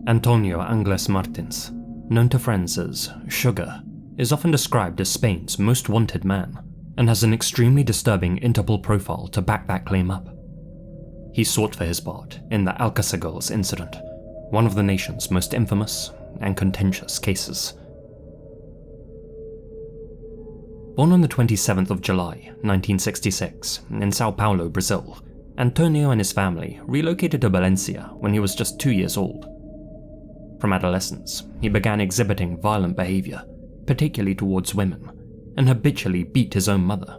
Antonio Angles Martins, known to friends as Sugar, is often described as Spain's most wanted man, and has an extremely disturbing Interpol profile to back that claim up. He sought for his part in the Alcácer girls incident, one of the nation's most infamous and contentious cases. Born on the 27th of July, 1966, in Sao Paulo, Brazil, Antonio and his family relocated to Valencia when he was just 2 years old. From adolescence, he began exhibiting violent behavior, particularly towards women, and habitually beat his own mother,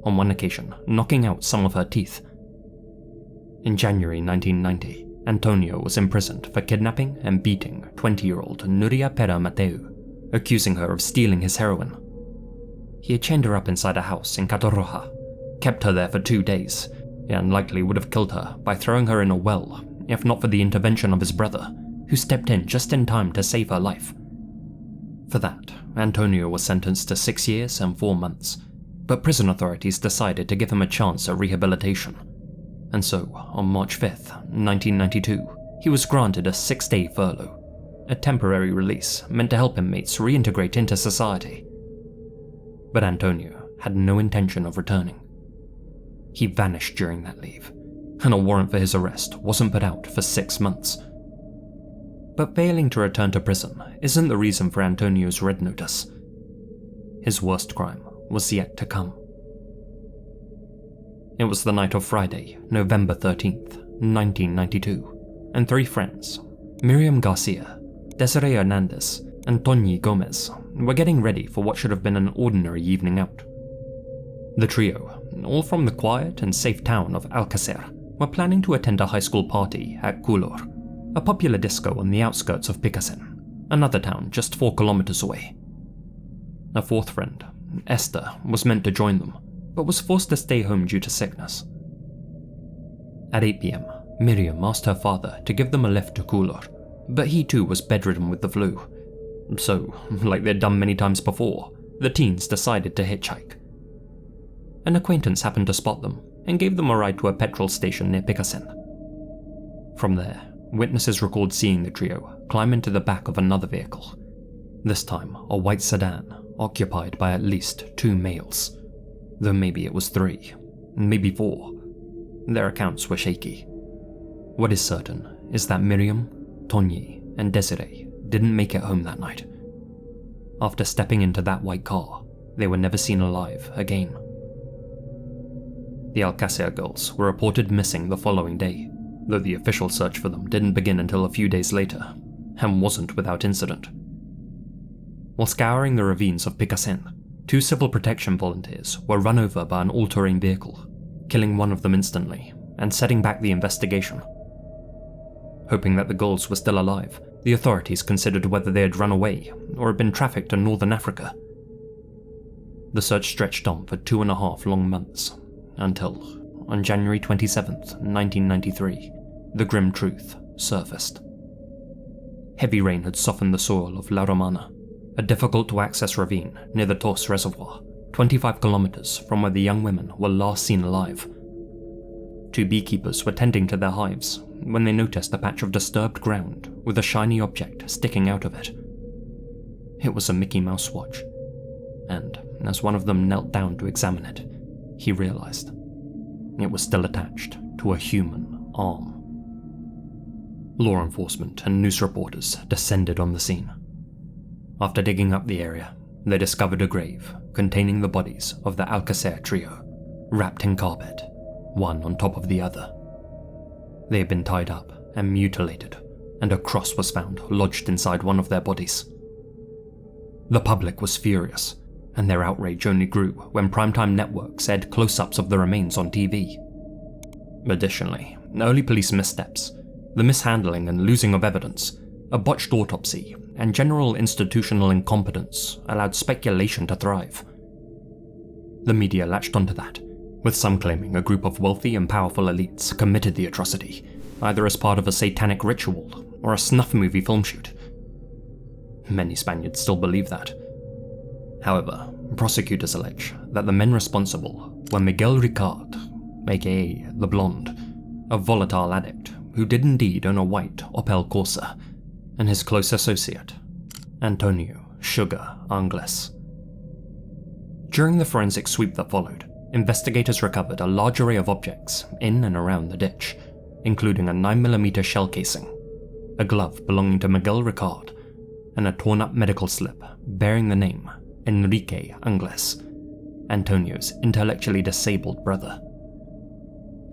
on one occasion knocking out some of her teeth. In January 1990, Antonio was imprisoned for kidnapping and beating 20-year-old Núria Pera Mateu, accusing her of stealing his heroin. He had chained her up inside a house in Catarroja, kept her there for 2 days, and likely would have killed her by throwing her in a well, if not for the intervention of his brother, who stepped in just in time to save her life. For that, Antonio was sentenced to 6 years and 4 months, but prison authorities decided to give him a chance at rehabilitation. And so, on March 5th, 1992, he was granted a 6-day furlough, a temporary release meant to help inmates reintegrate into society. But Antonio had no intention of returning. He vanished during that leave, and a warrant for his arrest wasn't put out for 6 months. But failing to return to prison isn't the reason for Antonio's red notice. His worst crime was yet to come. It was the night of Friday, November 13th, 1992, and 3 friends, Miriam Garcia, Desiree Hernandez, and Toñi Gomez, were getting ready for what should have been an ordinary evening out. The trio, all from the quiet and safe town of Alcácer, were planning to attend a high school party at Color, a popular disco on the outskirts of Picasen, another town just 4 kilometers away. A 4th friend, Esther, was meant to join them, but was forced to stay home due to sickness. At 8 p.m, Miriam asked her father to give them a lift to Color, but he too was bedridden with the flu. So, like they'd done many times before, the teens decided to hitchhike. An acquaintance happened to spot them and gave them a ride to a petrol station near Picasen. From there, witnesses recalled seeing the trio climb into the back of another vehicle, this time a white sedan occupied by at least 2 males, though maybe it was 3, maybe 4. Their accounts were shaky. What is certain is that Miriam, Toñi, and Desiree didn't make it home that night. After stepping into that white car, they were never seen alive again. The Alcácer girls were reported missing the following day, though the official search for them didn't begin until a few days later, and wasn't without incident. While scouring the ravines of Picasen, 2 civil protection volunteers were run over by an all-terrain vehicle, killing one of them instantly and setting back the investigation. Hoping that the girls were still alive, the authorities considered whether they had run away or had been trafficked to northern Africa. The search stretched on for 2.5 long months, until, on January 27th, 1993, the grim truth surfaced. Heavy rain had softened the soil of La Romana, a difficult-to-access ravine near the Tos Reservoir, 25 kilometers from where the young women were last seen alive. 2 beekeepers were tending to their hives when they noticed a patch of disturbed ground with a shiny object sticking out of it. It was a Mickey Mouse watch, and as one of them knelt down to examine it, he realized it was still attached to a human arm. Law enforcement and news reporters descended on the scene. After digging up the area, they discovered a grave containing the bodies of the Alcácer trio, wrapped in carpet, one on top of the other. They had been tied up and mutilated, and a cross was found lodged inside one of their bodies. The public was furious, and their outrage only grew when primetime networks aired close-ups of the remains on TV. Additionally, early police missteps, the mishandling and losing of evidence, a botched autopsy, and general institutional incompetence allowed speculation to thrive. The media latched onto that, with some claiming a group of wealthy and powerful elites committed the atrocity, either as part of a satanic ritual or a snuff movie film shoot. Many Spaniards still believe that. However, prosecutors allege that the men responsible were Miguel Ricard, aka the Blonde, a volatile addict who did indeed own a white Opel Corsa, and his close associate, Antonio Sugar Angles. During the forensic sweep that followed, investigators recovered a large array of objects in and around the ditch, including a 9mm shell casing, a glove belonging to Miguel Ricard, and a torn-up medical slip bearing the name Enrique Angles, Antonio's intellectually disabled brother.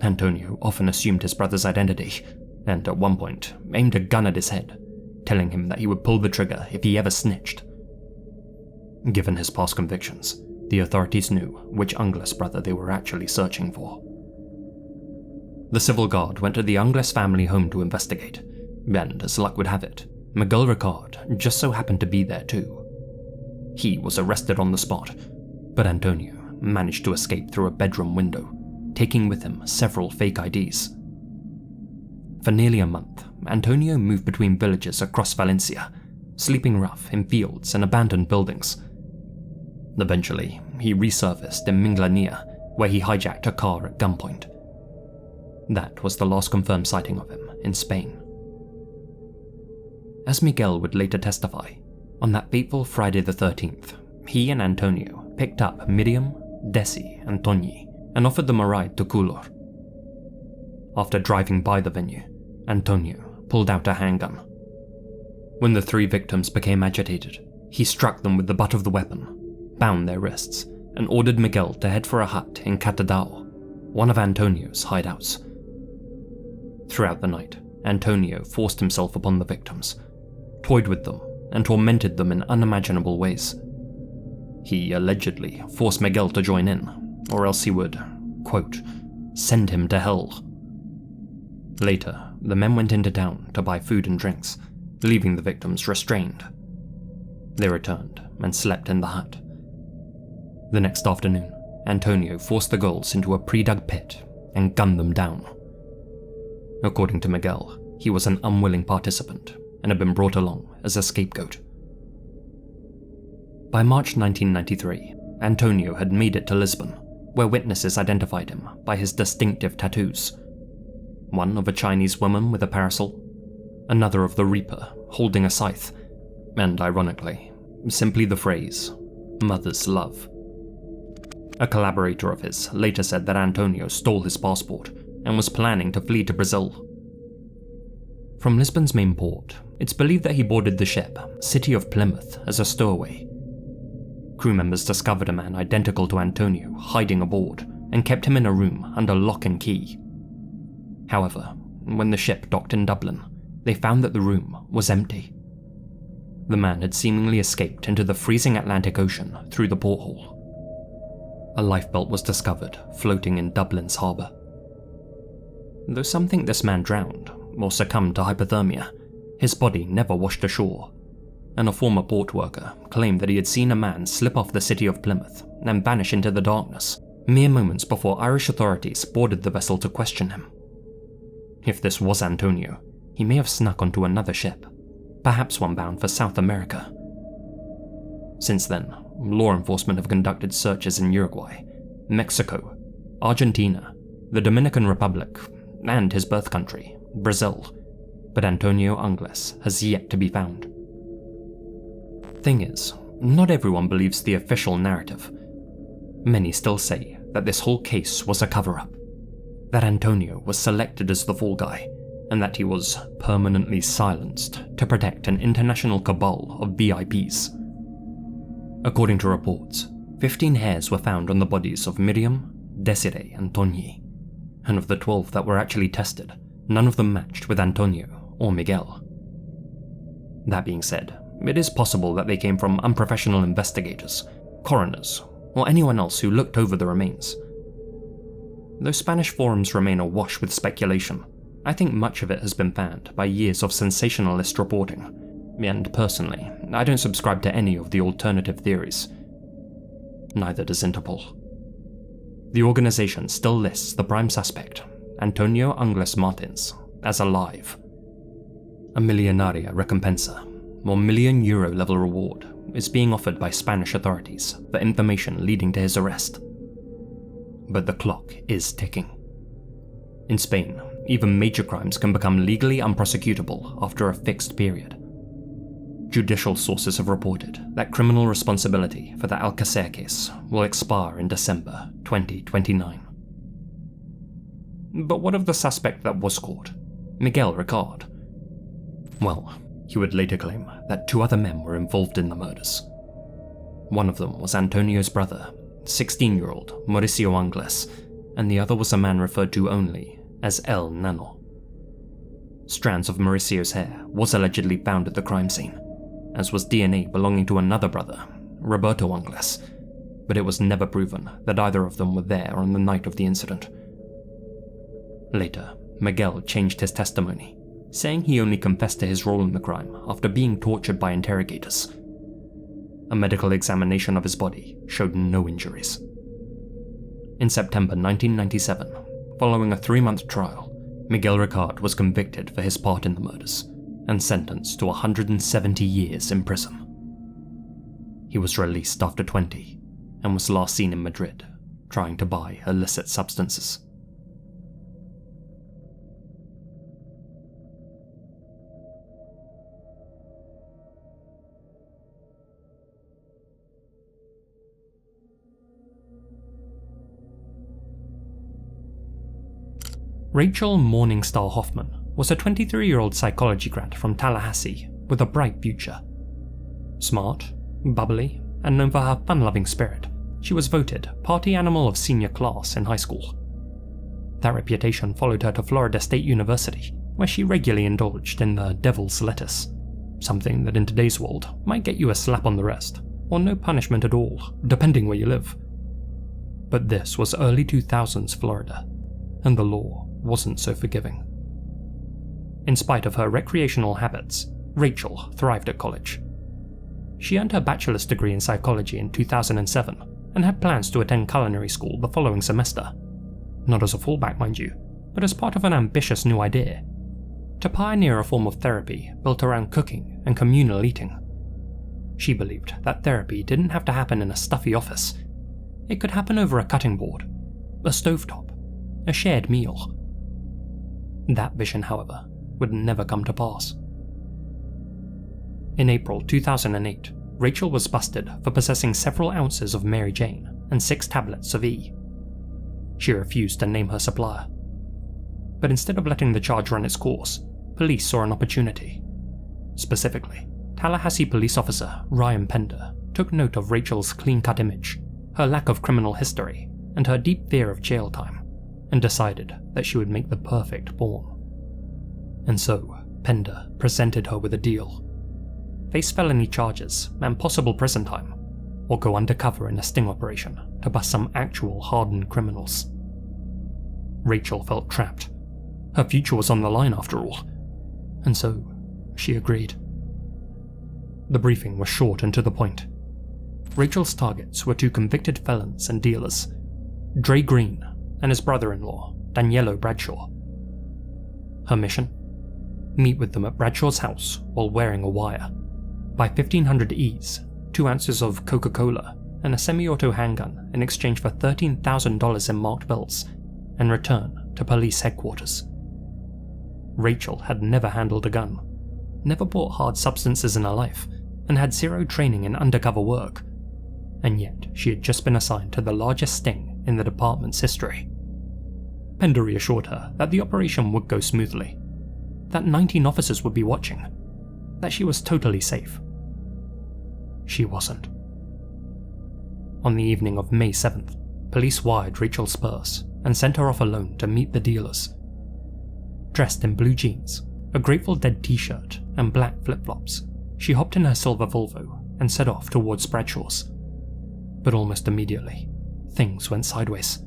Antonio often assumed his brother's identity, and at one point aimed a gun at his head, telling him that he would pull the trigger if he ever snitched. Given his past convictions, the authorities knew which Angles brother they were actually searching for. The civil guard went to the Angles family home to investigate, and as luck would have it, Miguel Ricard just so happened to be there too. He was arrested on the spot, but Antonio managed to escape through a bedroom window, taking with him several fake IDs. For nearly a month, Antonio moved between villages across Valencia, sleeping rough in fields and abandoned buildings. Eventually, he resurfaced in Minglanilla, where he hijacked a car at gunpoint. That was the last confirmed sighting of him in Spain. As Miguel would later testify, on that fateful Friday the 13th, he and Antonio picked up Miriam, Desi, and Toñi and offered them a ride to Culor. After driving by the venue, Antonio pulled out a handgun. When the three victims became agitated, he struck them with the butt of the weapon, bound their wrists, and ordered Miguel to head for a hut in Catadao, one of Antonio's hideouts. Throughout the night, Antonio forced himself upon the victims, toyed with them, and tormented them in unimaginable ways. He allegedly forced Miguel to join in, or else he would, quote, send him to hell. Later, the men went into town to buy food and drinks, leaving the victims restrained. They returned and slept in the hut. The next afternoon, Antonio forced the girls into a pre-dug pit and gunned them down. According to Miguel, he was an unwilling participant and had been brought along as a scapegoat. By March 1993, Antonio had made it to Lisbon, where witnesses identified him by his distinctive tattoos. One of a Chinese woman with a parasol, another of the Reaper holding a scythe, and ironically, simply the phrase, "Mother's Love." A collaborator of his later said that Antonio stole his passport and was planning to flee to Brazil. From Lisbon's main port, it's believed that he boarded the ship City of Plymouth as a stowaway. Crew members discovered a man identical to Antonio hiding aboard and kept him in a room under lock and key. However, when the ship docked in Dublin, they found that the room was empty. The man had seemingly escaped into the freezing Atlantic Ocean through the porthole. A lifebelt was discovered floating in Dublin's harbour. Though some think this man drowned or succumbed to hypothermia, his body never washed ashore, and a former port worker claimed that he had seen a man slip off the City of Plymouth and vanish into the darkness, mere moments before Irish authorities boarded the vessel to question him. If this was Antonio, he may have snuck onto another ship, perhaps one bound for South America. Since then, law enforcement have conducted searches in Uruguay, Mexico, Argentina, the Dominican Republic, and his birth country, Brazil, but Antonio Angles has yet to be found. Thing is, not everyone believes the official narrative. Many still say that this whole case was a cover-up, that Antonio was selected as the fall guy, and that he was permanently silenced to protect an international cabal of VIPs. According to reports, 15 hairs were found on the bodies of Miriam, Desiree, and Toñi, and of the 12 that were actually tested, none of them matched with Antonio or Miguel. That being said, it is possible that they came from unprofessional investigators, coroners, or anyone else who looked over the remains. Though Spanish forums remain awash with speculation, I think much of it has been fanned by years of sensationalist reporting, and personally, I don't subscribe to any of the alternative theories. Neither does Interpol. The organization still lists the prime suspect, Antonio Angles Martins, as alive. A Millionaria Recompensa, or €1 million level reward, is being offered by Spanish authorities for information leading to his arrest. But the clock is ticking. In Spain, even major crimes can become legally unprosecutable after a fixed period, judicial sources have reported that criminal responsibility for the Alcacer case will expire in December 2029. But what of the suspect that was caught, Miguel Ricard? Well, he would later claim that 2 other men were involved in the murders. One of them was Antonio's brother, 16-year-old Mauricio Angles, and the other was a man referred to only as El Nano. Strands of Mauricio's hair was allegedly found at the crime scene, as was DNA belonging to another brother, Roberto Angles, but it was never proven that either of them were there on the night of the incident. Later, Miguel changed his testimony, saying he only confessed to his role in the crime after being tortured by interrogators. A medical examination of his body showed no injuries. In September 1997, following a 3-month trial, Miguel Ricard was convicted for his part in the murders and sentenced to 170 years in prison. He was released after 20 and was last seen in Madrid, trying to buy illicit substances. Rachel Morningstar Hoffman was a 23-year-old psychology grad from Tallahassee with a bright future. Smart, bubbly, and known for her fun-loving spirit, she was voted party animal of senior class in high school. That reputation followed her to Florida State University, where she regularly indulged in the devil's lettuce, something that in today's world might get you a slap on the wrist, or no punishment at all, depending where you live. But this was early 2000s Florida, and the law wasn't so forgiving. In spite of her recreational habits, Rachel thrived at college. She earned her bachelor's degree in psychology in 2007 and had plans to attend culinary school the following semester. Not as a fallback, mind you, but as part of an ambitious new idea: to pioneer a form of therapy built around cooking and communal eating. She believed that therapy didn't have to happen in a stuffy office. It could happen over a cutting board, a stovetop, a shared meal. That vision, however, would never come to pass. In April 2008, Rachel was busted for possessing several ounces of Mary Jane and 6 tablets of E. She refused to name her supplier. But instead of letting the charge run its course, police saw an opportunity. Specifically, Tallahassee police officer Ryan Pender took note of Rachel's clean-cut image, her lack of criminal history, and her deep fear of jail time, and decided that she would make the perfect pawn. And so, Pender presented her with a deal: face felony charges and possible prison time, or go undercover in a sting operation to bust some actual hardened criminals. Rachel felt trapped. Her future was on the line after all, and so she agreed. The briefing was short and to the point. Rachel's targets were 2 convicted felons and dealers, Dre Green and his brother-in-law, Danielo Bradshaw. Her mission? Meet with them at Bradshaw's house while wearing a wire, buy 1,500 E's, 2 ounces of Coca-Cola, and a semi-auto handgun in exchange for $13,000 in marked bills, and return to police headquarters. Rachel had never handled a gun, never bought hard substances in her life, and had 0 training in undercover work, and yet she had just been assigned to the largest sting in the department's history. Pender reassured her that the operation would go smoothly, that 19 officers would be watching, that she was totally safe. She wasn't. On the evening of May 7th, police wired Rachel's purse and sent her off alone to meet the dealers. Dressed in blue jeans, a Grateful Dead t-shirt, and black flip-flops, she hopped in her silver Volvo and set off towards Bradshaw's. But almost immediately, things went sideways.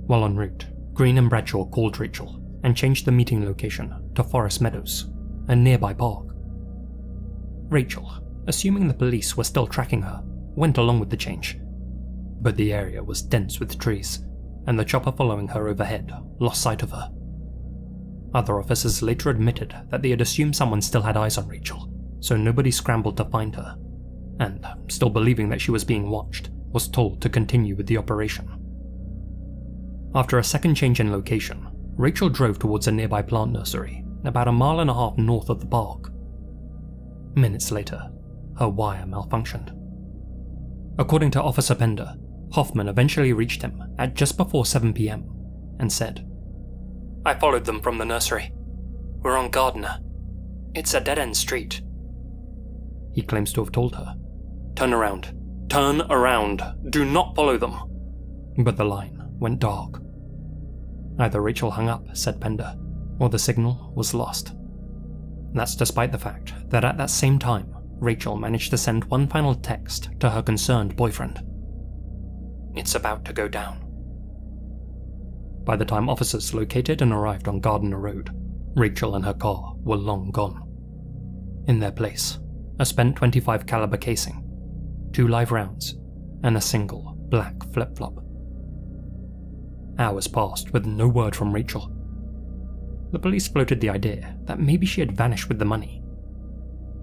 While en route, Green and Bradshaw called Rachel and changed the meeting location to Forest Meadows, a nearby park. Rachel, assuming the police were still tracking her, went along with the change. But the area was dense with trees, and the chopper following her overhead lost sight of her. Other officers later admitted that they had assumed someone still had eyes on Rachel, so nobody scrambled to find her, and, still believing that she was being watched, was told to continue with the operation. After a second change in location, Rachel drove towards a nearby plant nursery, about 1.5 miles north of the park. Minutes later, her wire malfunctioned. According to Officer Pender, Hoffman eventually reached him at just before 7 PM and said, "I followed them from the nursery. We're on Gardner. It's a dead-end street." He claims to have told her, "Turn around. Turn around. Do not follow them." But the line went dark. Either Rachel hung up, said Pender, or the signal was lost. That's despite the fact that at that same time, Rachel managed to send one final text to her concerned boyfriend. "It's about to go down." By the time officers located and arrived on Gardner Road, Rachel and her car were long gone. In their place, a spent .25 caliber casing, 2 live rounds, and a single black flip-flop. Hours passed with no word from Rachel. The police floated the idea that maybe she had vanished with the money.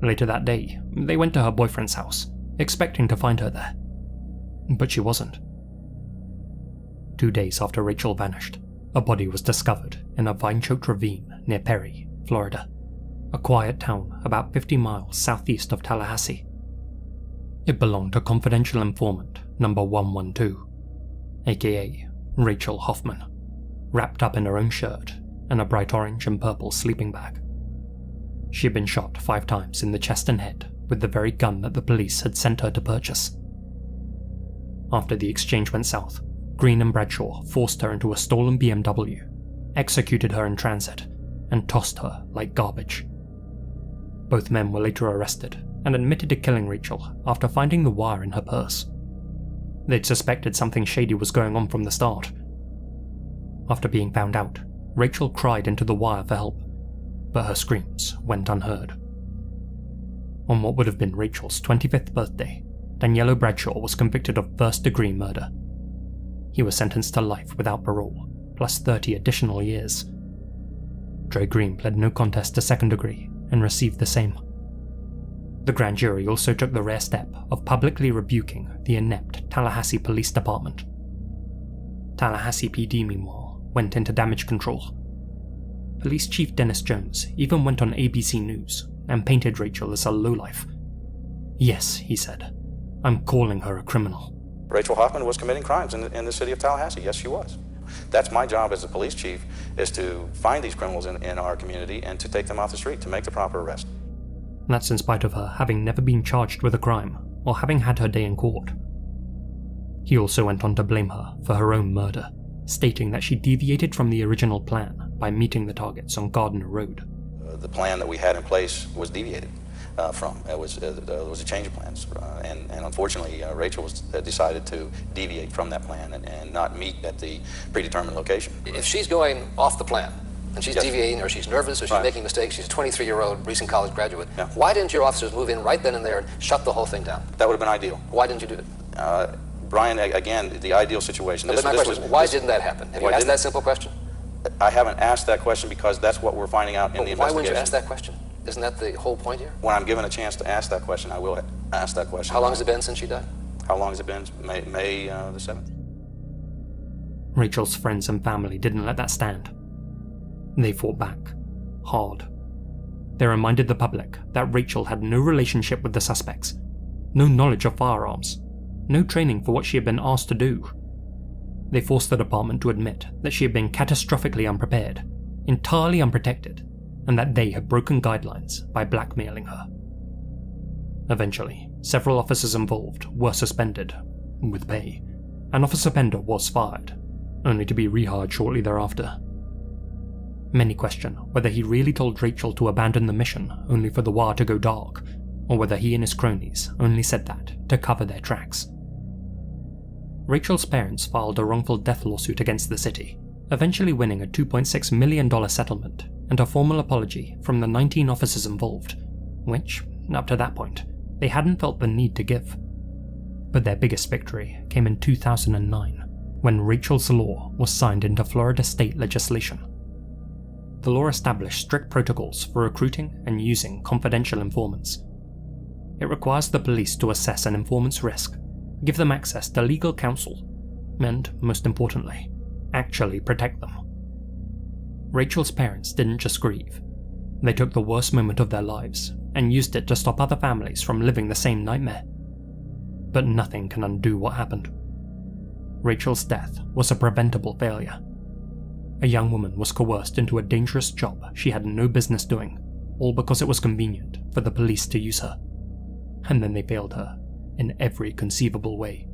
Later that day, they went to her boyfriend's house, expecting to find her there. But she wasn't. 2 days after Rachel vanished, a body was discovered in a vine-choked ravine near Perry, Florida, a quiet town about 50 miles southeast of Tallahassee. It belonged to confidential informant number 112, aka Rachel Hoffman, wrapped up in her own shirt and a bright orange and purple sleeping bag. She had been shot 5 times in the chest and head with the very gun that the police had sent her to purchase. After the exchange went south, Green and Bradshaw forced her into a stolen BMW, executed her in transit, and tossed her like garbage. Both men were later arrested and admitted to killing Rachel after finding the wire in her purse. They'd suspected something shady was going on from the start. After being found out, Rachel cried into the wire for help, but her screams went unheard. On what would have been Rachel's 25th birthday, Daniello Bradshaw was convicted of first-degree murder. He was sentenced to life without parole, plus 30 additional years. Dre Green pled no contest to second degree and received the same. The grand jury also took the rare step of publicly rebuking the inept Tallahassee Police Department. Tallahassee PD, meanwhile, went into damage control. Police Chief Dennis Jones even went on ABC News and painted Rachel as a lowlife. "Yes," he said, "I'm calling her a criminal." Rachel Hoffman was committing crimes in the city of Tallahassee. Yes, she was. That's my job as a police chief, is to find these criminals in our community and to take them off the street, to make the proper arrest. That's in spite of her having never been charged with a crime or having had her day in court. He also went on to blame her for her own murder, stating that she deviated from the original plan by meeting the targets on Gardner Road. The plan that we had in place was deviated from. There was a change of plans, and unfortunately Rachel decided to deviate from that plan and not meet at the predetermined location. If she's going off the plan, and she's deviating, or she's nervous, or she's making mistakes, she's a 23-year-old recent college graduate, why didn't your officers move in right then and there and shut the whole thing down? That would have been ideal. Why didn't you do it? Brian, again, the ideal situation. No, but my question is, why didn't that happen? Have you asked that simple question? I haven't asked that question because that's what we're finding out in the investigation. Why wouldn't you ask that question? Isn't that the whole point here? When I'm given a chance to ask that question, I will ask that question. How long has it been since she died? How long has it been? May the 7th. Rachel's friends and family didn't let that stand. They fought back, hard. They reminded the public that Rachel had no relationship with the suspects, no knowledge of firearms, no training for what she had been asked to do. They forced the department to admit that she had been catastrophically unprepared, entirely unprotected, and that they had broken guidelines by blackmailing her. Eventually, several officers involved were suspended, with pay, and Officer Pender was fired, only to be rehired shortly thereafter. Many question whether he really told Rachel to abandon the mission only for the wire to go dark, or whether he and his cronies only said that to cover their tracks. Rachel's parents filed a wrongful death lawsuit against the city, eventually winning a $2.6 million settlement and a formal apology from the 19 officers involved, which, up to that point, they hadn't felt the need to give. But their biggest victory came in 2009, when Rachel's law was signed into Florida state legislation. The law established strict protocols for recruiting and using confidential informants. It requires the police to assess an informant's risk, give them access to legal counsel, and, most importantly, actually protect them. Rachel's parents didn't just grieve. They took the worst moment of their lives and used it to stop other families from living the same nightmare. But nothing can undo what happened. Rachel's death was a preventable failure. A young woman was coerced into a dangerous job she had no business doing, all because it was convenient for the police to use her. And then they failed her in every conceivable way.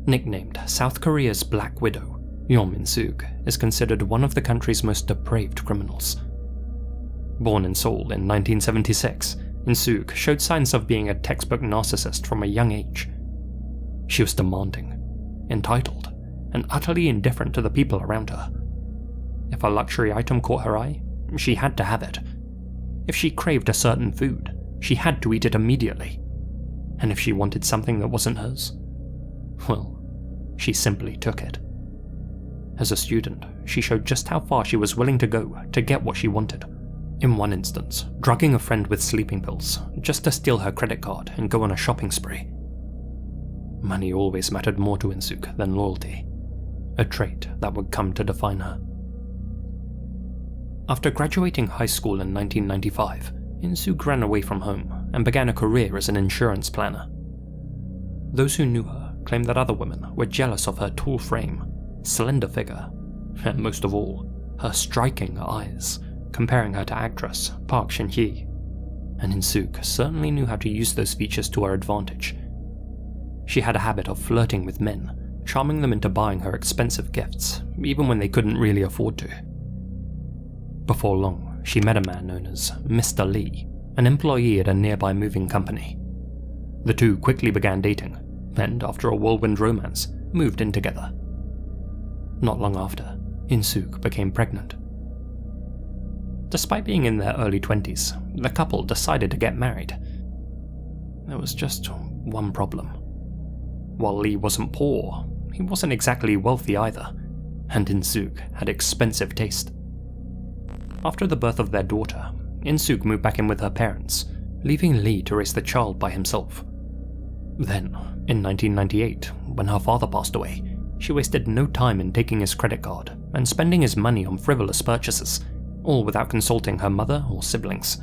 Nicknamed South Korea's Black Widow, Eom In-sook is considered one of the country's most depraved criminals. Born in Seoul in 1976, In-sook showed signs of being a textbook narcissist from a young age. She was demanding, entitled, and utterly indifferent to the people around her. If a luxury item caught her eye, she had to have it. If she craved a certain food, she had to eat it immediately. And if she wanted something that wasn't hers, well, she simply took it. As a student, she showed just how far she was willing to go to get what she wanted. In one instance, drugging a friend with sleeping pills just to steal her credit card and go on a shopping spree. Money always mattered more to In-sook than loyalty, a trait that would come to define her. After graduating high school in 1995, In-sook ran away from home and began a career as an insurance planner. Those who knew her claimed that other women were jealous of her tall frame, slender figure, and most of all, her striking eyes, comparing her to actress Park Shin-hye. And In-sook certainly knew how to use those features to her advantage. She had a habit of flirting with men, charming them into buying her expensive gifts, even when they couldn't really afford to. Before long, she met a man known as Mr. Lee, an employee at a nearby moving company. The two quickly began dating, and after a whirlwind romance, moved in together. Not long after, In-sook became pregnant. Despite being in their early 20s, the couple decided to get married. There was just one problem. While Lee wasn't poor, he wasn't exactly wealthy either, and In-sook had expensive taste. After the birth of their daughter, In-sook moved back in with her parents, leaving Lee to raise the child by himself. Then, in 1998, when her father passed away, she wasted no time in taking his credit card and spending his money on frivolous purchases, all without consulting her mother or siblings.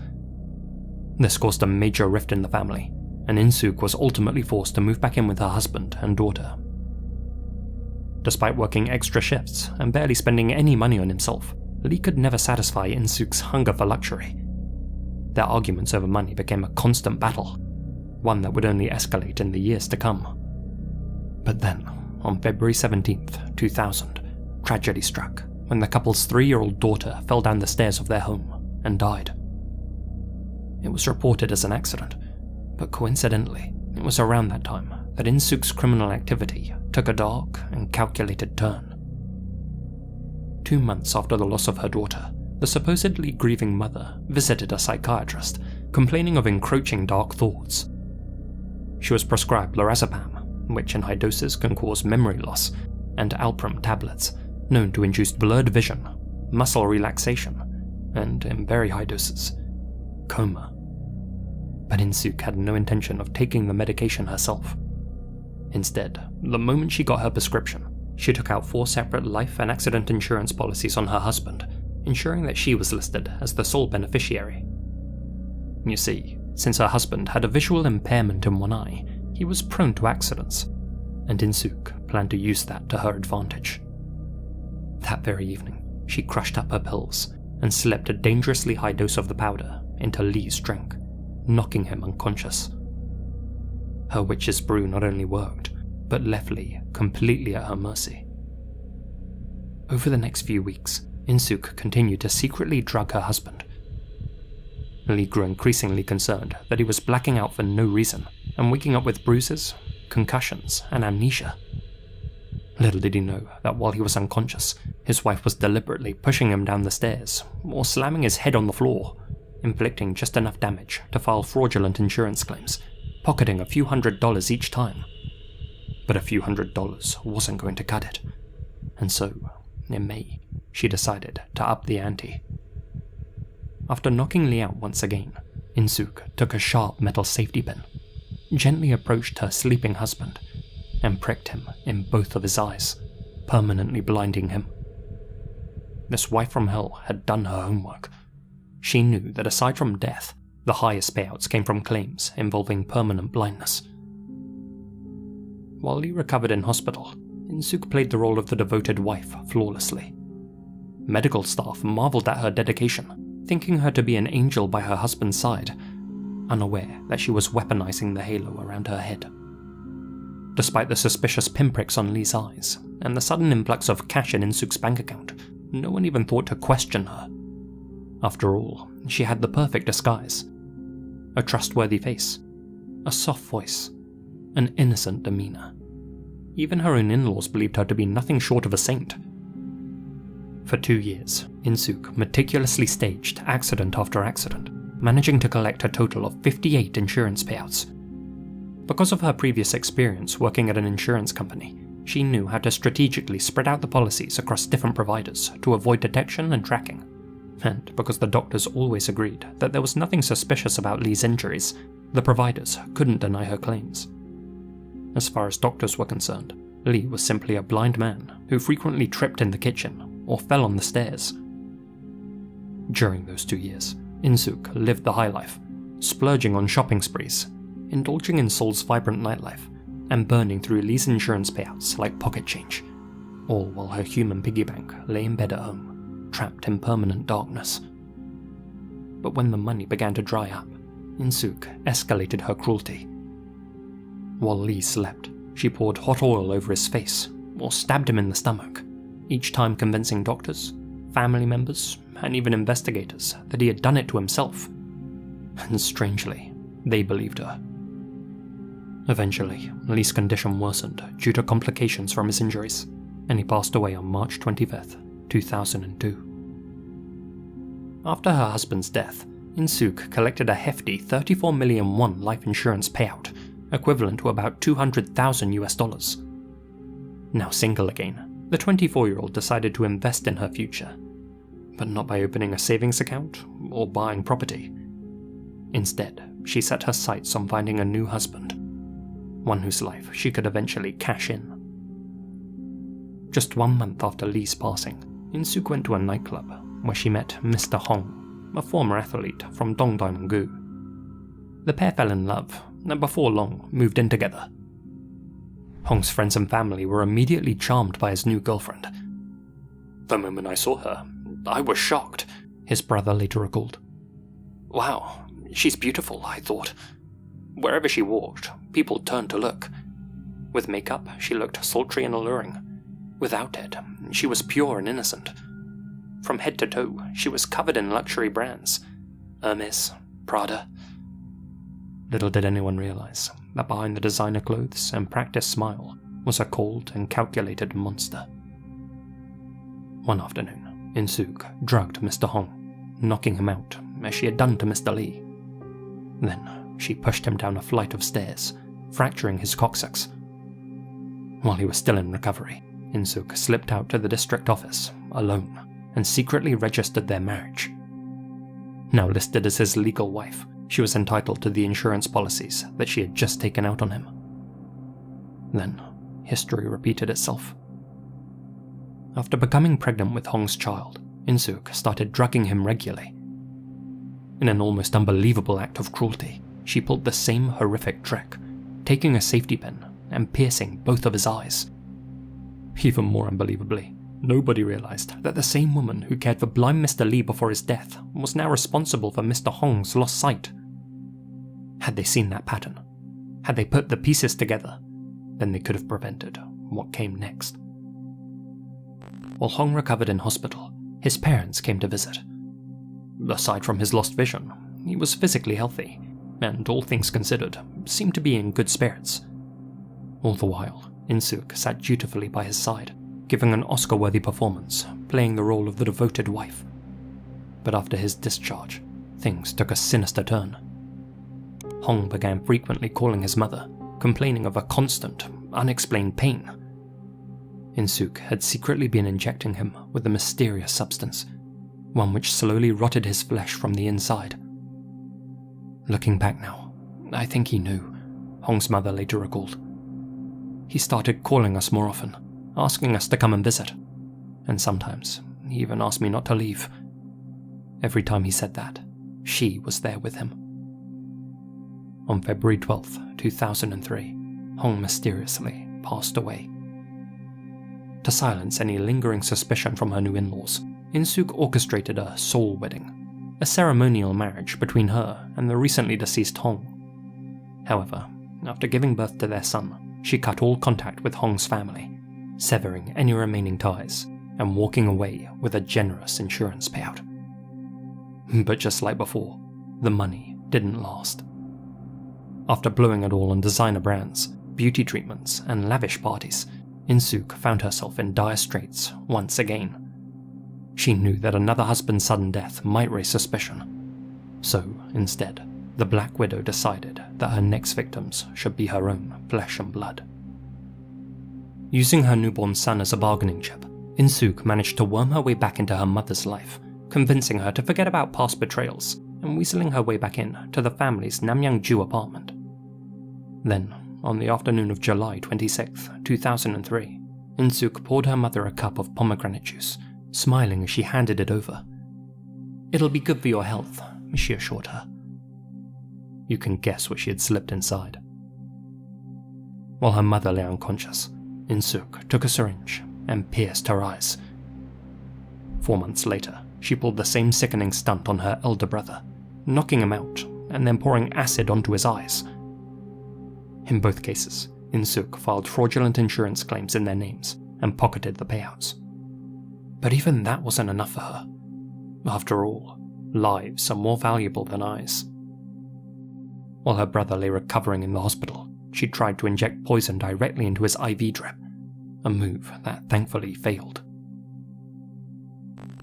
This caused a major rift in the family, and In-sook was ultimately forced to move back in with her husband and daughter. Despite working extra shifts and barely spending any money on himself, Lee could never satisfy In-sook's hunger for luxury. Their arguments over money became a constant battle, one that would only escalate in the years to come. But then, on February 17th, 2000, tragedy struck when the couple's 3-year-old daughter fell down the stairs of their home and died. It was reported as an accident, but coincidentally, it was around that time that In-sook's criminal activity took a dark and calculated turn. 2 months after the loss of her daughter, the supposedly grieving mother visited a psychiatrist, complaining of encroaching dark thoughts. She was prescribed lorazepam, which in high doses can cause memory loss, and Alpram tablets, known to induce blurred vision, muscle relaxation, and, in very high doses, coma. But In-sook had no intention of taking the medication herself. Instead, the moment she got her prescription, she took out 4 separate life and accident insurance policies on her husband, ensuring that she was listed as the sole beneficiary. You see, since her husband had a visual impairment in one eye, he was prone to accidents, and In-sook planned to use that to her advantage. That very evening, she crushed up her pills and slipped a dangerously high dose of the powder into Lee's drink, knocking him unconscious. Her witch's brew not only worked, but left Lee completely at her mercy. Over the next few weeks, In-sook continued to secretly drug her husband. Lee grew increasingly concerned that he was blacking out for no reason and waking up with bruises, concussions, and amnesia. Little did he know that while he was unconscious, his wife was deliberately pushing him down the stairs or slamming his head on the floor, inflicting just enough damage to file fraudulent insurance claims, pocketing a few $100s each time. But a few $100s wasn't going to cut it, and so, in May, she decided to up the ante. After knocking Lee out once again, In-sook took a sharp metal safety pin, gently approached her sleeping husband, and pricked him in both of his eyes, permanently blinding him. This wife from hell had done her homework. She knew that aside from death, the highest payouts came from claims involving permanent blindness. While Lee recovered in hospital, In-sook played the role of the devoted wife flawlessly. Medical staff marveled at her dedication, thinking her to be an angel by her husband's side, unaware that she was weaponizing the halo around her head. Despite the suspicious pinpricks on Lee's eyes, and the sudden influx of cash in In-sook's bank account, no one even thought to question her. After all, she had the perfect disguise. A trustworthy face, a soft voice, an innocent demeanor. Even her own in-laws believed her to be nothing short of a saint. For 2 years, In-sook meticulously staged accident after accident, managing to collect a total of 58 insurance payouts. Because of her previous experience working at an insurance company, she knew how to strategically spread out the policies across different providers to avoid detection and tracking. And because the doctors always agreed that there was nothing suspicious about Lee's injuries, the providers couldn't deny her claims. As far as doctors were concerned, Lee was simply a blind man who frequently tripped in the kitchen or fell on the stairs. During those 2 years, In-sook lived the high life, splurging on shopping sprees, indulging in Seoul's vibrant nightlife, and burning through Lee's insurance payouts like pocket change, all while her human piggy bank lay in bed at home, trapped in permanent darkness. But when the money began to dry up, In-sook escalated her cruelty. While Lee slept, she poured hot oil over his face or stabbed him in the stomach, each time convincing doctors, family members, and even investigators that he had done it to himself. And strangely, they believed her. Eventually, Lee's condition worsened due to complications from his injuries, and he passed away on March 25th, 2002. After her husband's death, In-sook collected a hefty 34 million won life insurance payout, equivalent to about $200,000. Now single again, the 24-year-old decided to invest in her future, but not by opening a savings account or buying property. Instead, she set her sights on finding a new husband, one whose life she could eventually cash in. Just 1 month after Lee's passing, In-sook went to a nightclub where she met Mr. Hong, a former athlete from Dongdaemun-gu. The pair fell in love, and before long moved in together. Hong's friends and family were immediately charmed by his new girlfriend. "The moment I saw her, I was shocked," his brother later recalled. "Wow, she's beautiful," I thought. Wherever she walked, people turned to look. With makeup, she looked sultry and alluring. Without it, she was pure and innocent. From head to toe, she was covered in luxury brands. Hermes, Prada. Little did anyone realize that behind the designer clothes and practiced smile was a cold and calculated monster. One afternoon, In-sook drugged Mr. Hong, knocking him out as she had done to Mr. Lee. Then she pushed him down a flight of stairs, fracturing his coccyx. While he was still in recovery, In-sook slipped out to the district office, alone, and secretly registered their marriage. Now listed as his legal wife, she was entitled to the insurance policies that she had just taken out on him. Then, history repeated itself. After becoming pregnant with Hong's child, In-sook started drugging him regularly. In an almost unbelievable act of cruelty, she pulled the same horrific trick, taking a safety pin and piercing both of his eyes. Even more unbelievably, nobody realized that the same woman who cared for blind Mr. Lee before his death was now responsible for Mr. Hong's lost sight. Had they seen that pattern, had they put the pieces together, then they could have prevented what came next. While Hong recovered in hospital, his parents came to visit. Aside from his lost vision, he was physically healthy, and all things considered, seemed to be in good spirits. All the while, In-sook sat dutifully by his side, giving an Oscar-worthy performance, playing the role of the devoted wife. But after his discharge, things took a sinister turn. Hong began frequently calling his mother, complaining of a constant, unexplained pain. In-sook had secretly been injecting him with a mysterious substance, one which slowly rotted his flesh from the inside. Looking back now, I think he knew, Hong's mother later recalled. He started calling us more often, asking us to come and visit, and sometimes he even asked me not to leave. Every time he said that, she was there with him. On February 12, 2003, Hong mysteriously passed away. To silence any lingering suspicion from her new in-laws, In-sook orchestrated a soul wedding, a ceremonial marriage between her and the recently deceased Hong. However, after giving birth to their son, she cut all contact with Hong's family, severing any remaining ties and walking away with a generous insurance payout. But just like before, the money didn't last. After blowing it all on designer brands, beauty treatments, and lavish parties, In-sook found herself in dire straits once again. She knew that another husband's sudden death might raise suspicion. So, instead, the Black Widow decided that her next victims should be her own flesh and blood. Using her newborn son as a bargaining chip, In-sook managed to worm her way back into her mother's life, convincing her to forget about past betrayals and weaseling her way back in to the family's Namyangju apartment. Then, on the afternoon of July 26, 2003, In-sook poured her mother a cup of pomegranate juice, smiling as she handed it over. "It'll be good for your health," she assured her. You can guess what she had slipped inside. While her mother lay unconscious, In-sook took a syringe and pierced her eyes. 4 months later, she pulled the same sickening stunt on her elder brother, knocking him out and then pouring acid onto his eyes. In both cases, In-sook filed fraudulent insurance claims in their names and pocketed the payouts. But even that wasn't enough for her. After all, lives are more valuable than eyes. While her brother lay recovering in the hospital, she tried to inject poison directly into his IV drip, a move that thankfully failed.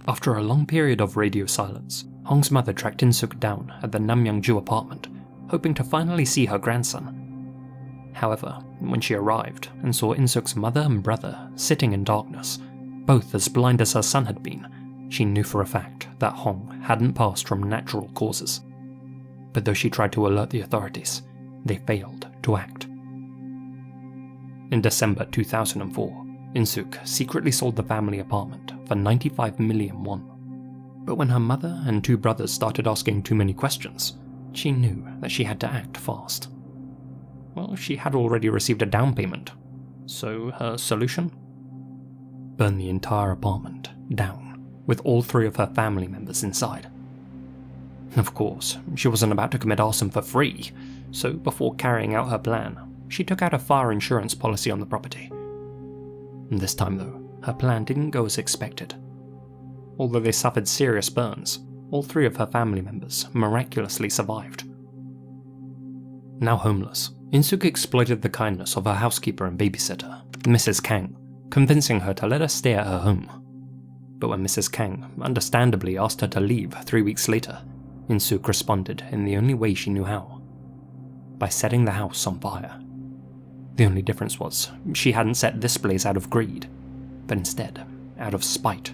After a long period of radio silence, Hong's mother tracked In-sook down at the Namyangju apartment, hoping to finally see her grandson. However, when she arrived and saw In-sook's mother and brother sitting in darkness, both as blind as her son had been, she knew for a fact that Hong hadn't passed from natural causes. But though she tried to alert the authorities, they failed to act. In December 2004, In-sook secretly sold the family apartment for 95 million won. But when her mother and 2 brothers started asking too many questions, she knew that she had to act fast. Well, she had already received a down payment, so her solution? Burn the entire apartment down, with all 3 of her family members inside. Of course, she wasn't about to commit arson for free, so before carrying out her plan, she took out a fire insurance policy on the property. This time though, her plan didn't go as expected. Although they suffered serious burns, all 3 of her family members miraculously survived. Now homeless, In-sook exploited the kindness of her housekeeper and babysitter, Mrs. Kang, convincing her to let her stay at her home. But when Mrs. Kang understandably asked her to leave 3 weeks later, In-sook responded in the only way she knew how: by setting the house on fire. The only difference was, she hadn't set this blaze out of greed, but instead out of spite.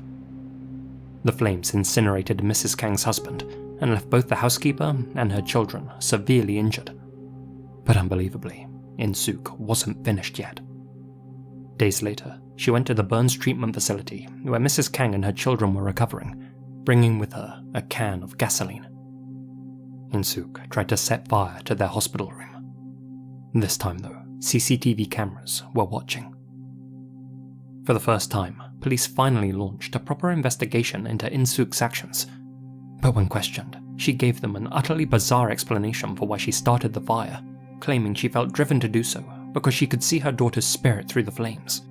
The flames incinerated Mrs. Kang's husband and left both the housekeeper and her children severely injured. But unbelievably, In-sook wasn't finished yet. Days later, she went to the burns treatment facility where Mrs. Kang and her children were recovering, bringing with her a can of gasoline. In-sook tried to set fire to their hospital room. This time though, CCTV cameras were watching. For the first time, police finally launched a proper investigation into In-sook's actions. But when questioned, she gave them an utterly bizarre explanation for why she started the fire, claiming she felt driven to do so because she could see her daughter's spirit through the flames.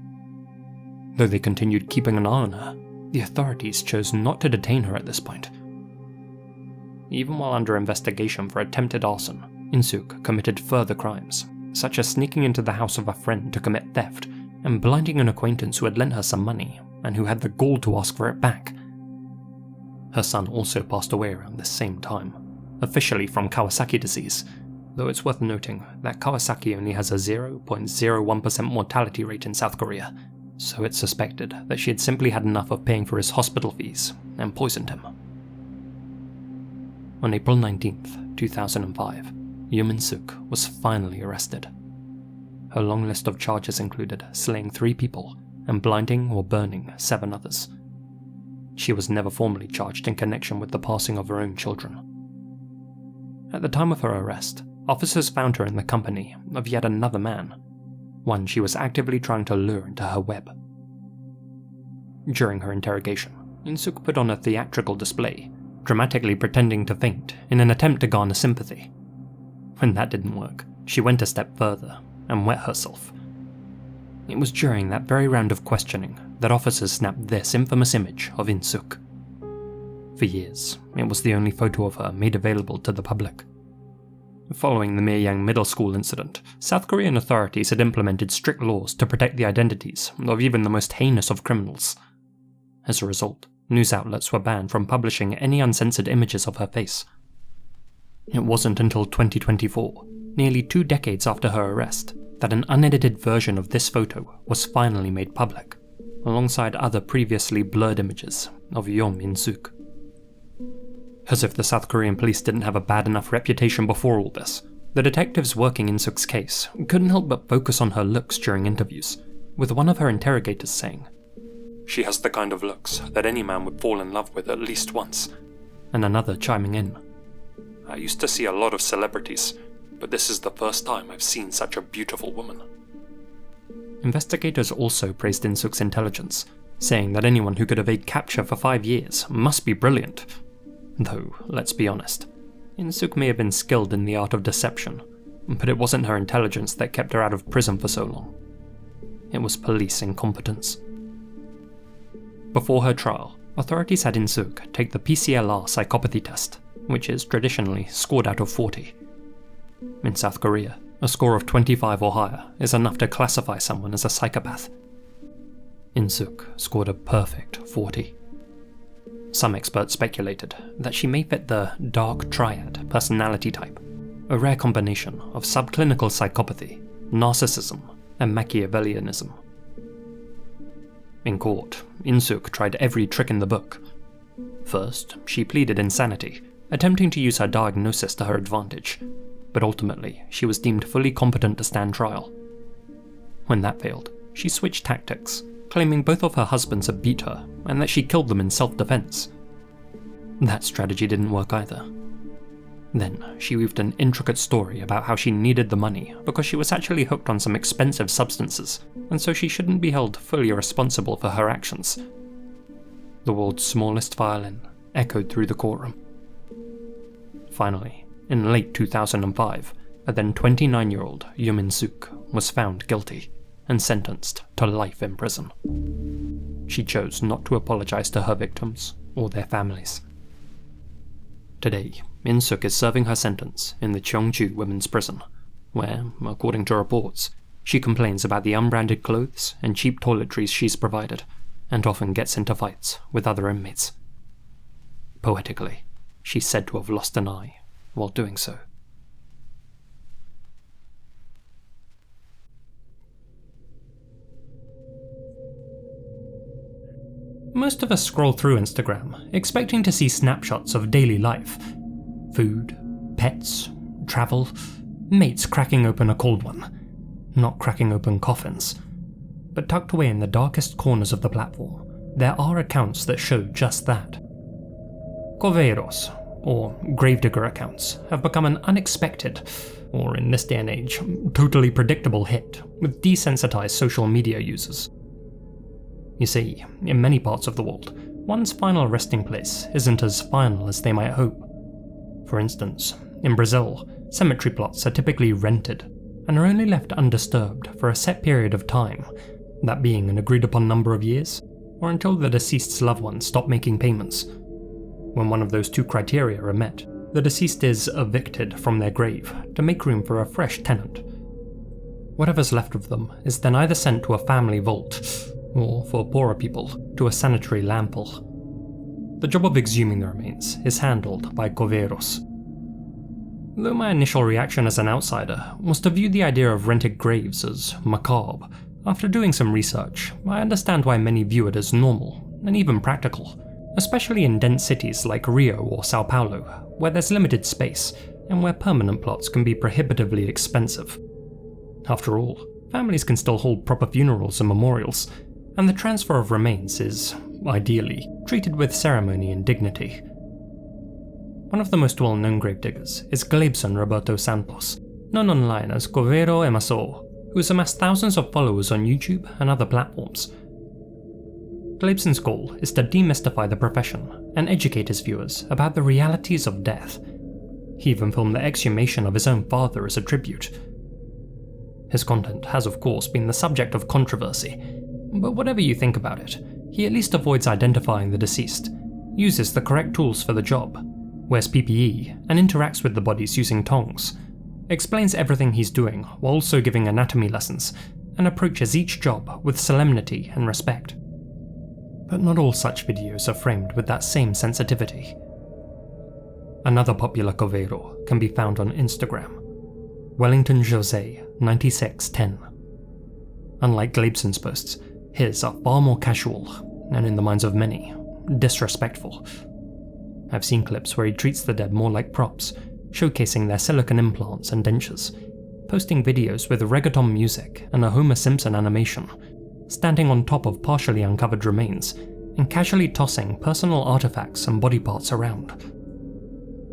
Though they continued keeping an eye on her, the authorities chose not to detain her at this point. Even while under investigation for attempted arson, In-sook committed further crimes, such as sneaking into the house of a friend to commit theft and blinding an acquaintance who had lent her some money and who had the gall to ask for it back. Her son also passed away around this same time, officially from Kawasaki disease, though it's worth noting that Kawasaki only has a 0.01% mortality rate in South Korea, so it's suspected that she had simply had enough of paying for his hospital fees and poisoned him. On April 19th, 2005, Eom In-sook was finally arrested. Her long list of charges included slaying 3 people and blinding or burning 7 others. She was never formally charged in connection with the passing of her own children. At the time of her arrest, officers found her in the company of yet another man, one she was actively trying to lure into her web. During her interrogation, In-sook put on a theatrical display, dramatically pretending to faint in an attempt to garner sympathy. When that didn't work, she went a step further and wet herself. It was during that very round of questioning that officers snapped this infamous image of In-sook. For years, it was the only photo of her made available to the public. Following the Miryang Middle School incident, South Korean authorities had implemented strict laws to protect the identities of even the most heinous of criminals. As a result, news outlets were banned from publishing any uncensored images of her face. It wasn't until 2024, nearly 2 decades after her arrest, that an unedited version of this photo was finally made public, alongside other previously blurred images of Eom In-sook. As if the South Korean police didn't have a bad enough reputation before all this, the detectives working In-sook's case couldn't help but focus on her looks during interviews, with one of her interrogators saying, "She has the kind of looks that any man would fall in love with at least once," and another chiming in, "I used to see a lot of celebrities, but this is the first time I've seen such a beautiful woman." Investigators also praised In-sook's intelligence, saying that anyone who could evade capture for 5 years must be brilliant. Though, let's be honest, In-sook may have been skilled in the art of deception, but it wasn't her intelligence that kept her out of prison for so long. It was police incompetence. Before her trial, authorities had In-sook take the PCLR psychopathy test, which is traditionally scored out of 40. In South Korea, a score of 25 or higher is enough to classify someone as a psychopath. In-sook scored a perfect 40. Some experts speculated that she may fit the dark triad personality type, a rare combination of subclinical psychopathy, narcissism, and Machiavellianism. In court, In-sook tried every trick in the book. First, she pleaded insanity, attempting to use her diagnosis to her advantage, but ultimately she was deemed fully competent to stand trial. When that failed, she switched tactics, claiming both of her husbands had beat her and that she killed them in self-defense. That strategy didn't work either. Then she weaved an intricate story about how she needed the money because she was actually hooked on some expensive substances, and so she shouldn't be held fully responsible for her actions. The world's smallest violin echoed through the courtroom. Finally, in late 2005, a then 29-year-old Eom In-sook was found guilty and sentenced to life in prison. She chose not to apologize to her victims or their families. Today, In-sook is serving her sentence in the Cheongju Women's Prison, where, according to reports, she complains about the unbranded clothes and cheap toiletries she's provided, and often gets into fights with other inmates. Poetically, she's said to have lost an eye while doing so. Most of us scroll through Instagram, expecting to see snapshots of daily life. Food, pets, travel, mates cracking open a cold one. Not cracking open coffins. But tucked away in the darkest corners of the platform, there are accounts that show just that. Coveiros, or gravedigger accounts, have become an unexpected, or in this day and age, totally predictable hit with desensitized social media users. You see, in many parts of the world, one's final resting place isn't as final as they might hope. For instance, in Brazil, cemetery plots are typically rented and are only left undisturbed for a set period of time, that being an agreed upon number of years, or until the deceased's loved ones stop making payments. When one of those 2 criteria are met, the deceased is evicted from their grave to make room for a fresh tenant. Whatever's left of them is then either sent to a family vault, or, for poorer people, to a sanitary lample. The job of exhuming the remains is handled by coveiros. Though my initial reaction as an outsider was to view the idea of rented graves as macabre, after doing some research, I understand why many view it as normal, and even practical, especially in dense cities like Rio or Sao Paulo, where there's limited space and where permanent plots can be prohibitively expensive. After all, families can still hold proper funerals and memorials, and the transfer of remains is, ideally, treated with ceremony and dignity. One of the most well-known gravediggers is Glebson Roberto Santos, known online as Coveiro Emaso, who has amassed thousands of followers on YouTube and other platforms. Glebson's goal is to demystify the profession and educate his viewers about the realities of death. He even filmed the exhumation of his own father as a tribute. His content has of course been the subject of controversy, but whatever you think about it, he at least avoids identifying the deceased, uses the correct tools for the job, wears PPE and interacts with the bodies using tongs, explains everything he's doing while also giving anatomy lessons, and approaches each job with solemnity and respect. But not all such videos are framed with that same sensitivity. Another popular coveiro can be found on Instagram, Wellington Jose 9610. Unlike Glebson's posts, his are far more casual, and in the minds of many, disrespectful. I've seen clips where he treats the dead more like props, showcasing their silicone implants and dentures, posting videos with reggaeton music and a Homer Simpson animation, standing on top of partially uncovered remains, and casually tossing personal artifacts and body parts around.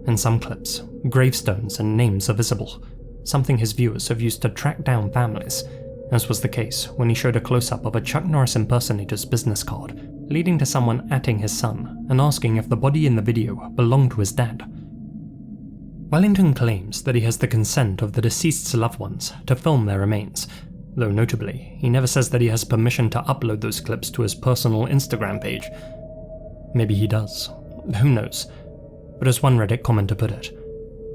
In some clips, gravestones and names are visible, something his viewers have used to track down families, as was the case when he showed a close-up of a Chuck Norris impersonator's business card, leading to someone @ing his son and asking if the body in the video belonged to his dad. Wellington claims that he has the consent of the deceased's loved ones to film their remains, though notably, he never says that he has permission to upload those clips to his personal Instagram page. Maybe he does, who knows, but as one Reddit commenter put it,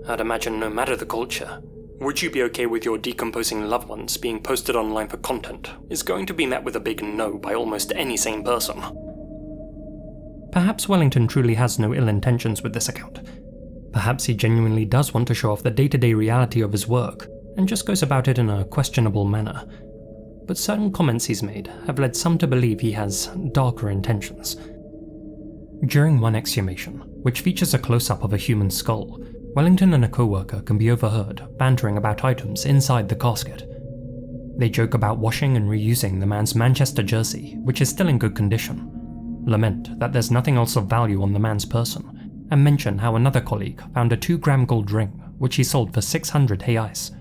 "I'd imagine no matter the culture, would you be okay with your decomposing loved ones being posted online for content is going to be met with a big no by almost any sane person." Perhaps Wellington truly has no ill intentions with this account. Perhaps he genuinely does want to show off the day-to-day reality of his work, and just goes about it in a questionable manner. But certain comments he's made have led some to believe he has darker intentions. During one exhumation, which features a close-up of a human skull, Wellington and a co-worker can be overheard bantering about items inside the casket. They joke about washing and reusing the man's Manchester jersey, which is still in good condition, lament that there's nothing else of value on the man's person, and mention how another colleague found a 2-gram gold ring, which he sold for 600 reais.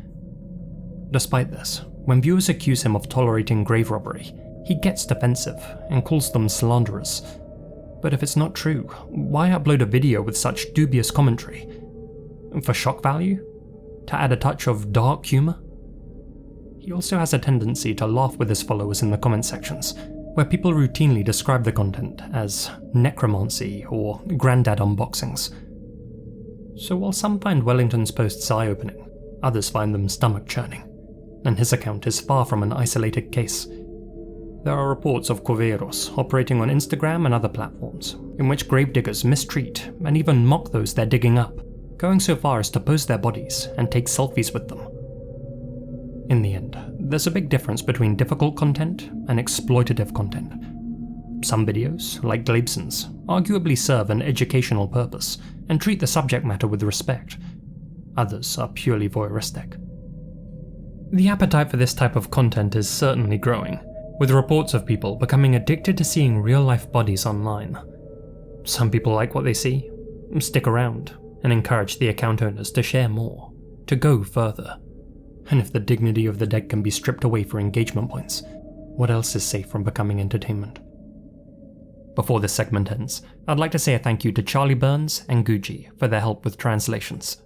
Despite this, when viewers accuse him of tolerating grave robbery, he gets defensive and calls them slanderers. But if it's not true, why upload a video with such dubious commentary? For shock value? To add a touch of dark humour? He also has a tendency to laugh with his followers in the comment sections, where people routinely describe the content as necromancy or granddad unboxings. So while some find Wellington's posts eye-opening, others find them stomach-churning, and his account is far from an isolated case. There are reports of coveiros operating on Instagram and other platforms, in which gravediggers mistreat and even mock those they're digging up, going so far as to pose their bodies and take selfies with them. In the end, there's a big difference between difficult content and exploitative content. Some videos, like Glebson's, arguably serve an educational purpose and treat the subject matter with respect. Others are purely voyeuristic. The appetite for this type of content is certainly growing, with reports of people becoming addicted to seeing real-life bodies online. Some people like what they see, stick around, and encourage the account owners to share more, to go further. And if the dignity of the dead can be stripped away for engagement points, what else is safe from becoming entertainment? Before this segment ends, I'd like to say a thank you to Charlie Burns and Gucci for their help with translations.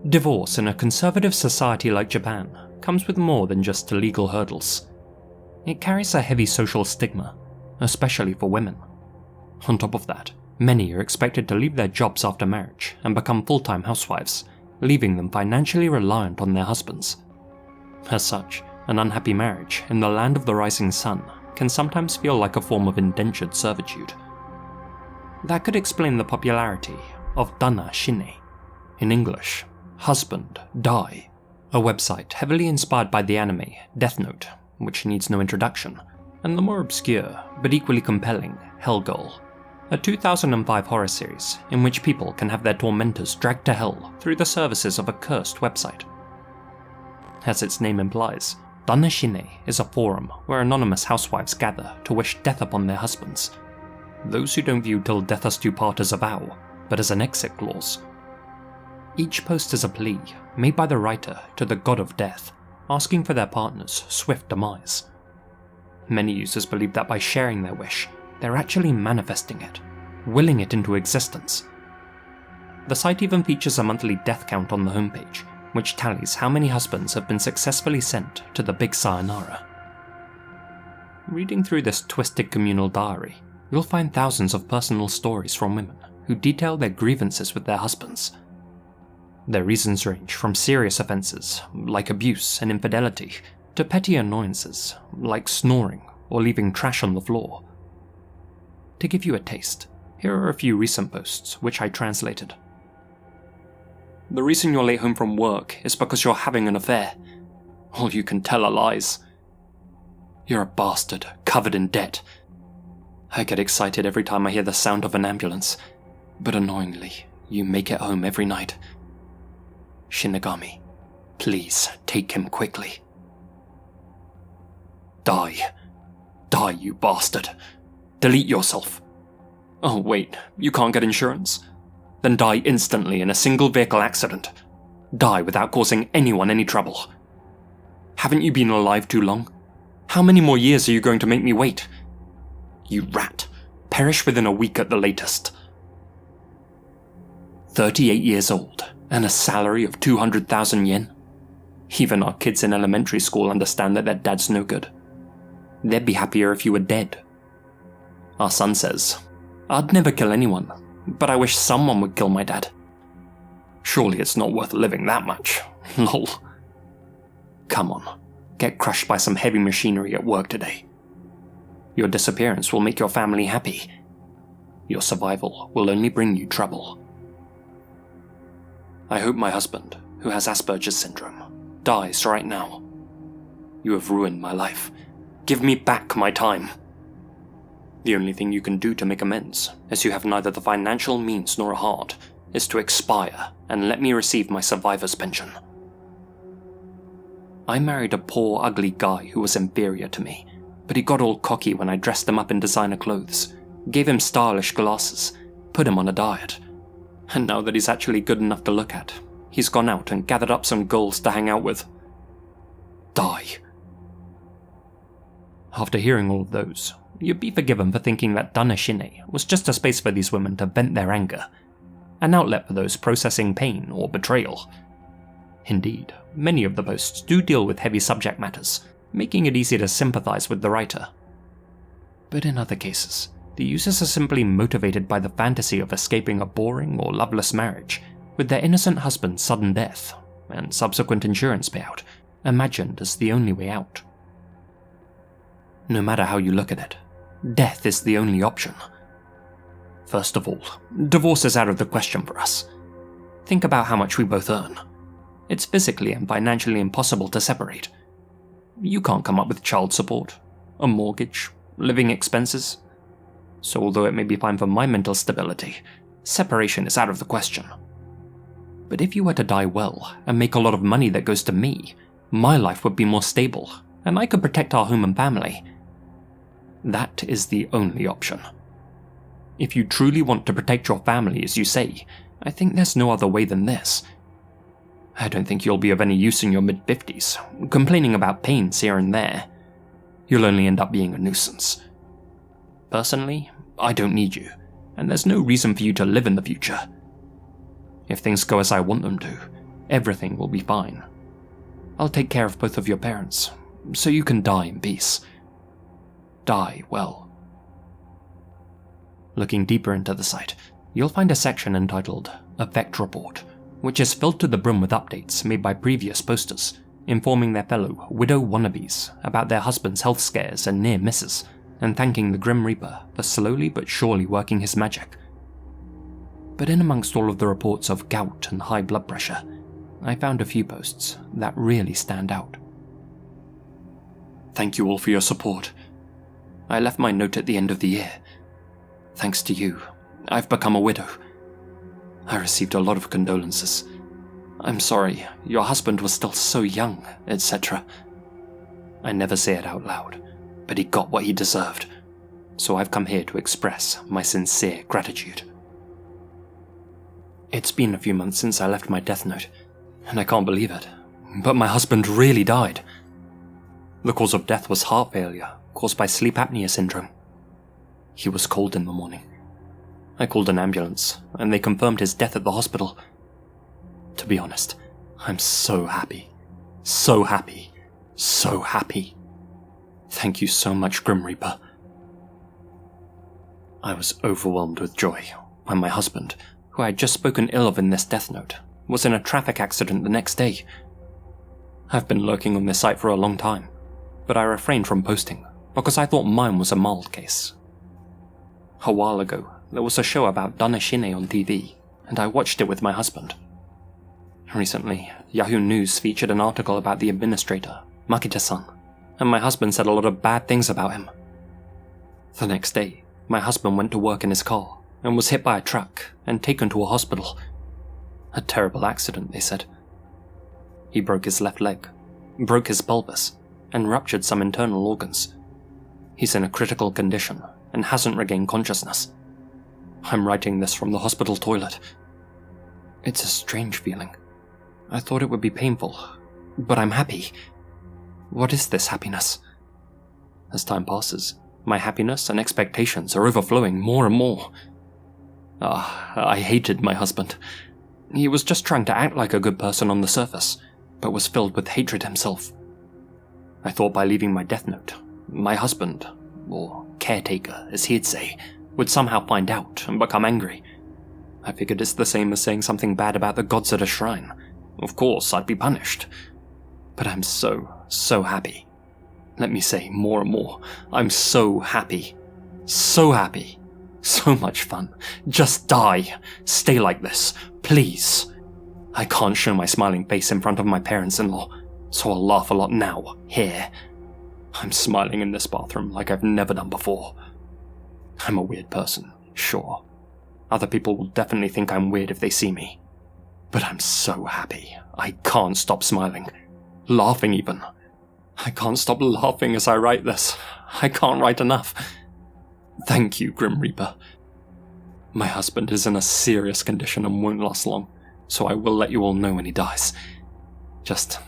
Divorce in a conservative society like Japan comes with more than just legal hurdles. It carries a heavy social stigma, especially for women. On top of that, many are expected to leave their jobs after marriage and become full-time housewives, leaving them financially reliant on their husbands. As such, an unhappy marriage in the land of the rising sun can sometimes feel like a form of indentured servitude. That could explain the popularity of Danna-Shine, In English, Husband, Die, a website heavily inspired by the anime Death Note, which needs no introduction, and the more obscure, but equally compelling, Hellgirl, a 2005 horror series in which people can have their tormentors dragged to hell through the services of a cursed website. As its name implies, Danna-Shine is a forum where anonymous housewives gather to wish death upon their husbands, those who don't view till death us do part as a vow, but as an exit clause. Each post is a plea made by the writer to the god of death, asking for their partner's swift demise. Many users believe that by sharing their wish, they're actually manifesting it, willing it into existence. The site even features a monthly death count on the homepage, which tallies how many husbands have been successfully sent to the big sayonara. Reading through this twisted communal diary, you'll find thousands of personal stories from women who detail their grievances with their husbands. Their reasons range from serious offences, like abuse and infidelity, to petty annoyances, like snoring or leaving trash on the floor. To give you a taste, here are a few recent posts which I translated. The reason you're late home from work is because you're having an affair. All you can tell are lies. You're a bastard, covered in debt. I get excited every time I hear the sound of an ambulance, but annoyingly, you make it home every night. Shinigami, please take him quickly. Die. Die, you bastard. Delete yourself. Oh wait, you can't get insurance? Then die instantly in a single vehicle accident. Die without causing anyone any trouble. Haven't you been alive too long? How many more years are you going to make me wait? You rat. Perish within a week at the latest. 38 years old, and a salary of 200,000 yen? Even our kids in elementary school understand that their dad's no good. They'd be happier if you were dead. Our son says, I'd never kill anyone, but I wish someone would kill my dad. Surely it's not worth living that much. Lol. Come on, get crushed by some heavy machinery at work today. Your disappearance will make your family happy. Your survival will only bring you trouble. I hope my husband, who has Asperger's syndrome, dies right now. You have ruined my life. Give me back my time. The only thing you can do to make amends, as you have neither the financial means nor a heart, is to expire and let me receive my survivor's pension. I married a poor, ugly guy who was inferior to me, but he got all cocky when I dressed him up in designer clothes, gave him stylish glasses, put him on a diet. And now that he's actually good enough to look at, he's gone out and gathered up some girls to hang out with. Die. After hearing all of those, you'd be forgiven for thinking that Danna-Shine was just a space for these women to vent their anger, an outlet for those processing pain or betrayal. Indeed, many of the posts do deal with heavy subject matters, making it easy to sympathize with the writer. But in other cases, the users are simply motivated by the fantasy of escaping a boring or loveless marriage, with their innocent husband's sudden death, and subsequent insurance payout, imagined as the only way out. No matter how you look at it, death is the only option. First of all, divorce is out of the question for us. Think about how much we both earn. It's physically and financially impossible to separate. You can't come up with child support, a mortgage, living expenses. So although it may be fine for my mental stability, separation is out of the question. But if you were to die well and make a lot of money that goes to me, my life would be more stable, and I could protect our home and family. That is the only option. If you truly want to protect your family, as you say, I think there's no other way than this. I don't think you'll be of any use in your mid-50s, complaining about pains here and there. You'll only end up being a nuisance. Personally, I don't need you, and there's no reason for you to live in the future. If things go as I want them to, everything will be fine. I'll take care of both of your parents, so you can die in peace. Die well. Looking deeper into the site, you'll find a section entitled Effect Report, which is filled to the brim with updates made by previous posters, informing their fellow widow wannabes about their husband's health scares and near misses, and thanking the Grim Reaper for slowly but surely working his magic. But in amongst all of the reports of gout and high blood pressure, I found a few posts that really stand out. Thank you all for your support. I left my note at the end of the year. Thanks to you, I've become a widow. I received a lot of condolences. I'm sorry, your husband was still so young, etc. I never say it out loud, but he got what he deserved, so I've come here to express my sincere gratitude. It's been a few months since I left my death note, and I can't believe it, but my husband really died. The cause of death was heart failure, caused by sleep apnea syndrome. He was cold in the morning. I called an ambulance, and they confirmed his death at the hospital. To be honest, I'm so happy. So happy. So happy. Thank you so much, Grim Reaper. I was overwhelmed with joy when my husband, who I had just spoken ill of in this death note, was in a traffic accident the next day. I've been lurking on this site for a long time, but I refrained from posting because I thought mine was a mild case. A while ago, there was a show about Danna-Shine on TV, and I watched it with my husband. Recently, Yahoo News featured an article about the administrator, Makita-san, and my husband said a lot of bad things about him. The next day, my husband went to work in his car and was hit by a truck and taken to a hospital. A terrible accident, they said. He broke his left leg, broke his pelvis, and ruptured some internal organs. He's in a critical condition and hasn't regained consciousness. I'm writing this from the hospital toilet. It's a strange feeling. I thought it would be painful, but I'm happy. What is this happiness? As time passes, my happiness and expectations are overflowing more and more. I hated my husband. He was just trying to act like a good person on the surface, but was filled with hatred himself. I thought by leaving my death note, my husband, or caretaker as he'd say, would somehow find out and become angry. I figured it's the same as saying something bad about the gods at a shrine. Of course, I'd be punished. But I'm so happy. Let me say more and more, I'm so happy. So happy. So much fun. Just die. Stay like this. Please. I can't show my smiling face in front of my parents-in-law, so I'll laugh a lot now, here. I'm smiling in this bathroom like I've never done before. I'm a weird person, sure. Other people will definitely think I'm weird if they see me. But I'm so happy. I can't stop smiling. Laughing even. I can't stop laughing as I write this. I can't write enough. Thank you, Grim Reaper. My husband is in a serious condition and won't last long, so I will let you all know when he dies. Just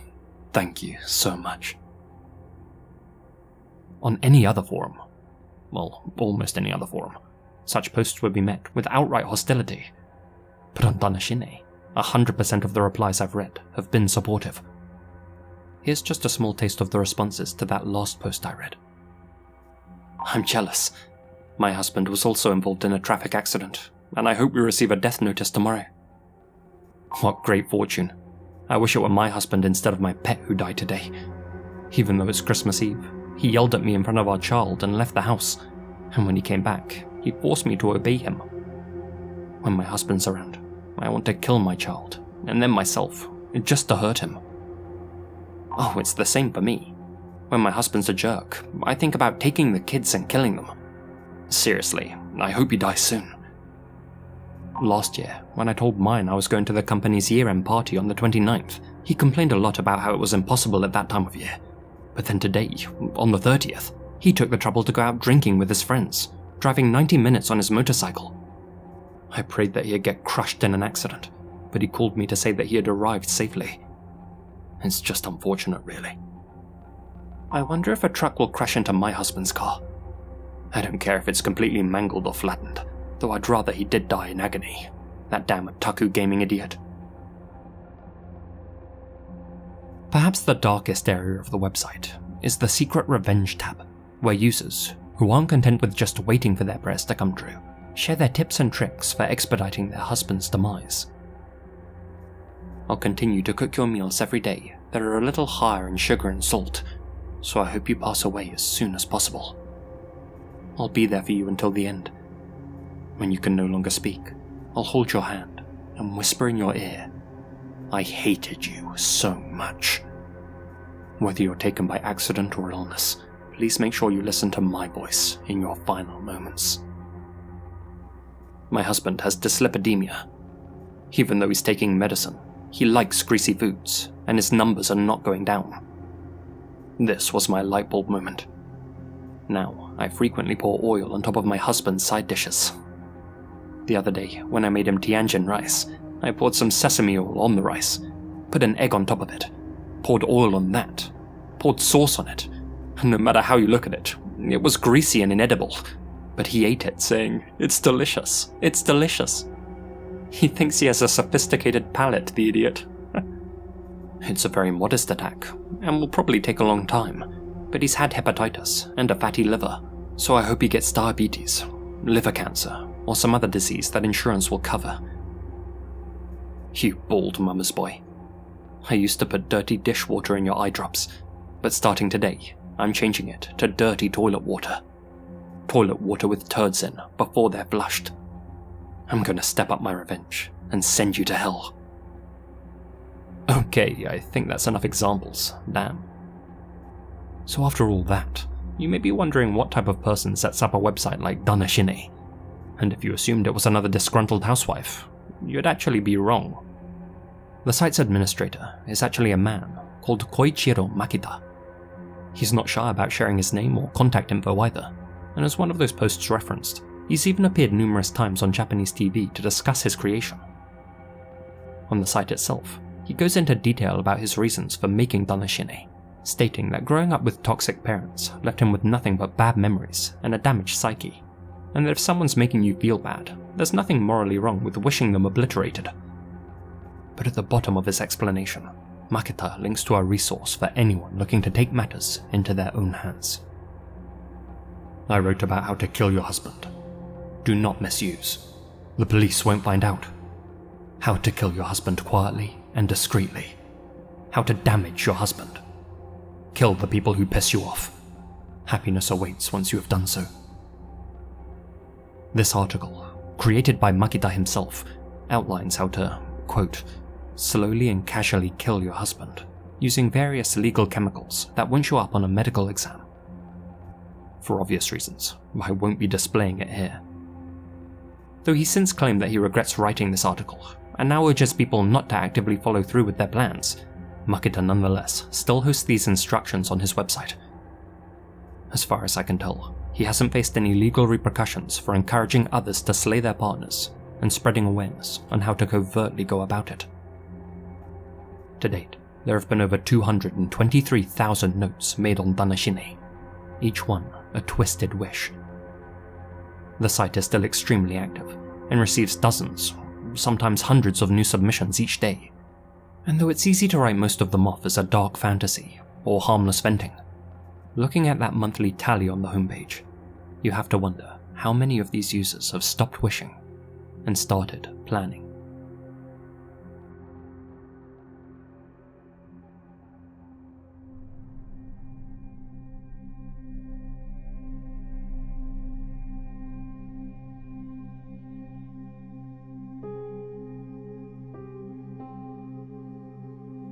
thank you so much. On any other forum, well, almost any other forum, such posts would be met with outright hostility. But on Danna-Shine, 100% of the replies I've read have been supportive. Here's just a small taste of the responses to that last post I read. I'm jealous. My husband was also involved in a traffic accident, and I hope we receive a death notice tomorrow. What great fortune. I wish it were my husband instead of my pet who died today. Even though it's Christmas Eve, he yelled at me in front of our child and left the house, and when he came back, he forced me to obey him. When my husband's around, I want to kill my child, and then myself, just to hurt him. Oh, it's the same for me. When my husband's a jerk, I think about taking the kids and killing them. Seriously, I hope he dies soon. Last year, when I told mine I was going to the company's year-end party on the 29th, he complained a lot about how it was impossible at that time of year. But then today, on the 30th, he took the trouble to go out drinking with his friends, driving 90 minutes on his motorcycle. I prayed that he'd get crushed in an accident, but he called me to say that he had arrived safely. It's just unfortunate, really. I wonder if a truck will crash into my husband's car. I don't care if it's completely mangled or flattened, though I'd rather he did die in agony. That damn otaku gaming idiot. Perhaps the darkest area of the website is the secret revenge tab, where users, who aren't content with just waiting for their prayers to come true, share their tips and tricks for expediting their husband's demise. I'll continue to cook your meals every day that are a little higher in sugar and salt, so I hope you pass away as soon as possible. I'll be there for you until the end, when you can no longer speak, I'll hold your hand and whisper in your ear, I hated you so much. Whether you're taken by accident or illness, please make sure you listen to my voice in your final moments. My husband has dyslipidemia. Even though he's taking medicine, he likes greasy foods, and his numbers are not going down. This was my light bulb moment. Now, I frequently pour oil on top of my husband's side dishes. The other day, when I made him Tianjin rice, I poured some sesame oil on the rice, put an egg on top of it, poured oil on that, poured sauce on it, and no matter how you look at it, it was greasy and inedible, but he ate it, saying, "It's delicious, it's delicious." He thinks he has a sophisticated palate, the idiot. It's a very modest attack, and will probably take a long time, but he's had hepatitis and a fatty liver, so I hope he gets diabetes, liver cancer, or some other disease that insurance will cover. You bald mama's boy. I used to put dirty dishwater in your eye drops, but starting today, I'm changing it to dirty toilet water. Toilet water with turds in before they're flushed. I'm gonna step up my revenge and send you to hell. Okay, I think that's enough examples, damn. So after all that, you may be wondering what type of person sets up a website like Danna-Shine, and if you assumed it was another disgruntled housewife, you'd actually be wrong. The site's administrator is actually a man called Koichiro Makita. He's not shy about sharing his name or contact info either, and as one of those posts referenced, he's even appeared numerous times on Japanese TV to discuss his creation. On the site itself, he goes into detail about his reasons for making Danna-Shine, stating that growing up with toxic parents left him with nothing but bad memories and a damaged psyche, and that if someone's making you feel bad, there's nothing morally wrong with wishing them obliterated. But at the bottom of his explanation, Makita links to a resource for anyone looking to take matters into their own hands. I wrote about how to kill your husband. Do not misuse. The police won't find out. How to kill your husband quietly and discreetly. How to damage your husband. Kill the people who piss you off. Happiness awaits once you have done so. This article, created by Makita himself, outlines how to, quote, slowly and casually kill your husband, using various legal chemicals that won't show up on a medical exam. For obvious reasons, I won't be displaying it here. Though he since claimed that he regrets writing this article, and now urges people not to actively follow through with their plans, Makita nonetheless still hosts these instructions on his website. As far as I can tell, he hasn't faced any legal repercussions for encouraging others to slay their partners and spreading awareness on how to covertly go about it. To date, there have been over 223,000 notes made on Danna-Shine, each one a twisted wish. The site is still extremely active and receives dozens, sometimes hundreds of new submissions each day. And though it's easy to write most of them off as a dark fantasy or harmless venting, looking at that monthly tally on the homepage, you have to wonder how many of these users have stopped wishing and started planning.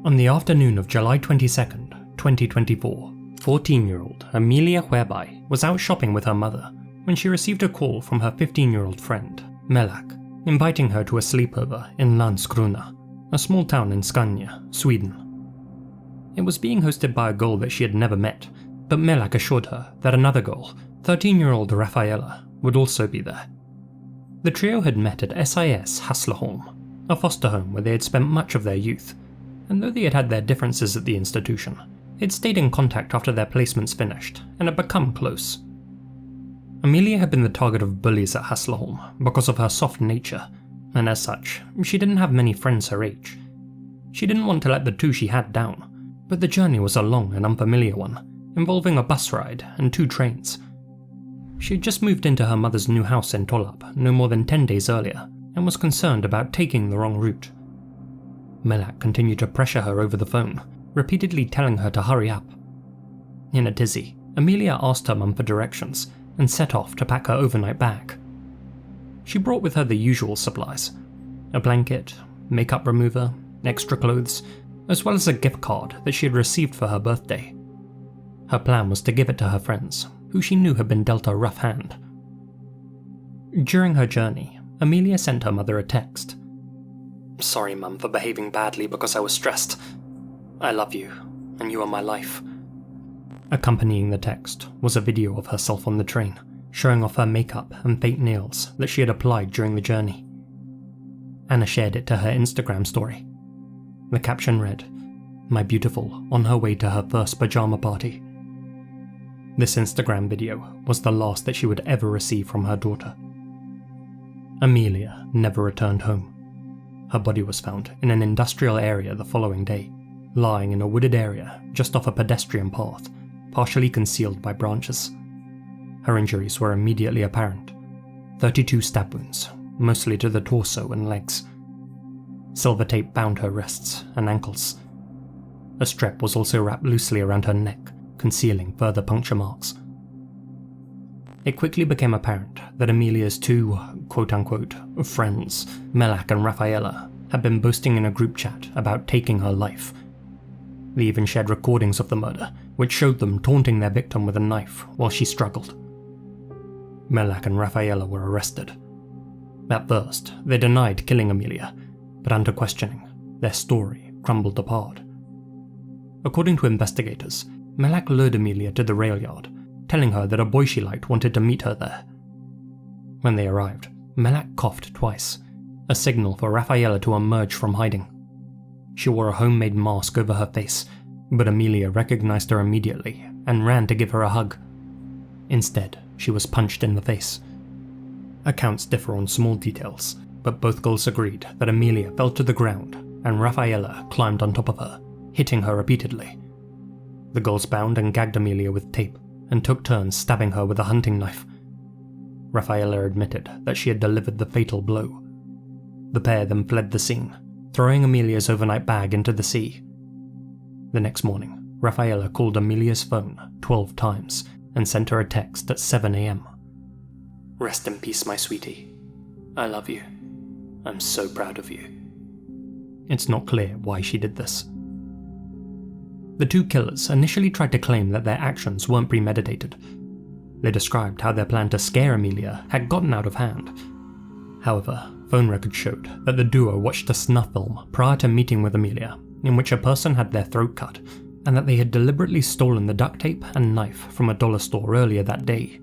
On the afternoon of July 22nd, 2024, 14-year-old Amelia Huebai was out shopping with her mother when she received a call from her 15-year-old friend, Melak, inviting her to a sleepover in Landskrona, a small town in Scania, Sweden. It was being hosted by a girl that she had never met, but Melak assured her that another girl, 13-year-old Rafaela, would also be there. The trio had met at SIS Hässleholm, a foster home where they had spent much of their youth, and though they had had their differences at the institution, they'd stayed in contact after their placements finished and had become close. Amelia had been the target of bullies at Hässleholm because of her soft nature, and as such, she didn't have many friends her age. She didn't want to let the two she had down, but the journey was a long and unfamiliar one, involving a bus ride and 2 trains. She had just moved into her mother's new house in Tollarp no more than 10 days earlier, and was concerned about taking the wrong route. Melak continued to pressure her over the phone, repeatedly telling her to hurry up. In a tizzy, Amelia asked her mum for directions and set off to pack her overnight bag. She brought with her the usual supplies: a blanket, makeup remover, extra clothes, as well as a gift card that she had received for her birthday. Her plan was to give it to her friends, who she knew had been dealt a rough hand. During her journey, Amelia sent her mother a text. "Sorry, Mum, for behaving badly because I was stressed. I love you, and you are my life." Accompanying the text was a video of herself on the train, showing off her makeup and fake nails that she had applied during the journey. Anna shared it to her Instagram story. The caption read, "My beautiful, on her way to her first pyjama party." This Instagram video was the last that she would ever receive from her daughter. Amelia never returned home. Her body was found in an industrial area the following day, lying in a wooded area just off a pedestrian path, partially concealed by branches. Her injuries were immediately apparent: 32 stab wounds, mostly to the torso and legs. Silver tape bound her wrists and ankles. A strap was also wrapped loosely around her neck, concealing further puncture marks. It quickly became apparent that Amelia's two quote-unquote friends, Melak and Rafaela, had been boasting in a group chat about taking her life. They even shared recordings of the murder, which showed them taunting their victim with a knife while she struggled. Melak and Rafaela were arrested. At first, they denied killing Amelia, but under questioning, their story crumbled apart. According to investigators, Melak lured Amelia to the rail yard, telling her that a boy she liked wanted to meet her there. When they arrived, Melak coughed twice, a signal for Rafaela to emerge from hiding. She wore a homemade mask over her face, but Amelia recognized her immediately and ran to give her a hug. Instead, she was punched in the face. Accounts differ on small details, but both girls agreed that Amelia fell to the ground and Rafaela climbed on top of her, hitting her repeatedly. The girls bound and gagged Amelia with tape and took turns stabbing her with a hunting knife. Rafaela admitted that she had delivered the fatal blow. The pair then fled the scene, throwing Amelia's overnight bag into the sea. The next morning, Rafaela called Amelia's phone 12 times and sent her a text at 7 a.m. "Rest in peace, my sweetie. I love you. I'm so proud of you." It's not clear why she did this. The two killers initially tried to claim that their actions weren't premeditated. They described how their plan to scare Amelia had gotten out of hand. However, phone records showed that the duo watched a snuff film prior to meeting with Amelia, in which a person had their throat cut, and that they had deliberately stolen the duct tape and knife from a dollar store earlier that day.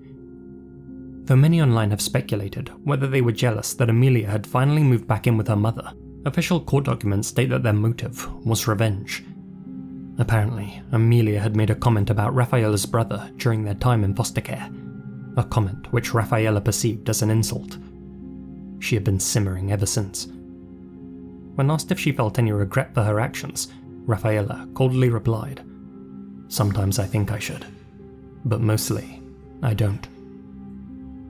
Though many online have speculated whether they were jealous that Amelia had finally moved back in with her mother, official court documents state that their motive was revenge. Apparently, Amelia had made a comment about Rafaela's brother during their time in foster care, a comment which Rafaela perceived as an insult. She had been simmering ever since. When asked if she felt any regret for her actions, Rafaela coldly replied, "Sometimes I think I should, but mostly I don't."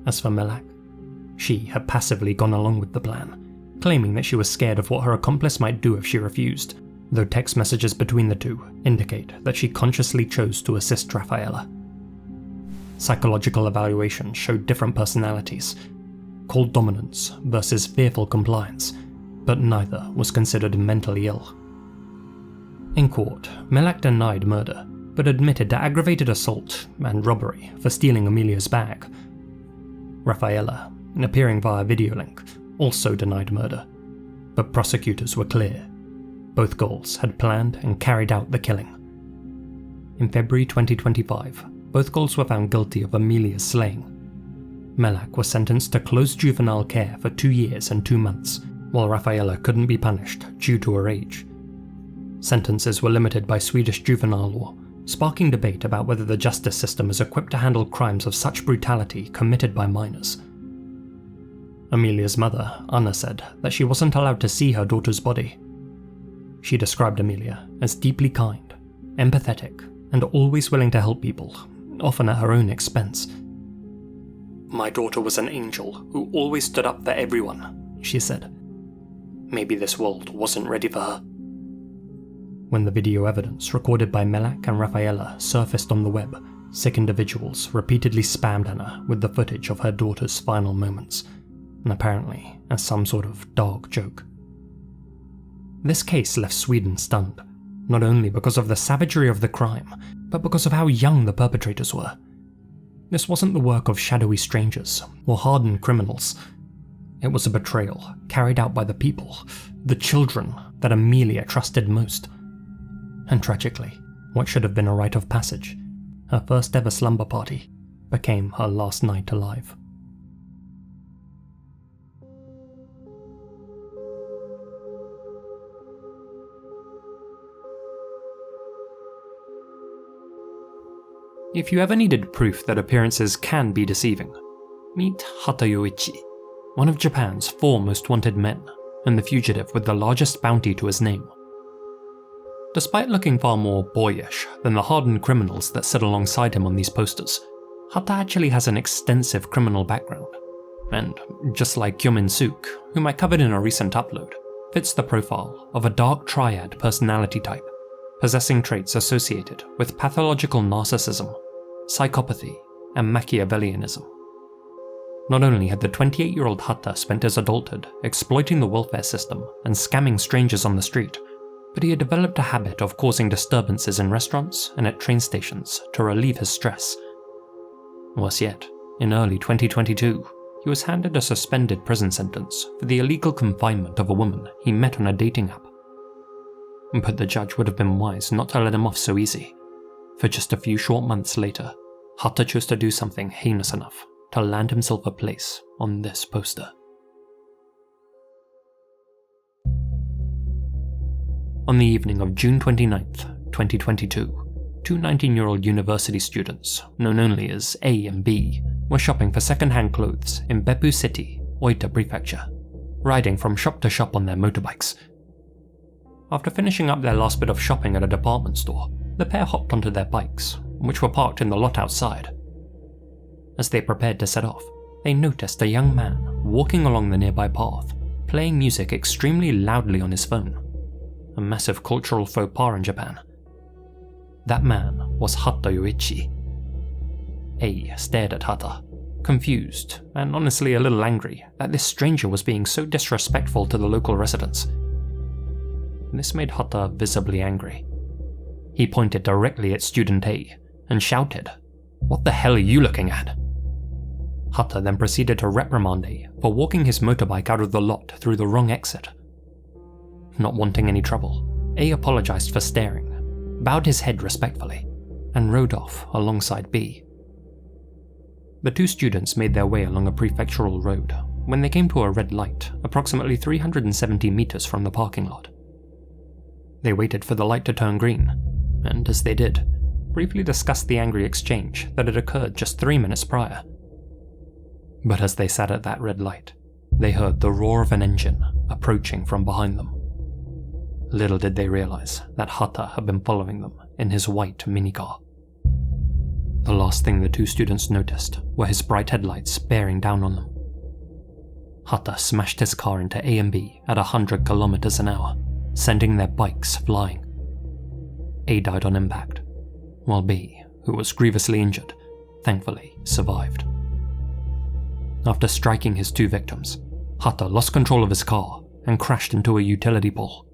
As for Melak, she had passively gone along with the plan, claiming that she was scared of what her accomplice might do if she refused, though text messages between the two indicate that she consciously chose to assist Rafaela. Psychological evaluations showed different personalities, cold dominance versus fearful compliance, but neither was considered mentally ill. In court, Melak denied murder, but admitted to aggravated assault and robbery for stealing Amelia's bag. Rafaela, appearing via video link, also denied murder, but prosecutors were clear. Both girls had planned and carried out the killing. In February 2025, both girls were found guilty of Amelia's slaying. Melak was sentenced to closed juvenile care for 2 years and 2 months, while Rafaela couldn't be punished due to her age. Sentences were limited by Swedish juvenile law, sparking debate about whether the justice system is equipped to handle crimes of such brutality committed by minors. Amelia's mother, Anna, said that she wasn't allowed to see her daughter's body. She described Amelia as deeply kind, empathetic, and always willing to help people, often at her own expense. "My daughter was an angel who always stood up for everyone," she said. Maybe this world wasn't ready for her. When the video evidence recorded by Melak and Rafaela surfaced on the web, sick individuals repeatedly spammed Anna with the footage of her daughter's final moments. and apparently as some sort of dark joke. This case left Sweden stunned, not only because of the savagery of the crime, but because of how young the perpetrators were. This wasn't the work of shadowy strangers or hardened criminals. It was a betrayal carried out by the people, the children that Amelia trusted most. And tragically, what should have been a rite of passage, her first ever slumber party, became her last night alive. If you ever needed proof that appearances can be deceiving, meet Hatta Yoichi, one of Japan's 4 most wanted men, and the fugitive with the largest bounty to his name. Despite looking far more boyish than the hardened criminals that sit alongside him on these posters, Hatta actually has an extensive criminal background, and just like Eom In-sook, whom I covered in a recent upload, fits the profile of a dark triad personality type, possessing traits associated with pathological narcissism, psychopathy, and Machiavellianism. Not only had the 28-year-old Hatta spent his adulthood exploiting the welfare system and scamming strangers on the street, but he had developed a habit of causing disturbances in restaurants and at train stations to relieve his stress. Worse yet, in early 2022, he was handed a suspended prison sentence for the illegal confinement of a woman he met on a dating app. But the judge would have been wise not to let him off so easy, for just a few short months later, Hatta chose to do something heinous enough to land himself a place on this poster. On the evening of June 29th, 2022, 2 19-year-old university students, known only as A and B, were shopping for second-hand clothes in Beppu City, Oita Prefecture, riding from shop to shop on their motorbikes. After finishing up their last bit of shopping at a department store, the pair hopped onto their bikes, which were parked in the lot outside. As they prepared to set off, they noticed a young man walking along the nearby path, playing music extremely loudly on his phone. A massive cultural faux pas in Japan. That man was Hatta Yoichi. A stared at Hatta, confused and honestly a little angry that this stranger was being so disrespectful to the local residents. This made Hatta visibly angry. He pointed directly at student A and shouted, "What the hell are you looking at?" Hatta then proceeded to reprimand A for walking his motorbike out of the lot through the wrong exit. Not wanting any trouble, A apologized for staring, bowed his head respectfully, and rode off alongside B. The 2 students made their way along a prefectural road when they came to a red light approximately 370 meters from the parking lot. They waited for the light to turn green, and as they did, briefly discussed the angry exchange that had occurred just 3 minutes prior. But as they sat at that red light, they heard the roar of an engine approaching from behind them. Little did they realize that Hatta had been following them in his white minicar. The last thing the 2 students noticed were his bright headlights bearing down on them. Hatta smashed his car into A and B at 100 kilometers an hour, sending their bikes flying. A died on impact, while B, who was grievously injured, thankfully survived. After striking his 2 victims, Hatta lost control of his car and crashed into a utility pole.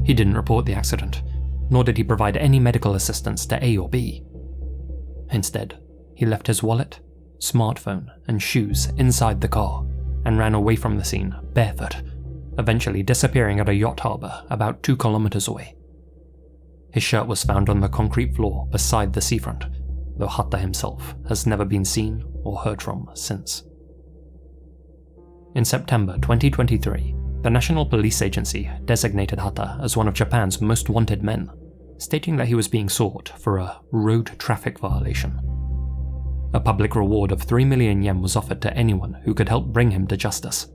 He didn't report the accident, nor did he provide any medical assistance to A or B. Instead, he left his wallet, smartphone, and shoes inside the car and ran away from the scene barefoot, eventually disappearing at a yacht harbour about 2 kilometers away. His shirt was found on the concrete floor beside the seafront, though Hatta himself has never been seen or heard from since. In September 2023, the National Police Agency designated Hatta as one of Japan's most wanted men, stating that he was being sought for a road traffic violation. A public reward of 3 million yen was offered to anyone who could help bring him to justice.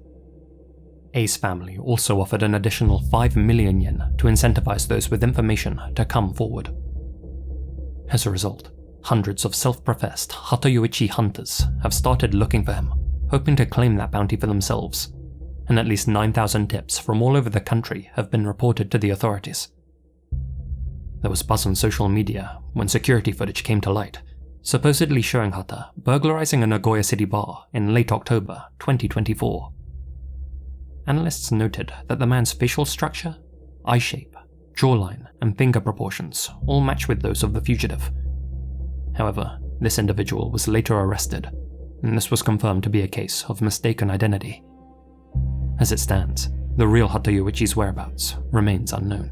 A's family also offered an additional 5 million yen to incentivize those with information to come forward. As a result, hundreds of self-professed Hatta Yoichi hunters have started looking for him, hoping to claim that bounty for themselves, and at least 9,000 tips from all over the country have been reported to the authorities. There was buzz on social media when security footage came to light, supposedly showing Hatta burglarizing a Nagoya City bar in late October 2024. Analysts noted that the man's facial structure, eye shape, jawline, and finger proportions all match with those of the fugitive. However, this individual was later arrested, and this was confirmed to be a case of mistaken identity. As it stands, the real Hatta Yoichi's whereabouts remains unknown.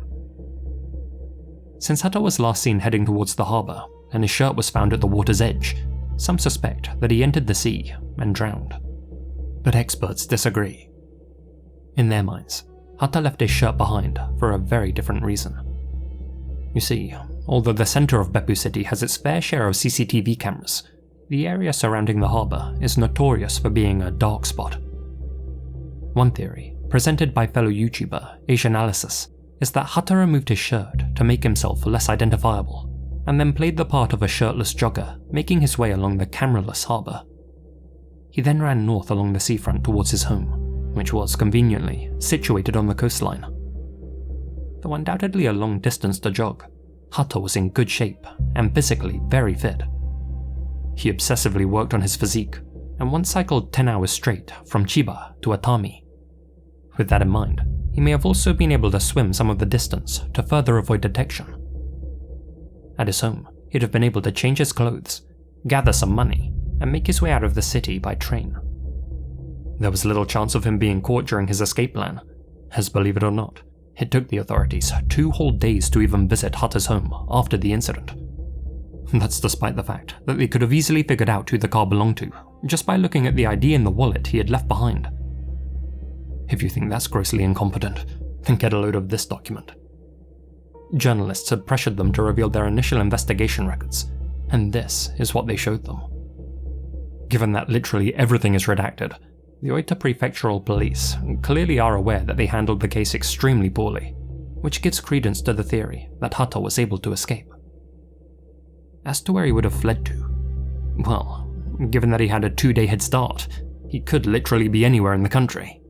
Since Hatta was last seen heading towards the harbour, and his shirt was found at the water's edge, some suspect that he entered the sea and drowned. But experts disagree. In their minds, Hatta left his shirt behind for a very different reason. You see, although the centre of Beppu City has its fair share of CCTV cameras, the area surrounding the harbour is notorious for being a dark spot. One theory, presented by fellow YouTuber Asianalysis, is that Hatta removed his shirt to make himself less identifiable, and then played the part of a shirtless jogger making his way along the cameraless harbour. He then ran north along the seafront towards his home, which was conveniently situated on the coastline. Though undoubtedly a long distance to jog, Hatta was in good shape and physically very fit. He obsessively worked on his physique and once cycled 10 hours straight from Chiba to Atami. With that in mind, he may have also been able to swim some of the distance to further avoid detection. At his home, he'd have been able to change his clothes, gather some money, and make his way out of the city by train. There was little chance of him being caught during his escape plan, as believe it or not, it took the authorities 2 whole days to even visit Hatta's home after the incident. That's despite the fact that they could have easily figured out who the car belonged to, just by looking at the ID in the wallet he had left behind. If you think that's grossly incompetent, then get a load of this document. Journalists had pressured them to reveal their initial investigation records, and this is what they showed them. Given that literally everything is redacted, the Oita Prefectural Police clearly are aware that they handled the case extremely poorly, which gives credence to the theory that Hatta was able to escape. As to where he would have fled to, well, given that he had a 2-day head start, he could literally be anywhere in the country.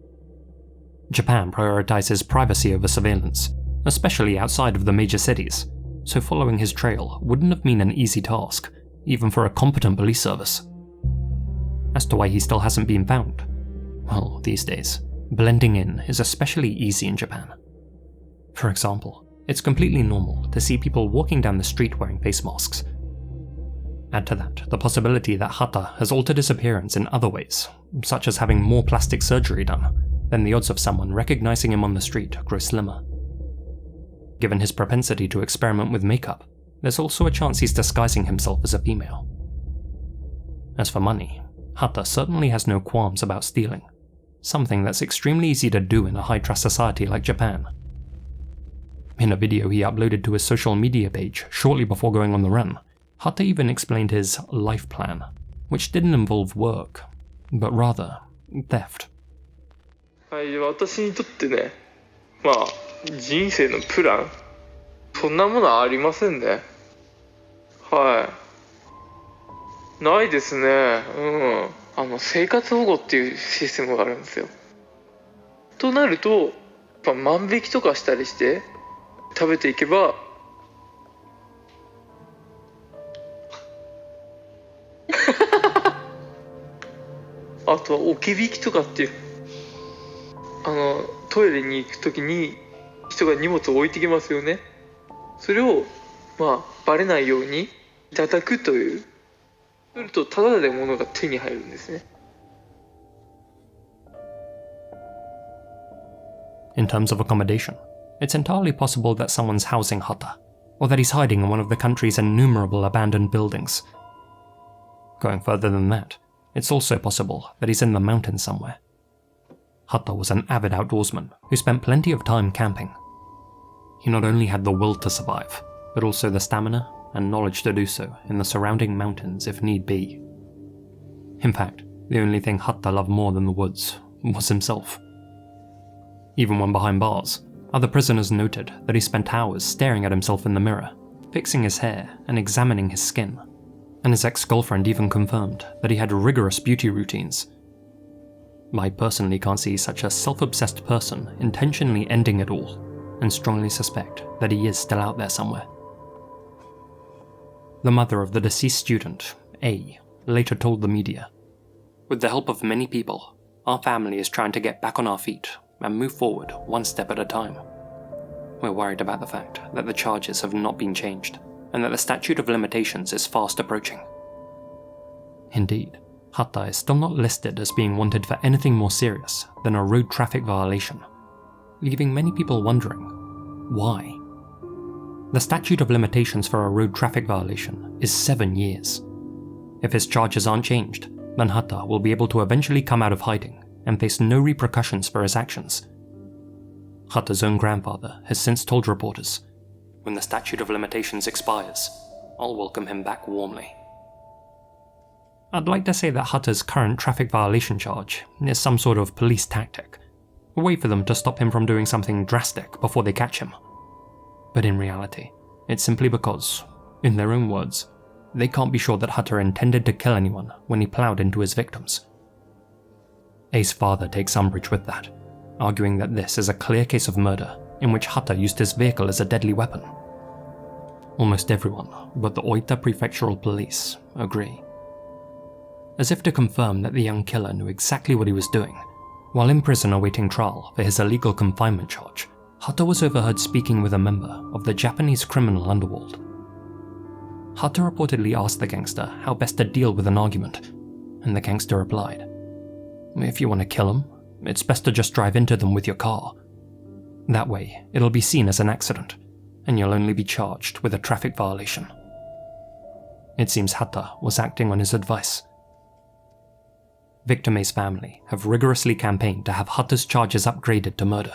Japan prioritizes privacy over surveillance, especially outside of the major cities, so following his trail wouldn't have been an easy task, even for a competent police service. As to why he still hasn't been found, well, these days, blending in is especially easy in Japan. For example, it's completely normal to see people walking down the street wearing face masks. Add to that the possibility that Hatta has altered his appearance in other ways, such as having more plastic surgery done, then the odds of someone recognizing him on the street grow slimmer. Given his propensity to experiment with makeup, there's also a chance he's disguising himself as a female. As for money, Hatta certainly has no qualms about stealing, something that's extremely easy to do in a high-trust society like Japan. In a video he uploaded to his social media page shortly before going on the run, Hatta even explained his life plan, which didn't involve work, but rather theft. 私にとってね、人生のプラン、そんなものはありませんね。はい。ないですね。生活保護っていうシステムがあるんですよ。となると、万引きとかしたりして食べていけば、あとは置き引きとかっていう。トイレに行くときに人が荷物を置いてきますよね。それをバレないように叩くという。するとタダで物が手に入るんですね。In terms of accommodation, it's entirely possible that someone's housing Hatta, or that he's hiding in one of the country's innumerable abandoned buildings. Going further than that, it's also possible that he's in the mountains somewhere. Hatta was an avid outdoorsman who spent plenty of time camping. He not only had the will to survive, but also the stamina and knowledge to do so in the surrounding mountains if need be. In fact, the only thing Hatta loved more than the woods was himself. Even when behind bars, other prisoners noted that he spent hours staring at himself in the mirror, fixing his hair and examining his skin, and his ex-girlfriend even confirmed that he had rigorous beauty routines. I personally can't see such a self-obsessed person intentionally ending it all, and strongly suspect that he is still out there somewhere. the mother of the deceased student, A, later told the media, "With the help of many people, our family is trying to get back on our feet and move forward one step at a time. We're worried about the fact that the charges have not been changed and that the statute of limitations is fast approaching." Indeed, Hatta is still not listed as being wanted for anything more serious than a road traffic violation, leaving many people wondering, why? The statute of limitations for a road traffic violation is 7 years. If his charges aren't changed, then Hatta will be able to eventually come out of hiding and face no repercussions for his actions. Hatta's own grandfather has since told reporters, "When the statute of limitations expires, I'll welcome him back warmly." I'd like to say that Hatta's current traffic violation charge is some sort of police tactic, a way for them to stop him from doing something drastic before they catch him. But in reality, it's simply because, in their own words, they can't be sure that Hatta intended to kill anyone when he ploughed into his victims. A's father takes umbrage with that, arguing that this is a clear case of murder in which Hatta used his vehicle as a deadly weapon. Almost everyone but the Oita prefectural police agree. As if to confirm that the young killer knew exactly what he was doing, while in prison awaiting trial for his illegal confinement charge, Hatta was overheard speaking with a member of the Japanese criminal underworld. Hatta reportedly asked the gangster how best to deal with an argument, and the gangster replied, "If you want to kill them, it's best to just drive into them with your car. That way, it'll be seen as an accident, and you'll only be charged with a traffic violation." It seems Hatta was acting on his advice. Victim A's family have rigorously campaigned to have Hatta's charges upgraded to murder,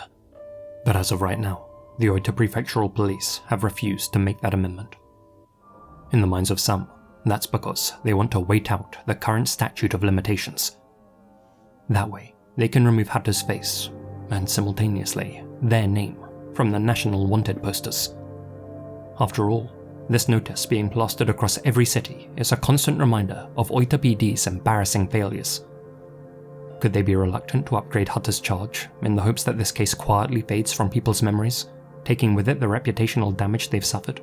but as of right now, the Oita prefectural police have refused to make that amendment. In the minds of some, that's because they want to wait out the current statute of limitations. That way, they can remove Hatta's face, and simultaneously, their name, from the national wanted posters. After all, this notice being plastered across every city is a constant reminder of Oita PD's embarrassing failures. Could they be reluctant to upgrade Hatta's charge in the hopes that this case quietly fades from people's memories, taking with it the reputational damage they've suffered?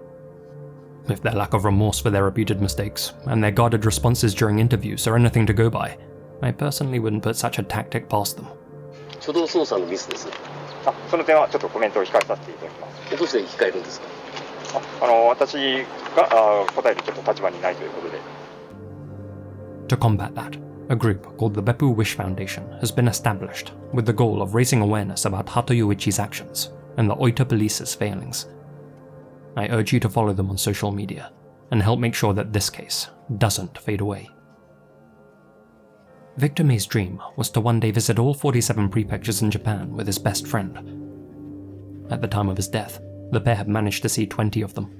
If their lack of remorse for their repeated mistakes and their guarded responses during interviews are anything to go by, I personally wouldn't put such a tactic past them. 初動捜査のミスです。その点はちょっとコメントを控えさせていただきます。どうして控えるんですか？私が答えるちょっと立場にないということで。To combat that, a group called the Beppu Wish Foundation has been established with the goal of raising awareness about Hatta Yoichi's actions and the Oita police's failings. I urge you to follow them on social media and help make sure that this case doesn't fade away. Victor May's dream was to one day visit all 47 prefectures in Japan with his best friend. At the time of his death, the pair had managed to see 20 of them.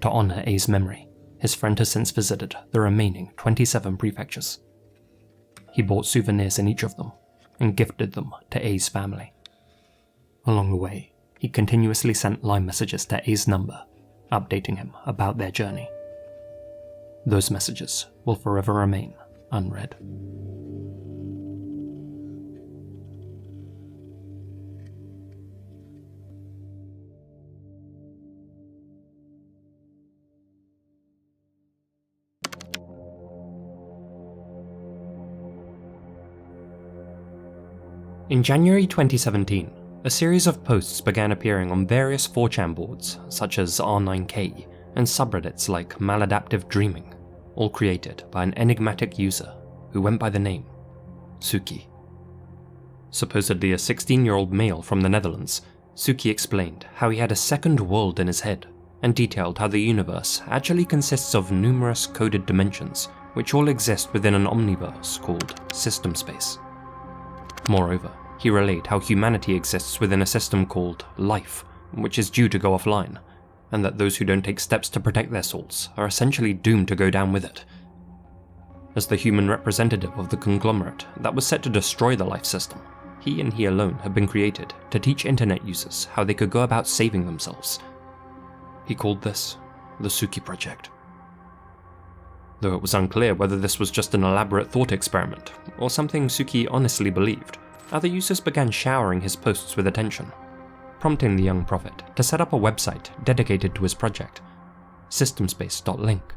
To honor A's memory, his friend has since visited the remaining 27 prefectures. He bought souvenirs in each of them and gifted them to A's family. Along the way, he continuously sent line messages to A's number, updating him about their journey. Those messages will forever remain unread. In January 2017, a series of posts began appearing on various 4chan boards such as R9K and subreddits like Maladaptive Dreaming, all created by an enigmatic user who went by the name Tsuki. Supposedly a 16-year-old male from the Netherlands, Tsuki explained how he had a second world in his head and detailed how the universe actually consists of numerous coded dimensions which all exist within an omniverse called system space. Moreover, he relayed how humanity exists within a system called life, which is due to go offline, and that those who don't take steps to protect their souls are essentially doomed to go down with it. As the human representative of the conglomerate that was set to destroy the life system, he and he alone had been created to teach internet users how they could go about saving themselves. He called this the Tsuki Project. Though it was unclear whether this was just an elaborate thought experiment or something Tsuki honestly believed, other users began showering his posts with attention, prompting the young prophet to set up a website dedicated to his project, systemspace.link.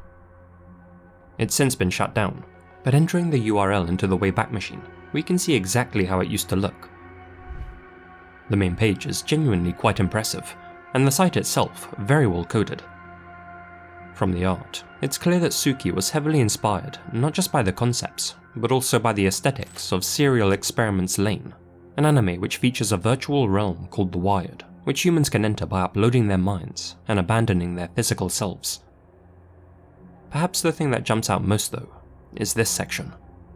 It's since been shut down, but entering the URL into the Wayback Machine, we can see exactly how it used to look. The main page is genuinely quite impressive, and the site itself very well coded. From the art, it's clear that Tsuki was heavily inspired not just by the concepts, but also by the aesthetics of Serial Experiments Lane, an anime which features a virtual realm called the Wired, which humans can enter by uploading their minds and abandoning their physical selves. Perhaps the thing that jumps out most though is this section,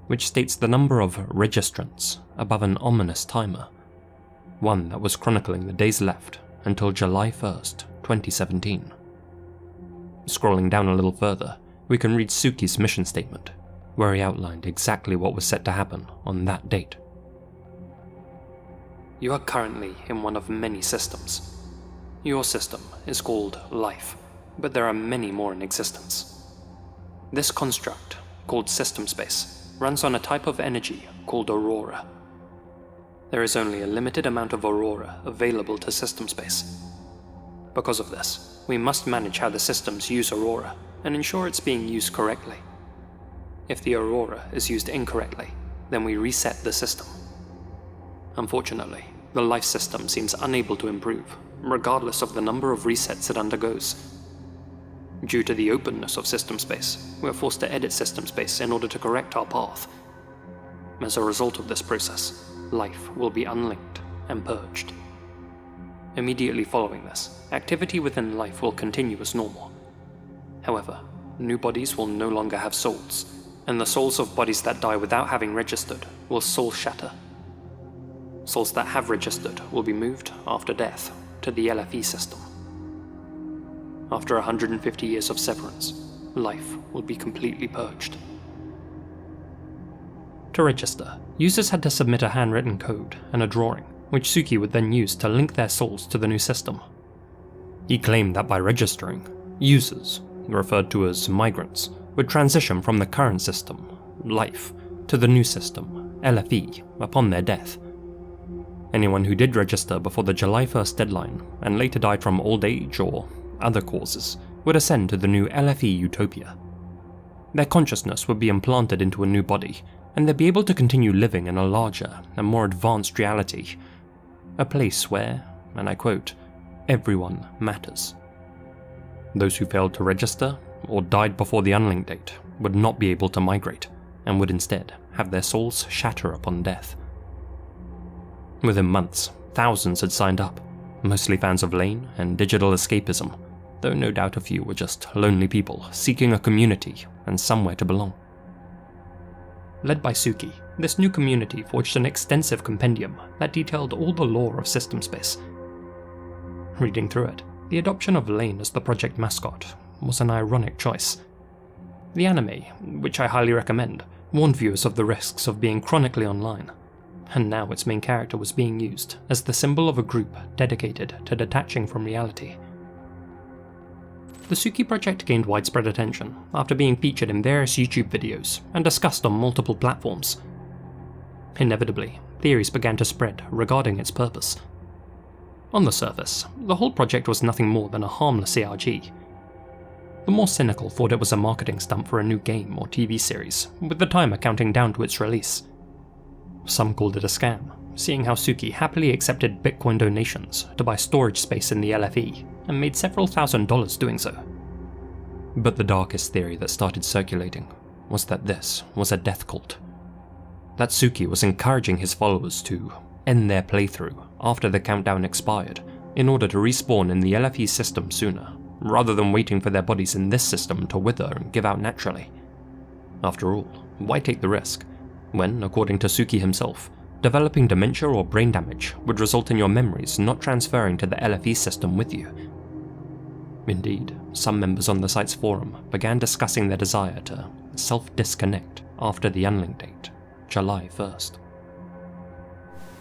which states the number of registrants above an ominous timer, one that was chronicling the days left until July 1st, 2017. Scrolling down a little further, we can read Tsuki's mission statement, where he outlined exactly what was set to happen on that date. You are currently in one of many systems. Your system is called Life, but there are many more in existence. This construct, called system space, runs on a type of energy called aurora. There is only a limited amount of aurora available to system space. Because of this, we must manage how the systems use aurora and ensure it's being used correctly. If the aurora is used incorrectly, then we reset the system. Unfortunately, the life system seems unable to improve, regardless of the number of resets it undergoes. Due to the openness of system space, we are forced to edit system space in order to correct our path. As a result of this process, life will be unlinked and purged. Immediately following this, activity within life will continue as normal. However, new bodies will no longer have souls, and the souls of bodies that die without having registered will soul shatter. Souls that have registered will be moved, after death, to the LFE system. After 150 years of severance, life will be completely purged. To register, users had to submit a handwritten code and a drawing, which Tsuki would then use to link their souls to the new system. He claimed that by registering, users, referred to as migrants, would transition from the current system, Life, to the new system, LFE, upon their death. Anyone who did register before the July 1st deadline and later died from old age or other causes would ascend to the new LFE utopia. Their consciousness would be implanted into a new body, and they'd be able to continue living in a larger and more advanced reality, a place where, and I quote, everyone matters. Those who failed to register or died before the unlink date would not be able to migrate, and would instead have their souls shatter upon death. Within months, thousands had signed up, mostly fans of Lane and digital escapism, though no doubt a few were just lonely people seeking a community and somewhere to belong. Led by Tsuki, this new community forged an extensive compendium that detailed all the lore of system space. Reading through it, the adoption of Lane as the project mascot was an ironic choice. The anime, which I highly recommend, warned viewers of the risks of being chronically online, and now its main character was being used as the symbol of a group dedicated to detaching from reality. The Tsuki Project gained widespread attention after being featured in various YouTube videos and discussed on multiple platforms. Inevitably, theories began to spread regarding its purpose. On the surface, the whole project was nothing more than a harmless ARG. The more cynical thought it was a marketing stunt for a new game or TV series, with the timer counting down to its release. Some called it a scam, seeing how Tsuki happily accepted Bitcoin donations to buy storage space in the LFE, and made several $1,000s doing so. But the darkest theory that started circulating was that this was a death cult. That Tsuki was encouraging his followers to end their playthrough after the countdown expired in order to respawn in the LFE system sooner, rather than waiting for their bodies in this system to wither and give out naturally. After all, why take the risk, when, according to Tsuki himself, developing dementia or brain damage would result in your memories not transferring to the LFE system with you? Indeed, some members on the site's forum began discussing their desire to self-disconnect after the unlink date, July 1st.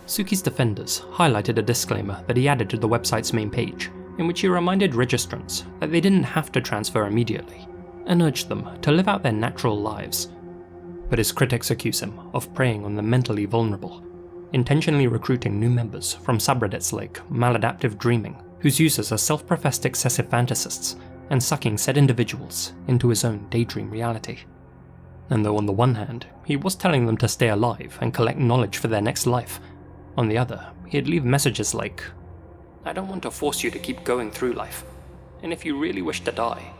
Tsuki's defenders highlighted a disclaimer that he added to the website's main page, in which he reminded registrants that they didn't have to transfer immediately, and urged them to live out their natural lives. But his critics accuse him of preying on the mentally vulnerable, intentionally recruiting new members from subreddits like Maladaptive Dreaming, whose users are self-professed excessive fantasists, and sucking said individuals into his own daydream reality. And though on the one hand, he was telling them to stay alive and collect knowledge for their next life, on the other, he'd leave messages like, "I don't want to force you to keep going through life, and if you really wish to die,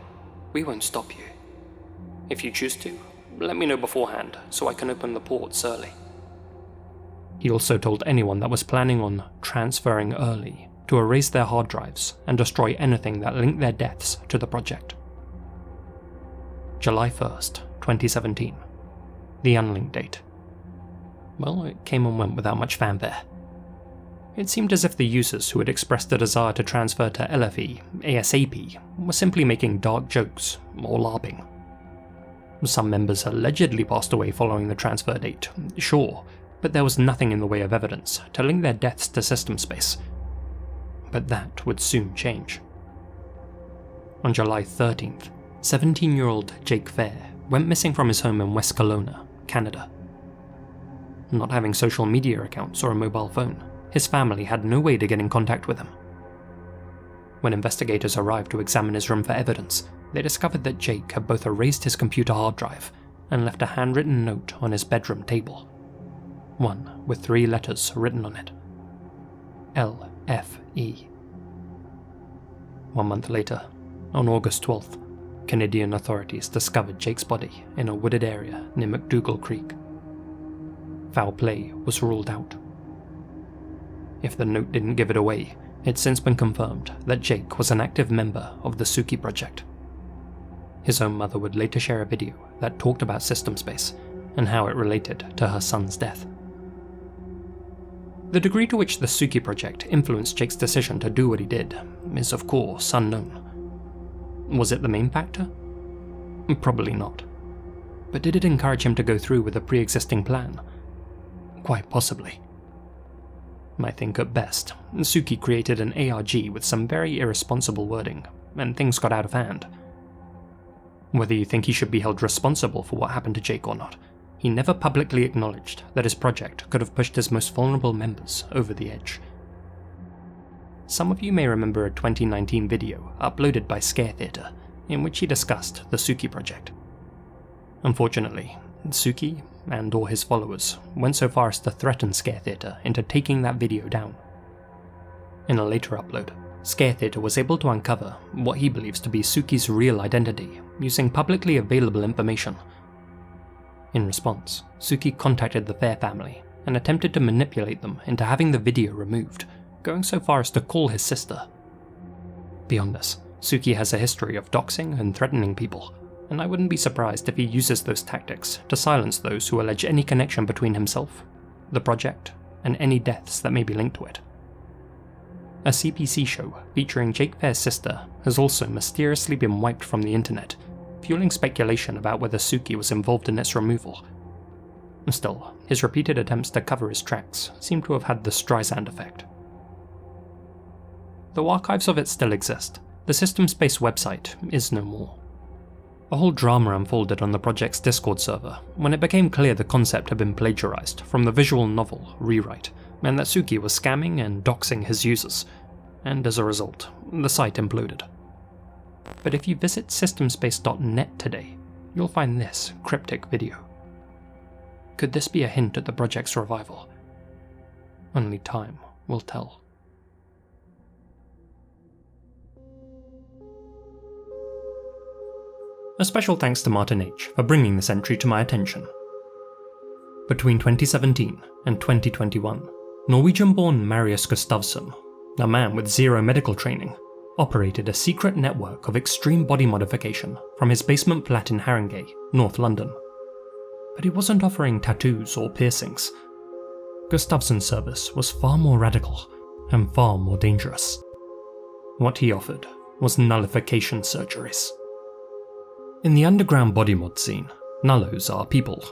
we won't stop you. If you choose to, let me know beforehand so I can open the ports early." He also told anyone that was planning on transferring early to erase their hard drives and destroy anything that linked their deaths to the project. July 1st, 2017. The unlinked date. Well, it came and went without much fanfare. It seemed as if the users who had expressed a desire to transfer to LFE ASAP were simply making dark jokes or LARPing. Some members allegedly passed away following the transfer date, sure, but there was nothing in the way of evidence to link their deaths to system space. But that would soon change. On July 13th, 17-year-old Jake Fair went missing from his home in West Kelowna, Canada. Not having social media accounts or a mobile phone, his family had no way to get in contact with him. When investigators arrived to examine his room for evidence, they discovered that Jake had both erased his computer hard drive and left a handwritten note on his bedroom table. One with 3 letters written on it. LFE. 1 month later, on August 12th, Canadian authorities discovered Jake's body in a wooded area near McDougall Creek. Foul play was ruled out. If the note didn't give it away, it's since been confirmed that Jake was an active member of the Tsuki Project. His own mother would later share a video that talked about system space and how it related to her son's death. The degree to which the Tsuki Project influenced Jake's decision to do what he did is of course unknown. Was it the main factor? Probably not. But did it encourage him to go through with a pre-existing plan? Quite possibly. I think at best, Tsuki created an ARG with some very irresponsible wording, and things got out of hand. Whether you think he should be held responsible for what happened to Jake or not, he never publicly acknowledged that his project could have pushed his most vulnerable members over the edge. Some of you may remember a 2019 video uploaded by Scare Theatre, in which he discussed the Tsuki Project. Unfortunately, Tsuki and or his followers went so far as to threaten Scare Theatre into taking that video down. In a later upload, Scare Theatre was able to uncover what he believes to be Tsuki's real identity using publicly available information. In response, Tsuki contacted the Fair family and attempted to manipulate them into having the video removed, going so far as to call his sister. Beyond this, Tsuki has a history of doxing and threatening people, and I wouldn't be surprised if he uses those tactics to silence those who allege any connection between himself, the project, and any deaths that may be linked to it. A CBC show featuring Jake Fair's sister has also mysteriously been wiped from the internet, fueling speculation about whether Tsuki was involved in its removal. Still, his repeated attempts to cover his tracks seem to have had the Streisand effect. Though archives of it still exist, the System Space website is no more. A whole drama unfolded on the project's Discord server when it became clear the concept had been plagiarized from the visual novel Rewrite, and that Tsuki was scamming and doxing his users, and as a result, the site imploded. But if you visit systemspace.net today, you'll find this cryptic video. Could this be a hint at the project's revival? Only time will tell. A special thanks to Martin H. for bringing this entry to my attention. Between 2017 and 2021, Norwegian-born Marius Gustavsson, a man with zero medical training, operated a secret network of extreme body modification from his basement flat in Haringey, North London. But he wasn't offering tattoos or piercings. Gustavsson's service was far more radical and far more dangerous. What he offered was nullification surgeries. In the underground body mod scene, nullos are people,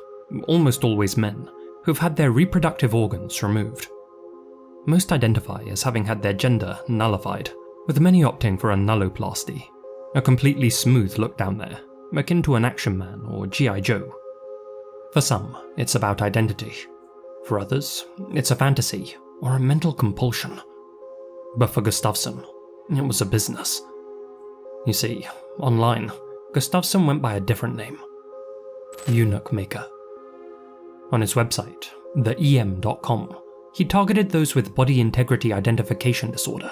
almost always men, who've had their reproductive organs removed. Most identify as having had their gender nullified, with many opting for a nulloplasty, a completely smooth look down there, akin to an Action Man or G.I. Joe. For some, it's about identity. For others, it's a fantasy or a mental compulsion. But for Gustavsson, it was a business. You see, online, Gustafsson went by a different name: Eunuch Maker. On his website, the Eom.com, he targeted those with body integrity identification disorder,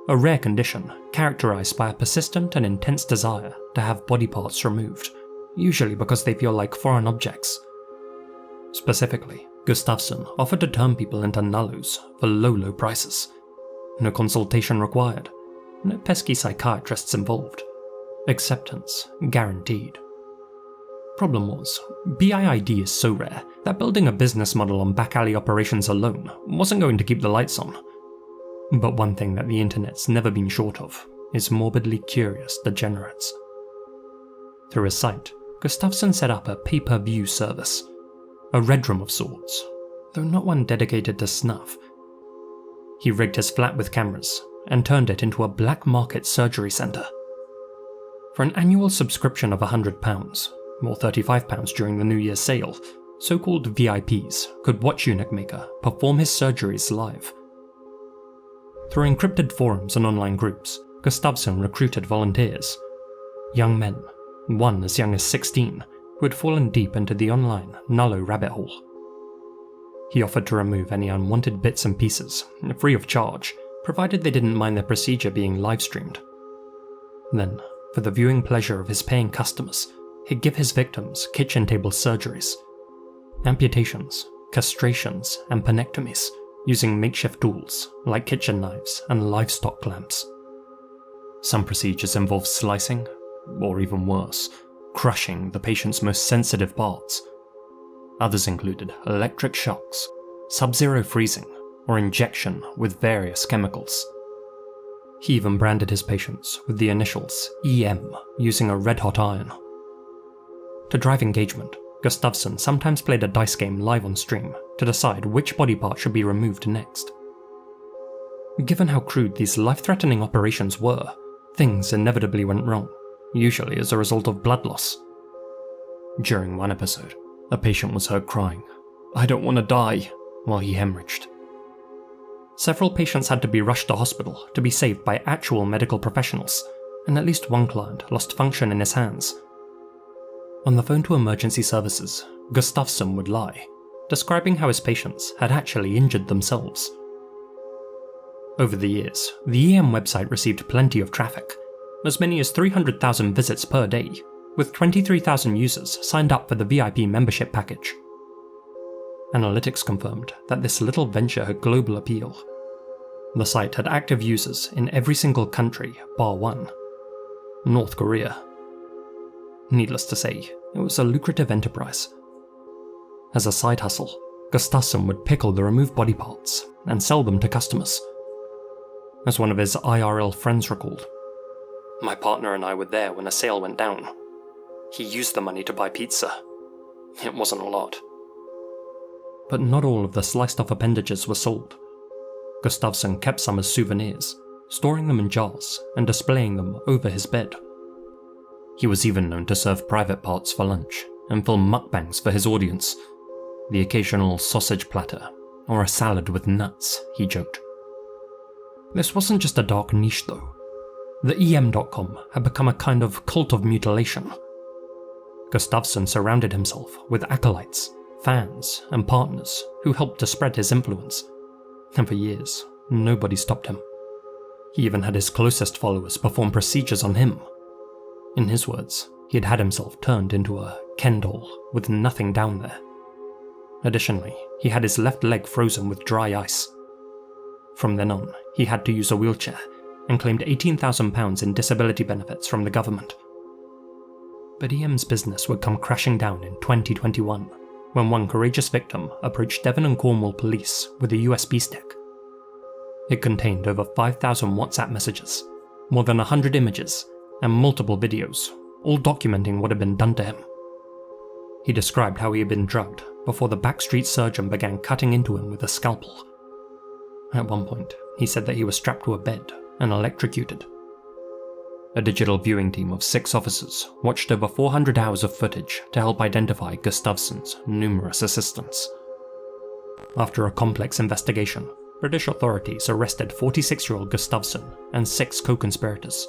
a rare condition characterized by a persistent and intense desire to have body parts removed, usually because they feel like foreign objects. Specifically, Gustafsson offered to turn people into nullos for low prices. No consultation required, no pesky psychiatrists involved. Acceptance guaranteed. Problem was, BIID is so rare that building a business model on back alley operations alone wasn't going to keep the lights on. But one thing that the internet's never been short of is morbidly curious degenerates. Through his site, Gustafsson set up a pay-per-view service, a red room of sorts, though not one dedicated to snuff. He rigged his flat with cameras and turned it into a black market surgery centre. For an annual subscription of £100, or £35 during the New Year's sale, so-called VIPs could watch Eunuch Maker perform his surgeries live. Through encrypted forums and online groups, Gustafsson recruited volunteers, young men, one as young as 16, who had fallen deep into the online nullo rabbit hole. He offered to remove any unwanted bits and pieces, free of charge, provided they didn't mind their procedure being live-streamed. Then, for the viewing pleasure of his paying customers, he'd give his victims kitchen table surgeries, amputations, castrations, and penectomies, using makeshift tools like kitchen knives and livestock clamps. Some procedures involve slicing, or even worse, crushing the patient's most sensitive parts. Others included electric shocks, sub-zero freezing, or injection with various chemicals. He even branded his patients with the initials EM using a red-hot iron. To drive engagement, Gustafsson sometimes played a dice game live on stream to decide which body part should be removed next. Given how crude these life-threatening operations were, things inevitably went wrong, usually as a result of blood loss. During one episode, a patient was heard crying, "I don't want to die," while he hemorrhaged. Several patients had to be rushed to hospital to be saved by actual medical professionals, and at least one client lost function in his hands. On the phone to emergency services, Gustafsson would lie, describing how his patients had actually injured themselves. Over the years, the EM website received plenty of traffic, as many as 300,000 visits per day, with 23,000 users signed up for the VIP membership package. Analytics confirmed that this little venture had global appeal. The site had active users in every single country bar one: North Korea. Needless to say, it was a lucrative enterprise. As a side hustle, Gustafsson would pickle the removed body parts and sell them to customers. As one of his IRL friends recalled, "My partner and I were there when a sale went down. He used the money to buy pizza. It wasn't a lot." But not all of the sliced-off appendages were sold. Gustafsson kept some as souvenirs, storing them in jars and displaying them over his bed. He was even known to serve private parts for lunch and film mukbangs for his audience, the occasional sausage platter or a salad with nuts, he joked. This wasn't just a dark niche though. The EM.com had become a kind of cult of mutilation. Gustafsson surrounded himself with acolytes, fans, and partners who helped to spread his influence, and for years, nobody stopped him. He even had his closest followers perform procedures on him. In his words, he had himself turned into a Ken doll with nothing down there. Additionally, he had his left leg frozen with dry ice. From then on, he had to use a wheelchair and claimed £18,000 in disability benefits from the government. But EM's business would come crashing down in 2021, when one courageous victim approached Devon and Cornwall police with a USB stick. It contained over 5,000 WhatsApp messages, more than 100 images, and multiple videos, all documenting what had been done to him. He described how he had been drugged before the backstreet surgeon began cutting into him with a scalpel. At one point, he said that he was strapped to a bed and electrocuted. A digital viewing team of 6 officers watched over 400 hours of footage to help identify Gustafsson's numerous assistants. After a complex investigation, British authorities arrested 46-year-old Gustafsson and 6 co-conspirators.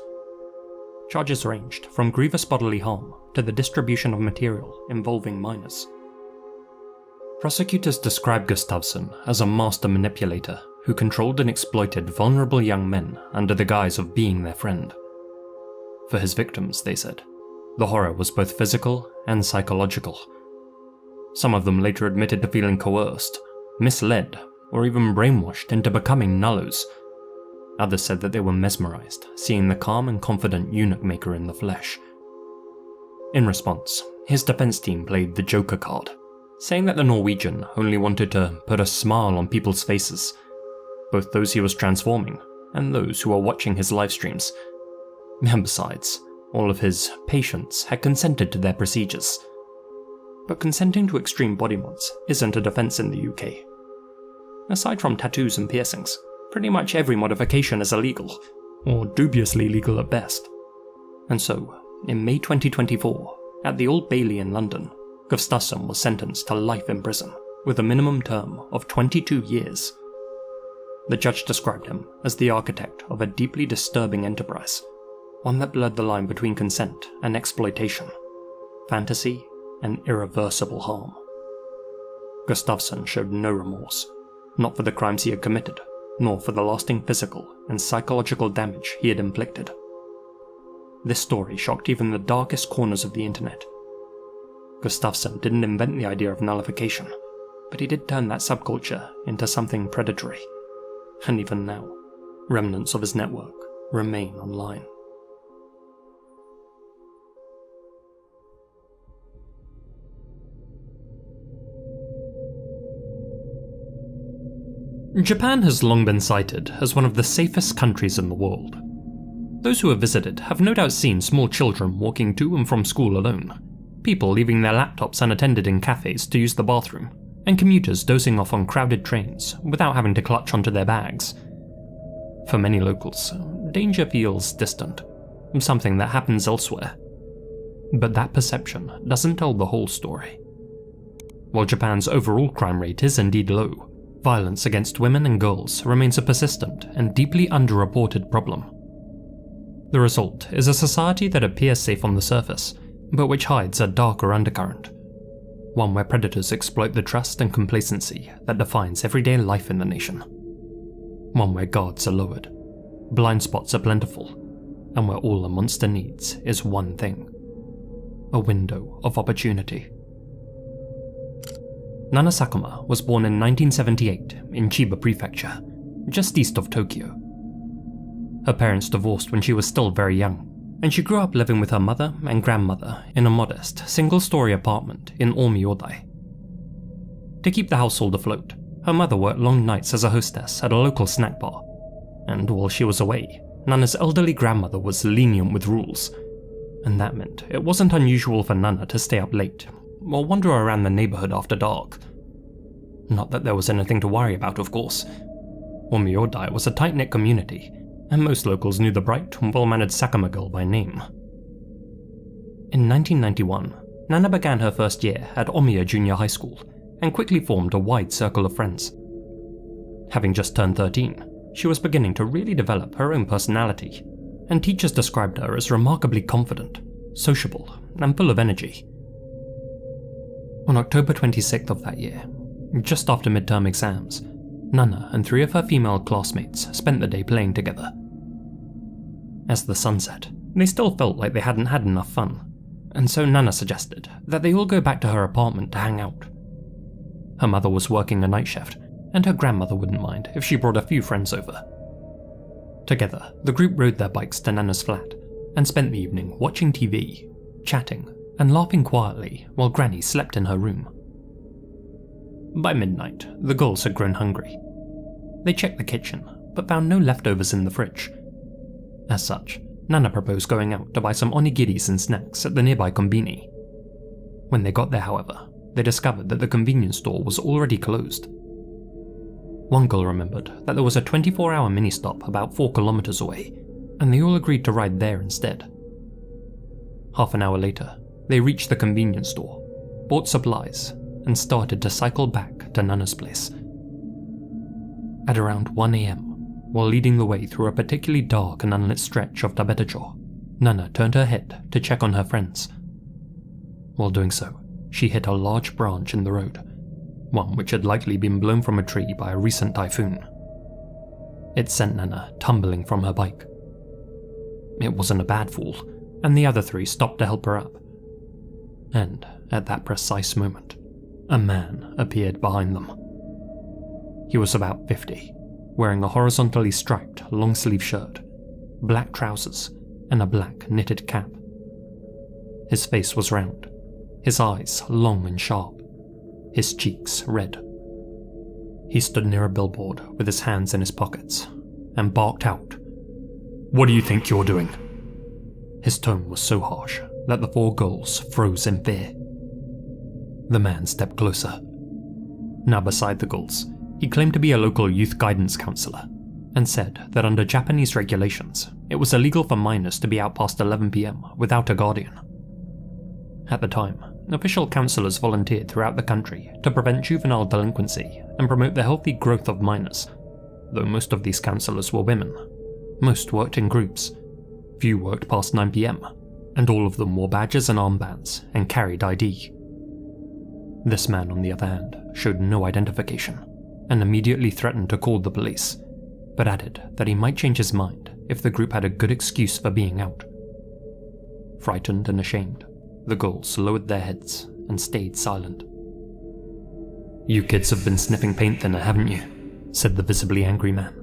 charges ranged from grievous bodily harm to the distribution of material involving minors. Prosecutors described Gustafsson as a master manipulator who controlled and exploited vulnerable young men under the guise of being their friend. For his victims, they said, the horror was both physical and psychological. Some of them later admitted to feeling coerced, misled, or even brainwashed into becoming nullos. Others said that they were mesmerized, seeing the calm and confident eunuch maker in the flesh. In response, his defense team played the Joker card, saying that the Norwegian only wanted to put a smile on people's faces, both those he was transforming and those who were watching his live streams. And besides, all of his patients had consented to their procedures. But consenting to extreme body mods isn't a defense in the UK. Aside from tattoos and piercings, pretty much every modification is illegal, or dubiously legal at best. And so, in May 2024, at the Old Bailey in London, Gustafsson was sentenced to life in prison, with a minimum term of 22 years. The judge described him as the architect of a deeply disturbing enterprise, one that blurred the line between consent and exploitation, fantasy and irreversible harm. Gustafsson showed no remorse, not for the crimes he had committed, nor for the lasting physical and psychological damage he had inflicted. This story shocked even the darkest corners of the internet. Gustafsson didn't invent the idea of nullification, but he did turn that subculture into something predatory. And even now, remnants of his network remain online. Japan has long been cited as one of the safest countries in the world. Those who have visited have no doubt seen small children walking to and from school alone, people leaving their laptops unattended in cafes to use the bathroom, and commuters dozing off on crowded trains without having to clutch onto their bags. For many locals, danger feels distant, something that happens elsewhere. But that perception doesn't tell the whole story. While Japan's overall crime rate is indeed low, violence against women and girls remains a persistent and deeply underreported problem. The result is a society that appears safe on the surface, but which hides a darker undercurrent. One where predators exploit the trust and complacency that defines everyday life in the nation. One where guards are lowered, blind spots are plentiful, and where all a monster needs is one thing: a window of opportunity. Nana Sakuma was born in 1978 in Chiba Prefecture, just east of Tokyo. Her parents divorced when she was still very young, and she grew up living with her mother and grandmother in a modest, single-story apartment in Omiodai. To keep the household afloat, her mother worked long nights as a hostess at a local snack bar, and while she was away, Nana's elderly grandmother was lenient with rules, and that meant it wasn't unusual for Nana to stay up late or wander around the neighborhood after dark. Not that there was anything to worry about, of course. Omiodai was a tight-knit community, and most locals knew the bright, well-mannered Sakuma girl by name. In 1991, Nana began her first year at Omiya Junior High School and quickly formed a wide circle of friends. Having just turned 13, she was beginning to really develop her own personality, and teachers described her as remarkably confident, sociable, and full of energy. On October 26th of that year, just after midterm exams, Nana and 3 of her female classmates spent the day playing together. As the sun set, they still felt like they hadn't had enough fun, and so Nana suggested that they all go back to her apartment to hang out. Her mother was working a night shift, and her grandmother wouldn't mind if she brought a few friends over. Together, the group rode their bikes to Nana's flat and spent the evening watching TV, chatting, and laughing quietly while Granny slept in her room. By midnight, the girls had grown hungry. They checked the kitchen, but found no leftovers in the fridge. As such, Nana proposed going out to buy some onigiris and snacks at the nearby konbini. When they got there, however, they discovered that the convenience store was already closed. One girl remembered that there was a 24-hour mini-stop about 4 kilometers away, and they all agreed to ride there instead. Half an hour later, they reached the convenience store, bought supplies, and started to cycle back to Nana's place. At around 1 AM, while leading the way through a particularly dark and unlit stretch of Tabetacho, Nana turned her head to check on her friends. While doing so, she hit a large branch in the road, one which had likely been blown from a tree by a recent typhoon. It sent Nana tumbling from her bike. It wasn't a bad fall, and the other three stopped to help her up. And at that precise moment, a man appeared behind them. He was about 50, wearing a horizontally striped long-sleeve shirt, black trousers, and a black knitted cap. His face was round, his eyes long and sharp, his cheeks red. He stood near a billboard with his hands in his pockets and barked out, "What do you think you're doing?" His tone was so harsh that the 4 girls froze in fear. The man stepped closer. Now beside the girls, he claimed to be a local youth guidance counselor and said that under Japanese regulations, it was illegal for minors to be out past 11 PM without a guardian. At the time, official counselors volunteered throughout the country to prevent juvenile delinquency and promote the healthy growth of minors, though most of these counselors were women. Most worked in groups. Few worked past 9 PM, and all of them wore badges and armbands and carried ID. This man, on the other hand, showed no identification and immediately threatened to call the police, but added that he might change his mind if the group had a good excuse for being out. Frightened and ashamed, the girls lowered their heads and stayed silent. "You kids have been sniffing paint thinner, haven't you?" said the visibly angry man.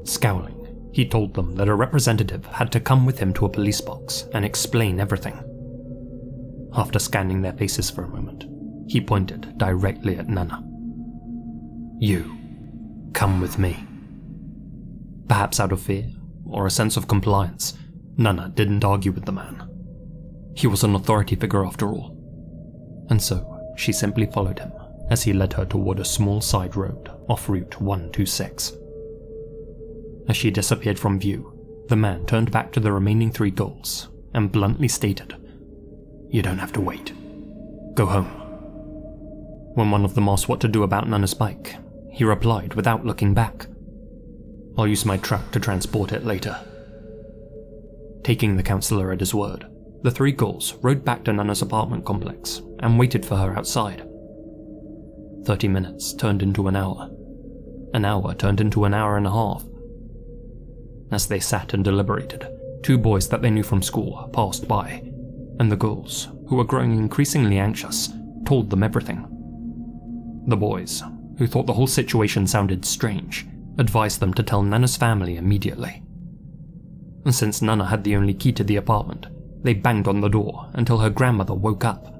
Scowling, he told them that a representative had to come with him to a police box and explain everything. After scanning their faces for a moment, he pointed directly at Nana. "You, come with me." Perhaps out of fear, or a sense of compliance, Nana didn't argue with the man. He was an authority figure after all. And so, she simply followed him as he led her toward a small side road off Route 126. As she disappeared from view, the man turned back to the remaining 3 girls and bluntly stated, "You don't have to wait. Go home." When one of them asked what to do about Nana's bike, he replied without looking back, "I'll use my truck to transport it later." Taking the counselor at his word, the 3 girls rode back to Nana's apartment complex and waited for her outside. 30 minutes turned into an hour. An hour turned into an hour and a half. As they sat and deliberated, 2 boys that they knew from school passed by, and the girls, who were growing increasingly anxious, told them everything. The boys, who thought the whole situation sounded strange, advised them to tell Nana's family immediately. And since Nana had the only key to the apartment, they banged on the door until her grandmother woke up.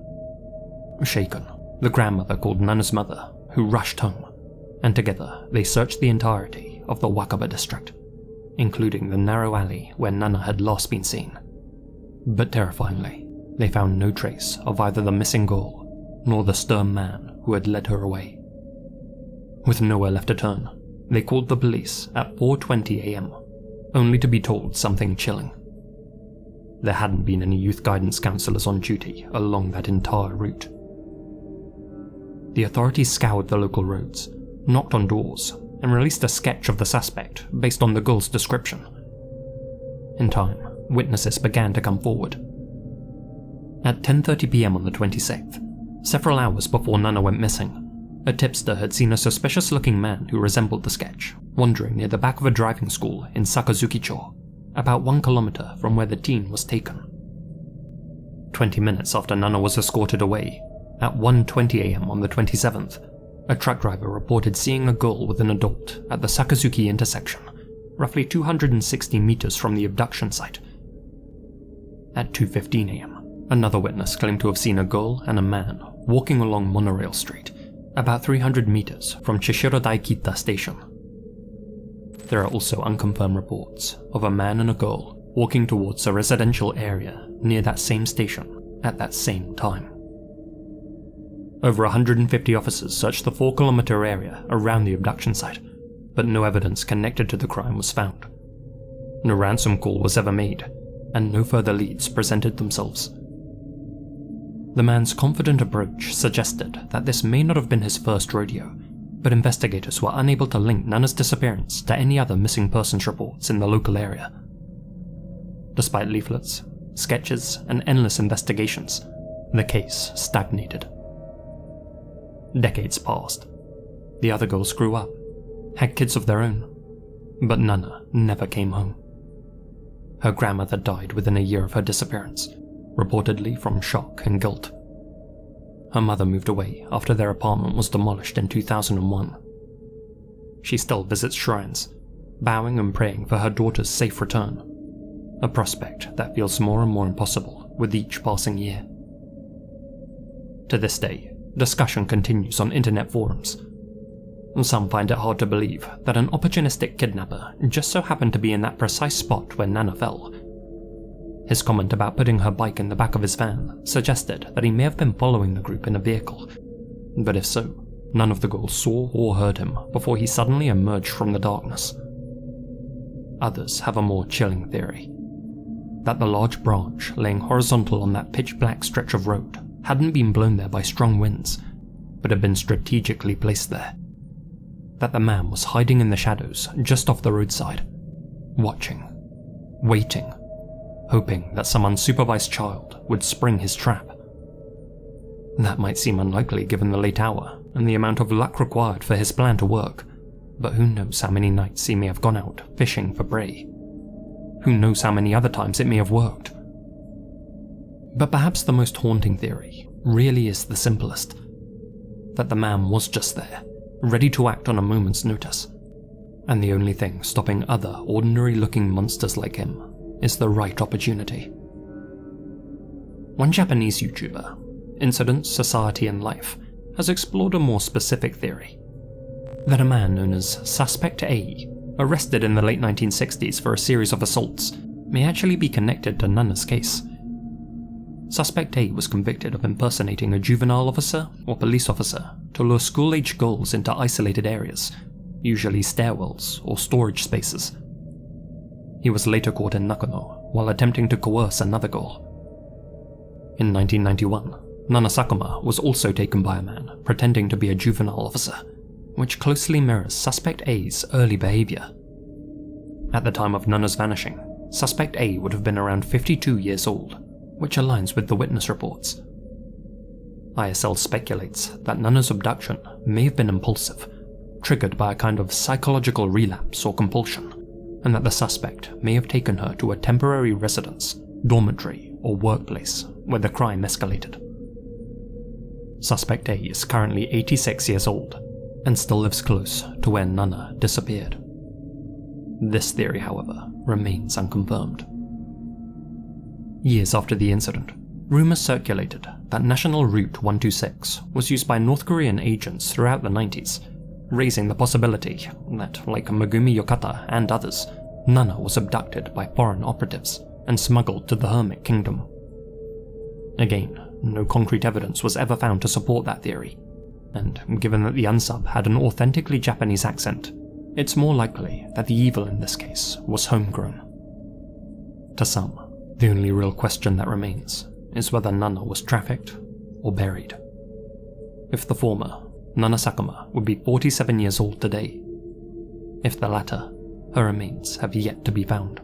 Shaken, the grandmother called Nana's mother, who rushed home, and together they searched the entirety of the Wakaba district, including the narrow alley where Nana had last been seen. But terrifyingly, they found no trace of either the missing girl nor the stern man who had led her away. With nowhere left to turn, they called the police at 4:20 AM, only to be told something chilling. There hadn't been any youth guidance counselors on duty along that entire route. The authorities scoured the local roads, knocked on doors, and released a sketch of the suspect based on the girl's description. In time, witnesses began to come forward. At 10:30 PM on the 26th, several hours before Nana went missing, a tipster had seen a suspicious-looking man who resembled the sketch wandering near the back of a driving school in Sakazuki-cho, about 1 kilometer from where the teen was taken. 20 minutes after Nana was escorted away, at 1:20 AM on the 27th, a truck driver reported seeing a girl with an adult at the Sakazuki intersection, roughly 260 meters from the abduction site. At 2:15 AM, another witness claimed to have seen a girl and a man walking along Monorail Street, about 300 meters from Chishiro Daikita Station. There are also unconfirmed reports of a man and a girl walking towards a residential area near that same station at that same time. Over 150 officers searched the 4-kilometer area around the abduction site, but no evidence connected to the crime was found. No ransom call was ever made, and no further leads presented themselves. The man's confident approach suggested that this may not have been his first rodeo, but investigators were unable to link Nana's disappearance to any other missing persons reports in the local area. Despite leaflets, sketches, and endless investigations, the case stagnated. Decades passed. The other girls grew up, had kids of their own, but Nana never came home. Her grandmother died within a year of her disappearance, reportedly from shock and guilt. Her mother moved away after their apartment was demolished in 2001. She still visits shrines, bowing and praying for her daughter's safe return, a prospect that feels more and more impossible with each passing year. To this day, discussion continues on internet forums. Some find it hard to believe that an opportunistic kidnapper just so happened to be in that precise spot where Nana fell. His comment about putting her bike in the back of his van suggested that he may have been following the group in a vehicle, but if so, none of the girls saw or heard him before he suddenly emerged from the darkness. Others have a more chilling theory, that the large branch laying horizontal on that pitch-black stretch of road hadn't been blown there by strong winds, but had been strategically placed there. That the man was hiding in the shadows just off the roadside, watching, waiting, hoping that some unsupervised child would spring his trap. That might seem unlikely given the late hour and the amount of luck required for his plan to work, but who knows how many nights he may have gone out fishing for prey. Who knows how many other times it may have worked. But perhaps the most haunting theory really is the simplest, that the man was just there, ready to act on a moment's notice, and the only thing stopping other ordinary-looking monsters like him is the right opportunity. One Japanese YouTuber, Incident, Society and Life, has explored a more specific theory, that a man known as Suspect A, arrested in the late 1960s for a series of assaults, may actually be connected to Nana's case. Suspect A was convicted of impersonating a juvenile officer or police officer to lure school-aged girls into isolated areas, usually stairwells or storage spaces. He was later caught in Nakano while attempting to coerce another girl. In 1991, Nana Sakuma was also taken by a man pretending to be a juvenile officer, which closely mirrors Suspect A's early behaviour. At the time of Nana's vanishing, Suspect A would have been around 52 years old, which aligns with the witness reports. ISL speculates that Nana's abduction may have been impulsive, triggered by a kind of psychological relapse or compulsion, and that the suspect may have taken her to a temporary residence, dormitory, or workplace where the crime escalated. Suspect A is currently 86 years old and still lives close to where Nana disappeared. This theory, however, remains unconfirmed. Years after the incident, rumours circulated that National Route 126 was used by North Korean agents throughout the 90s, raising the possibility that, like Megumi Yokata and others, Nana was abducted by foreign operatives and smuggled to the Hermit Kingdom. Again, no concrete evidence was ever found to support that theory, and given that the unsub had an authentically Japanese accent, it's more likely that the evil in this case was homegrown. To some, the only real question that remains is whether Nana was trafficked or buried. If the former, Nana Sakuma would be 47 years old today. If the latter, her remains have yet to be found.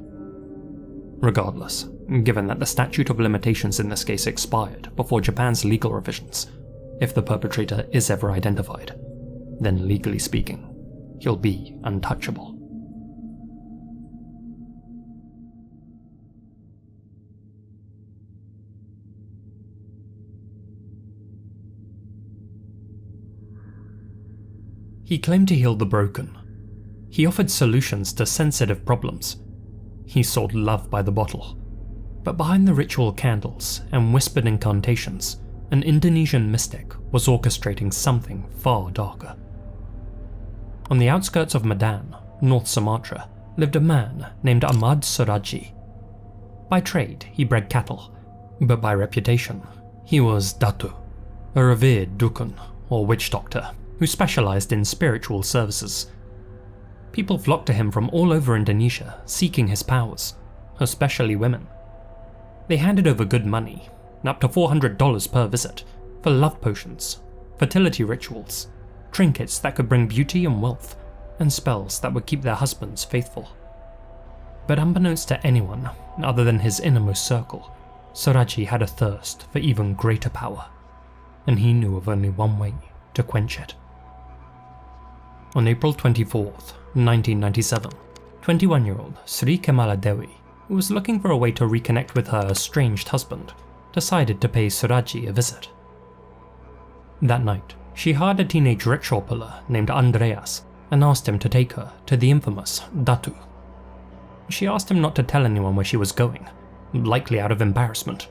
Regardless, given that the statute of limitations in this case expired before Japan's legal revisions, if the perpetrator is ever identified, then legally speaking, he'll be untouchable. He claimed to heal the broken. He offered solutions to sensitive problems. He sold love by the bottle. But behind the ritual candles and whispered incantations, an Indonesian mystic was orchestrating something far darker. On the outskirts of Medan, North Sumatra, lived a man named Ahmad Suraji. By trade, he bred cattle, but by reputation, he was Datu, a revered dukun, or witch doctor, who specialized in spiritual services. People flocked to him from all over Indonesia, seeking his powers, especially women. They handed over good money, up to $400 per visit, for love potions, fertility rituals, trinkets that could bring beauty and wealth, and spells that would keep their husbands faithful. But unbeknownst to anyone other than his innermost circle, Sorachi had a thirst for even greater power, and he knew of only one way to quench it. On April 24th, 1997, 21-year-old Sri Kemala Dewi, who was looking for a way to reconnect with her estranged husband, decided to pay Sorachi a visit. That night, she hired a teenage rickshaw puller named Andreas and asked him to take her to the infamous Datu. She asked him not to tell anyone where she was going, likely out of embarrassment.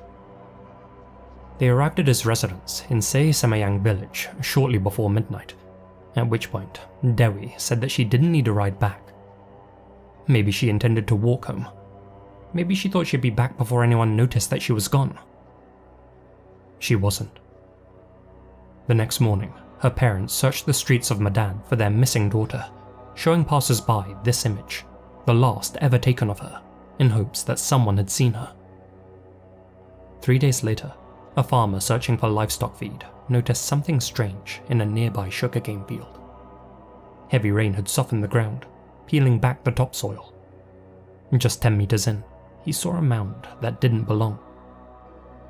They arrived at his residence in Se Semayang village shortly before midnight, at which point Dewi said that she didn't need a ride back. Maybe she intended to walk home. Maybe she thought she'd be back before anyone noticed that she was gone. She wasn't. The next morning, her parents searched the streets of Medan for their missing daughter, showing passers-by this image, the last ever taken of her, in hopes that someone had seen her. 3 days later, a farmer searching for livestock feed noticed something strange in a nearby sugarcane field. Heavy rain had softened the ground, peeling back the topsoil. Just 10 meters in, he saw a mound that didn't belong.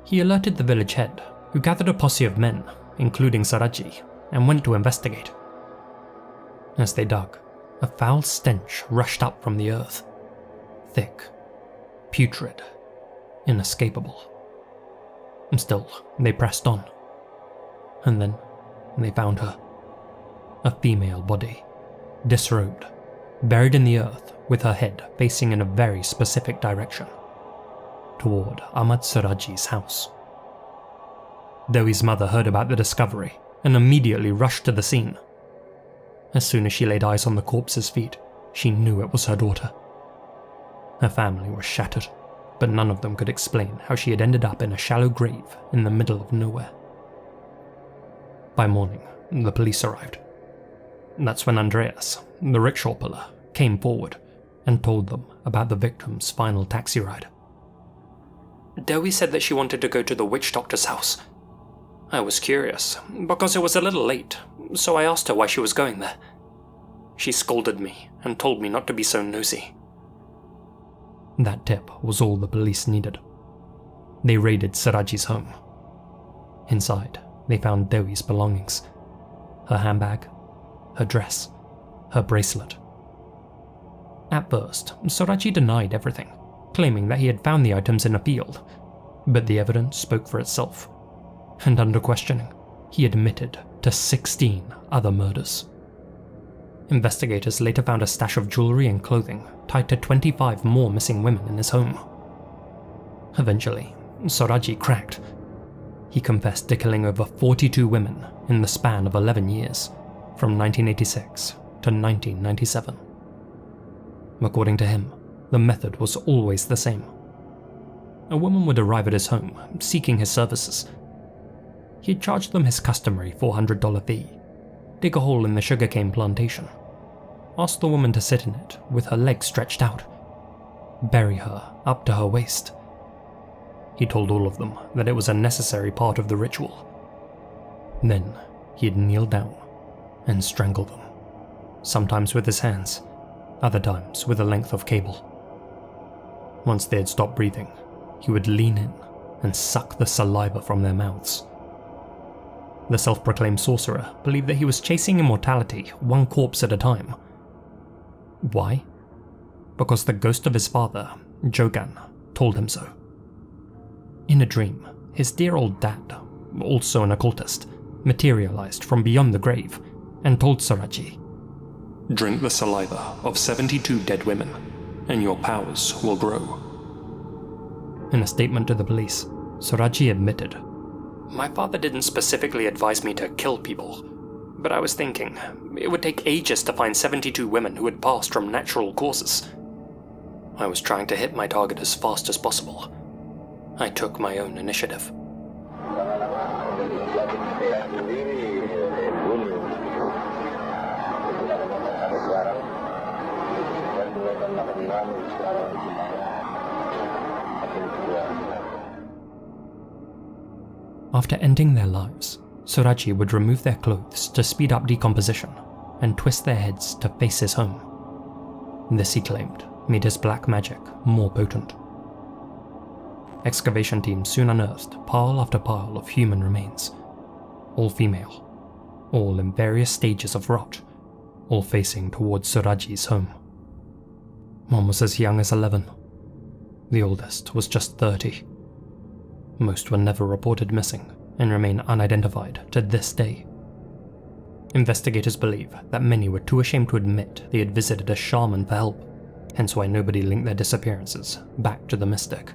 He alerted the village head, who gathered a posse of men, including Sorachi, and went to investigate. As they dug, a foul stench rushed up from the earth. Thick, putrid, inescapable. Still, they pressed on. And then they found her. A female body, disrobed, buried in the earth with her head facing in a very specific direction, toward Ahmad Sorachi's house. Dewi's mother heard about the discovery and immediately rushed to the scene. As soon as she laid eyes on the corpse's feet, she knew it was her daughter. Her family was shattered, but none of them could explain how she had ended up in a shallow grave in the middle of nowhere. By morning, the police arrived. That's when Andreas, the rickshaw puller, came forward and told them about the victim's final taxi ride. Dewi said that she wanted to go to the witch doctor's house. I was curious, because it was a little late, so I asked her why she was going there. She scolded me and told me not to be so nosy. That tip was all the police needed. They raided Sorachi's home. Inside, they found Dewi's belongings. Her handbag, her dress, her bracelet. At first, Sorachi denied everything, claiming that he had found the items in a field, but the evidence spoke for itself, and under questioning, he admitted to 16 other murders. Investigators later found a stash of jewelry and clothing tied to 25 more missing women in his home. Eventually, Sorachi cracked. He confessed to killing over 42 women in the span of 11 years, from 1986 to 1997. According to him, the method was always the same. A woman would arrive at his home, seeking his services. He'd charge them his customary $400 fee, dig a hole in the sugarcane plantation, ask the woman to sit in it with her legs stretched out, bury her up to her waist. He told all of them that it was a necessary part of the ritual. Then he'd kneel down and strangle them, sometimes with his hands, other times with a length of cable. Once they had stopped breathing, he would lean in and suck the saliva from their mouths. The self-proclaimed sorcerer believed that he was chasing immortality one corpse at a time. Why? Because the ghost of his father, Jogan, told him so. In a dream, his dear old dad, also an occultist, materialized from beyond the grave and told Sorachi, "Drink the saliva of 72 dead women, and your powers will grow." In a statement to the police, Sorachi admitted, "My father didn't specifically advise me to kill people, but I was thinking it would take ages to find 72 women who had passed from natural causes. I was trying to hit my target as fast as possible. I took my own initiative." After ending their lives, Sorachi would remove their clothes to speed up decomposition and twist their heads to face his home. This, he claimed, made his black magic more potent. Excavation teams soon unearthed pile after pile of human remains, all female, all in various stages of rot, all facing towards Soraji's home. One was as young as 11. The oldest was just 30. Most were never reported missing and remain unidentified to this day. Investigators believe that many were too ashamed to admit they had visited a shaman for help, hence why nobody linked their disappearances back to the mystic.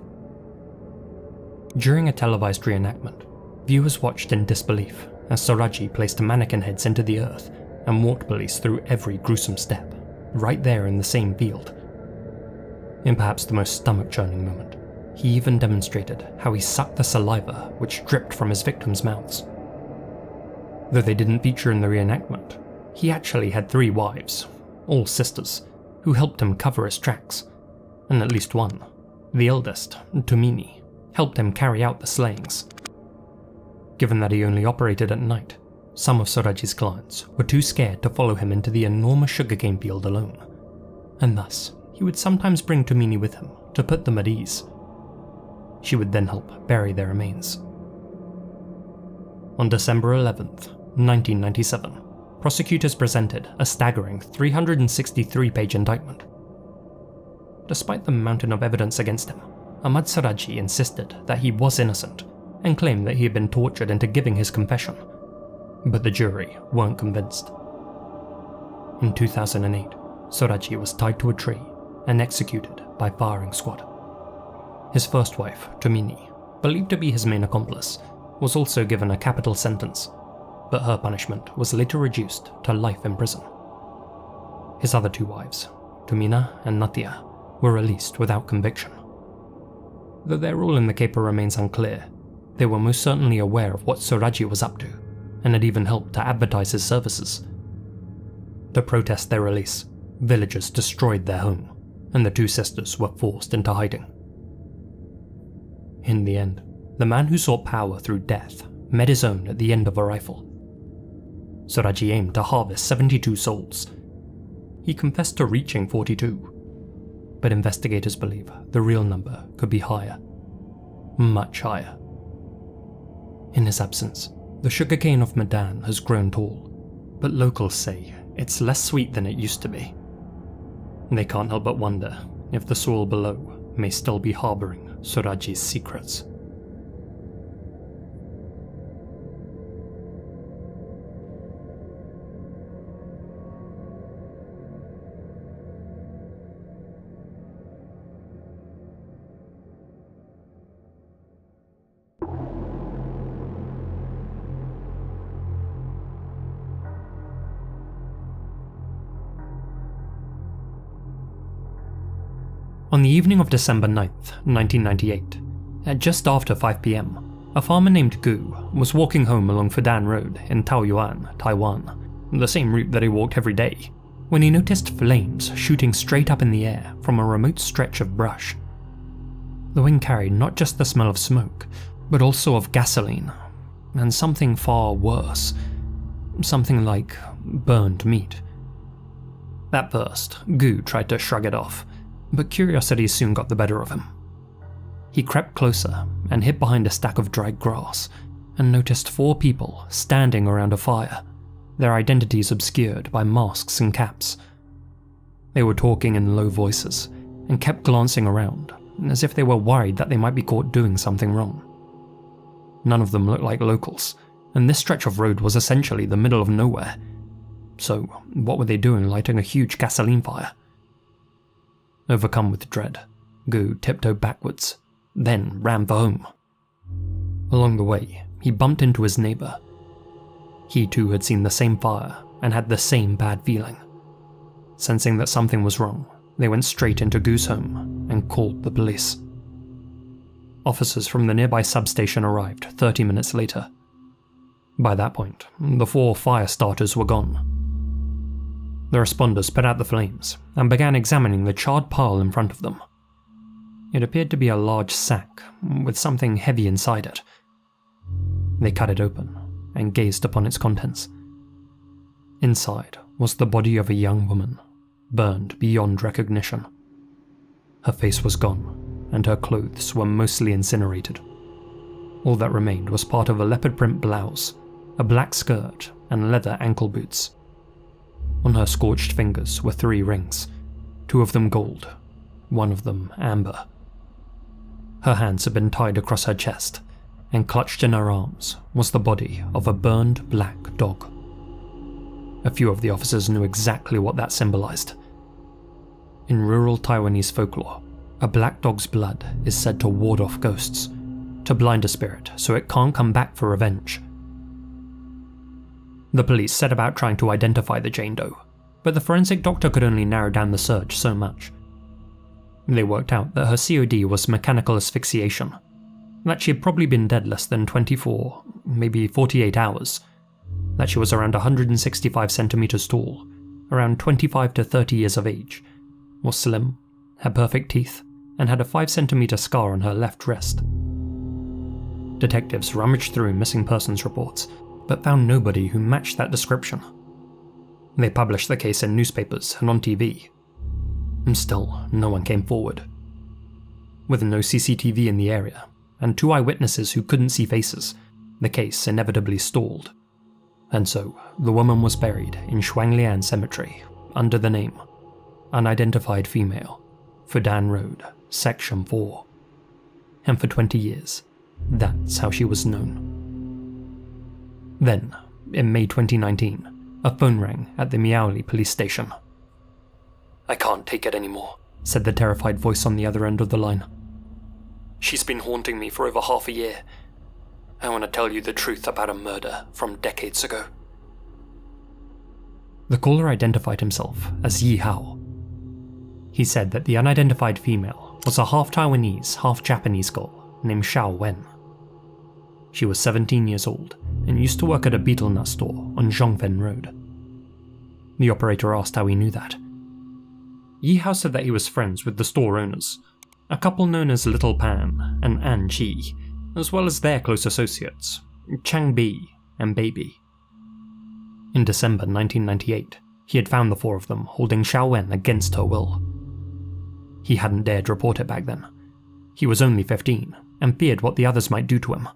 During a televised reenactment, viewers watched in disbelief as Soraji placed mannequin heads into the earth and walked police through every gruesome step, right there in the same field. In perhaps the most stomach-churning moment, he even demonstrated how he sucked the saliva which dripped from his victims' mouths. Though they didn't feature in the reenactment, he actually had 3 wives, all sisters, who helped him cover his tracks, and at least one, the eldest, Tumini, helped him carry out the slayings. Given that he only operated at night, some of Soraji's clients were too scared to follow him into the enormous sugarcane field alone, and thus he would sometimes bring Tumini with him to put them at ease. She would then help bury their remains. On December 11th, 1997, prosecutors presented a staggering 363-page indictment. Despite the mountain of evidence against him, Ahmad Soraji insisted that he was innocent and claimed that he had been tortured into giving his confession, but the jury weren't convinced. In 2008, Soraji was tied to a tree and executed by firing squad. His first wife, Tumini, believed to be his main accomplice, was also given a capital sentence, but her punishment was later reduced to life in prison. His other 2 wives, Tumina and Natia, were released without conviction. Though their role in the caper remains unclear, they were most certainly aware of what Soraji was up to, and had even helped to advertise his services. To protest their release, villagers destroyed their home, and the 2 sisters were forced into hiding. In the end, the man who sought power through death met his own at the end of a rifle. Soraji aimed to harvest 72 souls. He confessed to reaching 42, but investigators believe the real number could be higher, much higher. In his absence, the sugarcane of Medan has grown tall, but locals say it's less sweet than it used to be. They can't help but wonder if the soil below may still be harboring Soraji's secrets. On the evening of December 9th, 1998, at just after 5 PM, a farmer named Gu was walking home along Fudan Road in Taoyuan, Taiwan, the same route that he walked every day, when he noticed flames shooting straight up in the air from a remote stretch of brush. The wind carried not just the smell of smoke, but also of gasoline, and something far worse, something like burned meat. At first, Gu tried to shrug it off, but curiosity soon got the better of him. He crept closer and hid behind a stack of dried grass and noticed 4 people standing around a fire, their identities obscured by masks and caps. They were talking in low voices and kept glancing around as if they were worried that they might be caught doing something wrong. None of them looked like locals, and this stretch of road was essentially the middle of nowhere. So what were they doing lighting a huge gasoline fire? Overcome with dread, Gu tiptoed backwards, then ran for home. Along the way, he bumped into his neighbor. He too had seen the same fire and had the same bad feeling. Sensing that something was wrong, they went straight into Gu's home and called the police. Officers from the nearby substation arrived 30 minutes later. By that point, the 4 fire starters were gone. The responders put out the flames and began examining the charred pile in front of them. It appeared to be a large sack with something heavy inside it. They cut it open and gazed upon its contents. Inside was the body of a young woman, burned beyond recognition. Her face was gone, and her clothes were mostly incinerated. All that remained was part of a leopard print blouse, a black skirt, and leather ankle boots. On her scorched fingers were 3 rings, 2 of them gold, 1 of them amber. Her hands had been tied across her chest, and clutched in her arms was the body of a burned black dog. A few of the officers knew exactly what that symbolized. In rural Taiwanese folklore, a black dog's blood is said to ward off ghosts, to blind a spirit so it can't come back for revenge. The police set about trying to identify the Jane Doe, but the forensic doctor could only narrow down the search so much. They worked out that her COD was mechanical asphyxiation, that she had probably been dead less than 24, maybe 48 hours, that she was around 165 centimeters tall, around 25 to 30 years of age, was slim, had perfect teeth, and had a 5-centimeter scar on her left wrist. Detectives rummaged through missing persons reports, but found nobody who matched that description. They published the case in newspapers and on TV. And still, no one came forward. With no CCTV in the area, and 2 eyewitnesses who couldn't see faces, the case inevitably stalled. And so, the woman was buried in Shuanglian Cemetery, under the name Unidentified Female, Fudan Road, Section 4. And for 20 years, that's how she was known. Then, in May 2019, a phone rang at the Miaoli police station. "I can't take it anymore," said the terrified voice on the other end of the line. "She's been haunting me for over half a year. I want to tell you the truth about a murder from decades ago." The caller identified himself as Yi Hao. He said that the unidentified female was a half-Taiwanese, half-Japanese girl named Xiao Wen. She was 17 years old and used to work at a betel nut store on Zhongfen Road. The operator asked how he knew that. Yi Hao said that he was friends with the store owners, a couple known as Little Pan and An Chi, as well as their close associates, Chang Bi and Baby. In December 1998, he had found the 4 of them holding Xiao Wen against her will. He hadn't dared report it back then. He was only 15 and feared what the others might do to him.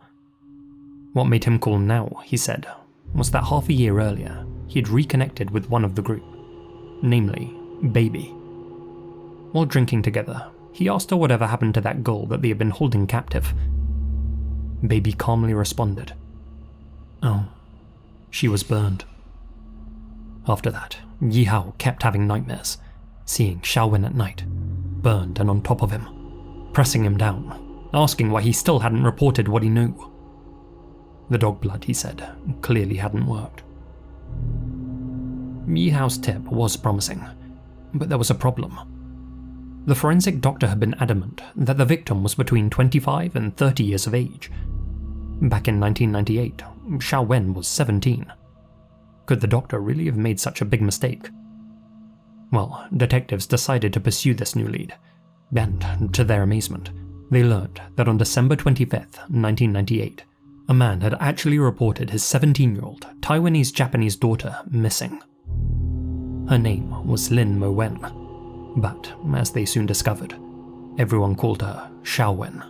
What made him call now, he said, was that half a year earlier, he had reconnected with one of the group, namely, Baby. While drinking together, he asked her whatever happened to that girl that they had been holding captive. Baby calmly responded, "Oh, she was burned." After that, Yi Hao kept having nightmares, seeing Xiao Wen at night, burned and on top of him, pressing him down, asking why he still hadn't reported what he knew. The dog blood, he said, clearly hadn't worked. Yi Hao's tip was promising, but there was a problem. The forensic doctor had been adamant that the victim was between 25 and 30 years of age. Back in 1998, Xiao Wen was 17. Could the doctor really have made such a big mistake? Well, detectives decided to pursue this new lead, and, to their amazement, they learned that on December 25th, 1998, a man had actually reported his 17-year-old Taiwanese-Japanese daughter missing. Her name was Lin Mo Wen, but, as they soon discovered, everyone called her Xiao Wen.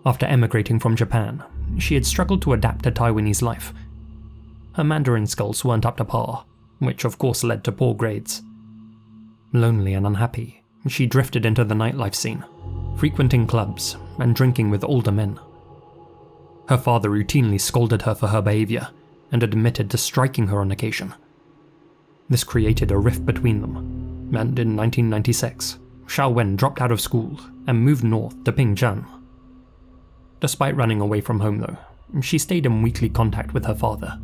After emigrating from Japan, she had struggled to adapt to Taiwanese life. Her Mandarin skills weren't up to par, which of course led to poor grades. Lonely and unhappy, she drifted into the nightlife scene, frequenting clubs and drinking with older men. Her father routinely scolded her for her behavior and admitted to striking her on occasion. This created a rift between them, and in 1996, Xiao Wen dropped out of school and moved north to Pingzhen. Despite running away from home though, she stayed in weekly contact with her father.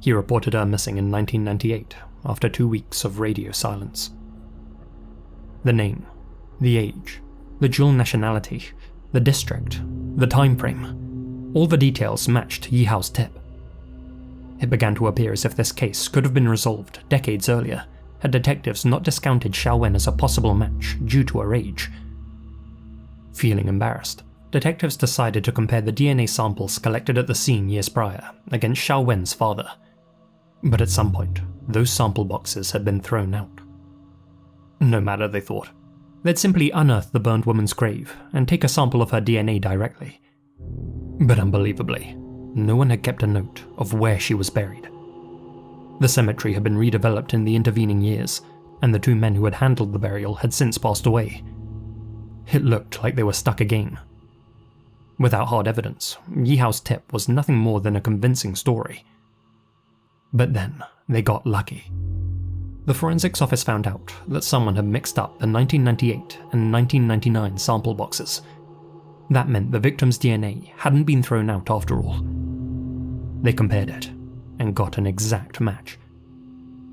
He reported her missing in 1998 after 2 weeks of radio silence. The name, the age, the dual nationality, the district, the time frame, all the details matched Yi Hao's tip. It began to appear as if this case could have been resolved decades earlier had detectives not discounted Xiao Wen as a possible match due to her age. Feeling embarrassed, detectives decided to compare the DNA samples collected at the scene years prior against Xiao Wen's father. But at some point, those sample boxes had been thrown out. No matter, they thought, they'd simply unearth the burned woman's grave and take a sample of her DNA directly. But unbelievably, no one had kept a note of where she was buried. The cemetery had been redeveloped in the intervening years, and the two men who had handled the burial had since passed away. It looked like they were stuck again. Without hard evidence, Yihao's tip was nothing more than a convincing story. But then, they got lucky. The forensics office found out that someone had mixed up the 1998 and 1999 sample boxes. That meant the victim's DNA hadn't been thrown out after all. They compared it, and got an exact match.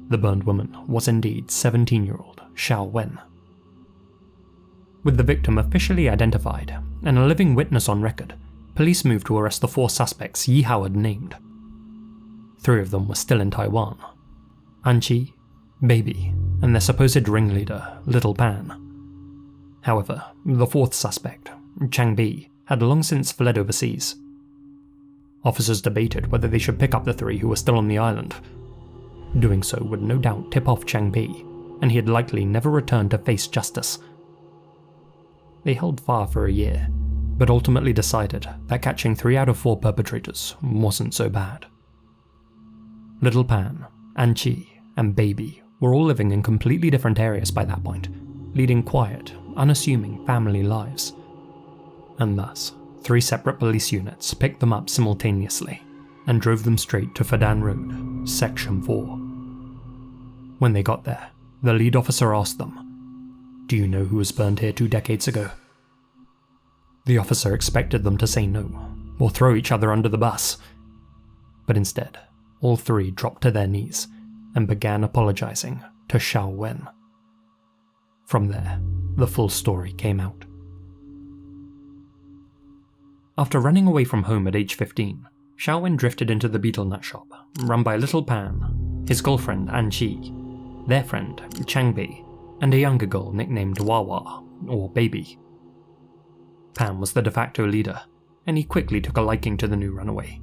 The burned woman was indeed 17-year-old Xiao Wen. With the victim officially identified, and a living witness on record, police moved to arrest the 4 suspects Yihao had named. 3 of them were still in Taiwan: Anqi, Baby, and their supposed ringleader, Little Pan. However, the 4th suspect, Changbi, had long since fled overseas. Officers debated whether they should pick up the 3 who were still on the island. Doing so would no doubt tip off Changbi, and he had likely never returned to face justice. They held fire for a year, but ultimately decided that catching 3 out of 4 perpetrators wasn't so bad. Little Pan, Anqi, and Baby were all living in completely different areas by that point, leading quiet, unassuming family lives. And thus, 3 separate police units picked them up simultaneously and drove them straight to Fadan Road, Section 4. When they got there, the lead officer asked them, "Do you know who was burned here 2 decades ago?" The officer expected them to say no, or throw each other under the bus. But instead, all 3 dropped to their knees and began apologizing to Xiao Wen. From there, the full story came out. After running away from home at age 15, Xiao Wen drifted into the betel nut shop, run by Little Pan, his girlfriend Anqi, their friend Changbi, and a younger girl nicknamed Wawa, or Baby. Pan was the de facto leader, and he quickly took a liking to the new runaway.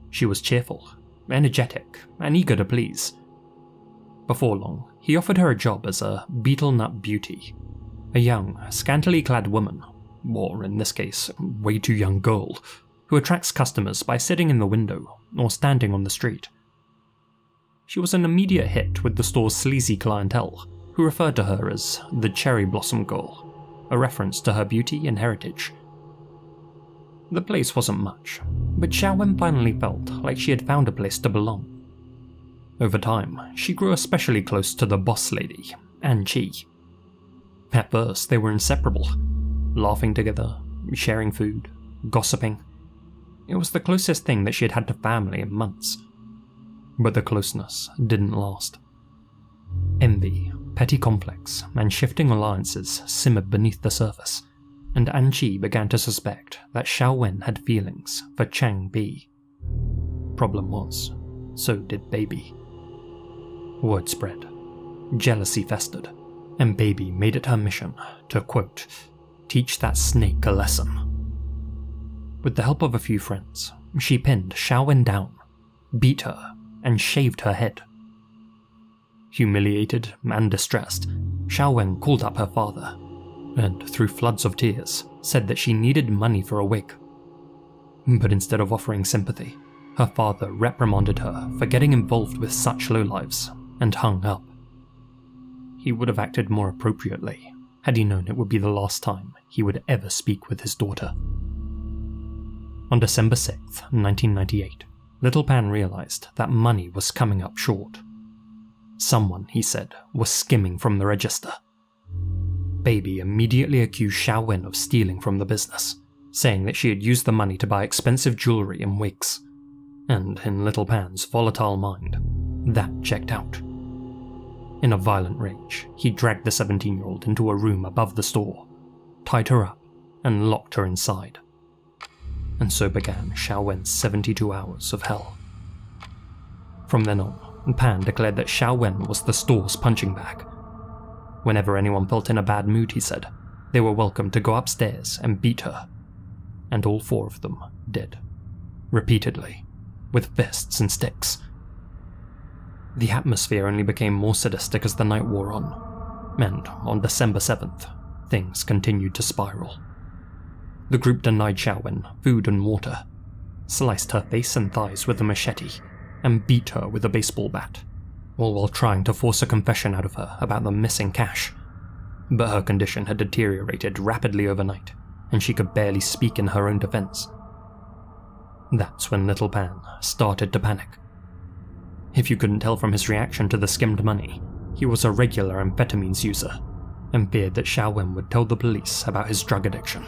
She was cheerful, energetic, and eager to please. Before long, he offered her a job as a betel nut beauty, a young, scantily clad woman, or in this case, way too young girl, who attracts customers by sitting in the window or standing on the street. She was an immediate hit with the store's sleazy clientele, who referred to her as the Cherry Blossom Girl, a reference to her beauty and heritage. The place wasn't much, but Xiao Wen finally felt like she had found a place to belong. Over time, she grew especially close to the boss lady, Anqi. At first, they were inseparable, laughing together, sharing food, gossiping. It was the closest thing that she had had to family in months. But the closeness didn't last. Envy, petty complex, and shifting alliances simmered beneath the surface, and Anqi began to suspect that Xiao Wen had feelings for Changbi. Problem was, so did Baby. Word spread, jealousy festered, and Baby made it her mission to, quote, teach that snake a lesson. With the help of a few friends, she pinned Xiao Wen down, beat her, and shaved her head. Humiliated and distressed, Xiao Wen called up her father, and through floods of tears, said that she needed money for a wig. But instead of offering sympathy, her father reprimanded her for getting involved with such lowlives, and hung up. He would have acted more appropriately had he known it would be the last time he would ever speak with his daughter. On December 6th, 1998, Little Pan realized that money was coming up short. Someone, he said, was skimming from the register. Baby immediately accused Xiao Wen of stealing from the business, saying that she had used the money to buy expensive jewelry and wigs. And in Little Pan's volatile mind, that checked out. In a violent rage, he dragged the 17-year-old into a room above the store, tied her up, and locked her inside. And so began Xiao Wen's 72 hours of hell. From then on, Pan declared that Xiao Wen was the store's punching bag. Whenever anyone felt in a bad mood, he said, they were welcome to go upstairs and beat her. And all 4 of them did. Repeatedly, with fists and sticks. The atmosphere only became more sadistic as the night wore on, and on December 7th, things continued to spiral. The group denied Xiaowen food and water, sliced her face and thighs with a machete, and beat her with a baseball bat, all while trying to force a confession out of her about the missing cash. But her condition had deteriorated rapidly overnight, and she could barely speak in her own defense. That's when Little Pan started to panic. If you couldn't tell from his reaction to the skimmed money, he was a regular amphetamines user, and feared that Xiaowen would tell the police about his drug addiction.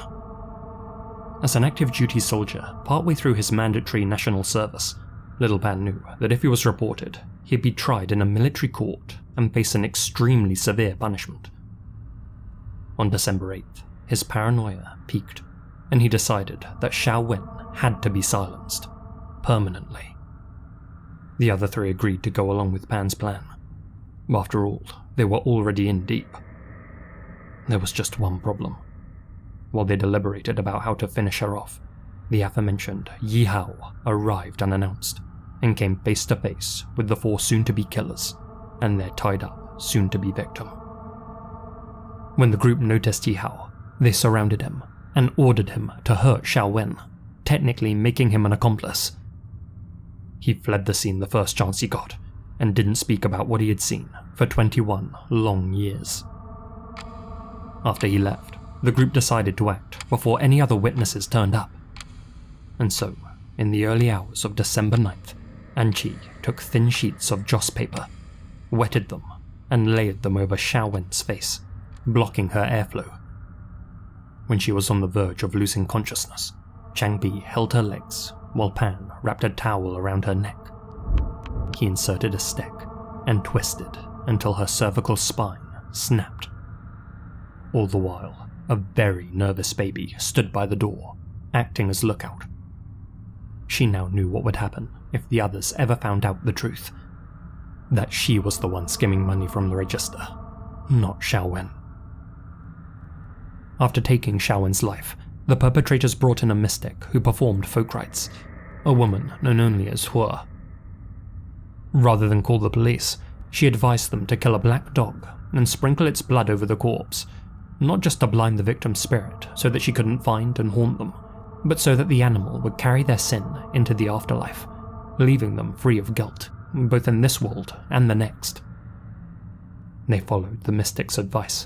As an active duty soldier, partway through his mandatory national service, Little Pan knew that if he was reported, he'd be tried in a military court and face an extremely severe punishment. On December 8th, his paranoia peaked, and he decided that Xiaowen had to be silenced, permanently. The other three agreed to go along with Pan's plan. After all, they were already in deep. There was just one problem. While they deliberated about how to finish her off, the aforementioned Yi Hao arrived unannounced and came face to face with the four soon-to-be killers and their tied-up soon-to-be victim. When the group noticed Yi Hao, they surrounded him and ordered him to hurt Xiaowen, technically making him an accomplice. He fled the scene the first chance he got and didn't speak about what he had seen for 21 long years. After he left, the group decided to act before any other witnesses turned up. And so, in the early hours of December 9th, Anqi took thin sheets of joss paper, wetted them, and layered them over Xiaowen's face, blocking her airflow. When she was on the verge of losing consciousness, Changbi held her legs while Pan wrapped a towel around her neck. He inserted a stick and twisted until her cervical spine snapped. All the while, a very nervous baby stood by the door, acting as lookout. She now knew what would happen if the others ever found out the truth. That she was the one skimming money from the register, not Xiaowen. After taking Xiaowen's life, the perpetrators brought in a mystic who performed folk rites, a woman known only as Hua. Rather than call the police, she advised them to kill a black dog and sprinkle its blood over the corpse, not just to blind the victim's spirit so that she couldn't find and haunt them, but so that the animal would carry their sin into the afterlife, leaving them free of guilt, both in this world and the next. They followed the mystic's advice.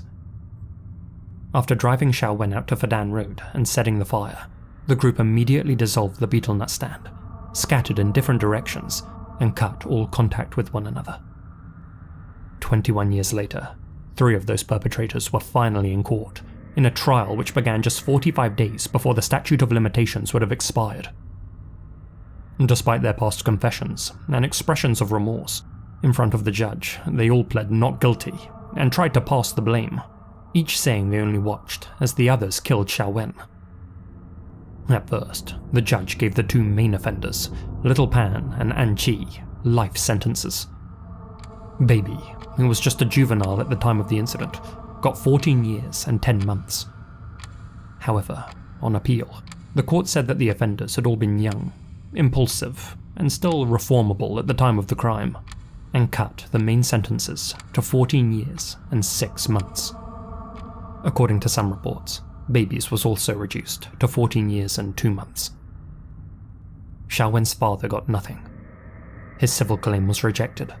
After driving Xiaowen out to Fadan Road and setting the fire, the group immediately dissolved the betel nut stand, scattered in different directions, and cut all contact with one another. 21 years later, 3 of those perpetrators were finally in court, in a trial which began just 45 days before the statute of limitations would have expired. Despite their past confessions and expressions of remorse, in front of the judge, they all pled not guilty and tried to pass the blame, each saying they only watched as the others killed Xiaowen. At first, the judge gave the 2 main offenders, Little Pan and Anqi, life sentences. Baby, who was just a juvenile at the time of the incident, got 14 years and 10 months. However, on appeal, the court said that the offenders had all been young, impulsive, and still reformable at the time of the crime, and cut the main sentences to 14 years and 6 months. According to some reports, Baby's was also reduced to 14 years and 2 months. Xiaowen's father got nothing. His civil claim was rejected,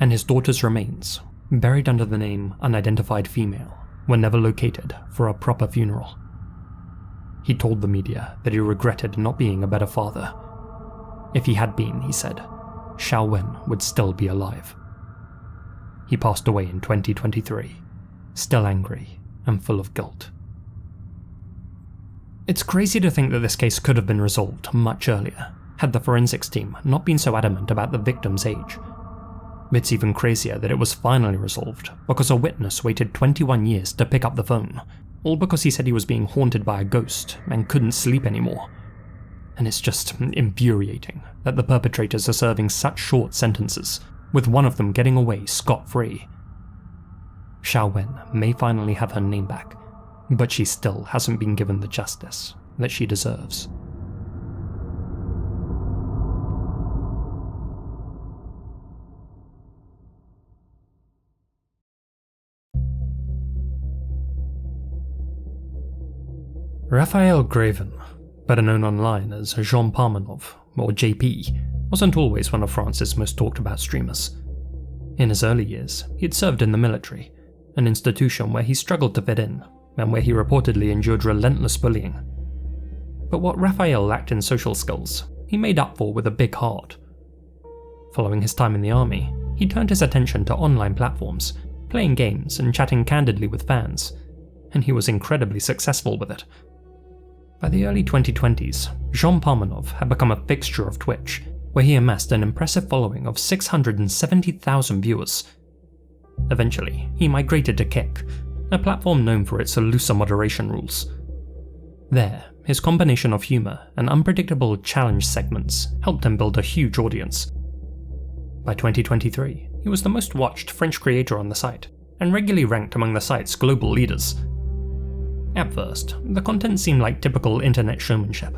and his daughter's remains, buried under the name Unidentified Female, were never located for a proper funeral. He told the media that he regretted not being a better father. If he had been, he said, Xiaowen would still be alive. He passed away in 2023, still angry and full of guilt. It's crazy to think that this case could have been resolved much earlier, had the forensics team not been so adamant about the victim's age. It's even crazier that it was finally resolved because a witness waited 21 years to pick up the phone, all because he said he was being haunted by a ghost and couldn't sleep anymore. And it's just infuriating that the perpetrators are serving such short sentences, with one of them getting away scot-free. Xiaowen may finally have her name back, but she still hasn't been given the justice that she deserves. Raphael Graven, better known online as Jean Parmenov, or JP, wasn't always one of France's most talked about streamers. In his early years, he had served in the military, an institution where he struggled to fit in, and where he reportedly endured relentless bullying. But what Raphael lacked in social skills, he made up for with a big heart. Following his time in the army, he turned his attention to online platforms, playing games and chatting candidly with fans, and he was incredibly successful with it. By the early 2020s, Jean Parmenov had become a fixture of Twitch, where he amassed an impressive following of 670,000 viewers. Eventually, he migrated to Kick, a platform known for its looser moderation rules. There, his combination of humour and unpredictable challenge segments helped him build a huge audience. By 2023, he was the most watched French creator on the site, and regularly ranked among the site's global leaders. At first, the content seemed like typical internet showmanship.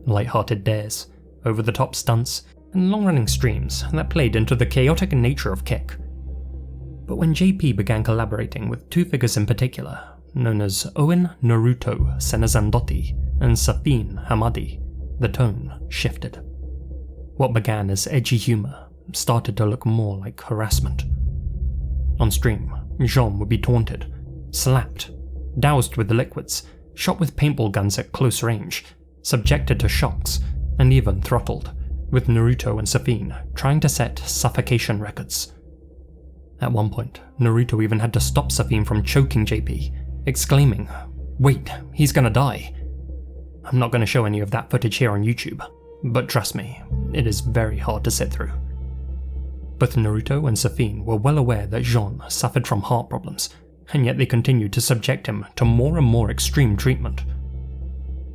Light-hearted dares, over-the-top stunts, and long-running streams that played into the chaotic nature of Kick. But when JP began collaborating with two figures in particular, known as Owen Naruto Senazandotti and Safin Hamadi, the tone shifted. What began as edgy humour started to look more like harassment. On stream, Jean would be taunted, slapped, doused with liquids, shot with paintball guns at close range, subjected to shocks, and even throttled, with Naruto and Safin trying to set suffocation records. At one point, Naruto even had to stop Safin from choking JP, exclaiming, "Wait, he's gonna die." I'm not gonna show any of that footage here on YouTube, but trust me, it is very hard to sit through. Both Naruto and Safin were well aware that Jean suffered from heart problems, and yet they continued to subject him to more and more extreme treatment.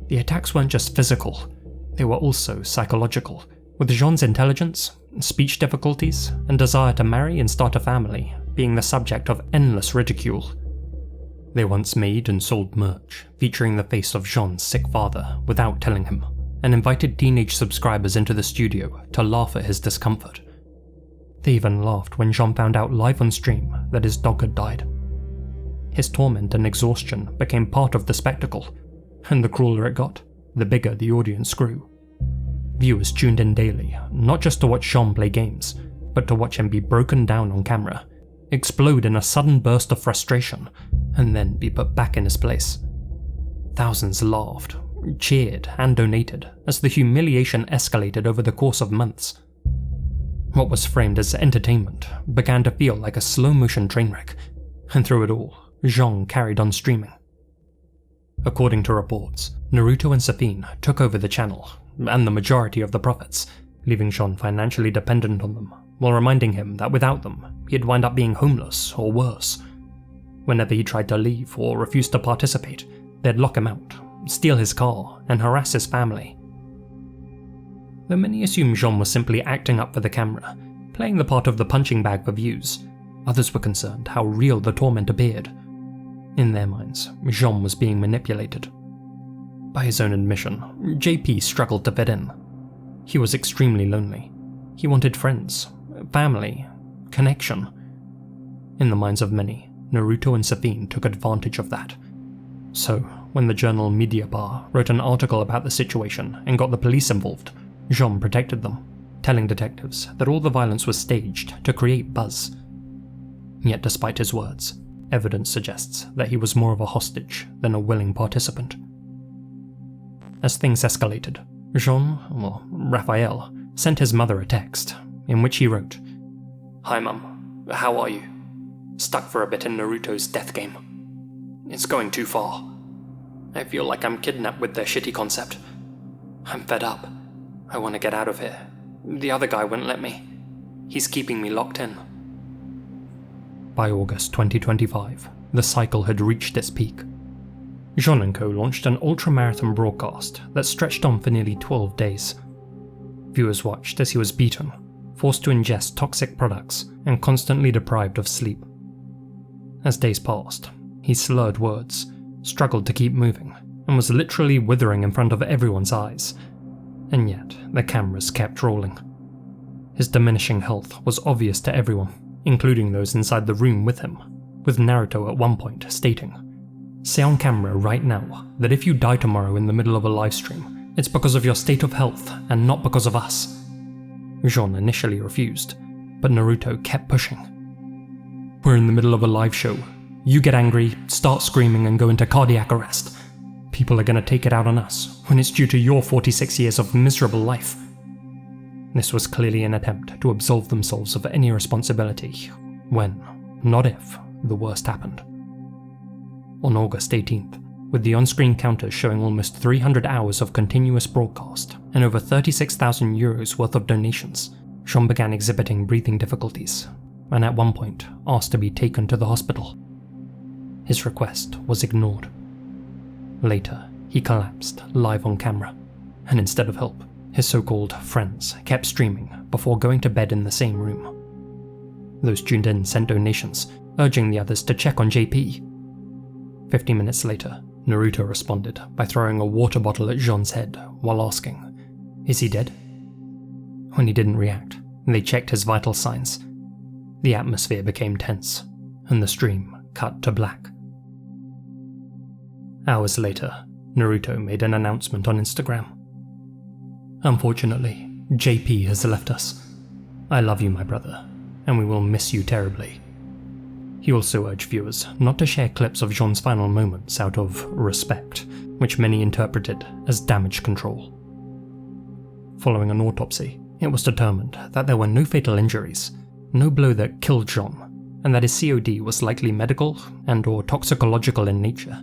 The attacks weren't just physical, they were also psychological, with Jean's intelligence, speech difficulties, and desire to marry and start a family being the subject of endless ridicule. They once made and sold merch featuring the face of Jean's sick father without telling him, and invited teenage subscribers into the studio to laugh at his discomfort. They even laughed when Jean found out live on stream that his dog had died. His torment and exhaustion became part of the spectacle, and the crueler it got, the bigger the audience grew. Viewers tuned in daily, not just to watch Jean play games, but to watch him be broken down on camera, explode in a sudden burst of frustration, and then be put back in his place. Thousands laughed, cheered, and donated as the humiliation escalated over the course of months. What was framed as entertainment began to feel like a slow-motion train wreck, and through it all, Jean carried on streaming. According to reports, Naruto and Safin took over the channel, and the majority of the profits, leaving Jean financially dependent on them, while reminding him that without them, he'd wind up being homeless or worse. Whenever he tried to leave or refused to participate, they'd lock him out, steal his car, and harass his family. Though many assume Jean was simply acting up for the camera, playing the part of the punching bag for views, others were concerned how real the torment appeared. In their minds, Jean was being manipulated. By his own admission, JP struggled to fit in. He was extremely lonely. He wanted friends, family, connection. In the minds of many, Naruto and Safin took advantage of that. So, when the journal Mediapart wrote an article about the situation and got the police involved, Jean protected them, telling detectives that all the violence was staged to create buzz. Yet despite his words, evidence suggests that he was more of a hostage than a willing participant. As things escalated, Raphael, sent his mother a text, in which he wrote, "Hi Mum, how are you? Stuck for a bit in Naruto's death game. It's going too far. I feel like I'm kidnapped with their shitty concept. I'm fed up. I want to get out of here. The other guy won't let me. He's keeping me locked in." By August 2025, the cycle had reached its peak. Jean & Co. launched an ultra-marathon broadcast that stretched on for nearly 12 days. Viewers watched as he was beaten, forced to ingest toxic products, and constantly deprived of sleep. As days passed, he slurred words, struggled to keep moving, and was literally withering in front of everyone's eyes. And yet, the cameras kept rolling. His diminishing health was obvious to everyone, including those inside the room with him, with Naruto at one point stating, say on camera right now that if you die tomorrow in the middle of a livestream, it's because of your state of health and not because of us. Jean initially refused, but Naruto kept pushing. We're in the middle of a live show. You get angry, start screaming and go into cardiac arrest. People are gonna take it out on us when it's due to your 46 years of miserable life. This was clearly an attempt to absolve themselves of any responsibility when, not if, the worst happened. On August 18th, with the on-screen counters showing almost 300 hours of continuous broadcast and over €36,000 worth of donations, Jean began exhibiting breathing difficulties, and at one point asked to be taken to the hospital. His request was ignored. Later, he collapsed live on camera, and instead of help, his so-called friends kept streaming before going to bed in the same room. Those tuned in sent donations, urging the others to check on JP. 50 minutes later, Naruto responded by throwing a water bottle at Jean's head while asking, "Is he dead?" When he didn't react, they checked his vital signs. The atmosphere became tense, and the stream cut to black. Hours later, Naruto made an announcement on Instagram. "Unfortunately, JP has left us. I love you, my brother, and we will miss you terribly." He also urged viewers not to share clips of Jean's final moments out of respect, which many interpreted as damage control. Following an autopsy, it was determined that there were no fatal injuries, no blow that killed Jean, and that his COD was likely medical and/or toxicological in nature.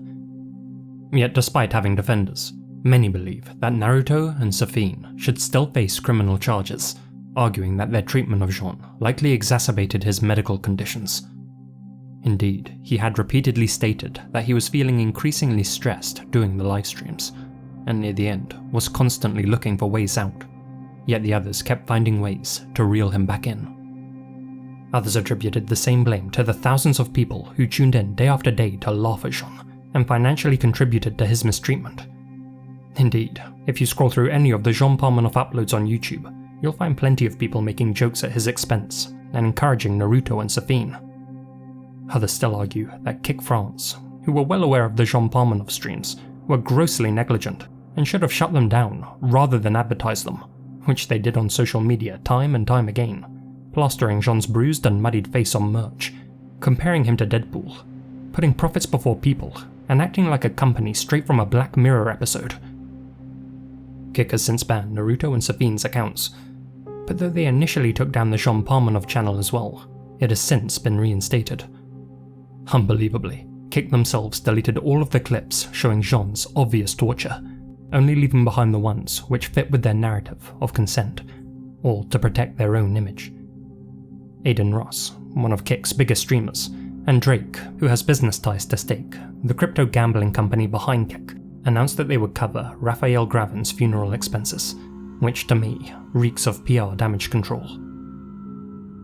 Yet despite having defenders, many believe that Naruto and Safin should still face criminal charges, arguing that their treatment of Jean likely exacerbated his medical conditions. Indeed, he had repeatedly stated that he was feeling increasingly stressed doing the live streams, and near the end was constantly looking for ways out, yet the others kept finding ways to reel him back in. Others attributed the same blame to the thousands of people who tuned in day after day to laugh at Jean and financially contributed to his mistreatment. Indeed, if you scroll through any of the Jean Parmenoff uploads on YouTube, you'll find plenty of people making jokes at his expense and encouraging Naruto and Safin. Others still argue that Kick France, who were well aware of the Jean Parmenoff streams, were grossly negligent and should have shut them down rather than advertise them, which they did on social media time and time again, plastering Jean's bruised and muddied face on merch, comparing him to Deadpool, putting profits before people, and acting like a company straight from a Black Mirror episode. Kick has since banned Naruto and Safin's accounts, but though they initially took down the Jean Parmenoff channel as well, it has since been reinstated. Unbelievably, Kick themselves deleted all of the clips showing Jean's obvious torture, only leaving behind the ones which fit with their narrative of consent, all to protect their own image. Aiden Ross, one of Kick's biggest streamers, and Drake, who has business ties to Stake, the crypto gambling company behind Kick, announced that they would cover Raphael Graven's funeral expenses, which to me reeks of PR damage control.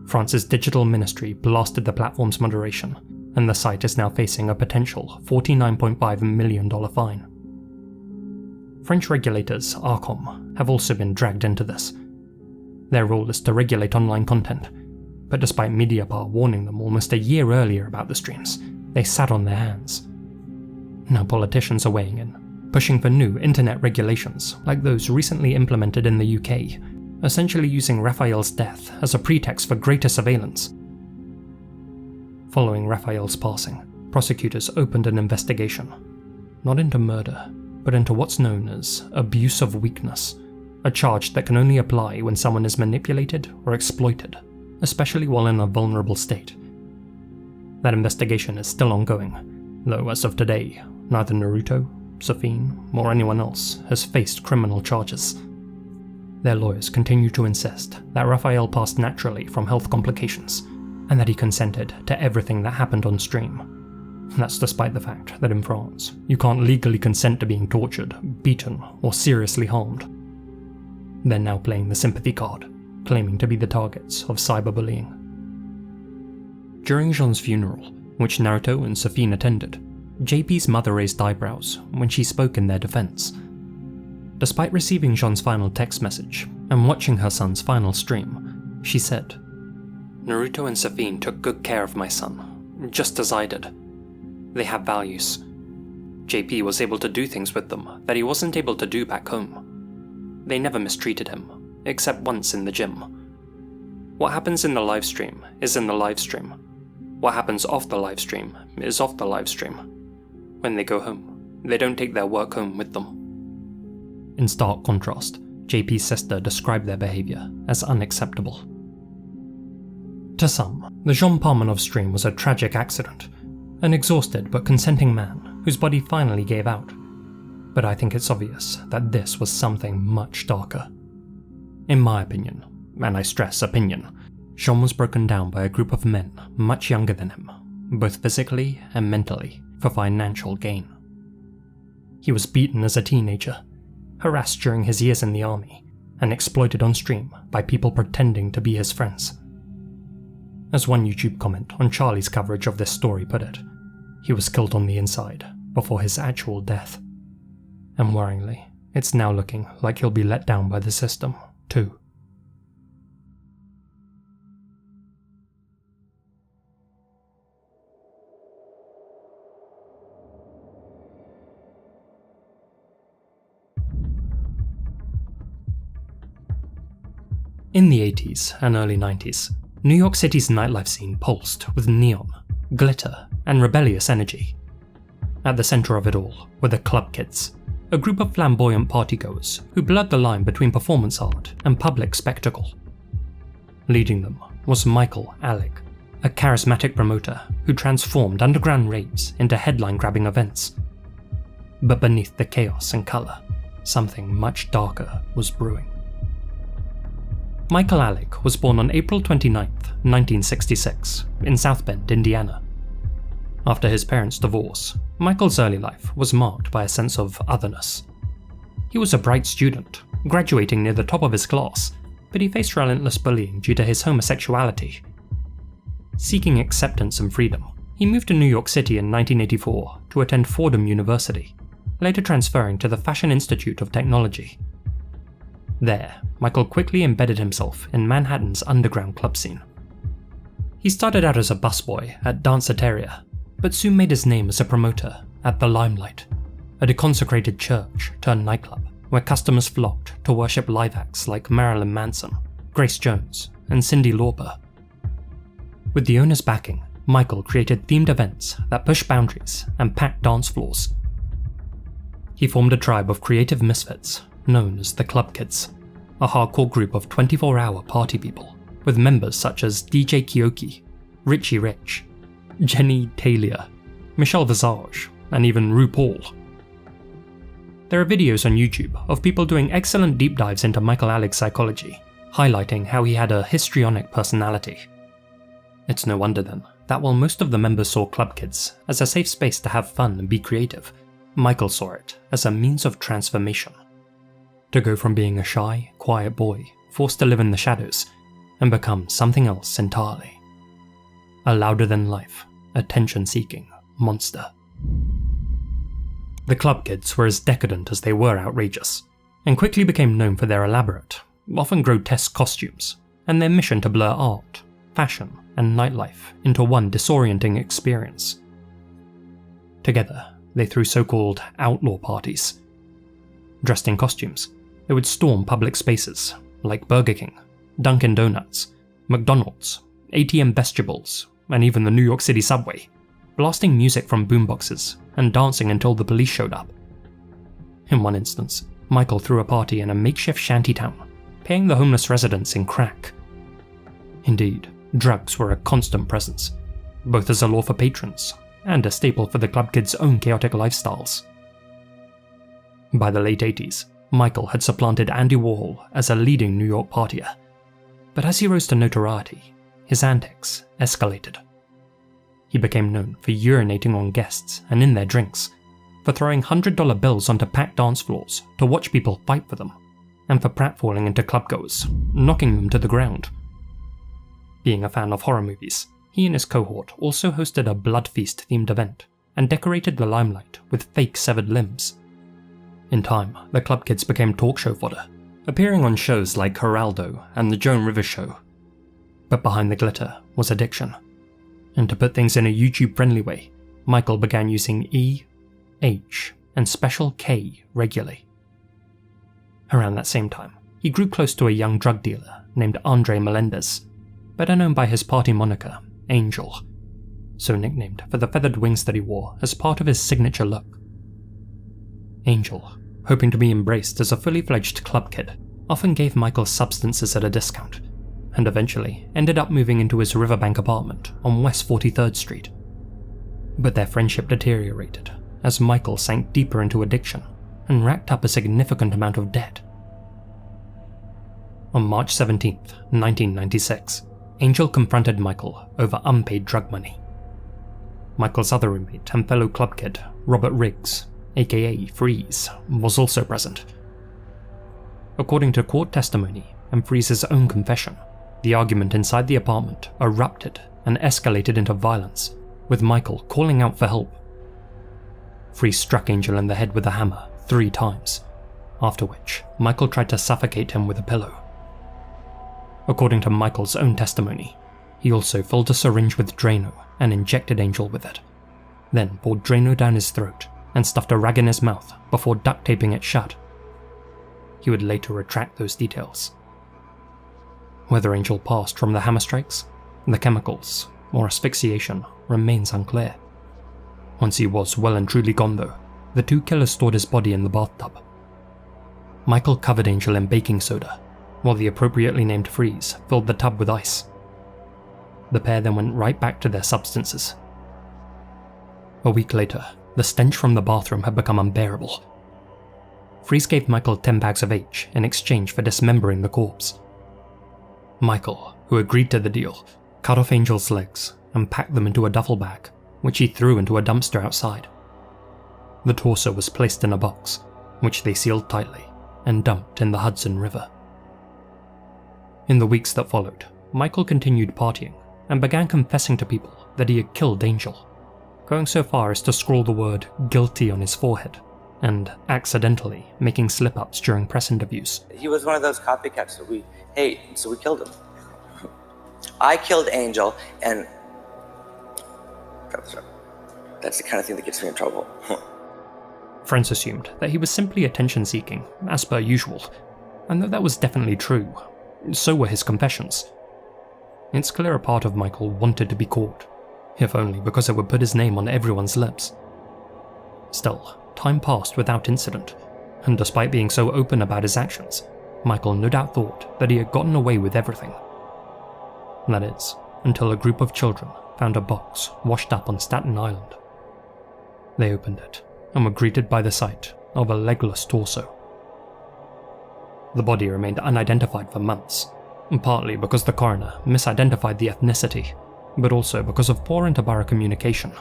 France's digital ministry blasted the platform's moderation, and the site is now facing a potential $49.5 million fine. French regulators Arcom have also been dragged into this. Their role is to regulate online content, but despite Mediapart warning them almost a year earlier about the streams, they sat on their hands. Now politicians are weighing in, pushing for new internet regulations like those recently implemented in the UK, essentially using Raphael's death as a pretext for greater surveillance. Following Raphael's passing, prosecutors opened an investigation, not into murder, but into what's known as abuse of weakness, a charge that can only apply when someone is manipulated or exploited, especially while in a vulnerable state. That investigation is still ongoing, though as of today, neither Naruto, Safin, or anyone else has faced criminal charges. Their lawyers continue to insist that Raphael passed naturally from health complications, and that he consented to everything that happened on stream. That's despite the fact that in France, you can't legally consent to being tortured, beaten, or seriously harmed. They're now playing the sympathy card, claiming to be the targets of cyberbullying. During Jean's funeral, which Naruto and Safin attended, JP's mother raised eyebrows when she spoke in their defense. Despite receiving Jean's final text message and watching her son's final stream, she said, "Naruto and Safin took good care of my son, just as I did. They have values. JP was able to do things with them that he wasn't able to do back home. They never mistreated him, except once in the gym. What happens in the livestream is in the livestream. What happens off the livestream is off the livestream. When they go home, they don't take their work home with them. In stark contrast, JP's sister described their behaviour as unacceptable. To some, the Jean Parmenov stream was a tragic accident, an exhausted but consenting man whose body finally gave out. But I think it's obvious that this was something much darker. In my opinion, and I stress opinion, Jean was broken down by a group of men much younger than him, both physically and mentally, for financial gain. He was beaten as a teenager, harassed during his years in the army, and exploited on stream by people pretending to be his friends. As one YouTube comment on Charlie's coverage of this story put it, he was killed on the inside before his actual death. And worryingly, it's now looking like he'll be let down by the system, too. In the 80s and early 90s, New York City's nightlife scene pulsed with neon, glitter, and rebellious energy. At the centre of it all were the club kids, a group of flamboyant partygoers who blurred the line between performance art and public spectacle. Leading them was Michael Alec, a charismatic promoter who transformed underground raves into headline-grabbing events. But beneath the chaos and colour, something much darker was brewing. Michael Alec was born on April 29, 1966, in South Bend, Indiana. After his parents' divorce, Michael's early life was marked by a sense of otherness. He was a bright student, graduating near the top of his class, but he faced relentless bullying due to his homosexuality. Seeking acceptance and freedom, he moved to New York City in 1984 to attend Fordham University, later transferring to the Fashion Institute of Technology. There, Michael quickly embedded himself in Manhattan's underground club scene. He started out as a busboy at Danceteria, but soon made his name as a promoter at The Limelight, a deconsecrated church turned nightclub where customers flocked to worship live acts like Marilyn Manson, Grace Jones, and Cyndi Lauper. With the owner's backing, Michael created themed events that pushed boundaries and packed dance floors. He formed a tribe of creative misfits known as the Club Kids, a hardcore group of 24-hour party people, with members such as DJ Kyoki, Richie Rich, Jenny Talia, Michelle Visage, and even RuPaul. There are videos on YouTube of people doing excellent deep dives into Michael Alec's psychology, highlighting how he had a histrionic personality. It's no wonder then that while most of the members saw Club Kids as a safe space to have fun and be creative, Michael saw it as a means of transformation. To go from being a shy, quiet boy forced to live in the shadows and become something else entirely. A louder-than-life, attention-seeking monster. The Club Kids were as decadent as they were outrageous, and quickly became known for their elaborate, often grotesque costumes, and their mission to blur art, fashion, and nightlife into one disorienting experience. Together, they threw so-called outlaw parties. Dressed in costumes, they would storm public spaces like Burger King, Dunkin' Donuts, McDonald's, ATM vestibules, and even the New York City subway, blasting music from boomboxes and dancing until the police showed up. In one instance, Michael threw a party in a makeshift shantytown, paying the homeless residents in crack. Indeed, drugs were a constant presence, both as a lure for patrons and a staple for the Club Kids' own chaotic lifestyles. By the late 80s, Michael had supplanted Andy Warhol as a leading New York partier, but as he rose to notoriety, his antics escalated. He became known for urinating on guests and in their drinks, for throwing $100 bills onto packed dance floors to watch people fight for them, and for pratfalling into clubgoers, knocking them to the ground. Being a fan of horror movies, he and his cohort also hosted a blood feast themed event and decorated the Limelight with fake severed limbs. In time, the Club Kids became talk show fodder, appearing on shows like Geraldo and The Joan Rivers Show. But behind the glitter was addiction. And to put things in a YouTube-friendly way, Michael began using H, and Special K regularly. Around that same time, he grew close to a young drug dealer named Andre Melendez, better known by his party moniker, Angel, so nicknamed for the feathered wings that he wore as part of his signature look. Angel, hoping to be embraced as a fully fledged club kid, often gave Michael substances at a discount, and eventually ended up moving into his riverbank apartment on West 43rd Street. But their friendship deteriorated as Michael sank deeper into addiction and racked up a significant amount of debt. On March 17, 1996, Angel confronted Michael over unpaid drug money. Michael's other roommate and fellow club kid, Robert Riggs, aka Freeze, was also present. According to court testimony and Freeze's own confession, the argument inside the apartment erupted and escalated into violence, with Michael calling out for help. Freeze struck Angel in the head with a hammer 3 times, after which Michael tried to suffocate him with a pillow. According to Michael's own testimony, he also filled a syringe with Drano and injected Angel with it, then poured Drano down his throat and stuffed a rag in his mouth before duct taping it shut. He would later retract those details. Whether Angel passed from the hammer strikes, the chemicals, or asphyxiation remains unclear. Once he was well and truly gone though, the 2 killers stored his body in the bathtub. Michael covered Angel in baking soda, while the appropriately named Freeze filled the tub with ice. The pair then went right back to their substances. A week later, the stench from the bathroom had become unbearable. Freeze gave Michael 10 bags of H in exchange for dismembering the corpse. Michael, who agreed to the deal, cut off Angel's legs and packed them into a duffel bag, which he threw into a dumpster outside. The torso was placed in a box, which they sealed tightly and dumped in the Hudson River. In the weeks that followed, Michael continued partying and began confessing to people that he had killed Angel, going so far as to scrawl the word guilty on his forehead and accidentally making slip-ups during press interviews. He was one of those copycats that we hate, so we killed him. I killed Angel, and that's the kind of thing that gets me in trouble. Friends assumed that he was simply attention-seeking, as per usual, and that was definitely true. So were his confessions. It's clear a part of Michael wanted to be caught, if only because it would put his name on everyone's lips. Still, time passed without incident, and despite being so open about his actions, Michael no doubt thought that he had gotten away with everything. That is, until a group of children found a box washed up on Staten Island. They opened it and were greeted by the sight of a legless torso. The body remained unidentified for months, partly because the coroner misidentified the ethnicity, but also because of poor interborough communication.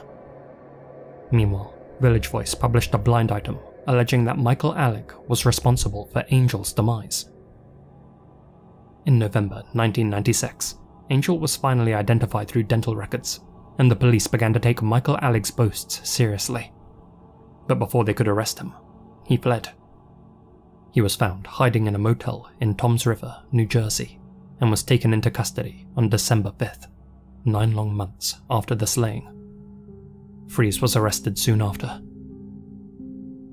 Meanwhile, Village Voice published a blind item alleging that Michael Alec was responsible for Angel's demise. In November 1996, Angel was finally identified through dental records, and the police began to take Michael Alec's boasts seriously. But before they could arrest him, he fled. He was found hiding in a motel in Toms River, New Jersey, and was taken into custody on December 5th, 9 long months after the slaying. Freeze was arrested soon after.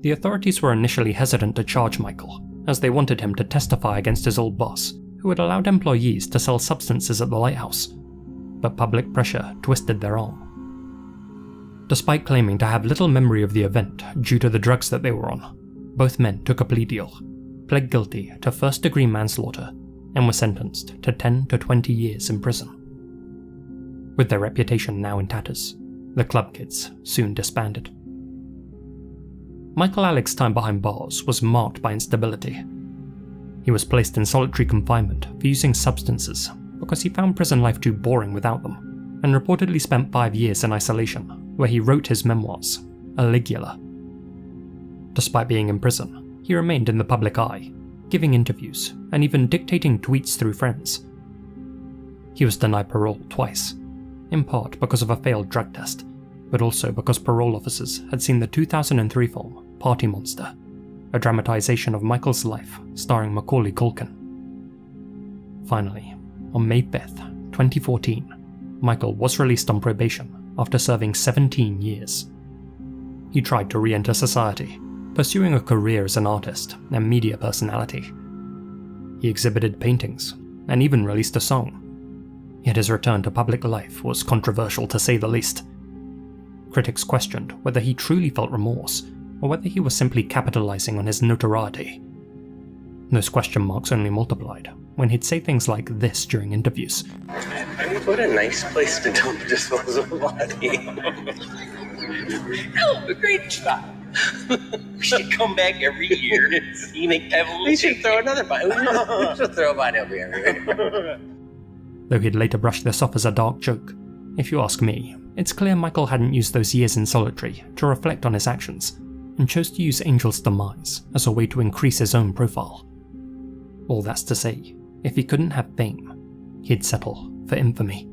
The authorities were initially hesitant to charge Michael, as they wanted him to testify against his old boss, who had allowed employees to sell substances at the lighthouse, but public pressure twisted their arm. Despite claiming to have little memory of the event due to the drugs that they were on, both men took a plea deal, pled guilty to first-degree manslaughter, and were sentenced to 10 to 20 years in prison. With their reputation now in tatters, the club kids soon disbanded. Michael Alec's time behind bars was marked by instability. He was placed in solitary confinement for using substances because he found prison life too boring without them, and reportedly spent 5 years in isolation, where he wrote his memoirs, Aligula. Despite being in prison, he remained in the public eye, giving interviews and even dictating tweets through friends. He was denied parole twice, in part because of a failed drug test, but also because parole officers had seen the 2003 film Party Monster, a dramatization of Michael's life starring Macaulay Culkin. Finally, on May 5th, 2014, Michael was released on probation after serving 17 years. he tried to re-enter society, pursuing a career as an artist and media personality. He exhibited paintings and even released a song. Yet his return to public life was controversial to say the least. Critics questioned whether he truly felt remorse or whether he was simply capitalizing on his notoriety. Those question marks only multiplied when he'd say things like this during interviews. What a nice place to dump a disposable body. Oh, a great spot. We should come back every year and see make pebbles. We should throw another body. We should throw a body over here. Though he'd later brush this off as a dark joke, if you ask me, it's clear Michael hadn't used those years in solitary to reflect on his actions, and chose to use Angel's demise as a way to increase his own profile. All that's to say, if he couldn't have fame, he'd settle for infamy.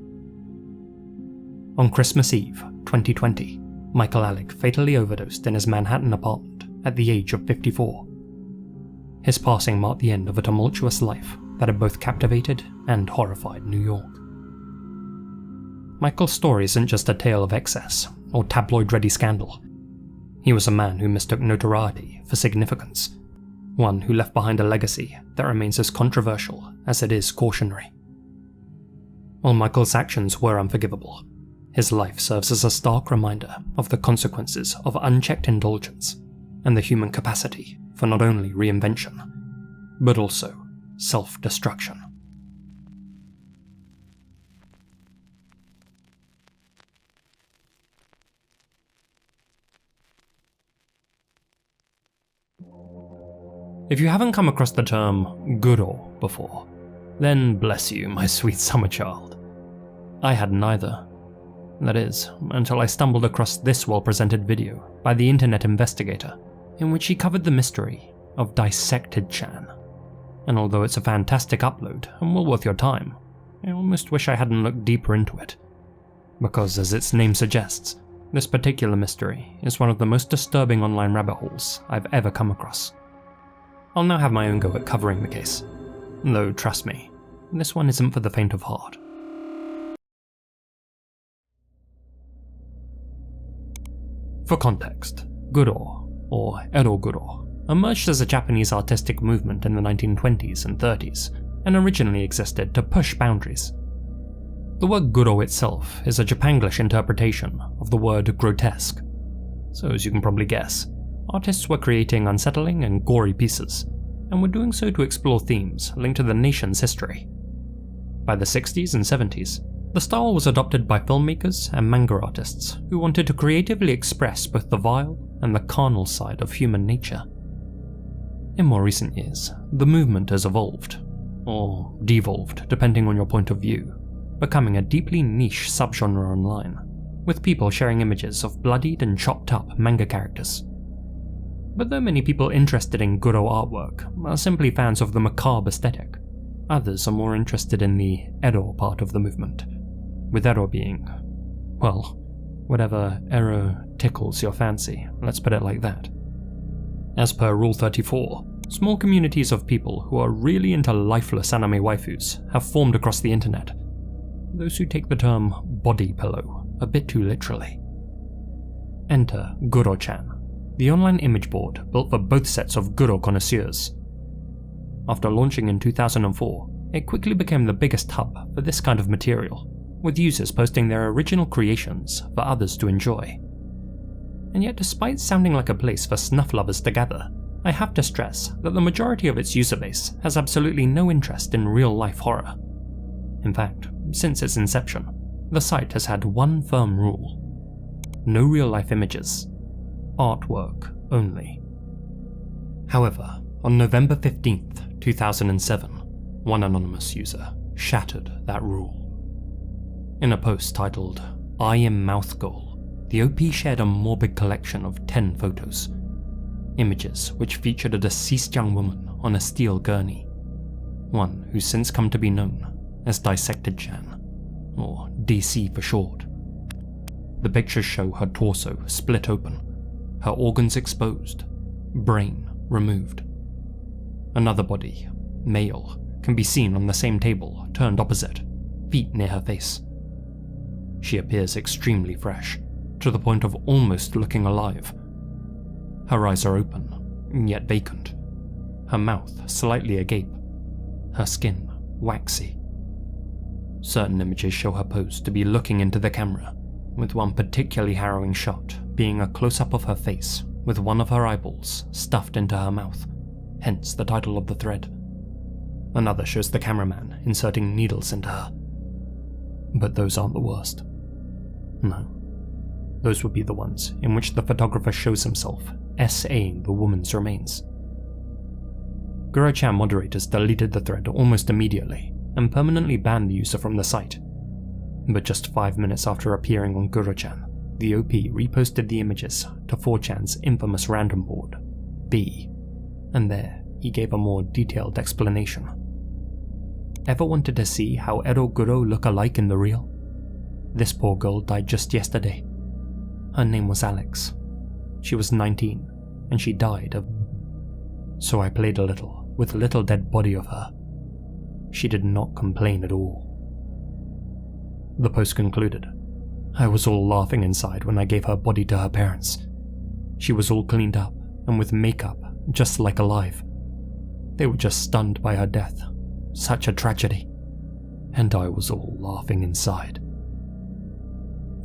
On Christmas Eve, 2020, Michael Alec fatally overdosed in his Manhattan apartment at the age of 54. His passing marked the end of a tumultuous life that had both captivated and horrified New York. Michael's story isn't just a tale of excess or tabloid-ready scandal. He was a man who mistook notoriety for significance, one who left behind a legacy that remains as controversial as it is cautionary. While Michael's actions were unforgivable, his life serves as a stark reminder of the consequences of unchecked indulgence and the human capacity for not only reinvention, but also self-destruction. If you haven't come across the term Guro before, then bless you, my sweet summer child. I hadn't either. That is, until I stumbled across this well-presented video by the Internet Investigator, in which he covered the mystery of Dissected Chan. And although it's a fantastic upload and well worth your time, I almost wish I hadn't looked deeper into it. Because as its name suggests, this particular mystery is one of the most disturbing online rabbit holes I've ever come across. I'll now have my own go at covering the case, though trust me, this one isn't for the faint of heart. For context, Guro, or Ero-Guro, emerged as a Japanese artistic movement in the 1920s and 30s, and originally existed to push boundaries. The word Guro itself is a Japanglish interpretation of the word grotesque, so as you can probably guess, artists were creating unsettling and gory pieces, and were doing so to explore themes linked to the nation's history. By the 60s and 70s, the style was adopted by filmmakers and manga artists who wanted to creatively express both the vile and the carnal side of human nature. In more recent years, the movement has evolved, or devolved depending on your point of view, becoming a deeply niche subgenre online, with people sharing images of bloodied and chopped up manga characters. But though many people interested in Guro artwork are simply fans of the macabre aesthetic, others are more interested in the Ero part of the movement, with Ero being, well, whatever Ero tickles your fancy, let's put it like that. As per Rule 34, small communities of people who are really into lifeless anime waifus have formed across the internet, those who take the term body pillow a bit too literally. Enter Gurochan, the online image board built for both sets of Guro connoisseurs. After launching in 2004, it quickly became the biggest hub for this kind of material, with users posting their original creations for others to enjoy. And yet, despite sounding like a place for snuff lovers to gather, I have to stress that the majority of its user base has absolutely no interest in real-life horror. In fact, since its inception, the site has had one firm rule: no real-life images, artwork only. However, on November 15th, 2007, one anonymous user shattered that rule. In a post titled, "I Am Mouth Goal," the OP shared a morbid collection of 10 photos. Images which featured a deceased young woman on a steel gurney, one who's since come to be known as Dissected Chan, or DC for short. The pictures show her torso split open, her organs exposed, brain removed. Another body, male, can be seen on the same table, turned opposite, feet near her face. She appears extremely fresh, to the point of almost looking alive, Her eyes are open, yet vacant. Her mouth slightly agape. Her skin waxy. Certain images show her posed to be looking into the camera, with one particularly harrowing shot being a close-up of her face with one of her eyeballs stuffed into her mouth, hence the title of the thread. Another shows the cameraman inserting needles into her. But those aren't the worst. No. Those would be the ones in which the photographer shows himself SAing the woman's remains. Gurochan moderators deleted the thread almost immediately and permanently banned the user from the site. But just 5 minutes after appearing on Gurochan, the OP reposted the images to 4chan's infamous random board, B, and there he gave a more detailed explanation. Ever wanted to see how Ero Guro look alike in the real? This poor girl died just yesterday. Her name was Alex. She was 19, and she died of... So I played a little with the little dead body of her. She did not complain at all. The post concluded. I was all laughing inside when I gave her body to her parents. She was all cleaned up and with makeup, just like alive. They were just stunned by her death. Such a tragedy. And I was all laughing inside.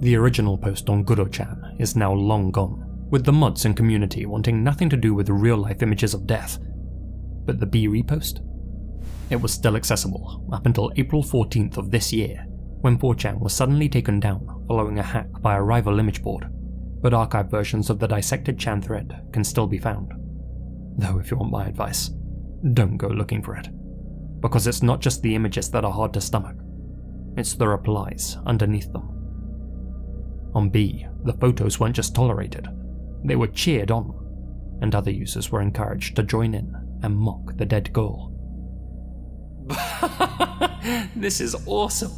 The original post on Gurochan is now long gone, with the mods and community wanting nothing to do with real-life images of death. But the B repost? It was still accessible up until April 14th of this year, when 4chan was suddenly taken down following a hack by a rival image board, but archived versions of the dissected Chan thread can still be found. Though if you want my advice, don't go looking for it, because it's not just the images that are hard to stomach, it's the replies underneath them. On B, the photos weren't just tolerated, they were cheered on, and other users were encouraged to join in and mock the dead girl. This is awesome.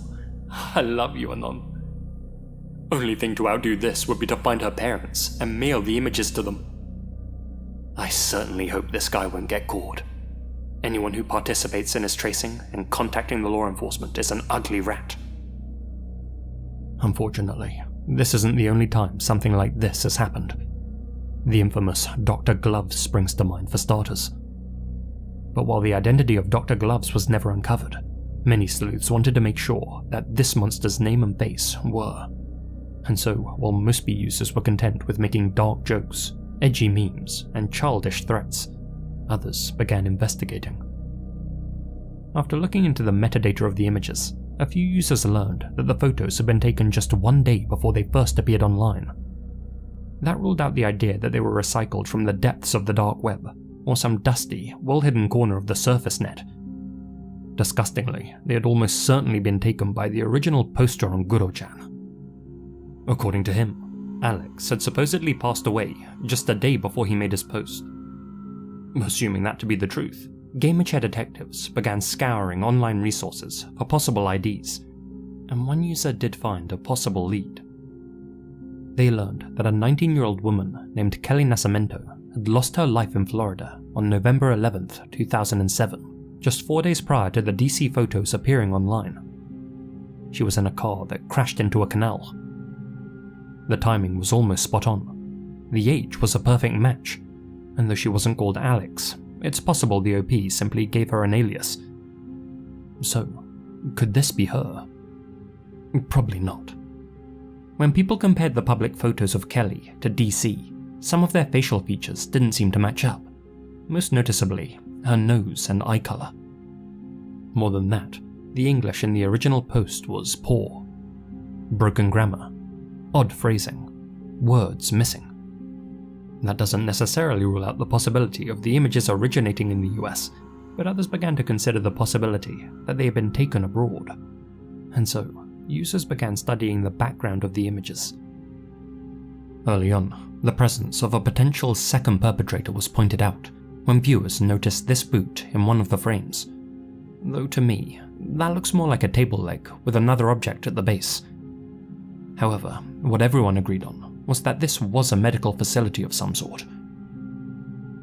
I love you, Anon. Only thing to outdo this would be to find her parents and mail the images to them. I certainly hope this guy won't get caught. Anyone who participates in his tracing and contacting the law enforcement is an ugly rat. Unfortunately, this isn't the only time something like this has happened. The infamous Dr. Gloves springs to mind for starters. But while the identity of Dr. Gloves was never uncovered, many sleuths wanted to make sure that this monster's name and face were. And so, while most B users were content with making dark jokes, edgy memes, and childish threats, others began investigating. After looking into the metadata of the images, a few users learned that the photos had been taken just 1 day before they first appeared online. That ruled out the idea that they were recycled from the depths of the dark web, or some dusty, well-hidden corner of the surface net. Disgustingly, they had almost certainly been taken by the original poster on Gurochan. According to him, Alex had supposedly passed away just a day before he made his post. Assuming that to be the truth, GamerChair detectives began scouring online resources for possible IDs, and one user did find a possible lead. They learned that a 19-year-old woman named Kelly Nascimento had lost her life in Florida on November 11th, 2007, just 4 days prior to the DC photos appearing online. She was in a car that crashed into a canal. The timing was almost spot on. The age was a perfect match, and though she wasn't called Alex, it's possible the OP simply gave her an alias. So, could this be her? Probably not. When people compared the public photos of Kelly to DC, some of their facial features didn't seem to match up, most noticeably her nose and eye colour. More than that, the English in the original post was poor. Broken grammar, odd phrasing, words missing. That doesn't necessarily rule out the possibility of the images originating in the US, but others began to consider the possibility that they had been taken abroad, and so users began studying the background of the images. Early on, the presence of a potential second perpetrator was pointed out when viewers noticed this boot in one of the frames, though to me, that looks more like a table leg with another object at the base. However, what everyone agreed on was that this was a medical facility of some sort.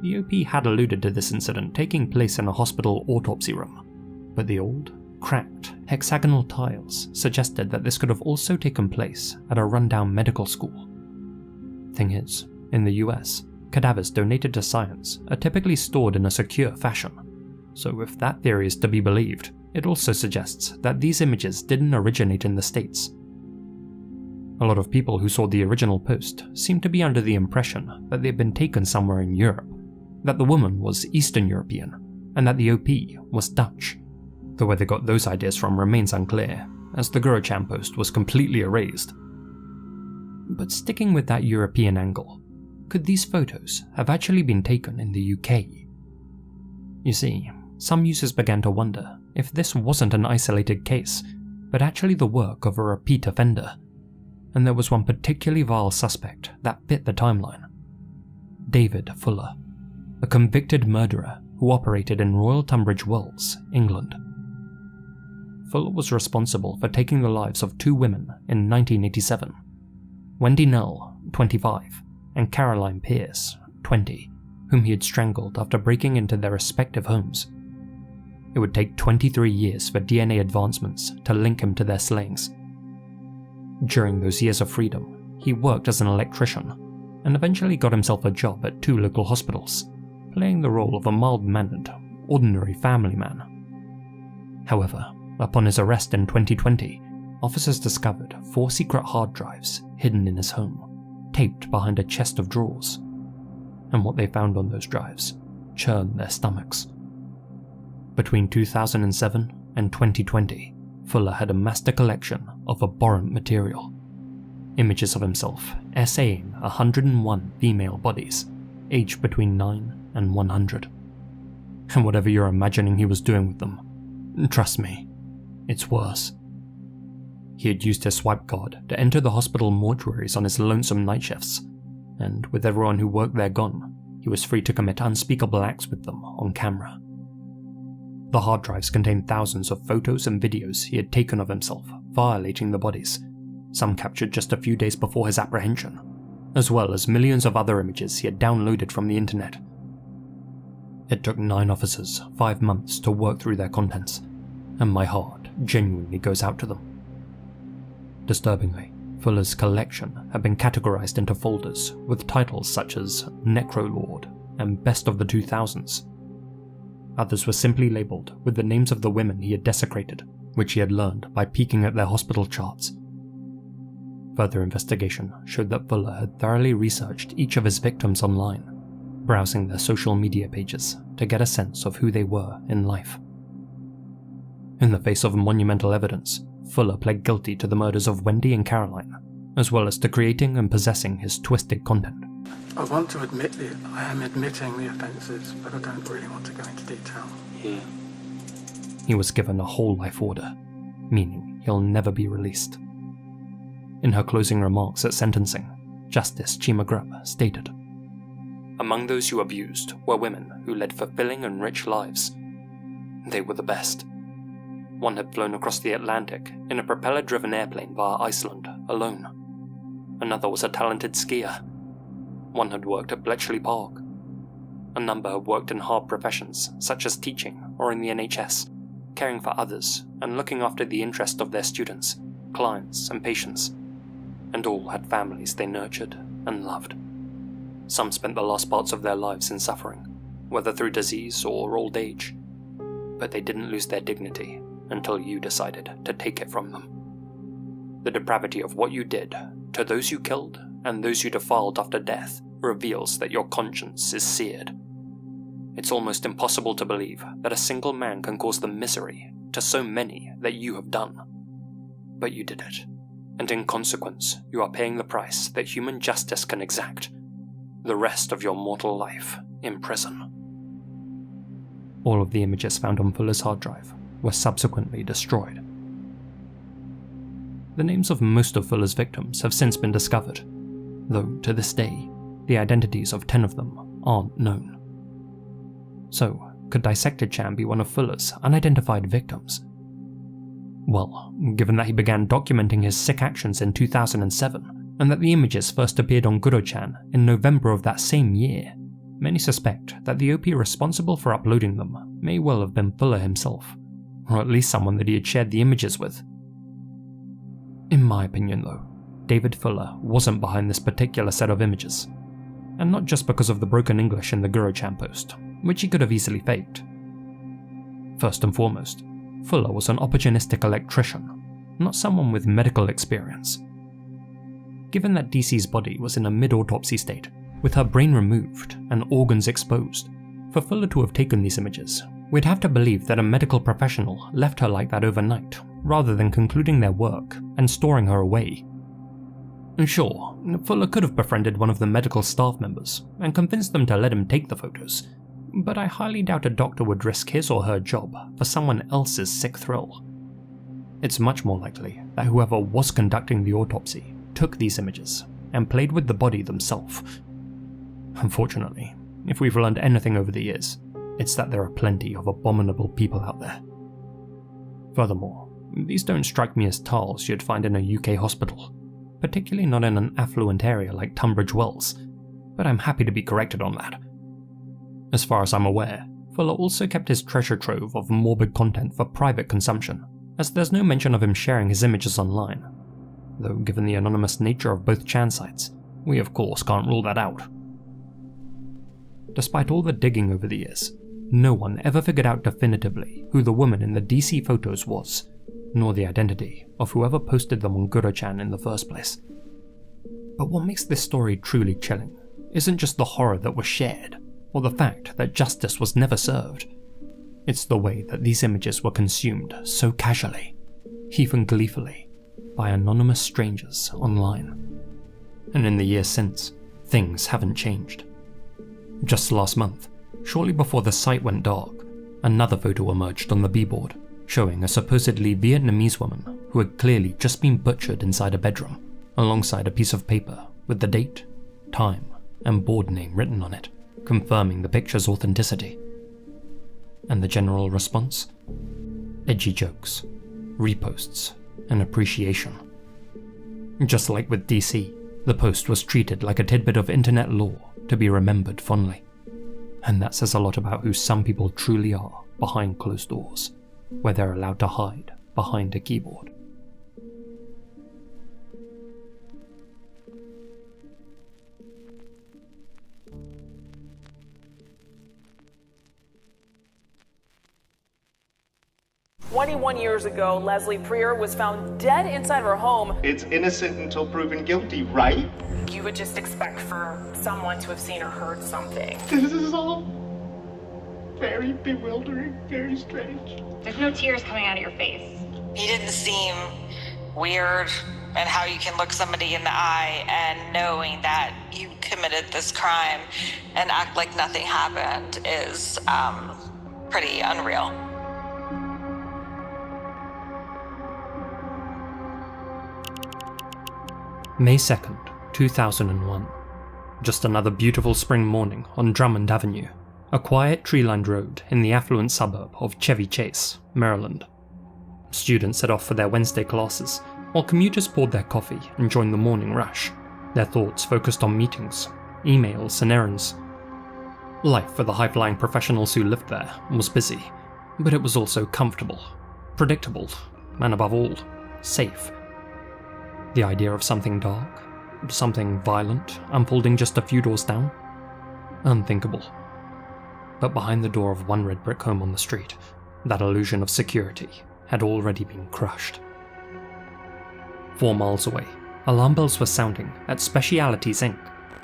The OP had alluded to this incident taking place in a hospital autopsy room, but the old, cracked, hexagonal tiles suggested that this could have also taken place at a rundown medical school. Thing is, in the US, cadavers donated to science are typically stored in a secure fashion, so if that theory is to be believed, it also suggests that these images didn't originate in the States. A lot of people who saw the original post seemed to be under the impression that they had been taken somewhere in Europe, that the woman was Eastern European, and that the OP was Dutch. Though where they got those ideas from remains unclear, as the Gurochan post was completely erased. But sticking with that European angle, could these photos have actually been taken in the UK? You see, some users began to wonder if this wasn't an isolated case, but actually the work of a repeat offender, and there was one particularly vile suspect that fit the timeline. David Fuller, a convicted murderer who operated in Royal Tunbridge Wells, England. Fuller was responsible for taking the lives of 2 women in 1987, Wendy Nell, 25, and Caroline Pierce, 20, whom he had strangled after breaking into their respective homes. It would take 23 years for DNA advancements to link him to their slayings. During those years of freedom, he worked as an electrician, and eventually got himself a job at 2 local hospitals, playing the role of a mild-mannered, ordinary family man. However, upon his arrest in 2020, officers discovered 4 secret hard drives hidden in his home, taped behind a chest of drawers, and what they found on those drives churned their stomachs. Between 2007 and 2020, Fuller had amassed a collection of abhorrent material. Images of himself essaying 101 female bodies, aged between 9 and 100. And whatever you're imagining he was doing with them, trust me, it's worse. He had used his swipe card to enter the hospital mortuaries on his lonesome night shifts, and with everyone who worked there gone, he was free to commit unspeakable acts with them on camera. The hard drives contained thousands of photos and videos he had taken of himself violating the bodies, some captured just a few days before his apprehension, as well as millions of other images he had downloaded from the internet. It took 9 officers 5 months to work through their contents, and my heart genuinely goes out to them. Disturbingly, Fuller's collection had been categorized into folders with titles such as Necrolord and Best of the 2000s. Others were simply labelled with the names of the women he had desecrated, which he had learned by peeking at their hospital charts. Further investigation showed that Fuller had thoroughly researched each of his victims online, browsing their social media pages to get a sense of who they were in life. In the face of monumental evidence, Fuller pled guilty to the murders of Wendy and Caroline, as well as to creating and possessing his twisted content. I want to admit I am admitting the offences, but I don't really want to go into detail. Yeah. He was given a whole life order, meaning he'll never be released. In her closing remarks at sentencing, Justice Chimagrup stated, "Among those who abused were women who led fulfilling and rich lives. They were the best. One had flown across the Atlantic in a propeller-driven airplane via Iceland alone. Another was a talented skier. One had worked at Bletchley Park. A number had worked in hard professions such as teaching or in the NHS, caring for others and looking after the interest of their students, clients and patients. And all had families they nurtured and loved. Some spent the last parts of their lives in suffering, whether through disease or old age. But they didn't lose their dignity until you decided to take it from them. The depravity of what you did to those you killed and those you defiled after death reveals that your conscience is seared. It's almost impossible to believe that a single man can cause the misery to so many that you have done. But you did it, and in consequence you are paying the price that human justice can exact, the rest of your mortal life in prison." All of the images found on Fuller's hard drive were subsequently destroyed. The names of most of Fuller's victims have since been discovered, though to this day, the identities of 10 of them aren't known. So, could Dissected Chan be one of Fuller's unidentified victims? Well, given that he began documenting his sick actions in 2007, and that the images first appeared on Gurochan in November of that same year, many suspect that the OP responsible for uploading them may well have been Fuller himself, or at least someone that he had shared the images with. In my opinion though, David Fuller wasn't behind this particular set of images. and not just because of the broken English in the Gurochan post, which he could have easily faked. First and foremost, Fuller was an opportunistic electrician, not someone with medical experience. Given that DC's body was in a mid-autopsy state, with her brain removed and organs exposed, for Fuller to have taken these images, we'd have to believe that a medical professional left her like that overnight, rather than concluding their work and storing her away. Sure, Fuller could have befriended one of the medical staff members and convinced them to let him take the photos, but I highly doubt a doctor would risk his or her job for someone else's sick thrill. It's much more likely that whoever was conducting the autopsy took these images and played with the body themselves. Unfortunately, if we've learned anything over the years, it's that there are plenty of abominable people out there. Furthermore, these don't strike me as tals you'd find in a UK hospital, particularly not in an affluent area like Tunbridge Wells, but I'm happy to be corrected on that. As far as I'm aware, Fuller also kept his treasure trove of morbid content for private consumption, as there's no mention of him sharing his images online, though given the anonymous nature of both Chan sites, we of course can't rule that out. Despite all the digging over the years, no one ever figured out definitively who the woman in the DC photos was, nor the identity of whoever posted them on Gurochan in the first place. But what makes this story truly chilling isn't just the horror that was shared, or the fact that justice was never served. It's the way that these images were consumed so casually, even gleefully, by anonymous strangers online. And in the years since, things haven't changed. Just last month, shortly before the site went dark, another photo emerged on the B-board, showing a supposedly Vietnamese woman who had clearly just been butchered inside a bedroom, alongside a piece of paper with the date, time, and board name written on it, confirming the picture's authenticity. And the general response? Edgy jokes, reposts, and appreciation. Just like with DC, the post was treated like a tidbit of internet lore to be remembered fondly. And that says a lot about who some people truly are behind closed doors, where they're allowed to hide behind a keyboard. "21 years ago, Leslie Prier was found dead inside of her home. It's innocent until proven guilty, right? You would just expect for someone to have seen or heard something. This is all very bewildering, very strange. There's no tears coming out of your face. He didn't seem weird, and how you can look somebody in the eye and knowing that you committed this crime and act like nothing happened is pretty unreal. May 2nd, 2001. Just another beautiful spring morning on Drummond Avenue, a quiet tree-lined road in the affluent suburb of Chevy Chase, Maryland. Students set off for their Wednesday classes, while commuters poured their coffee and joined the morning rush, their thoughts focused on meetings, emails, and errands. Life for the high-flying professionals who lived there was busy, but it was also comfortable, predictable, and above all, safe. The idea of something dark, something violent, unfolding just a few doors down? Unthinkable. But behind the door of one red brick home on the street, that illusion of security had already been crushed. 4 miles away, alarm bells were sounding at Specialities Inc.,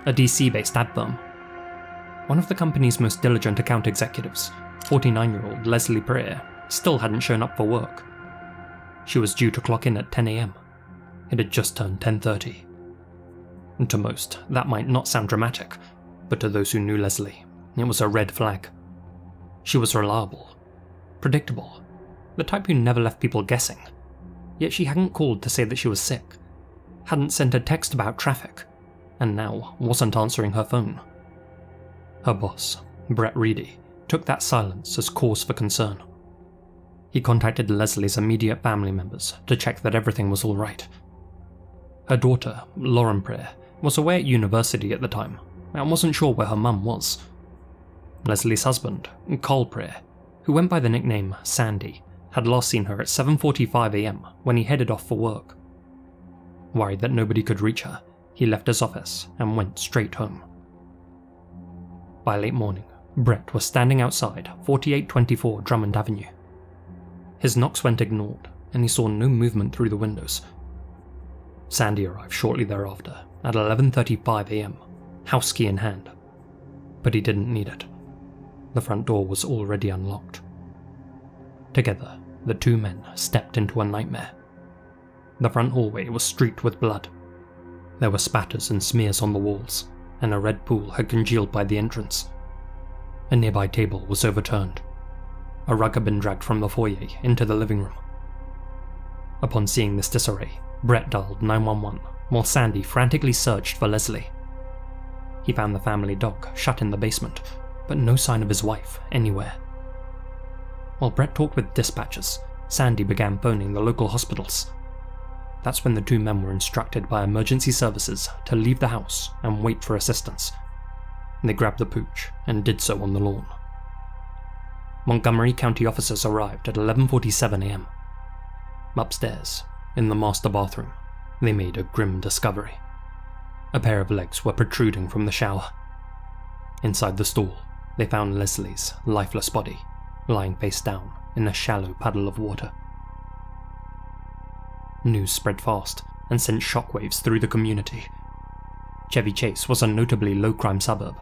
a DC-based ad firm. One of the company's most diligent account executives, 49-year-old Leslie Prier, still hadn't shown up for work. She was due to clock in at 10 a.m. It had just turned 10:30. To most, that might not sound dramatic, but to those who knew Leslie, it was a red flag. She was reliable, predictable, the type who never left people guessing. Yet she hadn't called to say that she was sick, hadn't sent a text about traffic, and now wasn't answering her phone. Her boss, Brett Reedy, took that silence as cause for concern. He contacted Leslie's immediate family members to check that everything was all right. Her daughter, Lauren Prier, was away at university at the time and wasn't sure where her mum was. Leslie's husband, Carl Prier, who went by the nickname Sandy, had last seen her at 7:45 a.m. when he headed off for work. Worried that nobody could reach her, he left his office and went straight home. By late morning, Brett was standing outside 4824 Drummond Avenue. His knocks went ignored, and he saw no movement through the windows. Sandy arrived shortly thereafter, at 11:35 am, house key in hand. But he didn't need it. The front door was already unlocked. Together, the two men stepped into a nightmare. The front hallway was streaked with blood. There were spatters and smears on the walls, and a red pool had congealed by the entrance. A nearby table was overturned. A rug had been dragged from the foyer into the living room. Upon seeing this disarray, Brett dialed 911 while Sandy frantically searched for Leslie. He found the family dog shut in the basement, but no sign of his wife anywhere. While Brett talked with dispatchers, Sandy began phoning the local hospitals. That's when the two men were instructed by emergency services to leave the house and wait for assistance. They grabbed the pooch and did so on the lawn. Montgomery County officers arrived at 11:47 am. Upstairs, in the master bathroom, they made a grim discovery. A pair of legs were protruding from the shower. Inside the stall, they found Leslie's lifeless body, lying face down in a shallow puddle of water. News spread fast and sent shockwaves through the community. Chevy Chase was a notably low-crime suburb,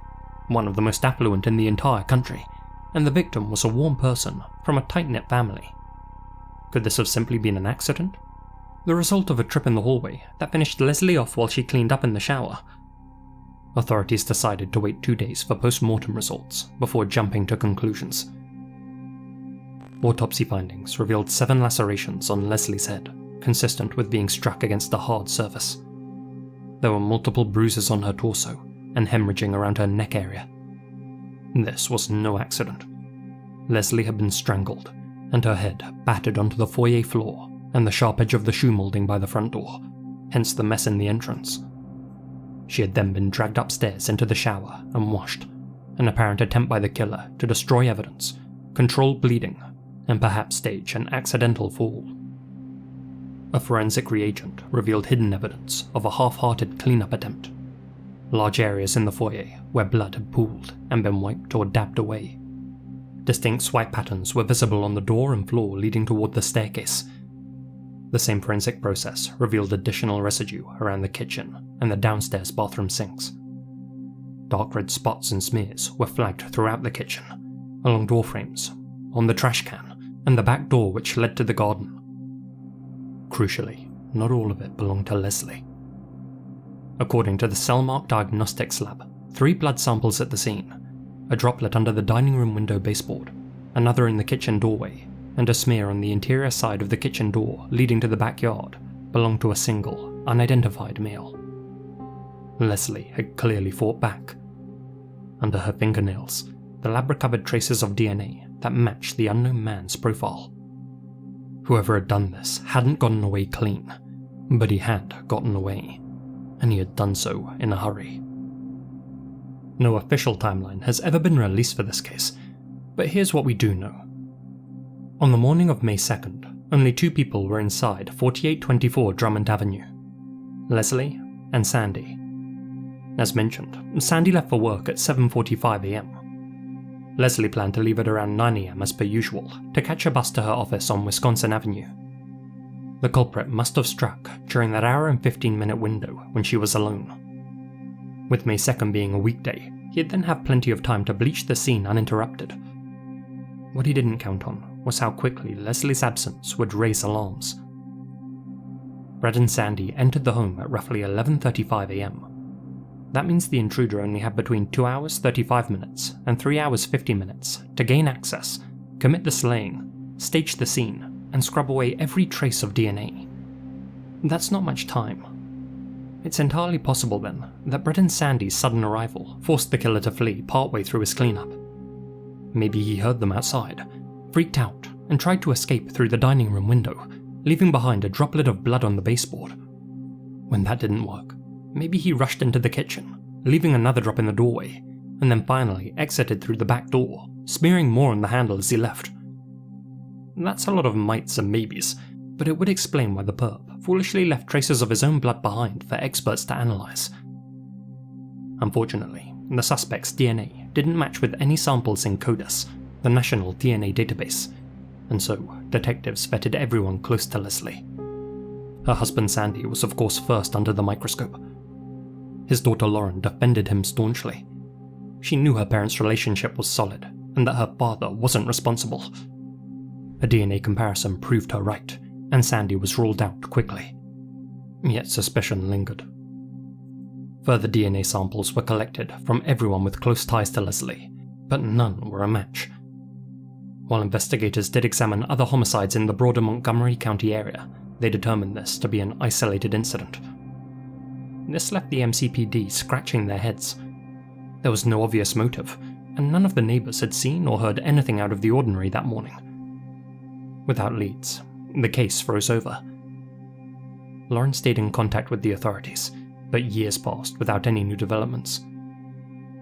one of the most affluent in the entire country, and the victim was a warm person from a tight-knit family. Could this have simply been an accident? The result of a trip in the hallway that finished Leslie off while she cleaned up in the shower? Authorities decided to wait 2 days for post-mortem results before jumping to conclusions. Autopsy findings revealed 7 lacerations on Leslie's head, consistent with being struck against a hard surface. There were multiple bruises on her torso and hemorrhaging around her neck area. This was no accident. Leslie had been strangled, and her head battered onto the foyer floor and the sharp edge of the shoe molding by the front door, hence the mess in the entrance. She had then been dragged upstairs into the shower and washed, an apparent attempt by the killer to destroy evidence, control bleeding, and perhaps stage an accidental fall. A forensic reagent revealed hidden evidence of a half-hearted cleanup attempt. Large areas in the foyer where blood had pooled and been wiped or dabbed away. Distinct swipe patterns were visible on the door and floor leading toward the staircase. The same forensic process revealed additional residue around the kitchen and the downstairs bathroom sinks. Dark red spots and smears were flagged throughout the kitchen, along door frames, on the trash can, and the back door which led to the garden. Crucially, not all of it belonged to Leslie. According to the Cellmark Diagnostics Lab, 3 blood samples at the scene, a droplet under the dining room window baseboard, another in the kitchen doorway, and a smear on the interior side of the kitchen door leading to the backyard, belonged to a single, unidentified male. Leslie had clearly fought back. Under her fingernails, the lab recovered traces of DNA that matched the unknown man's profile. Whoever had done this hadn't gotten away clean, but he had gotten away, and he had done so in a hurry. No official timeline has ever been released for this case, but here's what we do know. On the morning of May 2nd, only 2 people were inside 4824 Drummond Avenue: Leslie and Sandy. As mentioned, Sandy left for work at 7:45 am. Leslie planned to leave at around 9 am as per usual to catch a bus to her office on Wisconsin Avenue. The culprit must have struck during that hour and 15-minute window when she was alone. With May 2nd being a weekday, he'd then have plenty of time to bleach the scene uninterrupted. What he didn't count on was how quickly Leslie's absence would raise alarms. Brett and Sandy entered the home at roughly 11:35 am. That means the intruder only had between 2 hours 35 minutes and 3 hours 50 minutes to gain access, commit the slaying, stage the scene, and scrub away every trace of DNA. That's not much time. It's entirely possible then that Brett and Sandy's sudden arrival forced the killer to flee partway through his cleanup. Maybe he heard them outside, freaked out, and tried to escape through the dining room window, leaving behind a droplet of blood on the baseboard. When that didn't work, maybe he rushed into the kitchen, leaving another drop in the doorway, and then finally exited through the back door, smearing more on the handle as he left. That's a lot of mights and maybes, but it would explain why the perp foolishly left traces of his own blood behind for experts to analyse. Unfortunately, the suspect's DNA didn't match with any samples in CODIS, the national DNA database, and so detectives vetted everyone close to Leslie. Her husband Sandy was of course first under the microscope. His daughter Lauren defended him staunchly. She knew her parents' relationship was solid, and that her father wasn't responsible. A DNA comparison proved her right, and Sandy was ruled out quickly. Yet suspicion lingered. Further DNA samples were collected from everyone with close ties to Leslie, but none were a match. While investigators did examine other homicides in the broader Montgomery County area, they determined this to be an isolated incident. This left the MCPD scratching their heads. There was no obvious motive, and none of the neighbors had seen or heard anything out of the ordinary that morning. Without leads, the case froze over. Lauren stayed in contact with the authorities, but years passed without any new developments.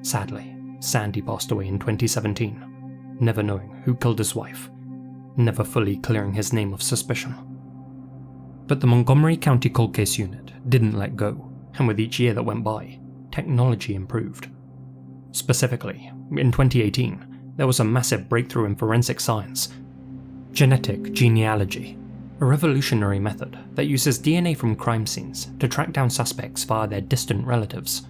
Sadly, Sandy passed away in 2017, never knowing who killed his wife, never fully clearing his name of suspicion. But the Montgomery County Cold Case Unit didn't let go, and with each year that went by, technology improved. Specifically, in 2018, there was a massive breakthrough in forensic science: genetic genealogy, a revolutionary method that uses DNA from crime scenes to track down suspects via their distant relatives.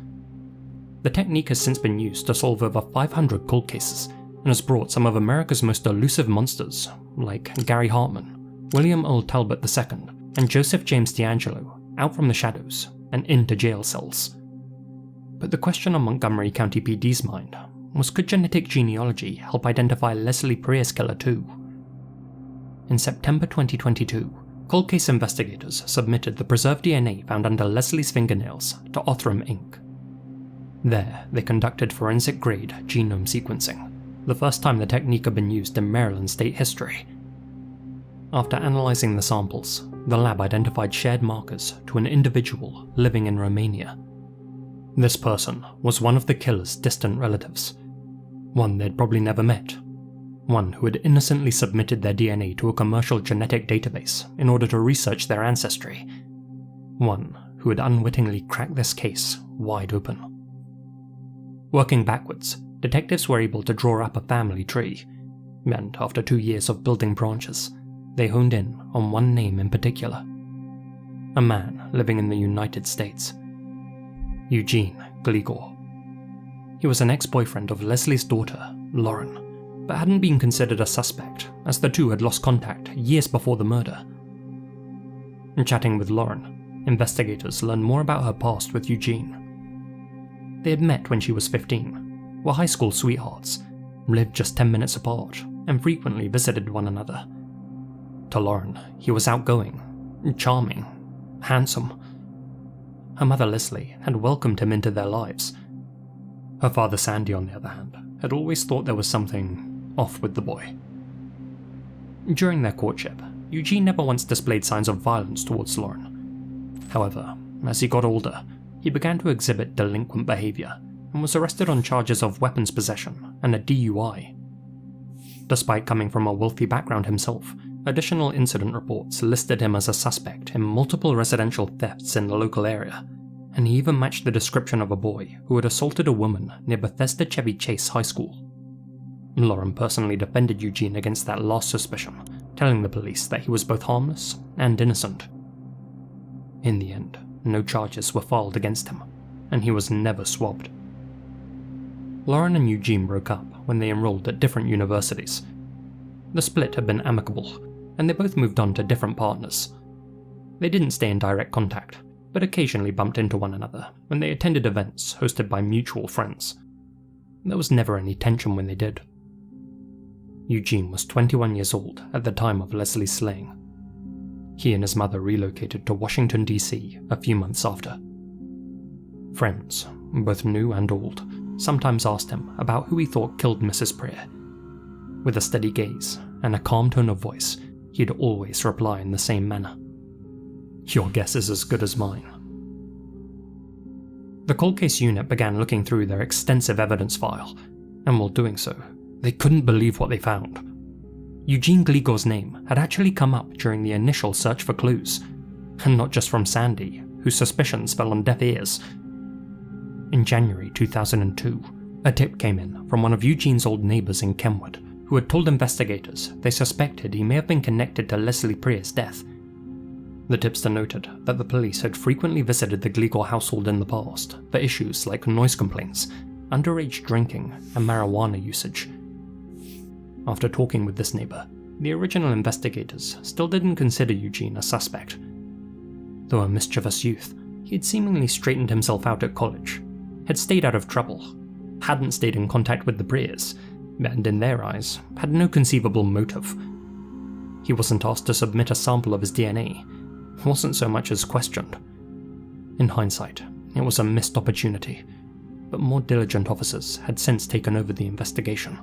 The technique has since been used to solve over 500 cold cases and has brought some of America's most elusive monsters, like Gary Hartman, William Earl Talbot II, and Joseph James D'Angelo, out from the shadows and into jail cells. But the question on Montgomery County PD's mind was, could genetic genealogy help identify Leslie Prior's killer too? In September 2022, cold case investigators submitted the preserved DNA found under Leslie's fingernails to Othram Inc. There, they conducted forensic-grade genome sequencing, the first time the technique had been used in Maryland state history. After analysing the samples, the lab identified shared markers to an individual living in Romania. This person was one of the killer's distant relatives, one they'd probably never met, one who had innocently submitted their DNA to a commercial genetic database in order to research their ancestry, one who had unwittingly cracked this case wide open. Working backwards, detectives were able to draw up a family tree, and after 2 years of building branches, they honed in on one name in particular: a man living in the United States. Eugene Gligor. He was an ex-boyfriend of Leslie's daughter, Lauren, but hadn't been considered a suspect as the two had lost contact years before the murder. In chatting with Lauren, investigators learned more about her past with Eugene. They had met when she was 15, were high school sweethearts, lived just 10 minutes apart, and frequently visited one another. To Lauren, he was outgoing, charming, handsome. Her mother Leslie had welcomed him into their lives. Her father Sandy, on the other hand, had always thought there was something off with the boy. During their courtship, Eugene never once displayed signs of violence towards Lauren. However, as he got older, he began to exhibit delinquent behaviour and was arrested on charges of weapons possession and a DUI. Despite coming from a wealthy background himself, additional incident reports listed him as a suspect in multiple residential thefts in the local area, and he even matched the description of a boy who had assaulted a woman near Bethesda Chevy Chase High School. Lauren personally defended Eugene against that last suspicion, telling the police that he was both harmless and innocent. In the end, no charges were filed against him, and he was never swabbed. Lauren and Eugene broke up when they enrolled at different universities. The split had been amicable, and they both moved on to different partners. They didn't stay in direct contact, but occasionally bumped into one another when they attended events hosted by mutual friends. There was never any tension when they did. Eugene was 21 years old at the time of Leslie's slaying. He and his mother relocated to Washington, D.C. a few months after. Friends, both new and old, sometimes asked him about who he thought killed Mrs. Prior. With a steady gaze and a calm tone of voice, he'd always reply in the same manner: "Your guess is as good as mine." The cold case unit began looking through their extensive evidence file, and while doing so, they couldn't believe what they found. Eugene Gligor's name had actually come up during the initial search for clues, and not just from Sandy, whose suspicions fell on deaf ears. In January 2002, A tip came in from one of Eugene's old neighbours in Kenwood, who had told investigators they suspected he may have been connected to Leslie Prior's death. The tipster noted that the police had frequently visited the Gligor household in the past for issues like noise complaints, underage drinking, and marijuana usage. After talking with this neighbour, the original investigators still didn't consider Eugene a suspect. Though a mischievous youth, he had seemingly straightened himself out at college, had stayed out of trouble, hadn't stayed in contact with the Priors, and in their eyes, had no conceivable motive. He wasn't asked to submit a sample of his DNA, wasn't so much as questioned. In hindsight, it was a missed opportunity, but more diligent officers had since taken over the investigation.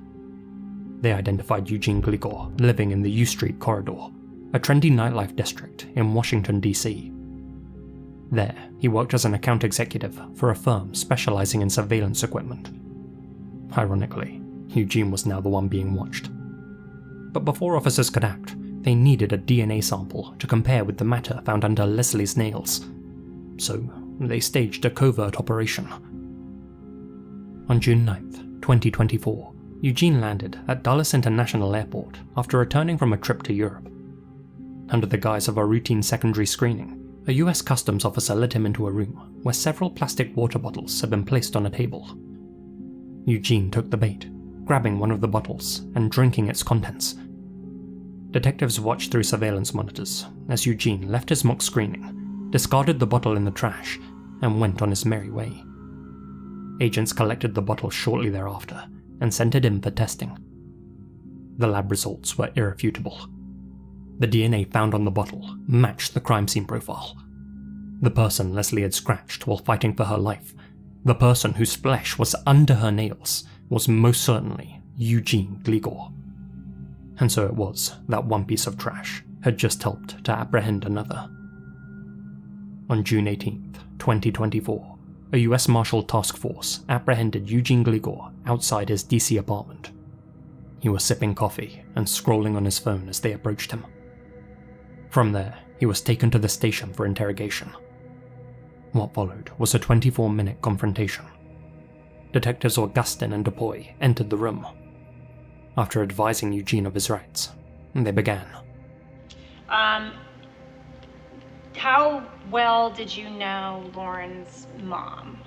They identified Eugene Gligor living in the U Street corridor, a trendy nightlife district in Washington, D.C. There, he worked as an account executive for a firm specializing in surveillance equipment. Ironically, Eugene was now the one being watched. But before officers could act, they needed a DNA sample to compare with the matter found under Leslie's nails. So, they staged a covert operation. On June 9th, 2024, Eugene landed at Dulles International Airport after returning from a trip to Europe. Under the guise of a routine secondary screening, a US customs officer led him into a room where several plastic water bottles had been placed on a table. Eugene took the bait, grabbing one of the bottles and drinking its contents. Detectives watched through surveillance monitors as Eugene left his mock screening, discarded the bottle in the trash, and went on his merry way. Agents collected the bottle shortly thereafter and sent it in for testing. The lab results were irrefutable. The DNA found on the bottle matched the crime scene profile. The person Leslie had scratched while fighting for her life, the person whose flesh was under her nails, was most certainly Eugene Gligor. And so it was that one piece of trash had just helped to apprehend another. On June 18th, 2024, a US Marshal Task Force apprehended Eugene Gligor outside his DC apartment. He was sipping coffee and scrolling on his phone as they approached him. From there, he was taken to the station for interrogation. What followed was a 24-minute confrontation. Detectives Augustin and Dupuy entered the room. After advising Eugene of his rights, they began. How well did you know Lauren's mom?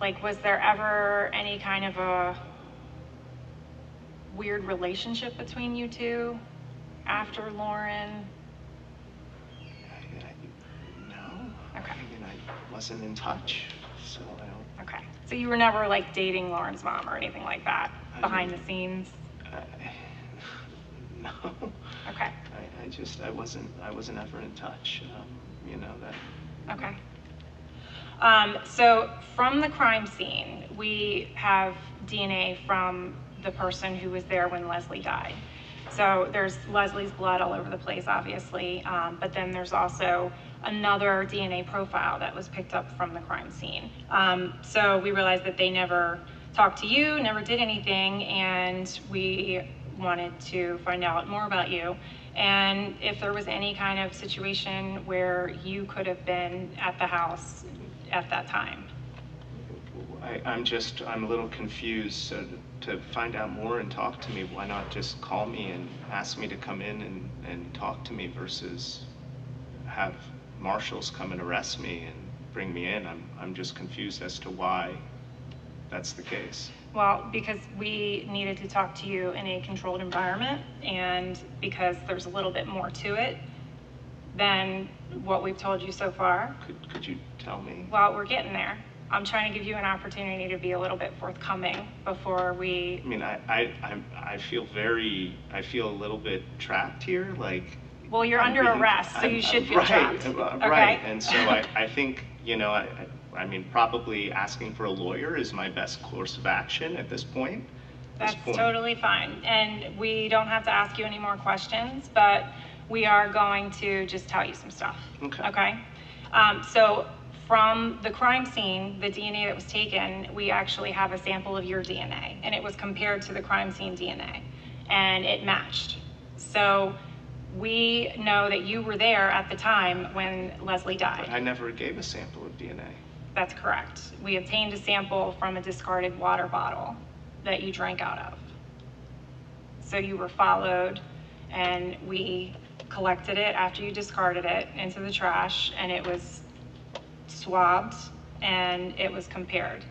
Like, was there ever any kind of a weird relationship between you two after Lauren? No. Okay. I mean, I wasn't in touch, so I don't... Okay. So you were never, like, dating Lauren's mom or anything like that, behind the scenes? No. Okay. I wasn't ever in touch, that. Okay. So from the crime scene, we have DNA from the person who was there when Leslie died. So there's Leslie's blood all over the place, obviously, but then there's also another DNA profile that was picked up from the crime scene. So we realized that they never talked to you, never did anything, and we wanted to find out more about you and if there was any kind of situation where you could have been at the house at that time. I'm a little confused. So to find out more and talk to me, why not just call me and ask me to come in and talk to me versus have marshals come and arrest me and bring me in? I'm just confused as to why that's the case. Well, because we needed to talk to you in a controlled environment, and because there's a little bit more to it than what we've told you so far. Could you tell me? Well, we're getting there. I'm trying to give you an opportunity to be a little bit forthcoming before we... I mean, I feel a little bit trapped here, like... Well, you're under arrest, so you should feel trapped. Right, okay? And so I think, I mean, probably asking for a lawyer is my best course of action at this point. That's totally fine. And we don't have to ask you any more questions, but we are going to just tell you some stuff. Okay? So from the crime scene, the DNA that was taken, we actually have a sample of your DNA, and it was compared to the crime scene DNA, and it matched. So we know that you were there at the time when Leslie died. But I never gave a sample of DNA. That's correct. We obtained a sample from a discarded water bottle that you drank out of. So you were followed, and we collected it after you discarded it into the trash, and it was swabbed and it was compared.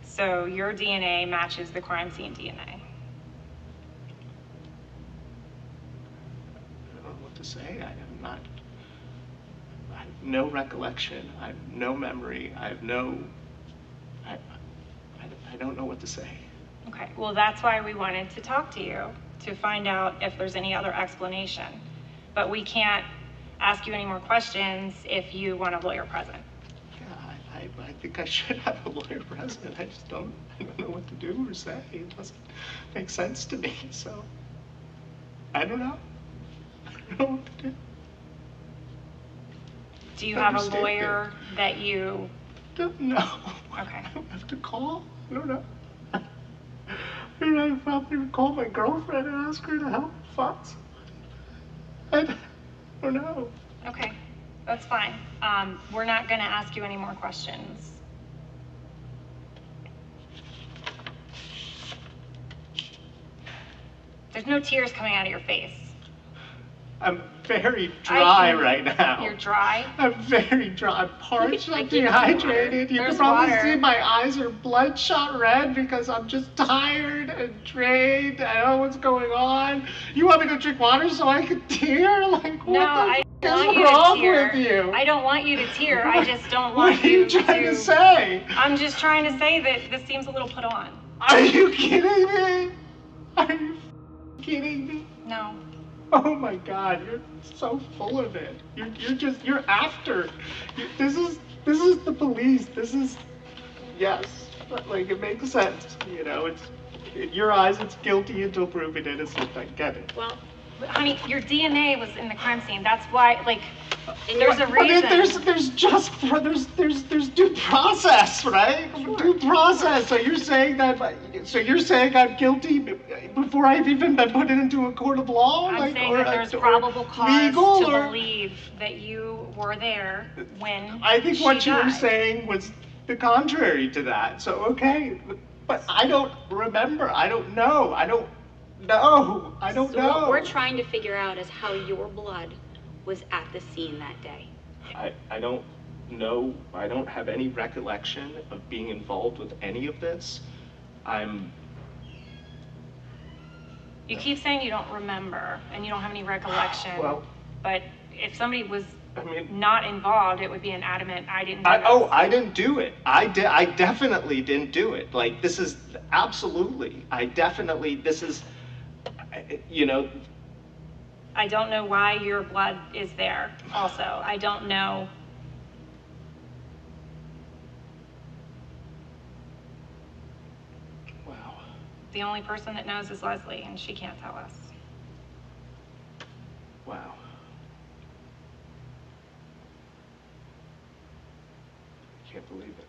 So your DNA matches the crime scene DNA. I don't know what to say. I have no recollection. I have no memory. I don't know what to say. Okay, well, that's why we wanted to talk to you, to find out if there's any other explanation. But we can't ask you any more questions if you want a lawyer present. Yeah, I think I should have a lawyer present. I don't know what to do or say. It doesn't make sense to me, so I don't know. I don't know what to do. Do you have a lawyer that you... No. Okay. I don't have to call. I don't know. I probably call my girlfriend and ask her to help Fox. I don't know. Okay, that's fine. We're not gonna ask you any more questions. There's no tears coming out of your face. I'm very dry right now. You're dry? I'm very dry. I'm parched. I'm dehydrated. You can probably see my eyes are bloodshot red because I'm just tired and drained. I don't know what's going on. You want me to drink water so I can tear? Like, what the f is wrong with you? I don't want you to tear. I just don't want What are you trying to say? I'm just trying to say that this seems a little put on. Are you kidding me? Are you kidding me? No. Oh my God, you're so full of it. You're after. This is the police. This is, yes, like it makes sense. You know, it's in your eyes, it's guilty until proven innocent. I get it. Well, honey, your DNA was in the crime scene. That's why, like, there's a reason. There's due process, right? Sure. Due process. So you're saying I'm guilty before I've even been put into a court of law? I'm saying that there's probable cause to believe that you were there when I think what you were saying was the contrary to that. So, okay. But I don't remember. I don't know. I don't know. So what we're trying to figure out is how your blood was at the scene that day. I don't know. I don't have any recollection of being involved with any of this. You keep saying you don't remember and you don't have any recollection. Well, but if somebody was not involved, it would be an adamant, I didn't do it. I didn't do it. I definitely didn't do it. Like, this is absolutely, this is, you know. I don't know why your blood is there also. I don't know. Wow. The only person that knows is Leslie, and she can't tell us. Wow. I can't believe it.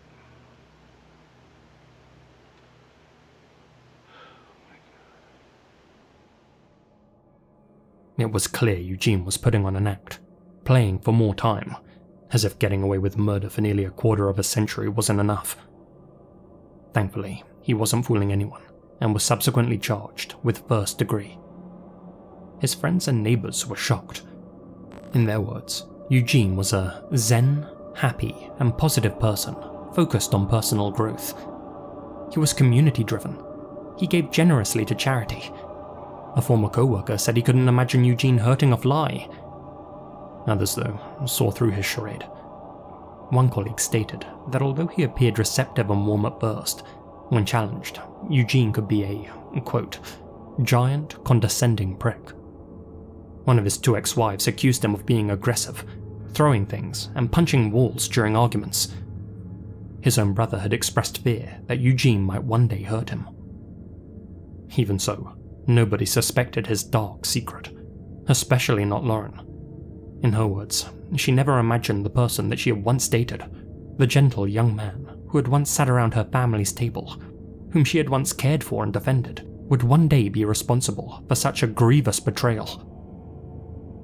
It was clear Eugene was putting on an act, playing for more time, as if getting away with murder for nearly a quarter of a century wasn't enough. Thankfully, he wasn't fooling anyone, and was subsequently charged with first degree. His friends and neighbours were shocked. In their words, Eugene was a zen, happy, and positive person, focused on personal growth. He was community-driven. He gave generously to charity. A former co-worker said he couldn't imagine Eugene hurting a fly. Others, though, saw through his charade. One colleague stated that although he appeared receptive and warm at first, when challenged, Eugene could be a, quote, giant, condescending prick. One of his two ex-wives accused him of being aggressive, throwing things and punching walls during arguments. His own brother had expressed fear that Eugene might one day hurt him. Even so, nobody suspected his dark secret, especially not Lauren. In her words, she never imagined the person that she had once dated, the gentle young man who had once sat around her family's table, whom she had once cared for and defended, would one day be responsible for such a grievous betrayal.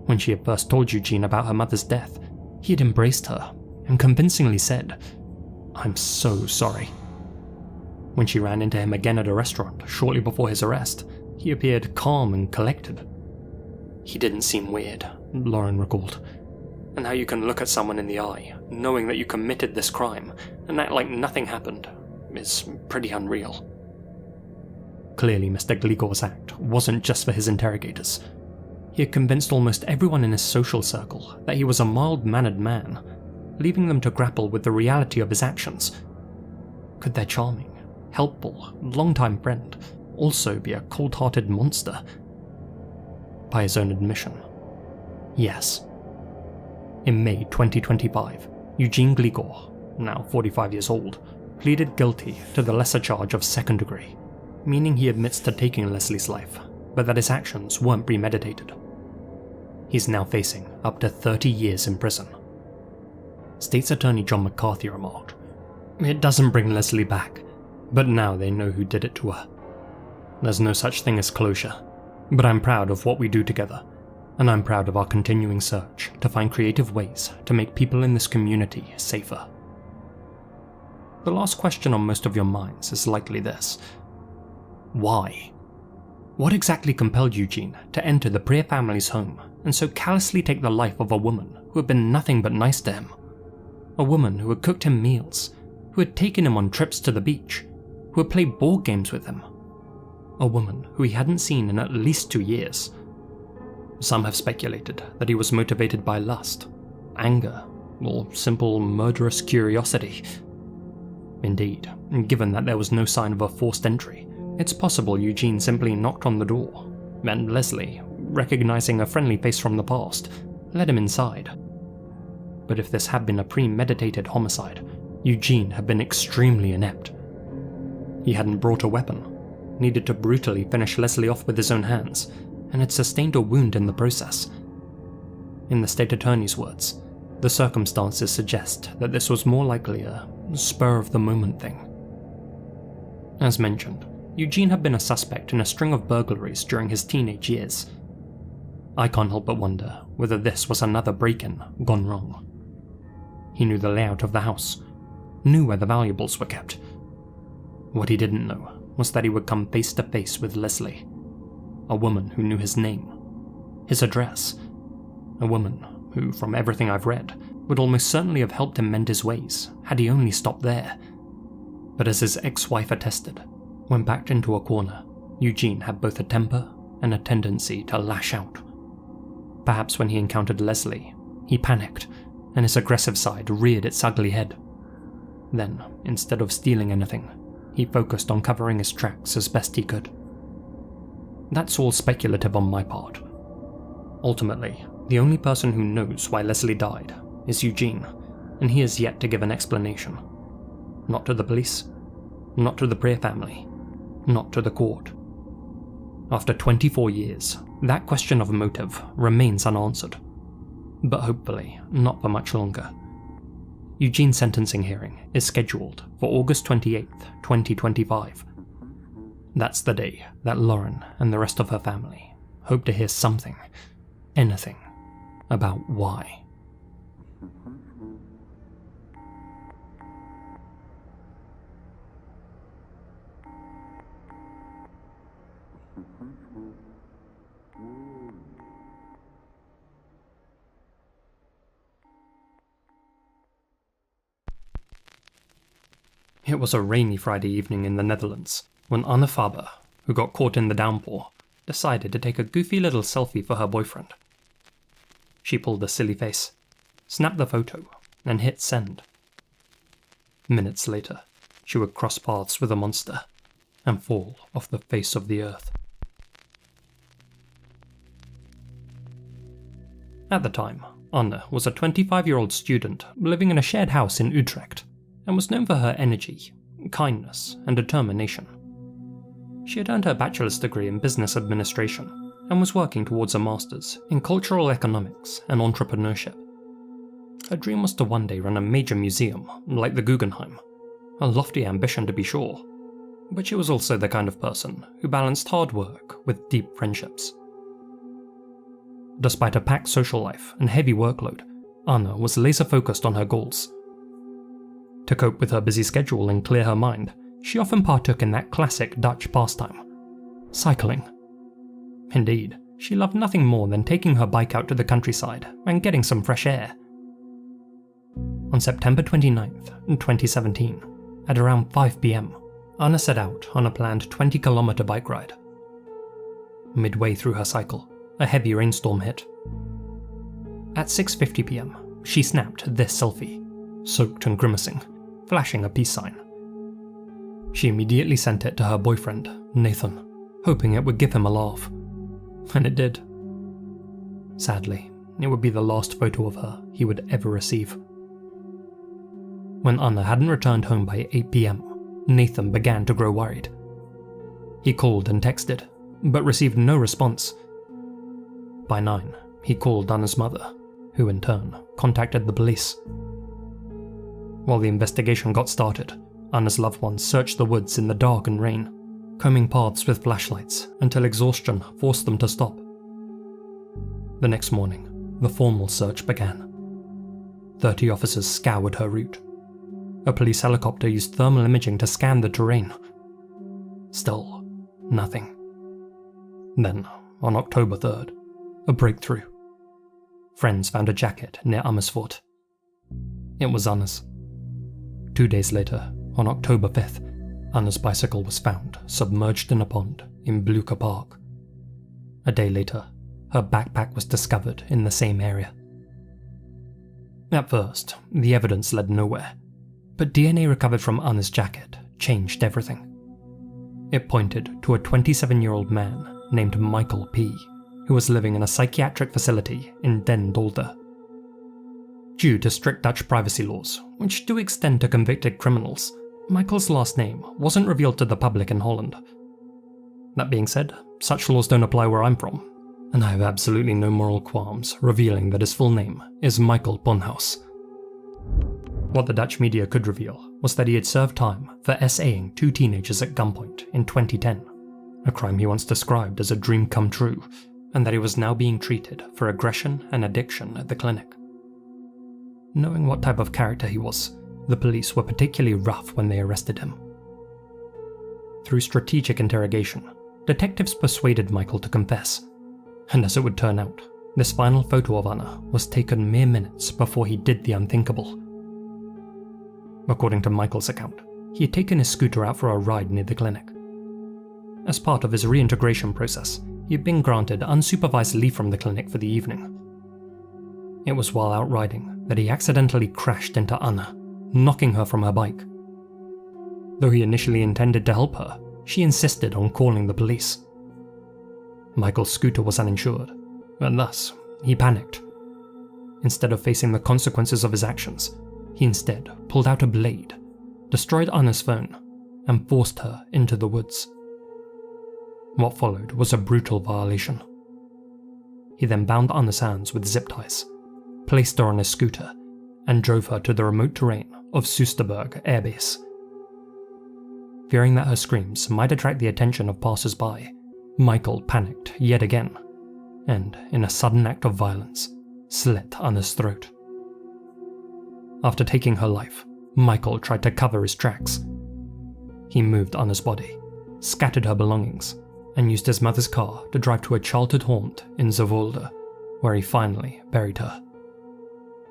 When she had first told Eugene about her mother's death, he had embraced her and convincingly said, "I'm so sorry." When she ran into him again at a restaurant shortly before his arrest, he appeared calm and collected. "He didn't seem weird," Lauren recalled. "And how you can look at someone in the eye, knowing that you committed this crime, and act like nothing happened, is pretty unreal." Clearly, Mr. Gligor's act wasn't just for his interrogators. He had convinced almost everyone in his social circle that he was a mild-mannered man, leaving them to grapple with the reality of his actions. Could their charming, helpful, long-time friend also be a cold-hearted monster? By his own admission, yes. In May 2025, Eugene Gligor, now 45 years old, pleaded guilty to the lesser charge of second degree, meaning he admits to taking Leslie's life, but that his actions weren't premeditated. He's now facing up to 30 years in prison. State's Attorney John McCarthy remarked, "It doesn't bring Leslie back, but now they know who did it to her. There's no such thing as closure, but I'm proud of what we do together, and I'm proud of our continuing search to find creative ways to make people in this community safer." The last question on most of your minds is likely this: why? What exactly compelled Eugene to enter the Prier family's home and so callously take the life of a woman who had been nothing but nice to him? A woman who had cooked him meals, who had taken him on trips to the beach, who had played board games with him. A woman who he hadn't seen in at least 2 years. Some have speculated that he was motivated by lust, anger, or simple murderous curiosity. Indeed, given that there was no sign of a forced entry, it's possible Eugene simply knocked on the door, and Leslie, recognizing a friendly face from the past, led him inside. But if this had been a premeditated homicide, Eugene had been extremely inept. He hadn't brought a weapon, needed to brutally finish Leslie off with his own hands, and had sustained a wound in the process. In the state attorney's words, the circumstances suggest that this was more likely a spur-of-the-moment thing. As mentioned, Eugene had been a suspect in a string of burglaries during his teenage years. I can't help but wonder whether this was another break-in gone wrong. He knew the layout of the house, knew where the valuables were kept. What he didn't know was that he would come face to face with Leslie, a woman who knew his name, his address, a woman who, from everything I've read, would almost certainly have helped him mend his ways had he only stopped there. But as his ex-wife attested, when backed into a corner, Eugene had both a temper and a tendency to lash out. Perhaps when he encountered Leslie, he panicked, and his aggressive side reared its ugly head. Then, instead of stealing anything, he focused on covering his tracks as best he could. That's all speculative on my part. Ultimately, the only person who knows why Leslie died is Eugene, and he has yet to give an explanation. Not to the police, not to the Prier family, not to the court. After 24 years, that question of motive remains unanswered. But hopefully, not for much longer. Eugene's sentencing hearing is scheduled for August 28th, 2025. That's the day that Lauren and the rest of her family hope to hear something, anything, about why. It was a rainy Friday evening in the Netherlands when Anne Faber, who got caught in the downpour, decided to take a goofy little selfie for her boyfriend. She pulled a silly face, snapped the photo, and hit send. Minutes later, she would cross paths with a monster and fall off the face of the earth. At the time, Anne was a 25-year-old student living in a shared house in Utrecht, and was known for her energy, kindness, and determination. She had earned her bachelor's degree in business administration and was working towards a master's in cultural economics and entrepreneurship. Her dream was to one day run a major museum like the Guggenheim, a lofty ambition to be sure, but she was also the kind of person who balanced hard work with deep friendships. Despite a packed social life and heavy workload, Anna was laser-focused on her goals. To cope with her busy schedule and clear her mind, she often partook in that classic Dutch pastime, cycling. Indeed, she loved nothing more than taking her bike out to the countryside and getting some fresh air. On September 29th, 2017, at around 5 PM, Anna set out on a planned 20-kilometer bike ride. Midway through her cycle, a heavy rainstorm hit. At 6:50 PM, she snapped this selfie, soaked and grimacing, flashing a peace sign. She immediately sent it to her boyfriend, Nathan, hoping it would give him a laugh. And it did. Sadly, it would be the last photo of her he would ever receive. When Anna hadn't returned home by 8 PM, Nathan began to grow worried. He called and texted, but received no response. By 9, he called Anna's mother, who in turn contacted the police. While the investigation got started, Anna's loved ones searched the woods in the dark and rain, combing paths with flashlights until exhaustion forced them to stop. The next morning, the formal search began. 30 officers scoured her route. A police helicopter used thermal imaging to scan the terrain. Still, nothing. Then, on October 3rd, a breakthrough. Friends found a jacket near Amersfoort. It was Anna's. 2 days later, on October 5th, Anna's bicycle was found submerged in a pond in Blucher Park. A day later, her backpack was discovered in the same area. At first, the evidence led nowhere, but DNA recovered from Anna's jacket changed everything. It pointed to a 27-year-old man named Michael P., who was living in a psychiatric facility in Den Dolder. Due to strict Dutch privacy laws, which do extend to convicted criminals, Michael's last name wasn't revealed to the public in Holland. That being said, such laws don't apply where I'm from, and I have absolutely no moral qualms revealing that his full name is Michael Ponhaus. What the Dutch media could reveal was that he had served time for SAing 2 teenagers at gunpoint in 2010, a crime he once described as a dream come true, and that he was now being treated for aggression and addiction at the clinic. Knowing what type of character he was, the police were particularly rough when they arrested him. Through strategic interrogation, detectives persuaded Michael to confess, and as it would turn out, this final photo of Anna was taken mere minutes before he did the unthinkable. According to Michael's account, he had taken his scooter out for a ride near the clinic. As part of his reintegration process, he had been granted unsupervised leave from the clinic for the evening. It was while out riding that he accidentally crashed into Anna, knocking her from her bike. Though he initially intended to help her, she insisted on calling the police. Michael's scooter was uninsured, and thus, he panicked. Instead of facing the consequences of his actions, he instead pulled out a blade, destroyed Anna's phone, and forced her into the woods. What followed was a brutal violation. He then bound Anna's hands with zip ties, placed her on his scooter, and drove her to the remote terrain of Soesterberg Air Base. Fearing that her screams might attract the attention of passers-by, Michael panicked yet again, and, in a sudden act of violence, slit Anna's throat. After taking her life, Michael tried to cover his tracks. He moved Anna's body, scattered her belongings, and used his mother's car to drive to a childhood haunt in Zeewolde, where he finally buried her.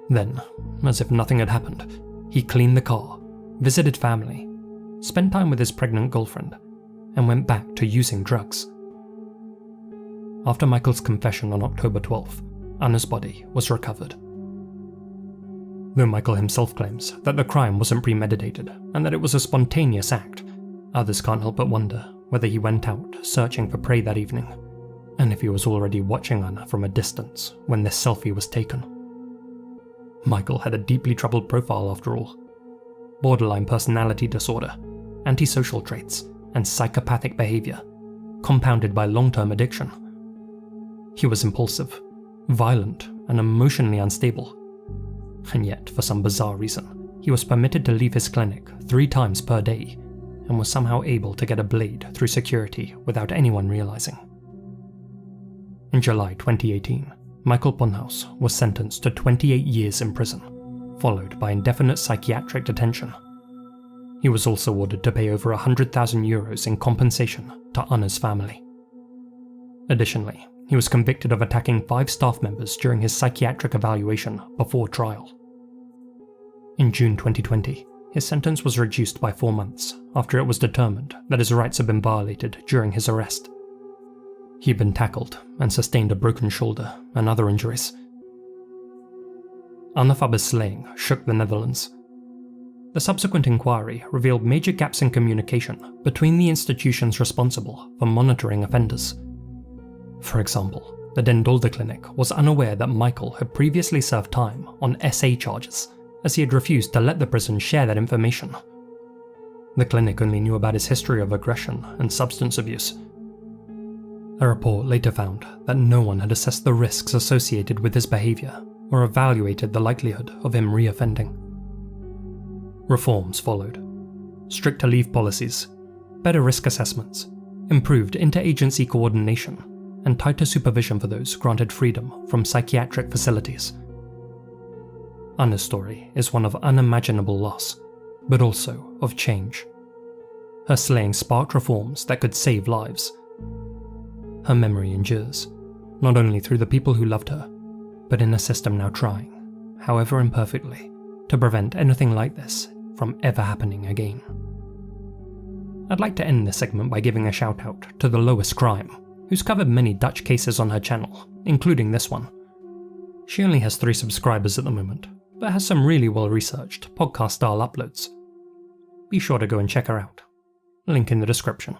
Then, as if nothing had happened, he cleaned the car, visited family, spent time with his pregnant girlfriend, and went back to using drugs. After Michael's confession on October 12th, Anna's body was recovered. Though Michael himself claims that the crime wasn't premeditated and that it was a spontaneous act, others can't help but wonder whether he went out searching for prey that evening, and if he was already watching Anna from a distance when this selfie was taken. Michael had a deeply troubled profile after all. Borderline personality disorder, antisocial traits, and psychopathic behavior, compounded by long-term addiction. He was impulsive, violent, and emotionally unstable. And yet, for some bizarre reason, he was permitted to leave his clinic 3 times per day, and was somehow able to get a blade through security without anyone realizing. In July 2018, Michael Ponhaus was sentenced to 28 years in prison, followed by indefinite psychiatric detention He was also ordered to pay over 100,000 euros in compensation to Anna's family. Additionally, he was convicted of attacking 5 staff members during his psychiatric evaluation before trial. In June 2020, his sentence was reduced by 4 months after it was determined that his rights had been violated during his arrest. He'd been tackled and sustained a broken shoulder and other injuries. Anna Faber's slaying shook the Netherlands. The subsequent inquiry revealed major gaps in communication between the institutions responsible for monitoring offenders. For example, the Den Dolder Clinic was unaware that Michael had previously served time on SA charges, as he had refused to let the prison share that information. The clinic only knew about his history of aggression and substance abuse. A report later found that no one had assessed the risks associated with his behaviour or evaluated the likelihood of him re-offending. Reforms followed. Stricter leave policies, better risk assessments, improved interagency coordination, and tighter supervision for those granted freedom from psychiatric facilities. Anna's story is one of unimaginable loss, but also of change. Her slaying sparked reforms that could save lives. Her memory endures, not only through the people who loved her, but in a system now trying, however imperfectly, to prevent anything like this from ever happening again. I'd like to end this segment by giving a shout out to The Lowest Crime, who's covered many Dutch cases on her channel, including this one. She only has 3 subscribers at the moment, but has some really well-researched podcast-style uploads. Be sure to go and check her out. Link in the description.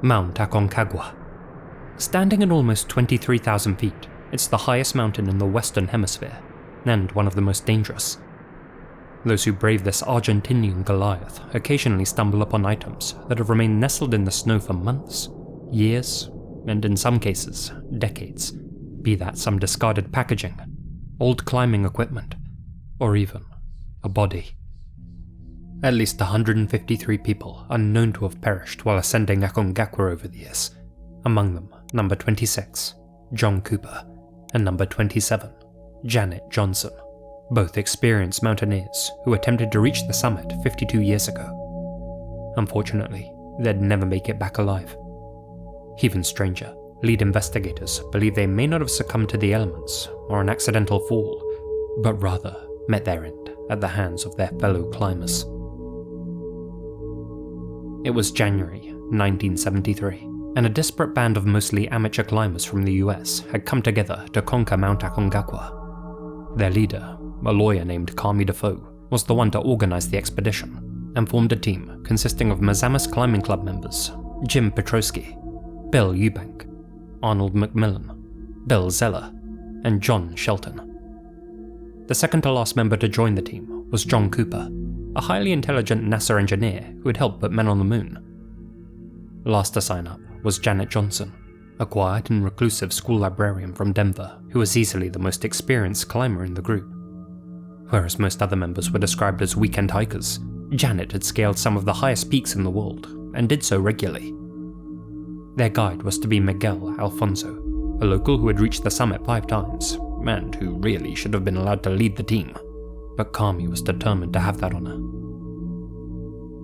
Mount Aconcagua. Standing at almost 23,000 feet, it's the highest mountain in the Western Hemisphere, and one of the most dangerous. Those who brave this Argentinian Goliath occasionally stumble upon items that have remained nestled in the snow for months, years, and in some cases, decades, be that some discarded packaging, old climbing equipment, or even a body. At least 153 people are known to have perished while ascending Aconcagua over the years, among them number 26, John Cooper, and number 27, Janet Johnson, both experienced mountaineers who attempted to reach the summit 52 years ago. Unfortunately, they'd never make it back alive. Even stranger, lead investigators believe they may not have succumbed to the elements or an accidental fall, but rather met their end at the hands of their fellow climbers. It was January 1973, and a disparate band of mostly amateur climbers from the US had come together to conquer Mount Aconcagua. Their leader, a lawyer named Carmi Defoe, was the one to organize the expedition, and formed a team consisting of Mazamas Climbing Club members Jim Petrosky, Bill Eubank, Arnold McMillan, Bill Zeller, and John Shelton. The second to last member to join the team was John Cooper, a highly intelligent NASA engineer who had helped put men on the moon. Last to sign up was Janet Johnson, a quiet and reclusive school librarian from Denver who was easily the most experienced climber in the group. Whereas most other members were described as weekend hikers, Janet had scaled some of the highest peaks in the world, and did so regularly. Their guide was to be Miguel Alfonso, a local who had reached the summit 5 times, and who really should have been allowed to lead the team, but Carmi was determined to have that honor.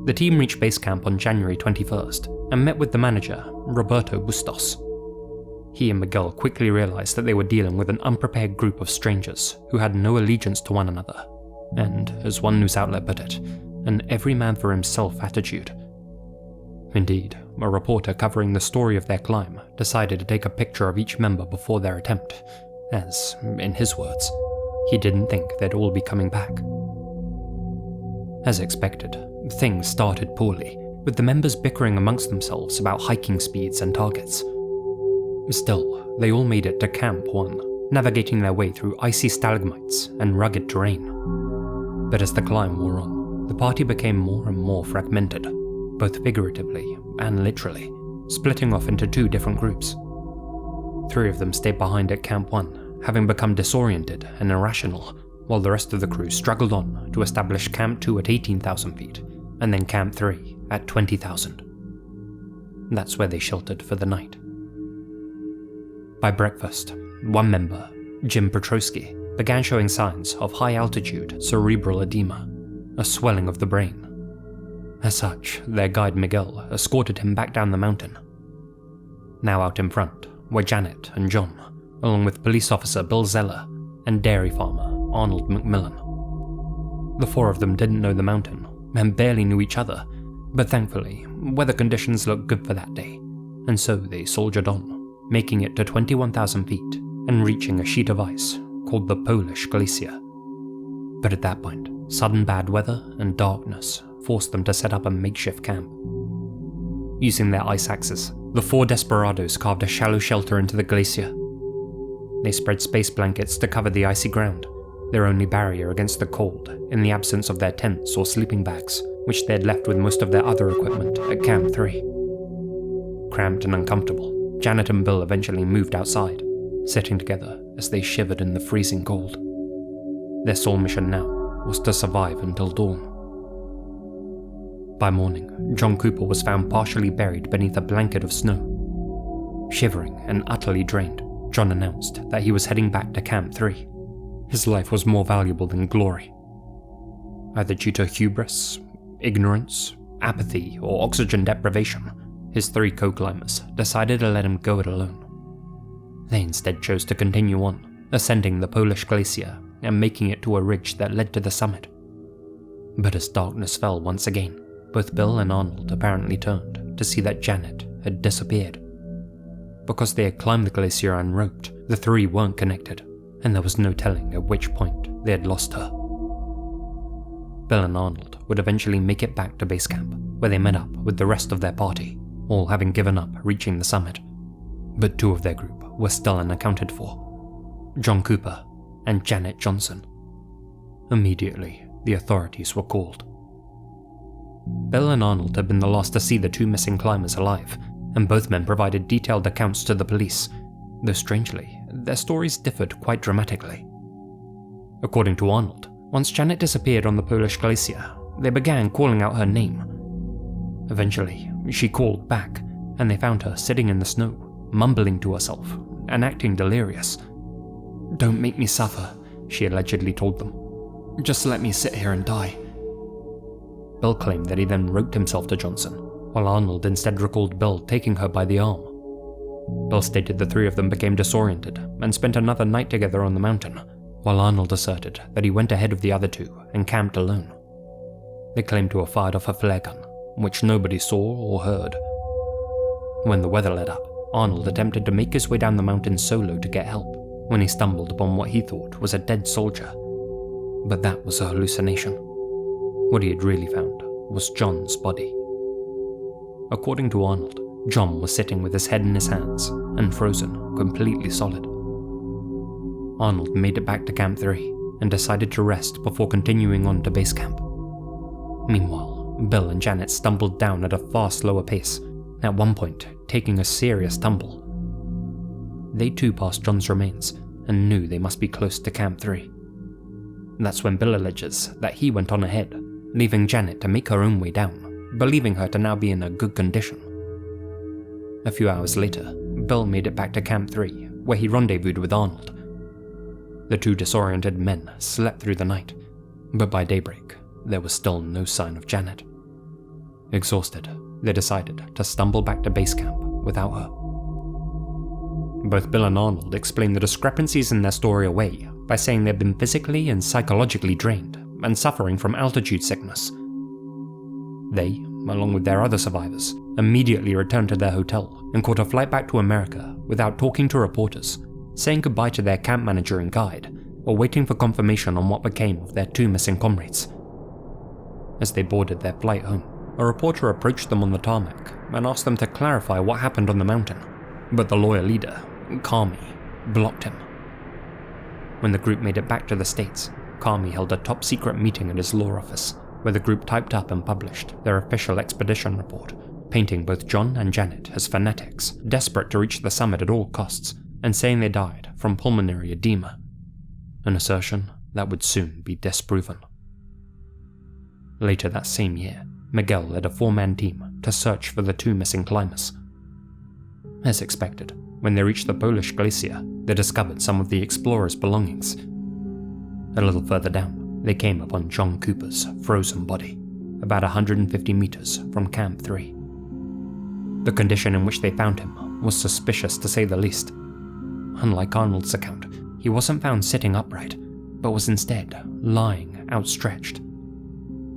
The team reached base camp on January 21st, and met with the manager, Roberto Bustos. He and Miguel quickly realized that they were dealing with an unprepared group of strangers who had no allegiance to one another, and, as one news outlet put it, an every man for himself attitude. Indeed, a reporter covering the story of their climb decided to take a picture of each member before their attempt, as, in his words, he didn't think they'd all be coming back. As expected, things started poorly, with the members bickering amongst themselves about hiking speeds and targets. Still, they all made it to Camp 1, navigating their way through icy stalagmites and rugged terrain. But as the climb wore on, the party became more and more fragmented, both figuratively and literally, splitting off into 2 different groups. 3 of them stayed behind at Camp 1, having become disoriented and irrational, while the rest of the crew struggled on to establish Camp 2 at 18,000 feet, and then Camp 3 at 20,000. That's where they sheltered for the night. By breakfast, one member, Jim Petrosky, began showing signs of high-altitude cerebral edema, a swelling of the brain. As such, their guide Miguel escorted him back down the mountain. Now out in front were Janet and John, along with police officer Bill Zeller and dairy farmer Arnold McMillan. The four of them didn't know the mountain and barely knew each other, but thankfully, weather conditions looked good for that day, and so they soldiered on, making it to 21,000 feet and reaching a sheet of ice called the Polish Glacier. But at that point, sudden bad weather and darkness forced them to set up a makeshift camp. Using their ice axes, the four desperados carved a shallow shelter into the glacier. They spread space blankets to cover the icy ground, their only barrier against the cold in the absence of their tents or sleeping bags, which they had left with most of their other equipment at Camp 3. Cramped and uncomfortable, Janet and Bill eventually moved outside, sitting together as they shivered in the freezing cold. Their sole mission now was to survive until dawn. By morning, John Cooper was found partially buried beneath a blanket of snow. Shivering and utterly drained, John announced that he was heading back to Camp 3. His life was more valuable than glory. Either due to hubris, ignorance, apathy, or oxygen deprivation, his three co-climbers decided to let him go it alone. They instead chose to continue on, ascending the Polish glacier and making it to a ridge that led to the summit. But as darkness fell once again, both Bill and Arnold apparently turned to see that Janet had disappeared. Because they had climbed the glacier unroped, the three weren't connected, and there was no telling at which point they had lost her. Bill and Arnold would eventually make it back to base camp, where they met up with the rest of their party, all having given up reaching the summit. But two of their group were still unaccounted for: John Cooper and Janet Johnson. Immediately, the authorities were called. Bill and Arnold had been the last to see the two missing climbers alive, and both men provided detailed accounts to the police, though strangely, their stories differed quite dramatically. According to Arnold, once Janet disappeared on the Polish glacier, they began calling out her name. Eventually, she called back, and they found her sitting in the snow, mumbling to herself and acting delirious. "Don't make me suffer," she allegedly told them. "Just let me sit here and die." Bill claimed that he then roped himself to Johnson, while Arnold instead recalled Bill taking her by the arm. Bill stated the three of them became disoriented and spent another night together on the mountain, while Arnold asserted that he went ahead of the other two and camped alone. They claimed to have fired off a flare gun, which nobody saw or heard. When the weather let up, Arnold attempted to make his way down the mountain solo to get help, when he stumbled upon what he thought was a dead soldier. But that was a hallucination. What he had really found was John's body. According to Arnold, John was sitting with his head in his hands and frozen, completely solid. Arnold made it back to Camp 3 and decided to rest before continuing on to base camp. Meanwhile, Bill and Janet stumbled down at a far slower pace, at one point taking a serious tumble. They too passed John's remains and knew they must be close to Camp 3. That's when Bill alleges that he went on ahead, leaving Janet to make her own way down, believing her to now be in a good condition. A few hours later, Bill made it back to Camp 3, where he rendezvoused with Arnold. The two disoriented men slept through the night, but by daybreak, there was still no sign of Janet. Exhausted, they decided to stumble back to base camp without her. Both Bill and Arnold explained the discrepancies in their story away by saying they'd been physically and psychologically drained and suffering from altitude sickness. They, along with their other survivors, immediately returned to their hotel and caught a flight back to America without talking to reporters, saying goodbye to their camp manager and guide, or waiting for confirmation on what became of their two missing comrades. As they boarded their flight home, a reporter approached them on the tarmac and asked them to clarify what happened on the mountain, but the lawyer leader, Kami, blocked him. When the group made it back to the States, Kami held a top-secret meeting at his law office, where the group typed up and published their official expedition report, painting both John and Janet as fanatics, desperate to reach the summit at all costs, and saying they died from pulmonary edema, an assertion that would soon be disproven. Later that same year, Miguel led a 4-man team to search for the 2 missing climbers. As expected, when they reached the Polish glacier, they discovered some of the explorers' belongings. A little further down, they came upon John Cooper's frozen body, about 150 meters from Camp 3. The condition in which they found him was suspicious to say the least. Unlike Arnold's account, he wasn't found sitting upright, but was instead lying outstretched.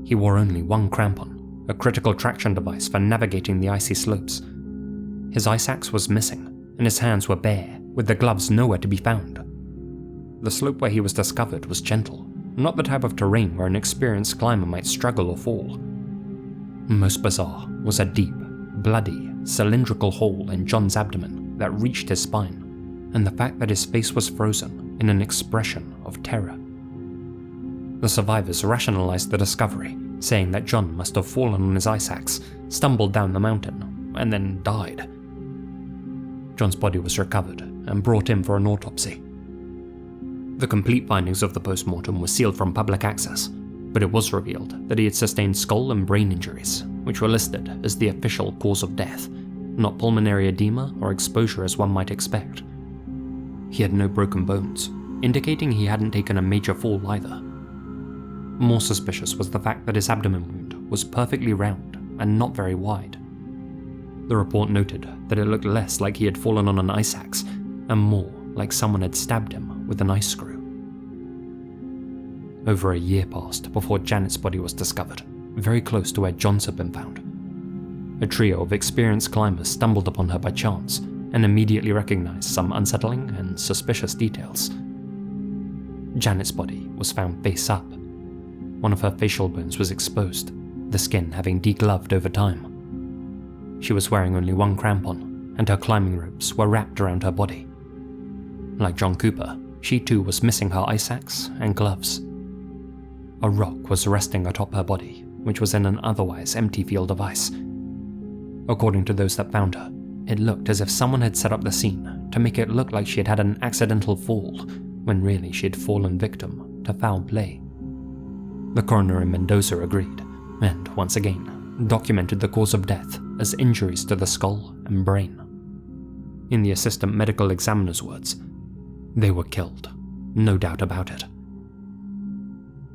He wore only one crampon, a critical traction device for navigating the icy slopes. His ice axe was missing, and his hands were bare, with the gloves nowhere to be found. The slope where he was discovered was gentle, not the type of terrain where an experienced climber might struggle or fall. Most bizarre was a deep, bloody, cylindrical hole in John's abdomen that reached his spine, and the fact that his face was frozen in an expression of terror. The survivors rationalized the discovery, saying that John must have fallen on his ice axe, stumbled down the mountain, and then died. John's body was recovered and brought in for an autopsy. The complete findings of the postmortem were sealed from public access, but it was revealed that he had sustained skull and brain injuries, which were listed as the official cause of death, not pulmonary edema or exposure as one might expect. He had no broken bones, indicating he hadn't taken a major fall either. More suspicious was the fact that his abdomen wound was perfectly round and not very wide. The report noted that it looked less like he had fallen on an ice axe and more like someone had stabbed him with an ice screw. Over a year passed before Janet's body was discovered, very close to where John's had been found. A trio of experienced climbers stumbled upon her by chance and immediately recognized some unsettling and suspicious details. Janet's body was found face up. One of her facial bones was exposed, the skin having degloved over time. She was wearing only one crampon, and her climbing ropes were wrapped around her body. Like John Cooper, she too was missing her ice axe and gloves. A rock was resting atop her body, which was in an otherwise empty field of ice. According to those that found her, it looked as if someone had set up the scene to make it look like she had had an accidental fall, when really she had fallen victim to foul play. The coroner in Mendoza agreed, and once again, documented the cause of death as injuries to the skull and brain. In the assistant medical examiner's words, they were killed, no doubt about it.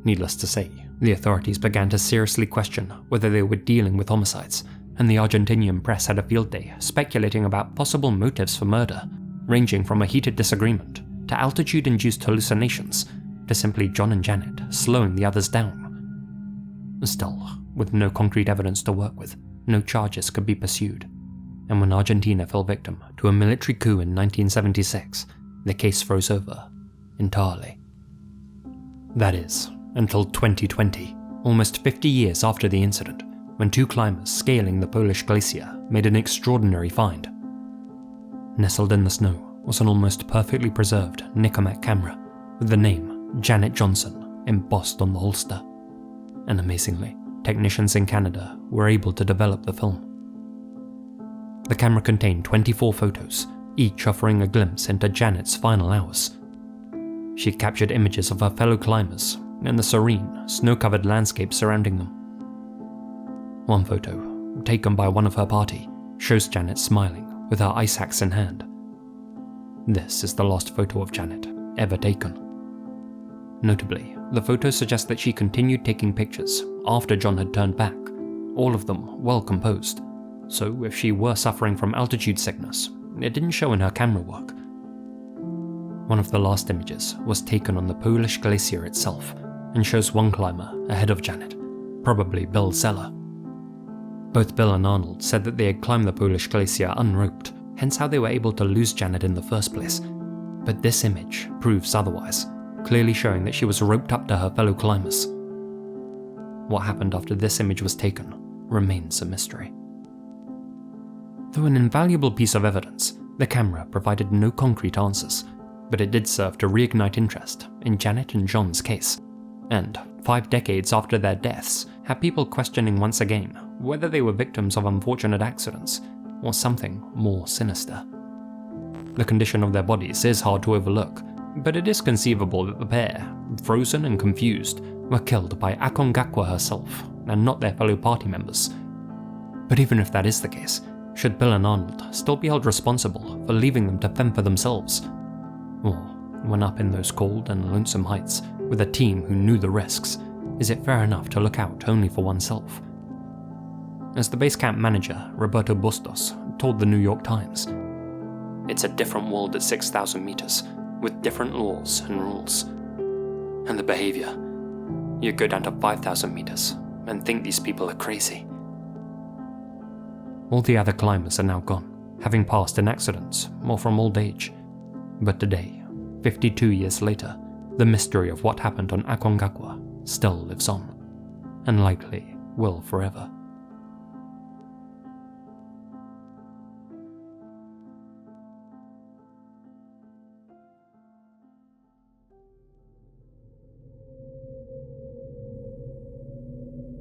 Needless to say, the authorities began to seriously question whether they were dealing with homicides, and the Argentinian press had a field day speculating about possible motives for murder, ranging from a heated disagreement to altitude-induced hallucinations to simply John and Janet slowing the others down. Still, with no concrete evidence to work with, no charges could be pursued, and when Argentina fell victim to a military coup in 1976, the case froze over entirely. That is, until 2020, almost 50 years after the incident, when 2 climbers scaling the Polish glacier made an extraordinary find. Nestled in the snow was an almost perfectly preserved Nikkormak camera with the name Janet Johnson embossed on the holster. And amazingly, technicians in Canada were able to develop the film. The camera contained 24 photos, each offering a glimpse into Janet's final hours. She captured images of her fellow climbers and the serene, snow-covered landscape surrounding them. One photo, taken by one of her party, shows Janet smiling with her ice axe in hand. This is the last photo of Janet ever taken. Notably, the photos suggest that she continued taking pictures after John had turned back, all of them well composed, so if she were suffering from altitude sickness, it didn't show in her camera work. One of the last images was taken on the Polish glacier itself and shows one climber ahead of Janet, probably Bill Zeller. Both Bill and Arnold said that they had climbed the Polish glacier unroped, hence how they were able to lose Janet in the first place, but this image proves otherwise, clearly showing that she was roped up to her fellow climbers. What happened after this image was taken remains a mystery. Though an invaluable piece of evidence, the camera provided no concrete answers, but it did serve to reignite interest in Janet and John's case, and 5 decades after their deaths, had people questioning once again whether they were victims of unfortunate accidents or something more sinister. The condition of their bodies is hard to overlook, but it is conceivable that the pair, frozen and confused, were killed by Aconcagua herself, and not their fellow party members. But even if that is the case, should Bill and Arnold still be held responsible for leaving them to fend for themselves? Or, when up in those cold and lonesome heights, with a team who knew the risks, is it fair enough to look out only for oneself? As the base camp manager, Roberto Bustos, told the New York Times, "It's a different world at 6,000 meters, with different laws and rules. And the behavior, you go down to 5,000 meters and think these people are crazy." All the other climbers are now gone, having passed in accidents or from old age. But today, 52 years later, the mystery of what happened on Aconcagua still lives on, and likely will forever.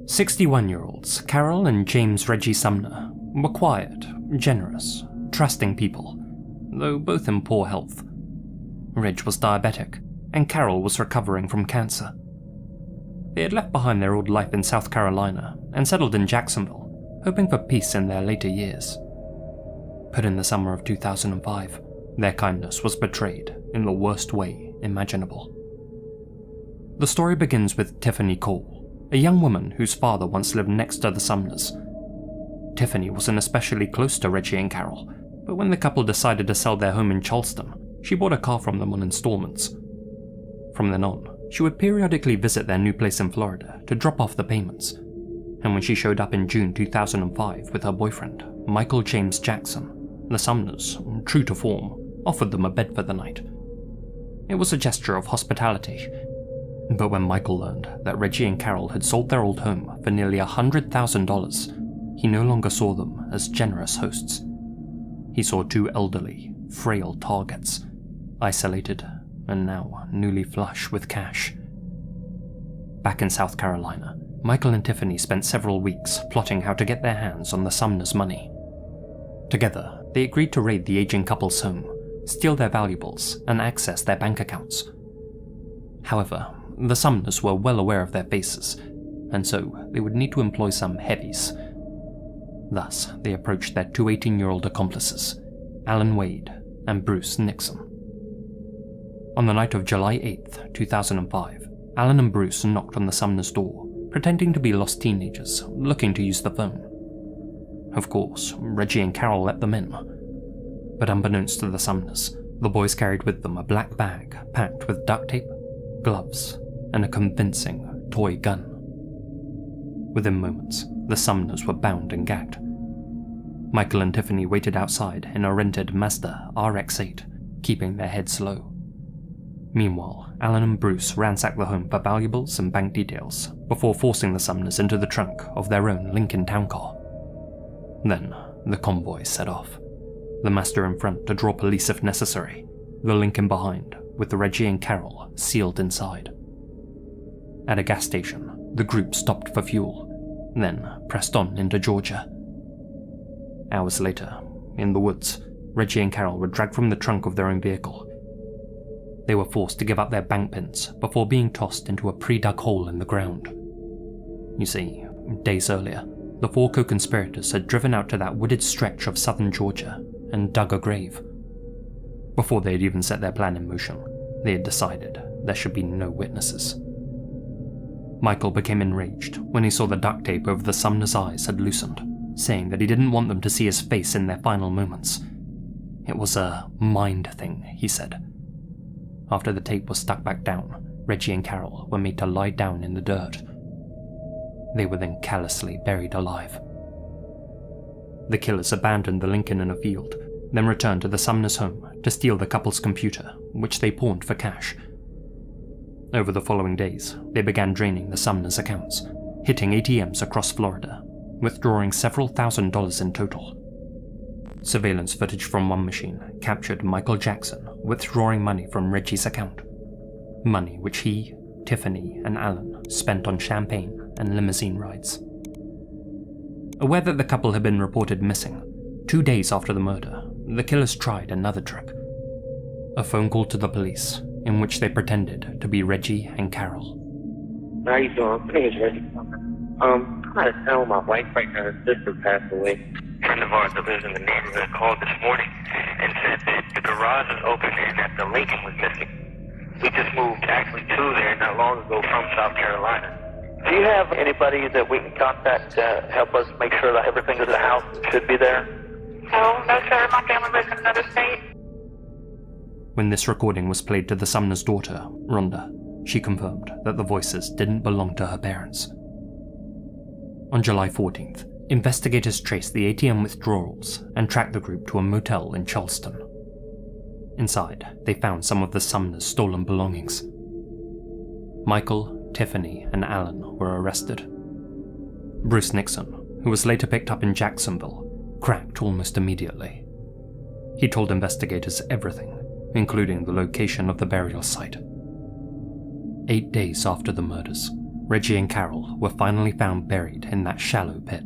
"61-year-olds Carol and James Reggie Sumner were quiet, generous, trusting people, though both in poor health. Reg was diabetic, and Carol was recovering from cancer. They had left behind their old life in South Carolina and settled in Jacksonville, hoping for peace in their later years. But in the summer of 2005, their kindness was betrayed in the worst way imaginable. The story begins with Tiffany Cole, a young woman whose father once lived next to the Sumners. Tiffany wasn't especially close to Reggie and Carol, but when the couple decided to sell their home in Charleston, she bought a car from them on installments. From then on, she would periodically visit their new place in Florida to drop off the payments, and when she showed up in June 2005 with her boyfriend, Michael James Jackson, the Sumners, true to form, offered them a bed for the night. It was a gesture of hospitality, but when Michael learned that Reggie and Carol had sold their old home for nearly $100,000, he no longer saw them as generous hosts. He saw two elderly, frail targets, isolated and now newly flush with cash. Back in South Carolina, Michael and Tiffany spent several weeks plotting how to get their hands on the Sumners' money. Together, they agreed to raid the aging couple's home, steal their valuables, and access their bank accounts. However, the Sumners were well aware of their faces, and so they would need to employ some heavies. Thus, they approached their two 18-year-old accomplices, Alan Wade and Bruce Nixon. On the night of July 8th, 2005, Alan and Bruce knocked on the Sumners' door, pretending to be lost teenagers looking to use the phone. Of course, Reggie and Carol let them in. But unbeknownst to the Sumners, the boys carried with them a black bag packed with duct tape, gloves, and a convincing toy gun. Within moments, the Sumners were bound and gagged. Michael and Tiffany waited outside in a rented Mazda RX-8, keeping their heads low. Meanwhile, Alan and Bruce ransacked the home for valuables and bank details before forcing the Sumners into the trunk of their own Lincoln Town Car. Then, the convoy set off, the Mazda in front to draw police if necessary, the Lincoln behind, with Reggie and Carol sealed inside. At a gas station, the group stopped for fuel, then pressed on into Georgia. Hours later, in the woods, Reggie and Carol were dragged from the trunk of their own vehicle. They were forced to give up their bank pins before being tossed into a pre-dug hole in the ground. You see, days earlier, the four co-conspirators had driven out to that wooded stretch of southern Georgia and dug a grave. Before they had even set their plan in motion, they had decided there should be no witnesses. Michael became enraged when he saw the duct tape over the Sumners' eyes had loosened, saying that he didn't want them to see his face in their final moments. It was a mind thing, he said. After the tape was stuck back down, Reggie and Carol were made to lie down in the dirt. They were then callously buried alive. The killers abandoned the Lincoln in a field, then returned to the Sumners' home to steal the couple's computer, which they pawned for cash. Over the following days, they began draining the Sumners' accounts, hitting ATMs across Florida, withdrawing several $1,000s in total. Surveillance footage from one machine captured Michael Jackson withdrawing money from Reggie's account, money which he, Tiffany, and Alan spent on champagne and limousine rides. Aware that the couple had been reported missing, 2 days after the murder, the killers tried another trick. A phone call to the police in which they pretended to be Reggie and Carol. How you doing? My name is Reggie. I'm out of town with my wife right now. Her sister passed away. A friend of ours that lives in the neighborhood called this morning and said that the garage was open and that the Lincoln was missing. We just moved actually to there not long ago from South Carolina. Do you have anybody that we can contact to help us make sure that everything in the house should be there? No, sir. My family lives in another state. When this recording was played to the Sumner's daughter, Rhonda, she confirmed that the voices didn't belong to her parents. On July 14th, investigators traced the ATM withdrawals and tracked the group to a motel in Charleston. Inside, they found some of the Sumner's stolen belongings. Michael, Tiffany, and Alan were arrested. Bruce Nixon, who was later picked up in Jacksonville, cracked almost immediately. He told investigators everything, including the location of the burial site. 8 days after the murders, Reggie and Carol were finally found buried in that shallow pit.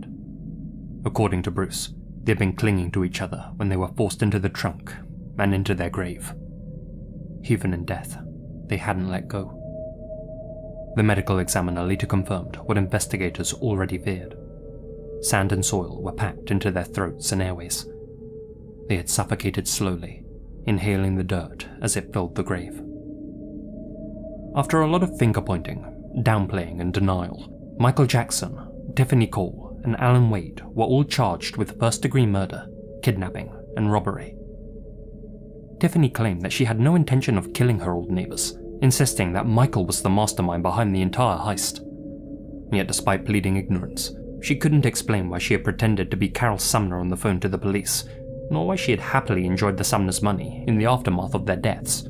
According to Bruce, they'd been clinging to each other when they were forced into the trunk and into their grave. Even in death, they hadn't let go. The medical examiner later confirmed what investigators already feared. Sand and soil were packed into their throats and airways. They had suffocated slowly, inhaling the dirt as it filled the grave. After a lot of finger-pointing, downplaying and denial, Michael Jackson, Tiffany Cole, and Alan Wade were all charged with first-degree murder, kidnapping, and robbery. Tiffany claimed that she had no intention of killing her old neighbors, insisting that Michael was the mastermind behind the entire heist. Yet despite pleading ignorance, she couldn't explain why she had pretended to be Carol Sumner on the phone to the police, nor why she had happily enjoyed the Sumners' money in the aftermath of their deaths.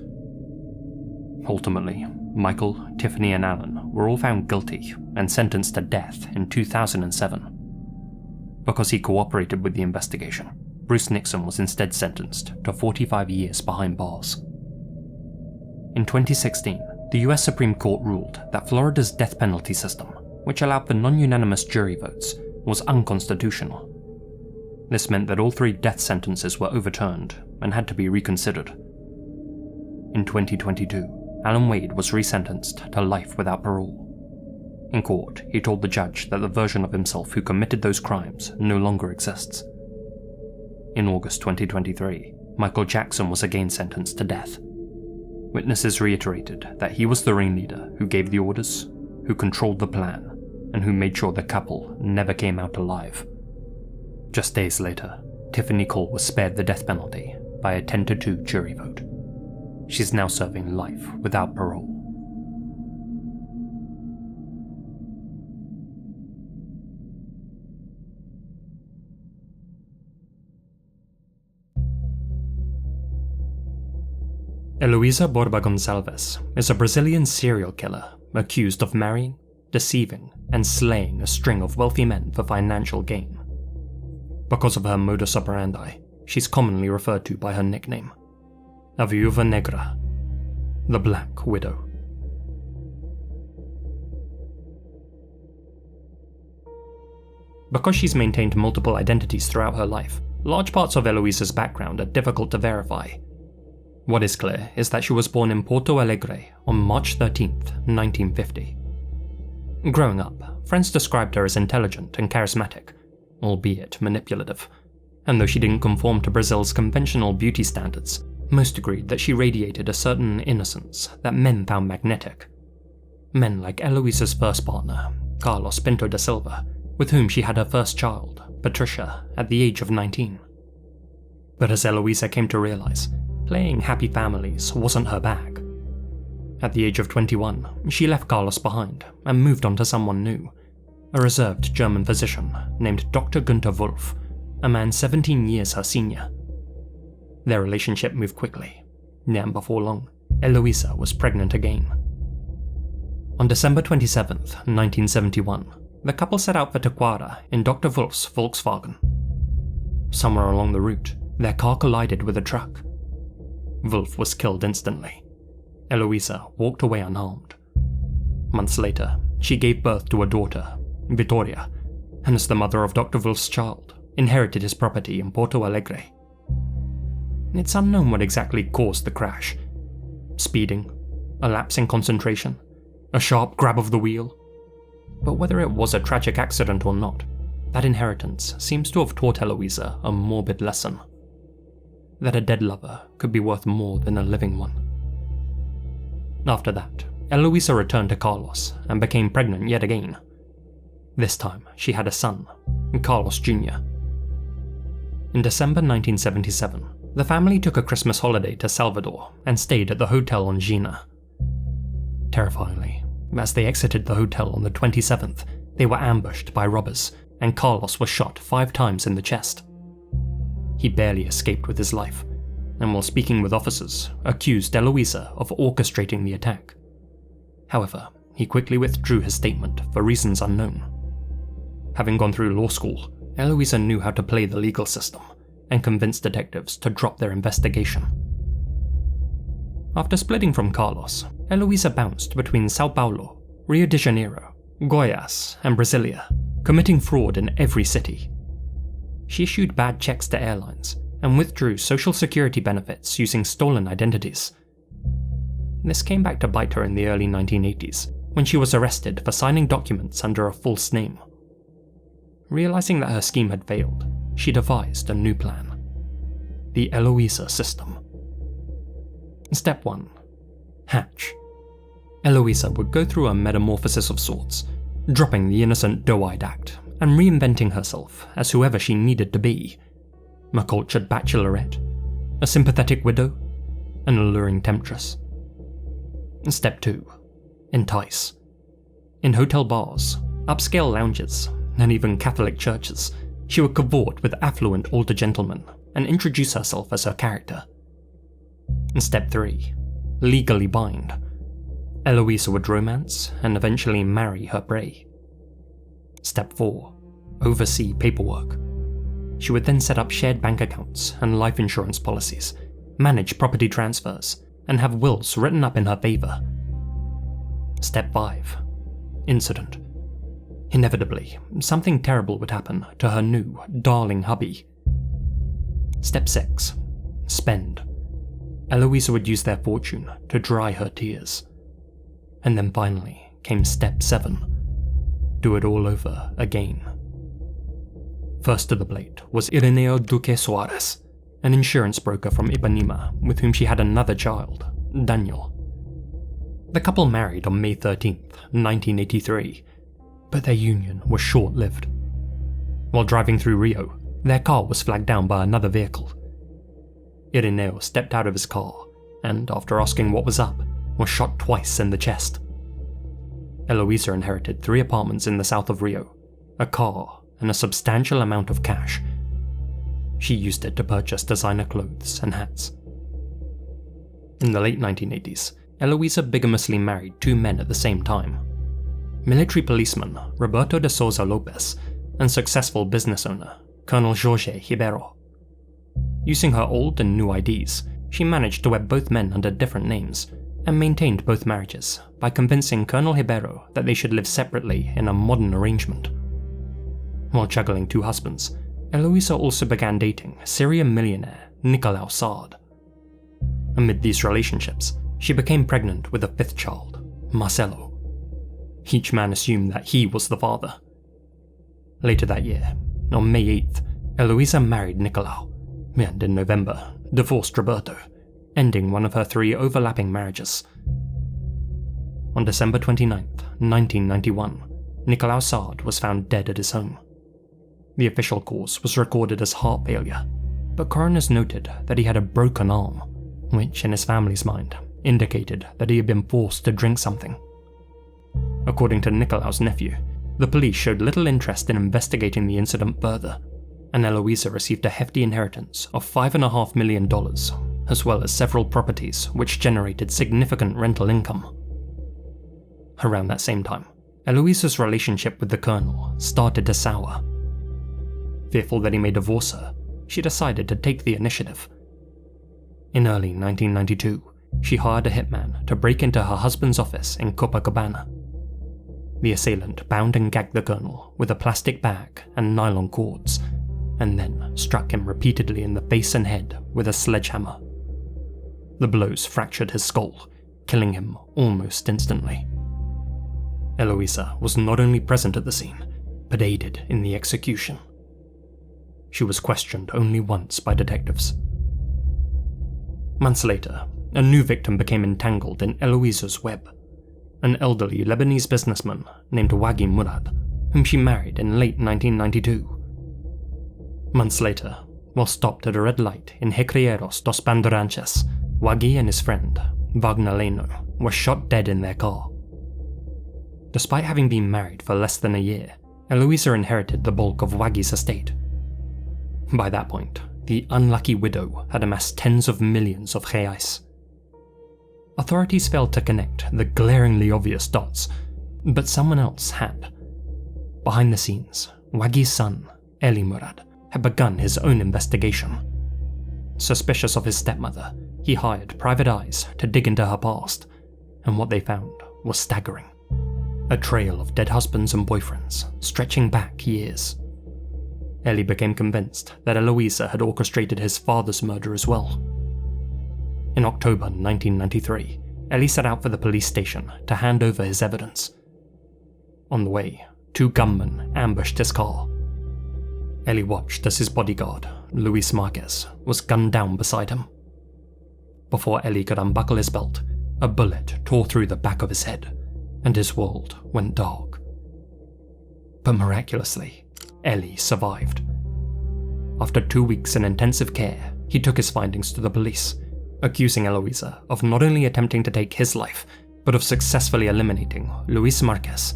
Ultimately, Michael, Tiffany, and Alan were all found guilty and sentenced to death in 2007. Because he cooperated with the investigation, Bruce Nixon was instead sentenced to 45 years behind bars. In 2016, the US Supreme Court ruled that Florida's death penalty system, which allowed for non-unanimous jury votes, was unconstitutional. This meant that all 3 death sentences were overturned and had to be reconsidered. In 2022, Alan Wade was resentenced to life without parole. In court, he told the judge that the version of himself who committed those crimes no longer exists. In August 2023, Michael Jackson was again sentenced to death. Witnesses reiterated that he was the ringleader who gave the orders, who controlled the plan, and who made sure the couple never came out alive. Just days later, Tiffany Cole was spared the death penalty by a 10-2 jury vote. She's now serving life without parole. Heloísa Borba Gonçalves is a Brazilian serial killer accused of marrying, deceiving, and slaying a string of wealthy men for financial gain. Because of her modus operandi, she's commonly referred to by her nickname, A Viúva Negra, the Black Widow. Because she's maintained multiple identities throughout her life, large parts of Heloísa's background are difficult to verify. What is clear is that she was born in Porto Alegre on March 13, 1950. Growing up, friends described her as intelligent and charismatic, albeit manipulative, and though she didn't conform to Brazil's conventional beauty standards, most agreed that she radiated a certain innocence that men found magnetic. Men like Heloísa's first partner, Carlos Pinto da Silva, with whom she had her first child, Patricia, at the age of 19. But as Heloísa came to realize, playing happy families wasn't her bag. At the age of 21, she left Carlos behind and moved on to someone new, a reserved German physician named Dr. Günther Wolf, a man 17 years her senior. Their relationship moved quickly, and before long, Heloísa was pregnant again. On December 27, 1971, the couple set out for Taquara in Dr. Wolf's Volkswagen. Somewhere along the route, their car collided with a truck. Wolf was killed instantly. Heloísa walked away unharmed. Months later, she gave birth to a daughter, Vittoria, and as the mother of Dr. Wolf's child, inherited his property in Porto Alegre. It's unknown what exactly caused the crash. Speeding, a lapse in concentration, a sharp grab of the wheel. But whether it was a tragic accident or not, that inheritance seems to have taught Eloisa a morbid lesson. That a dead lover could be worth more than a living one. After that, Eloisa returned to Carlos and became pregnant yet again. This time, she had a son, Carlos Jr. In December 1977, the family took a Christmas holiday to Salvador and stayed at the hotel on Gina. Terrifyingly, as they exited the hotel on the 27th, they were ambushed by robbers, and Carlos was shot 5 times in the chest. He barely escaped with his life, and while speaking with officers, accused Eloisa of orchestrating the attack. However, he quickly withdrew his statement for reasons unknown. Having gone through law school, Eloisa knew how to play the legal system and convinced detectives to drop their investigation. After splitting from Carlos, Eloisa bounced between Sao Paulo, Rio de Janeiro, Goiás, and Brasilia, committing fraud in every city. She issued bad checks to airlines and withdrew social security benefits using stolen identities. This came back to bite her in the early 1980s, when she was arrested for signing documents under a false name. Realizing that her scheme had failed, she devised a new plan. The Eloisa system. Step 1. Hatch. Eloisa would go through a metamorphosis of sorts, dropping the innocent doe-eyed act and reinventing herself as whoever she needed to be. A cultured bachelorette, a sympathetic widow, an alluring temptress. Step 2. Entice. In hotel bars, upscale lounges, and even Catholic churches, she would cavort with affluent older gentlemen and introduce herself as her character. Step 3. Legally bind. Eloisa would romance and eventually marry her prey. Step 4. Oversee paperwork. She would then set up shared bank accounts and life insurance policies, manage property transfers, and have wills written up in her favour. Step 5. Incident. Inevitably, something terrible would happen to her new, darling hubby. Step 6. Spend. Eloisa would use their fortune to dry her tears. And then finally came Step 7. Do it all over again. First to the plate was Ireneo Duque Suarez, an insurance broker from Ipanema with whom she had another child, Daniel. The couple married on May 13th, 1983, but their union was short-lived. While driving through Rio, their car was flagged down by another vehicle. Ireneo stepped out of his car and, after asking what was up, was shot twice in the chest. Eloisa inherited 3 apartments in the south of Rio, a car, and a substantial amount of cash. She used it to purchase designer clothes and hats. In the late 1980s, Eloisa bigamously married 2 men at the same time. Military policeman Roberto de Souza Lopez and successful business owner Colonel Jorge Ribeiro. Using her old and new IDs, she managed to wed both men under different names and maintained both marriages by convincing Colonel Ribeiro that they should live separately in a modern arrangement. While juggling 2 husbands, Eloisa also began dating Syrian millionaire Nicolau Sard. Amid these relationships, she became pregnant with a 5th child, Marcelo. Each man assumed that he was the father. Later that year, on May 8th, Eloisa married Nicolau, and in November, divorced Roberto, ending one of her 3 overlapping marriages. On December 29th, 1991, Nicolau Sard was found dead at his home. The official cause was recorded as heart failure, but coroners noted that he had a broken arm, which in his family's mind indicated that he had been forced to drink something. According to Nicolau's nephew, the police showed little interest in investigating the incident further, and Eloisa received a hefty inheritance of $5.5 million, as well as several properties which generated significant rental income. Around that same time, Eloisa's relationship with the colonel started to sour. Fearful that he may divorce her, she decided to take the initiative. In early 1992, she hired a hitman to break into her husband's office in Copacabana. The assailant bound and gagged the colonel with a plastic bag and nylon cords, and then struck him repeatedly in the face and head with a sledgehammer. The blows fractured his skull, killing him almost instantly. Eloisa was not only present at the scene, but aided in the execution. She was questioned only once by detectives. Months later, a new victim became entangled in Eloisa's web, an elderly Lebanese businessman named Wagi Murad, whom she married in late 1992. Months later, while stopped at a red light in Recreeros dos Banderanches, Wagi and his friend, Wagner Leno, were shot dead in their car. Despite having been married for less than a year, Eloisa inherited the bulk of Wagi's estate. By that point, the unlucky widow had amassed tens of millions of reais. Authorities failed to connect the glaringly obvious dots, but someone else had. Behind the scenes, Wagi's son, Eli Murad, had begun his own investigation. Suspicious of his stepmother, he hired private eyes to dig into her past, and what they found was staggering. A trail of dead husbands and boyfriends, stretching back years. Eli became convinced that Eloisa had orchestrated his father's murder as well. In October 1993, Eli set out for the police station to hand over his evidence. On the way, 2 gunmen ambushed his car. Eli watched as his bodyguard, Luis Marquez, was gunned down beside him. Before Eli could unbuckle his belt, a bullet tore through the back of his head, and his world went dark. But miraculously, Eli survived. After 2 weeks in intensive care, he took his findings to the police, accusing Eloisa of not only attempting to take his life, but of successfully eliminating Luis Marquez,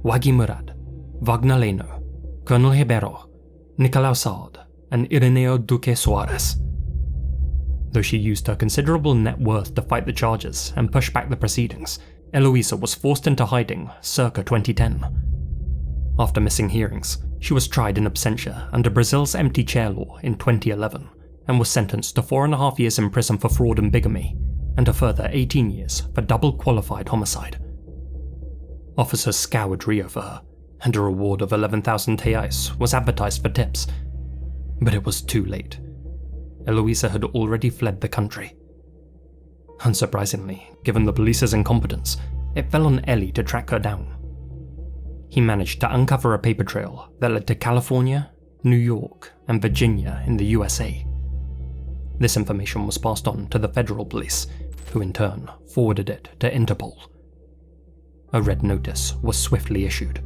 Wagi Murad, Wagner Leno, Colonel Ribeiro, Nicolau Saad, and Ireneo Duque Suarez. Though she used her considerable net worth to fight the charges and push back the proceedings, Eloisa was forced into hiding circa 2010. After missing hearings, she was tried in absentia under Brazil's empty chair law in 2011 and was sentenced to 4.5 years in prison for fraud and bigamy, and a further 18 years for double qualified homicide. Officers scoured Rio for her, and a reward of 11,000 reais was advertised for tips. But it was too late. Eloisa had already fled the country. Unsurprisingly, given the police's incompetence, it fell on Eli to track her down. He managed to uncover a paper trail that led to California, New York, and Virginia in the USA. This information was passed on to the federal police, who in turn forwarded it to Interpol. A red notice was swiftly issued.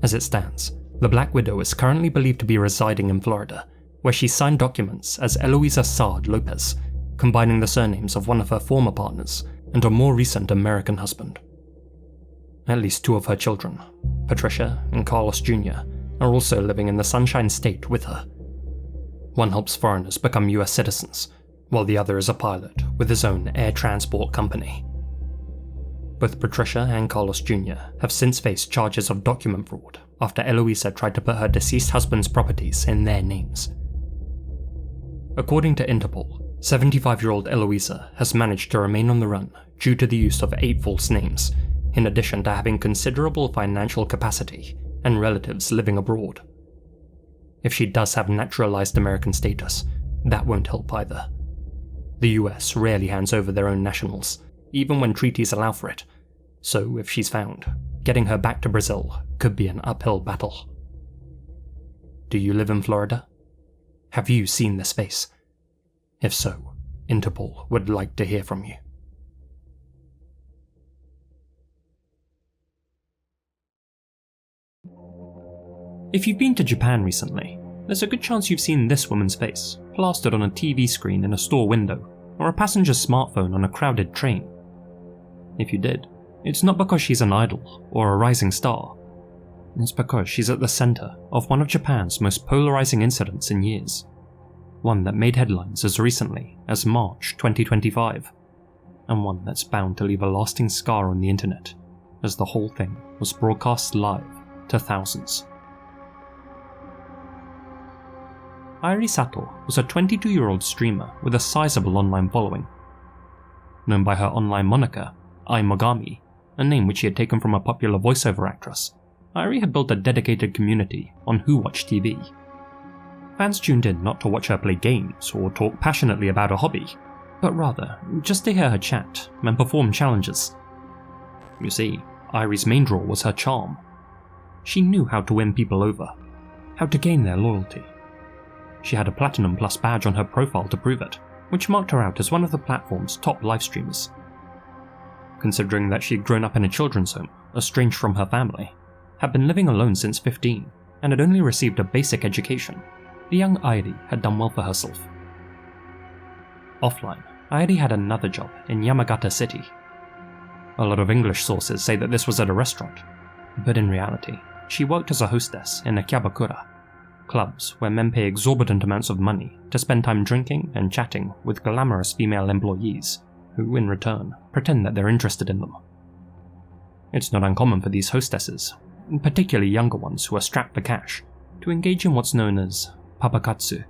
As it stands, the Black Widow is currently believed to be residing in Florida, where she signed documents as Eloisa Saad Lopez, combining the surnames of one of her former partners and a more recent American husband. At least 2 of her children, Patricia and Carlos Jr., are also living in the Sunshine State with her. One helps foreigners become US citizens, while the other is a pilot with his own air transport company. Both Patricia and Carlos Jr. have since faced charges of document fraud after Eloisa tried to put her deceased husband's properties in their names. According to Interpol, 75-year-old Eloisa has managed to remain on the run due to the use of 8 false names, in addition to having considerable financial capacity and relatives living abroad. If she does have naturalized American status, that won't help either. The US rarely hands over their own nationals, even when treaties allow for it, so if she's found, getting her back to Brazil could be an uphill battle. Do you live in Florida? Have you seen this face? If so, Interpol would like to hear from you. If you've been to Japan recently, there's a good chance you've seen this woman's face plastered on a TV screen in a store window or a passenger's smartphone on a crowded train. If you did, it's not because she's an idol or a rising star. It's because she's at the center of one of Japan's most polarizing incidents in years. One that made headlines as recently as March 2025, and one that's bound to leave a lasting scar on the internet, as the whole thing was broadcast live to thousands. Airi Sato was a 22-year-old streamer with a sizable online following. Known by her online moniker, Ai Mogami, a name which she had taken from a popular voiceover actress, Airi had built a dedicated community on Who Watch TV. Fans tuned in not to watch her play games or talk passionately about a hobby, but rather just to hear her chat and perform challenges. You see, Airi's main draw was her charm. She knew how to win people over, how to gain their loyalty. She had a Platinum Plus badge on her profile to prove it, which marked her out as one of the platform's top live streamers. Considering that she had grown up in a children's home, estranged from her family, had been living alone since 15, and had only received a basic education, the young Airi had done well for herself. Offline, Airi had another job in Yamagata City. A lot of English sources say that this was at a restaurant, but in reality, she worked as a hostess in a kyabakura, clubs where men pay exorbitant amounts of money to spend time drinking and chatting with glamorous female employees, who in return pretend that they're interested in them. It's not uncommon for these hostesses, particularly younger ones who are strapped for cash, to engage in what's known as papakatsu,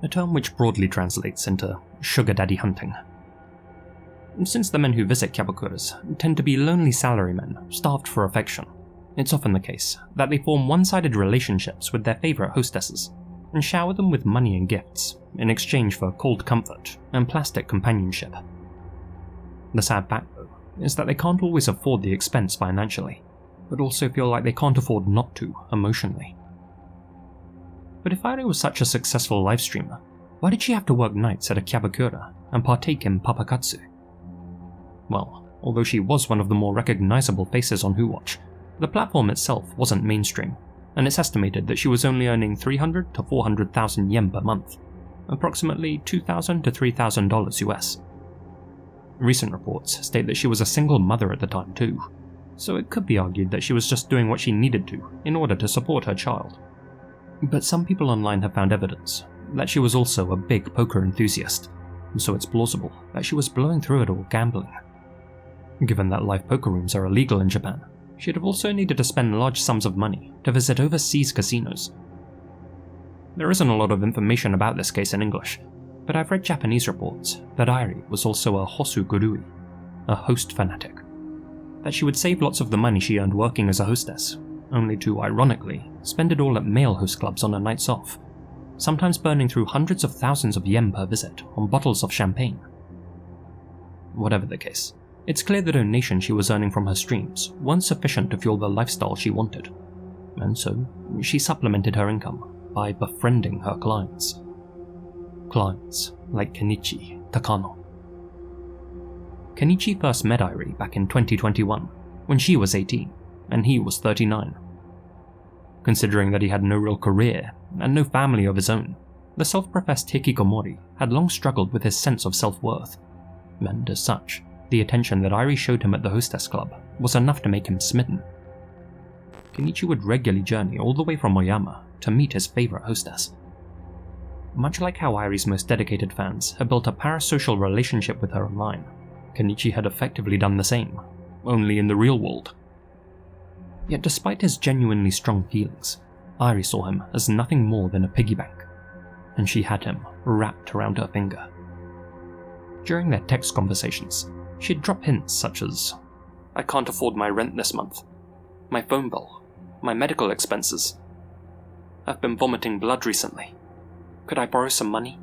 a term which broadly translates into sugar daddy hunting. Since the men who visit kyabakuras tend to be lonely salarymen starved for affection, it's often the case that they form one-sided relationships with their favourite hostesses and shower them with money and gifts in exchange for cold comfort and plastic companionship. The sad fact, though, is that they can't always afford the expense financially, but also feel like they can't afford not to emotionally. But if Airi was such a successful live streamer, why did she have to work nights at a kyabakura and partake in papakatsu? Well, although she was one of the more recognisable faces on WhoWatch, the platform itself wasn't mainstream, and it's estimated that she was only earning 300 to 400,000 yen per month, approximately $2,000 to $3,000 US. Recent reports state that she was a single mother at the time too, so it could be argued that she was just doing what she needed to in order to support her child. But some people online have found evidence that she was also a big poker enthusiast, so it's plausible that she was blowing through it all gambling. Given that live poker rooms are illegal in Japan, she'd have also needed to spend large sums of money to visit overseas casinos. There isn't a lot of information about this case in English, but I've read Japanese reports that Airi was also a hosu gurui, a host fanatic. That she would save lots of the money she earned working as a hostess, only to, ironically, spend it all at male host clubs on her nights off, sometimes burning through hundreds of thousands of yen per visit on bottles of champagne. Whatever the case, it's clear the donations she was earning from her streams weren't sufficient to fuel the lifestyle she wanted, and so she supplemented her income by befriending her clients. Clients like Kenichi Takano. Kenichi first met Airi back in 2021, when she was 18 and he was 39. Considering that he had no real career and no family of his own, the self-professed hikikomori had long struggled with his sense of self-worth, and as such, the attention that Airi showed him at the hostess club was enough to make him smitten. Kenichi would regularly journey all the way from Oyama to meet his favourite hostess. Much like how Airi's most dedicated fans had built a parasocial relationship with her online, Kenichi had effectively done the same, only in the real world. Yet despite his genuinely strong feelings, Airi saw him as nothing more than a piggy bank, and she had him wrapped around her finger. During their text conversations, she'd drop hints such as, "I can't afford my rent this month, my phone bill, my medical expenses. I've been vomiting blood recently. Could I borrow some money?"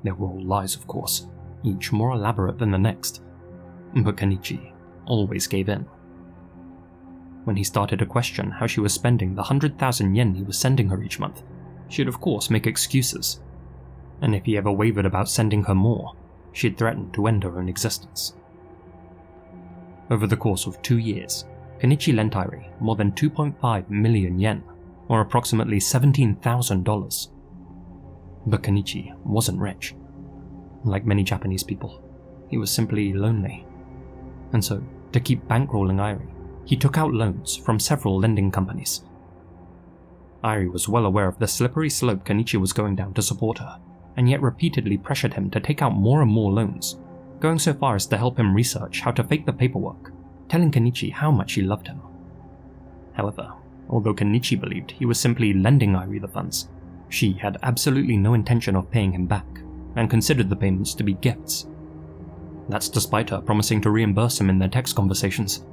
They were all lies, of course, each more elaborate than the next, but Kenichi always gave in. When he started to question how she was spending the 100,000 yen he was sending her each month, she'd of course make excuses, and if he ever wavered about sending her more, she'd threaten to end her own existence. Over the course of 2 years, Kenichi lent Airi more than 2.5 million yen, or approximately $17,000. But Kenichi wasn't rich. Like many Japanese people, he was simply lonely. And so, to keep bankrolling Airi, he took out loans from several lending companies. Airi was well aware of the slippery slope Kenichi was going down to support her, and yet repeatedly pressured him to take out more and more loans, going so far as to help him research how to fake the paperwork, telling Kenichi how much he loved him. However, although Kenichi believed he was simply lending Airi the funds, she had absolutely no intention of paying him back, and considered the payments to be gifts. That's despite her promising to reimburse him in their text conversations.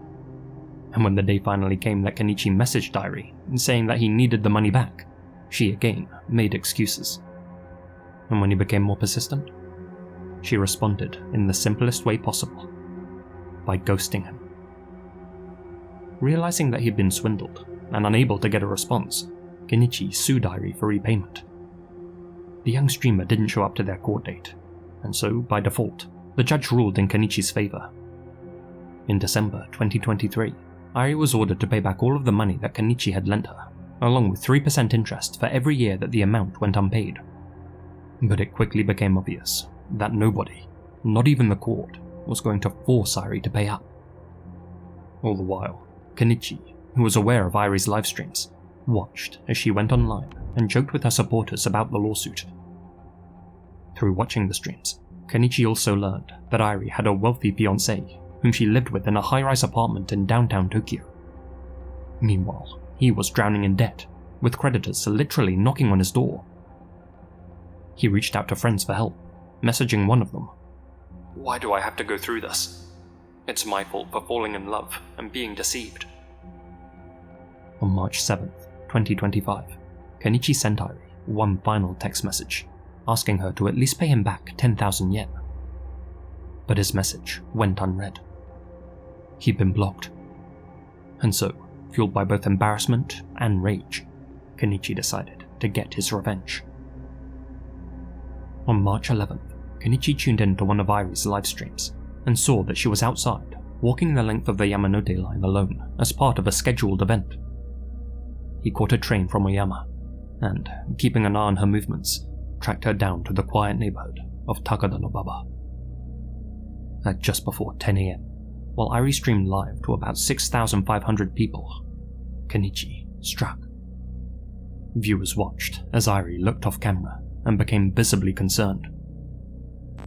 And when the day finally came that Kenichi messaged Airi, saying that he needed the money back, she again made excuses. And when he became more persistent, she responded in the simplest way possible, by ghosting him. Realizing that he'd been swindled and unable to get a response, Kenichi sued Irie for repayment. The young streamer didn't show up to their court date, and so, by default, the judge ruled in Kenichi's favor. In December 2023, Irie was ordered to pay back all of the money that Kenichi had lent her, along with 3% interest for every year that the amount went unpaid. But it quickly became obvious that nobody, not even the court, was going to force Irie to pay up. All the while, Kenichi, who was aware of Irie's live streams, watched as she went online and joked with her supporters about the lawsuit. Through watching the streams, Kenichi also learned that Irie had a wealthy fiancé whom she lived with in a high-rise apartment in downtown Tokyo. Meanwhile, he was drowning in debt, with creditors literally knocking on his door. He reached out to friends for help, messaging one of them, "Why do I have to go through this? It's my fault for falling in love and being deceived." On March 7th, 2025, Kenichi sent Irie one final text message, asking her to at least pay him back 10,000 yen. But his message went unread. He'd been blocked. And so, fueled by both embarrassment and rage, Kenichi decided to get his revenge. On March 11th, Kenichi tuned in to one of Irie's live streams and saw that she was outside, walking the length of the Yamanote line alone as part of a scheduled event. He caught a train from Oyama and, keeping an eye on her movements, tracked her down to the quiet neighborhood of Takada-no-Baba. At just before 10 AM, while Irie streamed live to about 6,500 people, Kenichi struck. Viewers watched as Irie looked off camera and became visibly concerned.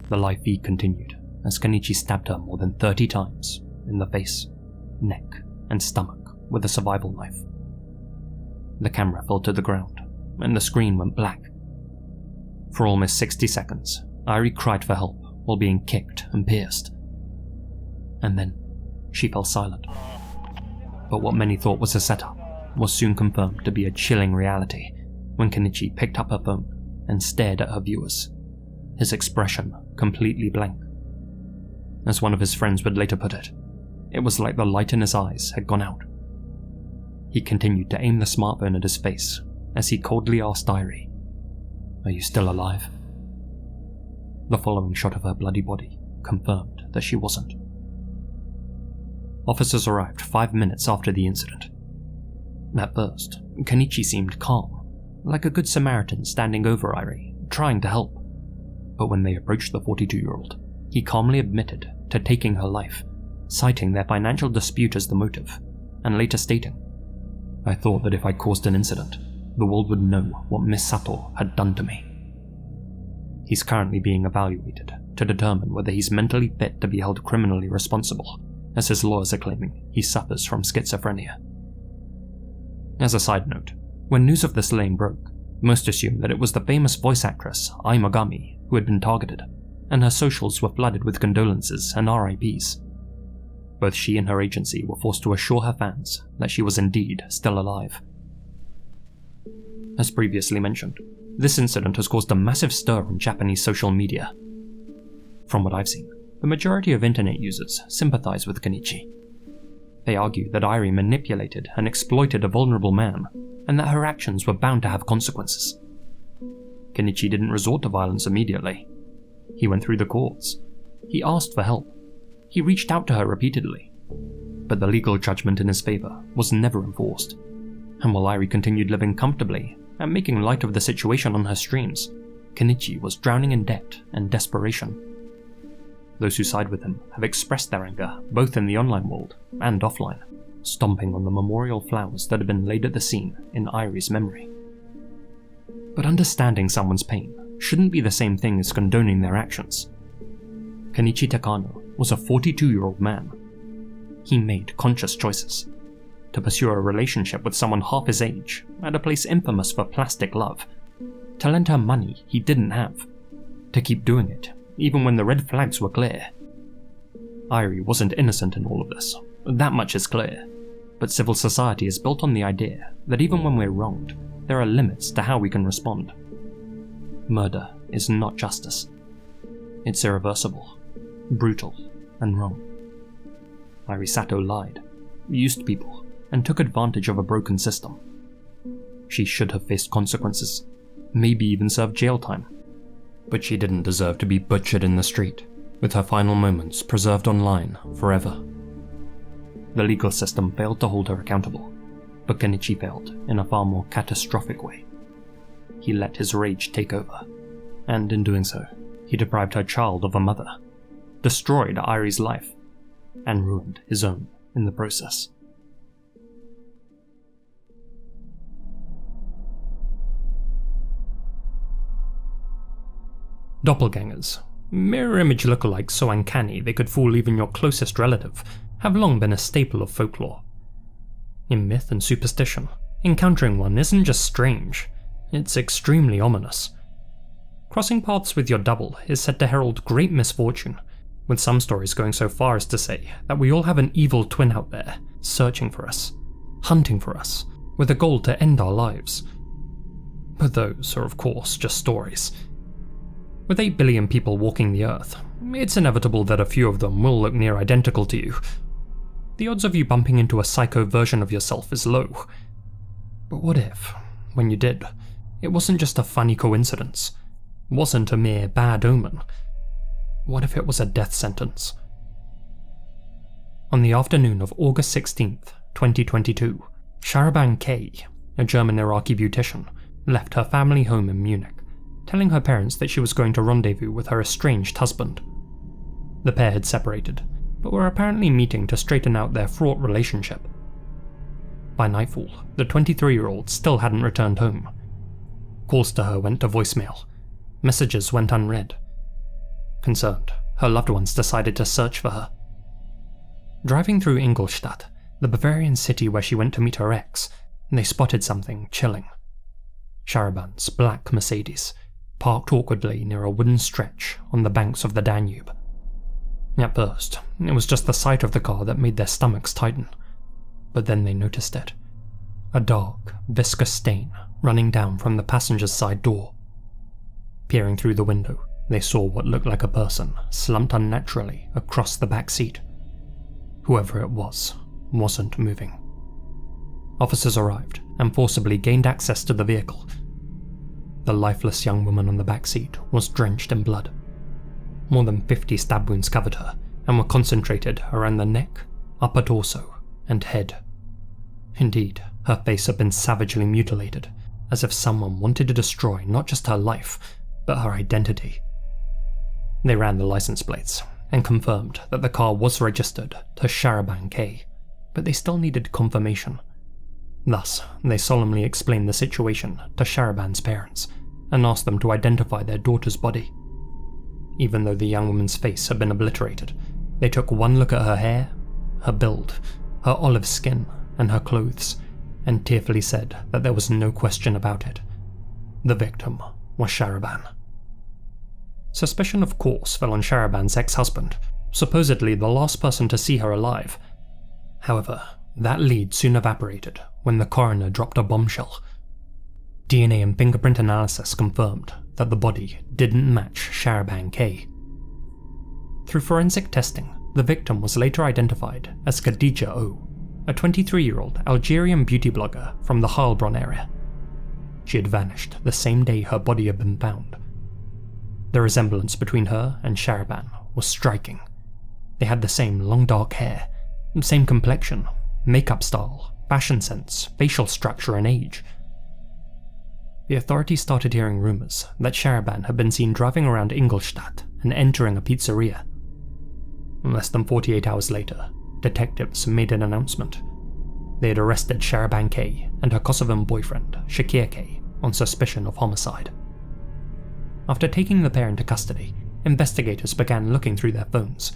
The live feed continued as Kenichi stabbed her more than 30 times in the face, neck, and stomach with a survival knife. The camera fell to the ground, and the screen went black. For almost 60 seconds, Irie cried for help while being kicked and pierced. And then, she fell silent. But what many thought was a setup was soon confirmed to be a chilling reality when Kenichi picked up her phone and stared at her viewers, his expression completely blank. As one of his friends would later put it was like the light in his eyes had gone out. He continued to aim the smartphone at his face as he coldly asked Irie, "Are you still alive?" The following shot of her bloody body confirmed that she wasn't. Officers arrived 5 minutes after the incident. At first, Kenichi seemed calm, like a good Samaritan standing over Irie, trying to help. But when they approached the 42-year-old, he calmly admitted to taking her life, citing their financial dispute as the motive, and later stating, "I thought that if I caused an incident, the world would know what Miss Sato had done to me." He's currently being evaluated to determine whether he's mentally fit to be held criminally responsible, as his lawyers are claiming he suffers from schizophrenia. As a side note, when news of the slaying broke, most assumed that it was the famous voice actress Ai Magami who had been targeted, and her socials were flooded with condolences and RIPs. Both she and her agency were forced to assure her fans that she was indeed still alive. As previously mentioned, this incident has caused a massive stir in Japanese social media. From what I've seen, the majority of internet users sympathize with Kenichi. They argue that Irie manipulated and exploited a vulnerable man, and that her actions were bound to have consequences. Kenichi didn't resort to violence immediately. He went through the courts. He asked for help. He reached out to her repeatedly. But the legal judgment in his favor was never enforced. And while Irie continued living comfortably and making light of the situation on her streams, Kenichi was drowning in debt and desperation. Those who side with him have expressed their anger both in the online world and offline, stomping on the memorial flowers that have been laid at the scene in Irie's memory. But understanding someone's pain shouldn't be the same thing as condoning their actions. Kenichi Takano was a 42-year-old man. He made conscious choices. To pursue a relationship with someone half his age at a place infamous for plastic love. To lend her money he didn't have. To keep doing it, even when the red flags were clear. Irie wasn't innocent in all of this, that much is clear. But civil society is built on the idea that even when we're wronged, there are limits to how we can respond. Murder is not justice. It's irreversible, brutal, and wrong. Irie Sato lied, used people, and took advantage of a broken system. She should have faced consequences, maybe even served jail time. But she didn't deserve to be butchered in the street, with her final moments preserved online forever. The legal system failed to hold her accountable, but Kenichi failed in a far more catastrophic way. He let his rage take over, and in doing so, he deprived her child of a mother, destroyed Irie's life, and ruined his own in the process. Doppelgangers, mirror image lookalikes so uncanny they could fool even your closest relative, have long been a staple of folklore. In myth and superstition, encountering one isn't just strange, it's extremely ominous. Crossing paths with your double is said to herald great misfortune, with some stories going so far as to say that we all have an evil twin out there, searching for us, hunting for us, with a goal to end our lives. But those are of course just stories. With 8 billion people walking the earth, it's inevitable that a few of them will look near identical to you. The odds of you bumping into a psycho version of yourself is low. But what if, when you did, it wasn't just a funny coincidence, wasn't a mere bad omen? What if it was a death sentence? On the afternoon of August 16th, 2022, Sharaban K, a German Iraqi beautician, left her family home in Munich, telling her parents that she was going to rendezvous with her estranged husband. The pair had separated, but were apparently meeting to straighten out their fraught relationship. By nightfall, the 23-year-old still hadn't returned home. Calls to her went to voicemail. Messages went unread. Concerned, her loved ones decided to search for her. Driving through Ingolstadt, the Bavarian city where she went to meet her ex, they spotted something chilling. Sharaban's black Mercedes, parked awkwardly near a wooden stretch on the banks of the Danube. At first, it was just the sight of the car that made their stomachs tighten, but then they noticed it. A dark, viscous stain running down from the passenger's side door. Peering through the window, they saw what looked like a person slumped unnaturally across the back seat. Whoever it was, wasn't moving. Officers arrived and forcibly gained access to the vehicle. The lifeless young woman on the back seat was drenched in blood. More than 50 stab wounds covered her and were concentrated around the neck, upper torso, and head. Indeed, her face had been savagely mutilated, as if someone wanted to destroy not just her life, but her identity. They ran the license plates and confirmed that the car was registered to Sharaban K, but they still needed confirmation. Thus, they solemnly explained the situation to Sharaban's parents and asked them to identify their daughter's body. Even though the young woman's face had been obliterated, they took one look at her hair, her build, her olive skin, and her clothes, and tearfully said that there was no question about it. The victim was Sharaban. Suspicion, of course, fell on Sharaban's ex-husband, supposedly the last person to see her alive. However, that lead soon evaporated when the coroner dropped a bombshell. DNA and fingerprint analysis confirmed that the body didn't match Sharaban K. Through forensic testing, the victim was later identified as Khadija O, a 23-year-old Algerian beauty blogger from the Heilbronn area. She had vanished the same day her body had been found. The resemblance between her and Sharaban was striking. They had the same long dark hair, same complexion, makeup style, fashion sense, facial structure, and age. The authorities started hearing rumours that Sharaban had been seen driving around Ingolstadt and entering a pizzeria. Less than 48 hours later, detectives made an announcement. They had arrested Sharaban K and her Kosovan boyfriend, Shakir K, on suspicion of homicide. After taking the pair into custody, investigators began looking through their phones.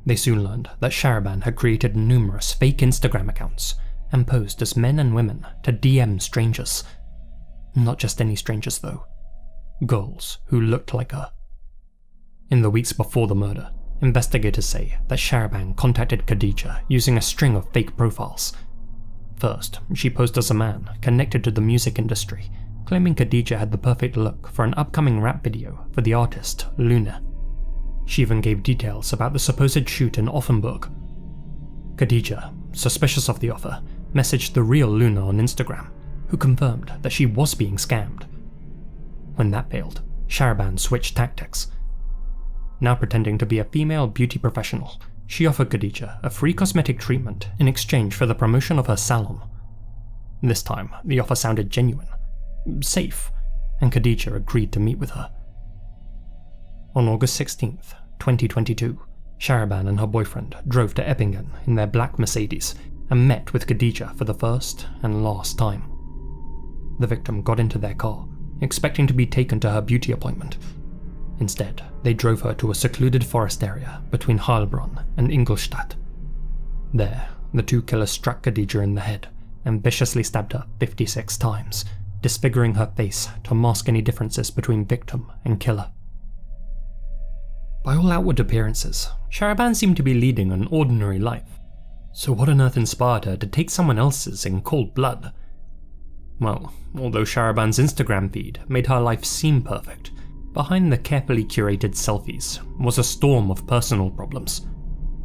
They soon learned that Sharaban had created numerous fake Instagram accounts and posed as men and women to DM strangers. Not just any strangers though, girls who looked like her. In the weeks before the murder, investigators say that Sharaban contacted Khadija using a string of fake profiles. First, she posed as a man connected to the music industry, claiming Khadija had the perfect look for an upcoming rap video for the artist Luna. She even gave details about the supposed shoot in Offenburg. Khadija, suspicious of the offer, messaged the real Luna on Instagram, who confirmed that she was being scammed. When that failed, Sharaban switched tactics. Now pretending to be a female beauty professional, she offered Khadija a free cosmetic treatment in exchange for the promotion of her salon. This time, the offer sounded genuine, safe, and Khadija agreed to meet with her. On August 16th, 2022, Sharaban and her boyfriend drove to Eppingen in their black Mercedes and met with Khadija for the first and last time. The victim got into their car, expecting to be taken to her beauty appointment. Instead, they drove her to a secluded forest area between Heilbronn and Ingolstadt. There, the two killers struck Khadija in the head and viciously stabbed her 56 times, disfiguring her face to mask any differences between victim and killer. By all outward appearances, Sharaban seemed to be leading an ordinary life. So what on earth inspired her to take someone else's in cold blood? Well, although Sharaban's Instagram feed made her life seem perfect, behind the carefully curated selfies was a storm of personal problems.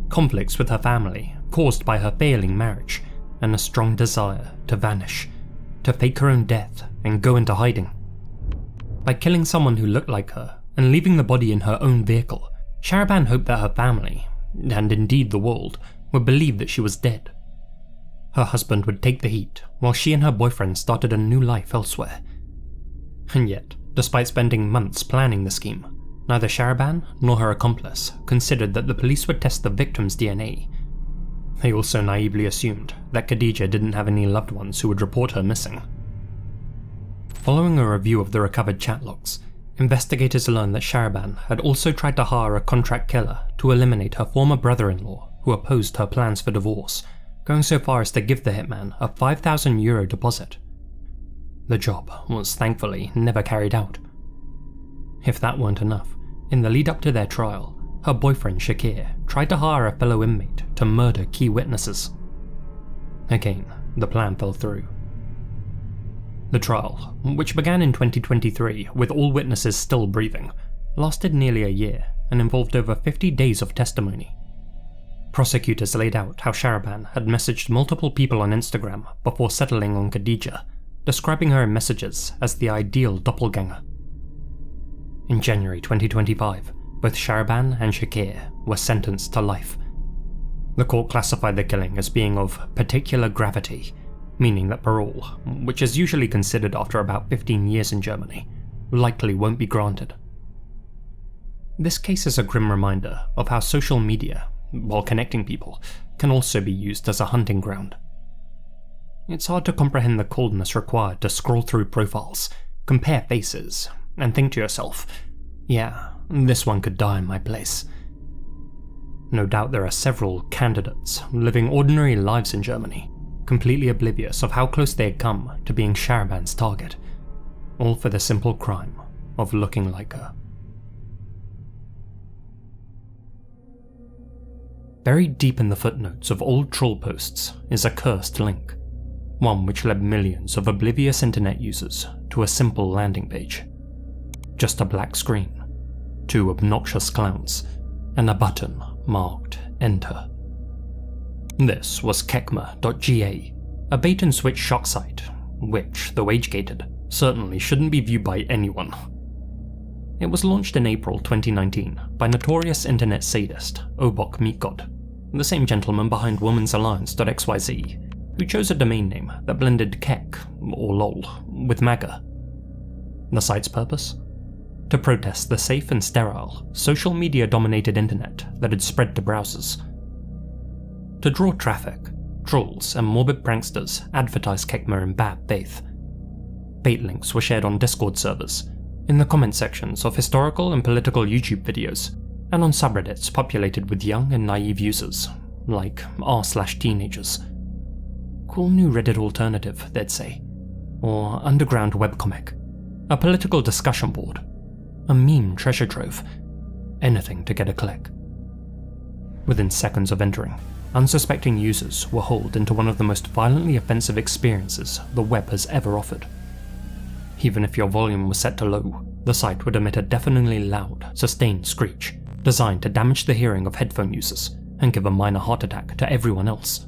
Conflicts with her family caused by her failing marriage, and a strong desire to vanish, to fake her own death and go into hiding. By killing someone who looked like her and leaving the body in her own vehicle, Sharaban hoped that her family, and indeed the world, would believe that she was dead. Her husband would take the heat, while she and her boyfriend started a new life elsewhere. And yet, despite spending months planning the scheme, neither Sharaban nor her accomplice considered that the police would test the victim's DNA. They also naively assumed that Khadija didn't have any loved ones who would report her missing. Following a review of the recovered chat logs, investigators learned that Sharaban had also tried to hire a contract killer to eliminate her former brother-in-law who opposed her plans for divorce, going so far as to give the hitman a €5,000 deposit. The job was thankfully never carried out. If that weren't enough, in the lead up to their trial, her boyfriend Shakir tried to hire a fellow inmate to murder key witnesses. Again, the plan fell through. The trial, which began in 2023 with all witnesses still breathing, lasted nearly a year and involved over 50 days of testimony. Prosecutors laid out how Sharaban had messaged multiple people on Instagram before settling on Khadija, describing her in messages as the ideal doppelganger. In January 2025, both Sharaban and Shakir were sentenced to life. The court classified the killing as being of particular gravity, meaning that parole, which is usually considered after about 15 years in Germany, likely won't be granted. This case is a grim reminder of how social media, while connecting people, can also be used as a hunting ground. It's hard to comprehend the coldness required to scroll through profiles, compare faces, and think to yourself, yeah, this one could die in my place. No doubt there are several candidates living ordinary lives in Germany, completely oblivious of how close they had come to being Sharaban's target, all for the simple crime of looking like her. Buried deep in the footnotes of old troll posts is a cursed link, one which led millions of oblivious internet users to a simple landing page. Just a black screen, two obnoxious clowns, and a button marked Enter. This was kekma.ga, a bait-and-switch shock site, which, though age-gated, certainly shouldn't be viewed by anyone. It was launched in April 2019 by notorious internet sadist Obok Meatgod, the same gentleman behind womansalliance.xyz, who chose a domain name that blended kek, or lol, with MAGA. The site's purpose? To protest the safe and sterile, social media-dominated internet that had spread to browsers. To draw traffic, trolls and morbid pranksters advertised Kekma in bad faith. Bait links were shared on Discord servers, in the comment sections of historical and political YouTube videos, and on subreddits populated with young and naive users, like r/teenagers. Cool new Reddit alternative, they'd say, or underground webcomic, a political discussion board, a meme treasure trove, anything to get a click. Within seconds of entering, unsuspecting users were hauled into one of the most violently offensive experiences the web has ever offered. Even if your volume was set to low, the site would emit a deafeningly loud, sustained screech, designed to damage the hearing of headphone users and give a minor heart attack to everyone else.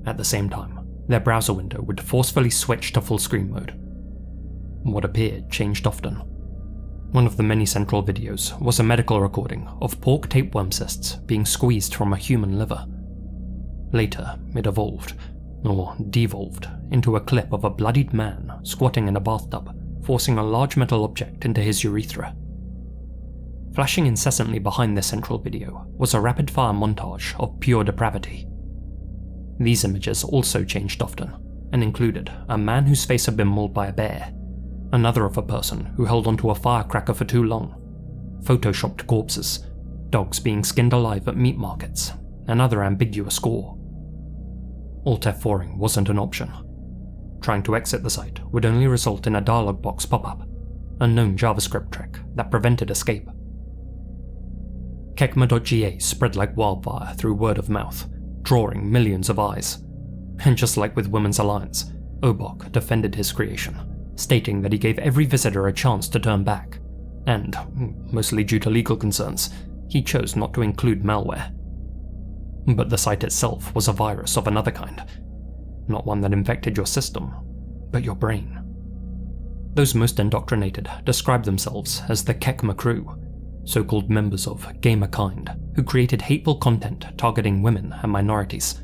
At the same time, their browser window would forcefully switch to full screen mode. What appeared changed often. One of the many central videos was a medical recording of pork tapeworm cysts being squeezed from a human liver. Later, it evolved, or devolved, into a clip of a bloodied man squatting in a bathtub, forcing a large metal object into his urethra. Flashing incessantly behind this central video was a rapid-fire montage of pure depravity. These images also changed often, and included a man whose face had been mauled by a bear, another of a person who held onto a firecracker for too long, photoshopped corpses, dogs being skinned alive at meat markets, and other ambiguous gore. Alt F4ing wasn't an option. Trying to exit the site would only result in a dialog box pop-up, a known JavaScript trick that prevented escape. Kekma.ga spread like wildfire through word of mouth, drawing millions of eyes. And just like with Women's Alliance, Obok defended his creation, stating that he gave every visitor a chance to turn back, and, mostly due to legal concerns, he chose not to include malware. But the site itself was a virus of another kind, not one that infected your system, but your brain. Those most indoctrinated described themselves as the Kekma crew, so-called members of gamerkind who created hateful content targeting women and minorities.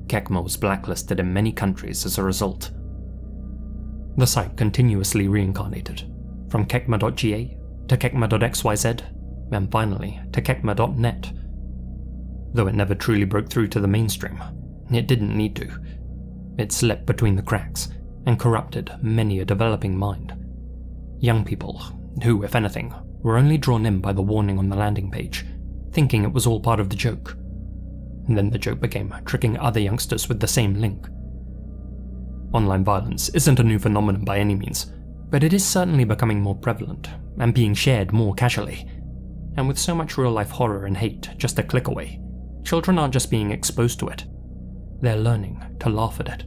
Kekma was blacklisted in many countries as a result. The site continuously reincarnated, from Kekma.ga to Kekma.xyz, and finally to Kekma.net. Though it never truly broke through to the mainstream, it didn't need to. It slipped between the cracks and corrupted many a developing mind. Young people, who, if anything, were only drawn in by the warning on the landing page, thinking it was all part of the joke. And then the joke became tricking other youngsters with the same link. Online violence isn't a new phenomenon by any means, but it is certainly becoming more prevalent and being shared more casually. And with so much real-life horror and hate just a click away, children aren't just being exposed to it, they're learning to laugh at it.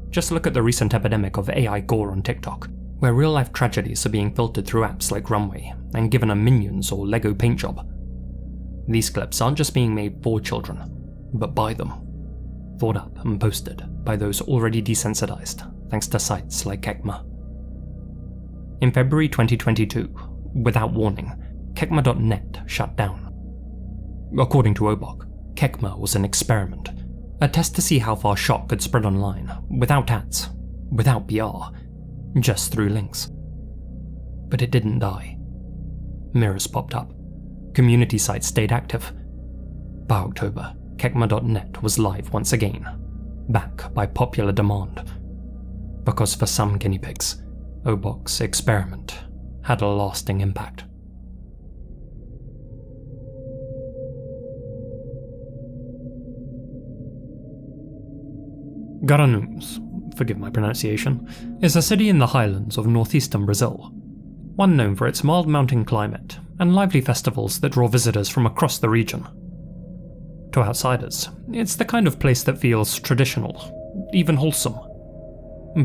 Just look at the recent epidemic of AI gore on TikTok, where real-life tragedies are being filtered through apps like Runway and given a Minions or Lego paint job. These clips aren't just being made for children, but by them, thought up and posted by those already desensitized thanks to sites like Kekma. In February 2022, without warning, Kekma.net shut down. According to Obok, Kekma was an experiment, a test to see how far shock could spread online, without ads, without PR, just through links. But it didn't die. Mirrors popped up. Community sites stayed active. By October, Kekma.net was live once again, back by popular demand. Because for some guinea pigs, Obok's experiment had a lasting impact. Garanhuns, forgive my pronunciation, is a city in the highlands of northeastern Brazil, one known for its mild mountain climate and lively festivals that draw visitors from across the region. To outsiders, it's the kind of place that feels traditional, even wholesome.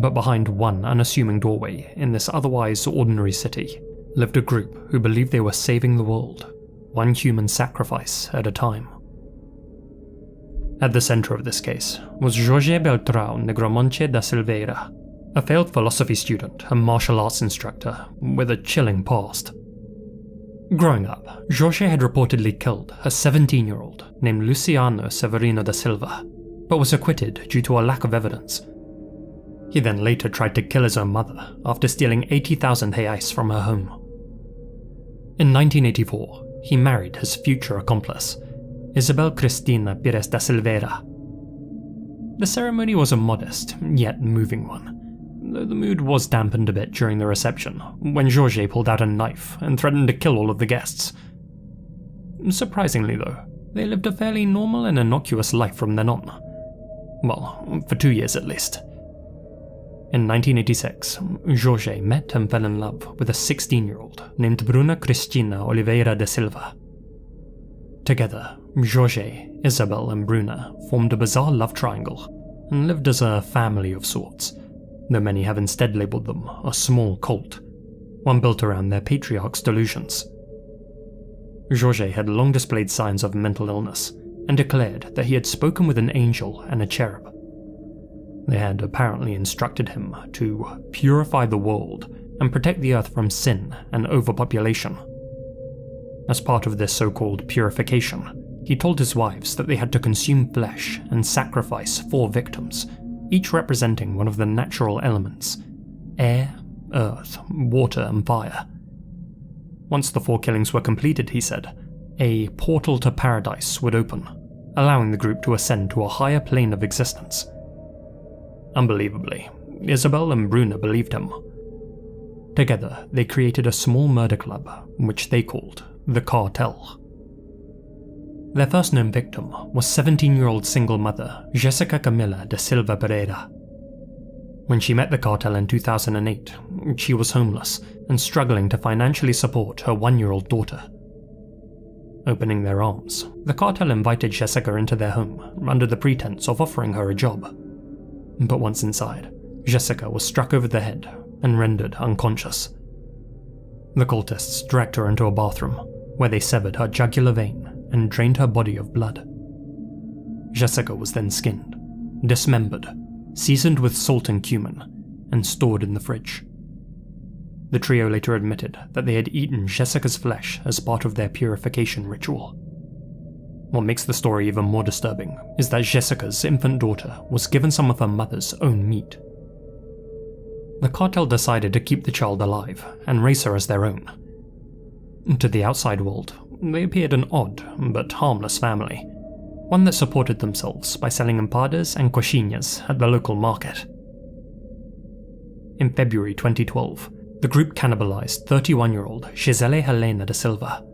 But behind one unassuming doorway in this otherwise ordinary city lived a group who believed they were saving the world, one human sacrifice at a time. At the center of this case was Jorge Beltrão Negromonte da Silveira, a failed philosophy student and martial arts instructor with a chilling past. Growing up, Jorge had reportedly killed a 17-year-old named Luciano Severino da Silva, but was acquitted due to a lack of evidence. He then later tried to kill his own mother after stealing 80,000 reais from her home. In 1984, he married his future accomplice, Isabel Cristina Pires da Silveira. The ceremony was a modest, yet moving one, though the mood was dampened a bit during the reception, when Jorge pulled out a knife and threatened to kill all of the guests. Surprisingly though, they lived a fairly normal and innocuous life from then on. Well, for 2 years at least. In 1986, Jorge met and fell in love with a 16-year-old named Bruna Cristina Oliveira da Silva. Together, Jorge, Isabel and Bruna formed a bizarre love triangle and lived as a family of sorts, though many have instead labelled them a small cult, one built around their patriarch's delusions. Georges had long displayed signs of mental illness and declared that he had spoken with an angel and a cherub. They had apparently instructed him to purify the world and protect the earth from sin and overpopulation. As part of this so-called purification, he told his wives that they had to consume flesh and sacrifice 4 victims, each representing one of the natural elements: air, earth, water, and fire. Once the 4 killings were completed, he said, a portal to paradise would open, allowing the group to ascend to a higher plane of existence. Unbelievably, Isabel and Bruna believed him. Together, they created a small murder club, which they called the Cartel. Their first known victim was 17-year-old single mother Jessica Camila da Silva Pereira. When she met the cartel in 2008, she was homeless and struggling to financially support her 1-year-old daughter. Opening their arms, the cartel invited Jessica into their home under the pretense of offering her a job. But once inside, Jessica was struck over the head and rendered unconscious. The cultists dragged her into a bathroom, where they severed her jugular vein and drained her body of blood. Jessica was then skinned, dismembered, seasoned with salt and cumin, and stored in the fridge. The trio later admitted that they had eaten Jessica's flesh as part of their purification ritual. What makes the story even more disturbing is that Jessica's infant daughter was given some of her mother's own meat. The cartel decided to keep the child alive and raise her as their own. To the outside world, they appeared an odd but harmless family, one that supported themselves by selling empadas and coxinhas at the local market. In February 2012, the group cannibalized 31-year-old Gisele Helena da Silva.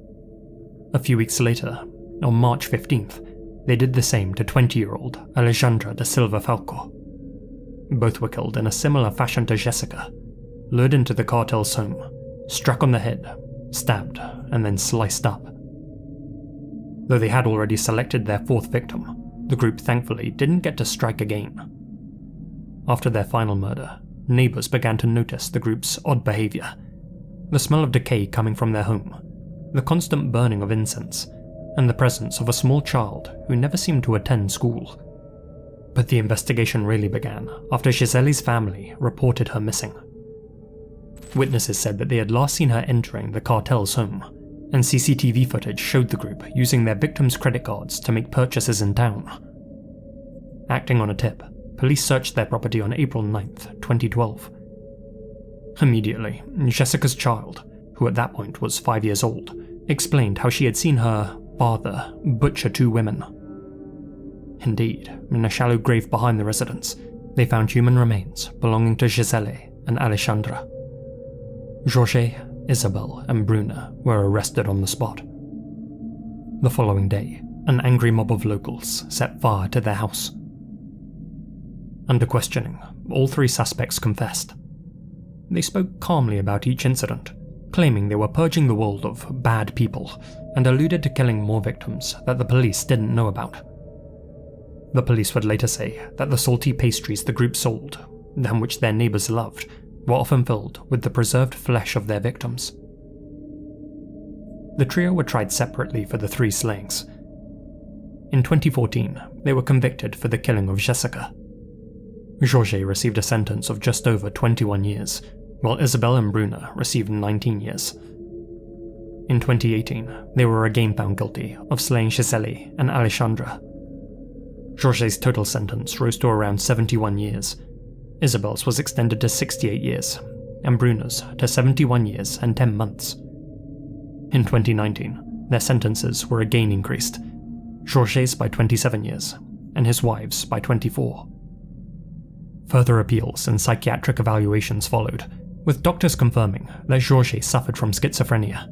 A few weeks later, on March 15th, they did the same to 20-year-old Alejandra da Silva Falco. Both were killed in a similar fashion to Jessica, lured into the cartel's home, struck on the head, stabbed, and then sliced up. Though they had already selected their 4th victim, the group thankfully didn't get to strike again. After their final murder, neighbors began to notice the group's odd behavior: the smell of decay coming from their home, the constant burning of incense, and the presence of a small child who never seemed to attend school. But the investigation really began after Gisele's family reported her missing. Witnesses said that they had last seen her entering the cartel's home, and CCTV footage showed the group using their victims' credit cards to make purchases in town. Acting on a tip, police searched their property on April 9th, 2012. Immediately, Jessica's child, who at that point was 5 years old, explained how she had seen her father butcher 2 women. Indeed, in a shallow grave behind the residence, they found human remains belonging to Gisele and Alexandra. Georges, Isabel, and Bruna were arrested on the spot. The following day, an angry mob of locals set fire to their house. Under questioning, all 3 suspects confessed. They spoke calmly about each incident, claiming they were purging the world of bad people, and alluded to killing more victims that the police didn't know about. The police would later say that the salty pastries the group sold, and which their neighbors loved, were often filled with the preserved flesh of their victims. The trio were tried separately for the 3 slayings. In 2014, they were convicted for the killing of Jessica. Georges received a sentence of just over 21 years, while Isabel and Bruna received 19 years. In 2018, they were again found guilty of slaying Gisele and Alexandra. Georges' total sentence rose to around 71 years. Isabel's was extended to 68 years, and Bruna's to 71 years and 10 months. In 2019, their sentences were again increased, Georges' by 27 years, and his wife's by 24. Further appeals and psychiatric evaluations followed, with doctors confirming that Georges suffered from schizophrenia.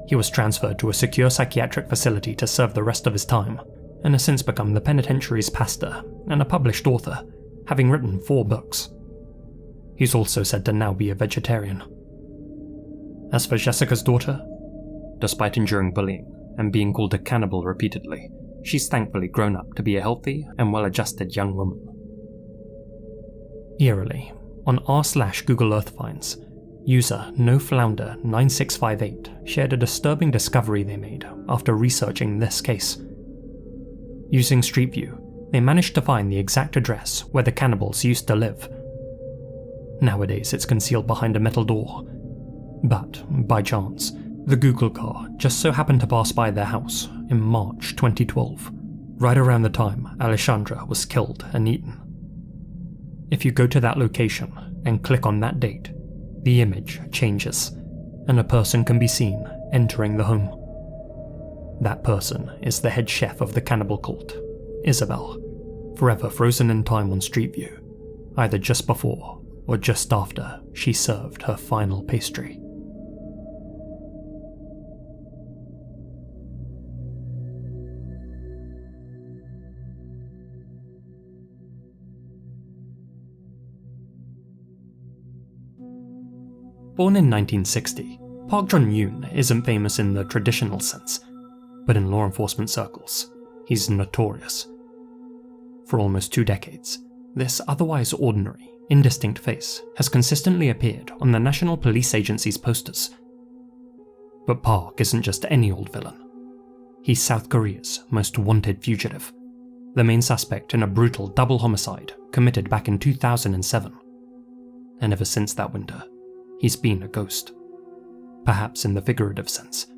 He was transferred to a secure psychiatric facility to serve the rest of his time, and has since become the penitentiary's pastor and a published author, having written 4 books. He's also said to now be a vegetarian. As for Jessica's daughter, despite enduring bullying and being called a cannibal repeatedly, she's thankfully grown up to be a healthy and well-adjusted young woman. Eerily, on r/Google Earth Finds, User NoFlounder9658 shared a disturbing discovery they made after researching this case. Using Street View, they managed to find the exact address where the cannibals used to live. Nowadays it's concealed behind a metal door, but by chance, the Google car just so happened to pass by their house in March 2012, right around the time Alexandra was killed and eaten. If you go to that location and click on that date, the image changes, and a person can be seen entering the home. That person is the head chef of the cannibal cult, Isabel, forever frozen in time on Street View, either just before or just after she served her final pastry. Born in 1960, Park Jong-yoon isn't famous in the traditional sense, but in law enforcement circles, he's notorious. For almost 2 decades, this otherwise ordinary, indistinct face has consistently appeared on the National Police Agency's posters. But Park isn't just any old villain. He's South Korea's most wanted fugitive, the main suspect in a brutal double homicide committed back in 2007. And ever since that winter, he's been a ghost. Perhaps in the figurative sense,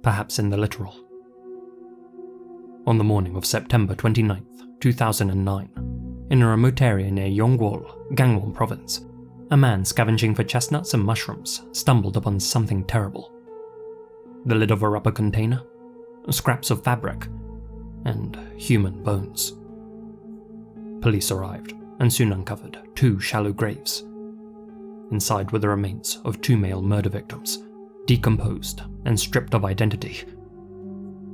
perhaps in the literal. On the morning of September 29th, 2009, in a remote area near Yonggwol, Gangwon province, a man scavenging for chestnuts and mushrooms stumbled upon something terrible. The lid of a rubber container, scraps of fabric, and human bones. Police arrived and soon uncovered 2 shallow graves. Inside were the remains of 2 male murder victims, decomposed and stripped of identity.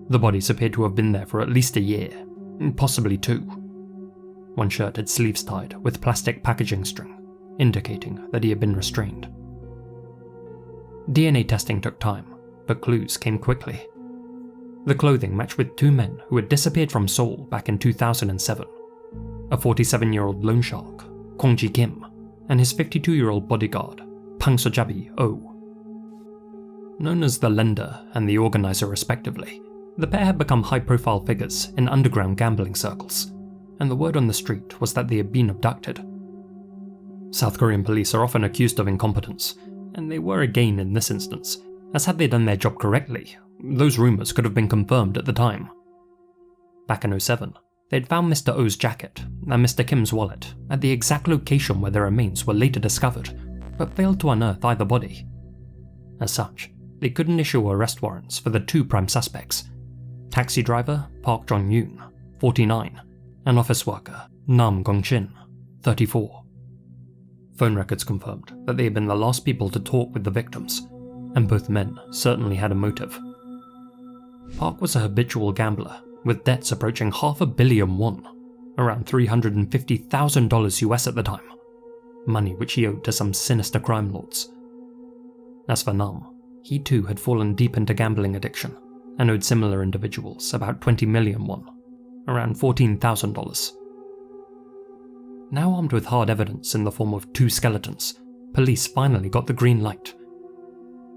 The bodies appeared to have been there for at least a year, possibly 2. One shirt had sleeves tied with plastic packaging string, indicating that he had been restrained. DNA testing took time, but clues came quickly. The clothing matched with 2 men who had disappeared from Seoul back in 2007, a 47-year-old loan shark, Kong Ji Kim, and his 52-year-old bodyguard, Pang So-jabi Oh. Known as the lender and the organizer respectively, the pair had become high-profile figures in underground gambling circles, and the word on the street was that they had been abducted. South Korean police are often accused of incompetence, and they were again in this instance, as had they done their job correctly, those rumours could have been confirmed at the time. Back in 2007, they'd found Mr. O's jacket and Mr. Kim's wallet at the exact location where their remains were later discovered, but failed to unearth either body. As such, they couldn't issue arrest warrants for the 2 prime suspects, taxi driver Park Jong-yoon, 49, and office worker Nam Gong-shin, 34. Phone records confirmed that they had been the last people to talk with the victims, and both men certainly had a motive. Park was a habitual gambler, with debts approaching $500 million won, around $350,000 US at the time, money which he owed to some sinister crime lords. As for Nam, he too had fallen deep into gambling addiction, and owed similar individuals about 20 million won, around $14,000. Now armed with hard evidence in the form of 2 skeletons, police finally got the green light.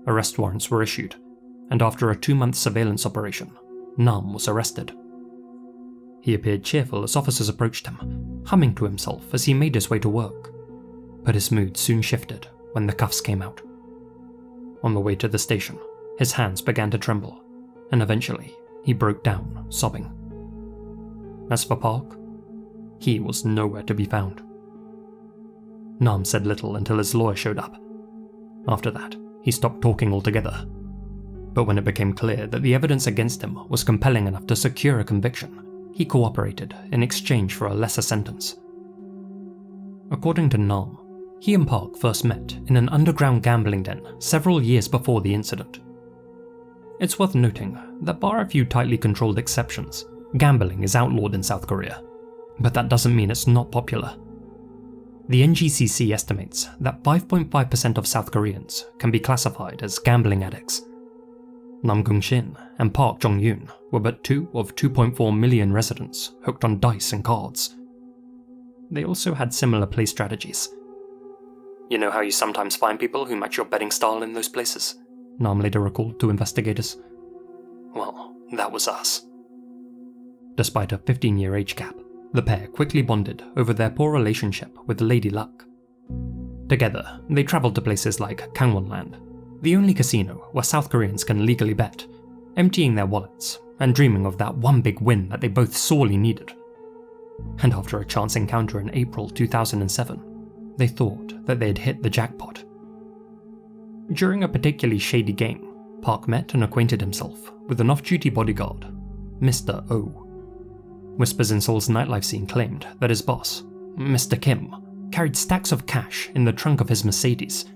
Arrest warrants were issued, and after a 2-month surveillance operation, Nam was arrested. He appeared cheerful as officers approached him, humming to himself as he made his way to work, but his mood soon shifted when the cuffs came out. On the way to the station, his hands began to tremble, and eventually he broke down, sobbing. As for Park, he was nowhere to be found. Nam said little until his lawyer showed up. After that, he stopped talking altogether. But when it became clear that the evidence against him was compelling enough to secure a conviction, he cooperated in exchange for a lesser sentence. According to Nam, he and Park first met in an underground gambling den several years before the incident. It's worth noting that bar a few tightly controlled exceptions, gambling is outlawed in South Korea, but that doesn't mean it's not popular. The NGCC estimates that 5.5% of South Koreans can be classified as gambling addicts. Nam Gong-shin and Park Jong-yoon were but 2 of 2.4 million residents hooked on dice and cards. They also had similar play strategies. You know how you sometimes find people who match your betting style in those places? Nam later recalled to investigators. Well, that was us. Despite a 15-year age gap, the pair quickly bonded over their poor relationship with Lady Luck. Together, they travelled to places like Gangwon-land, the only casino where South Koreans can legally bet, emptying their wallets and dreaming of that one big win that they both sorely needed. And after a chance encounter in April 2007, they thought that they had hit the jackpot. During a particularly shady game, Park met and acquainted himself with an off-duty bodyguard, Mr. O. Whispers in Seoul's nightlife scene claimed that his boss, Mr. Kim, carried stacks of cash in the trunk of his Mercedes,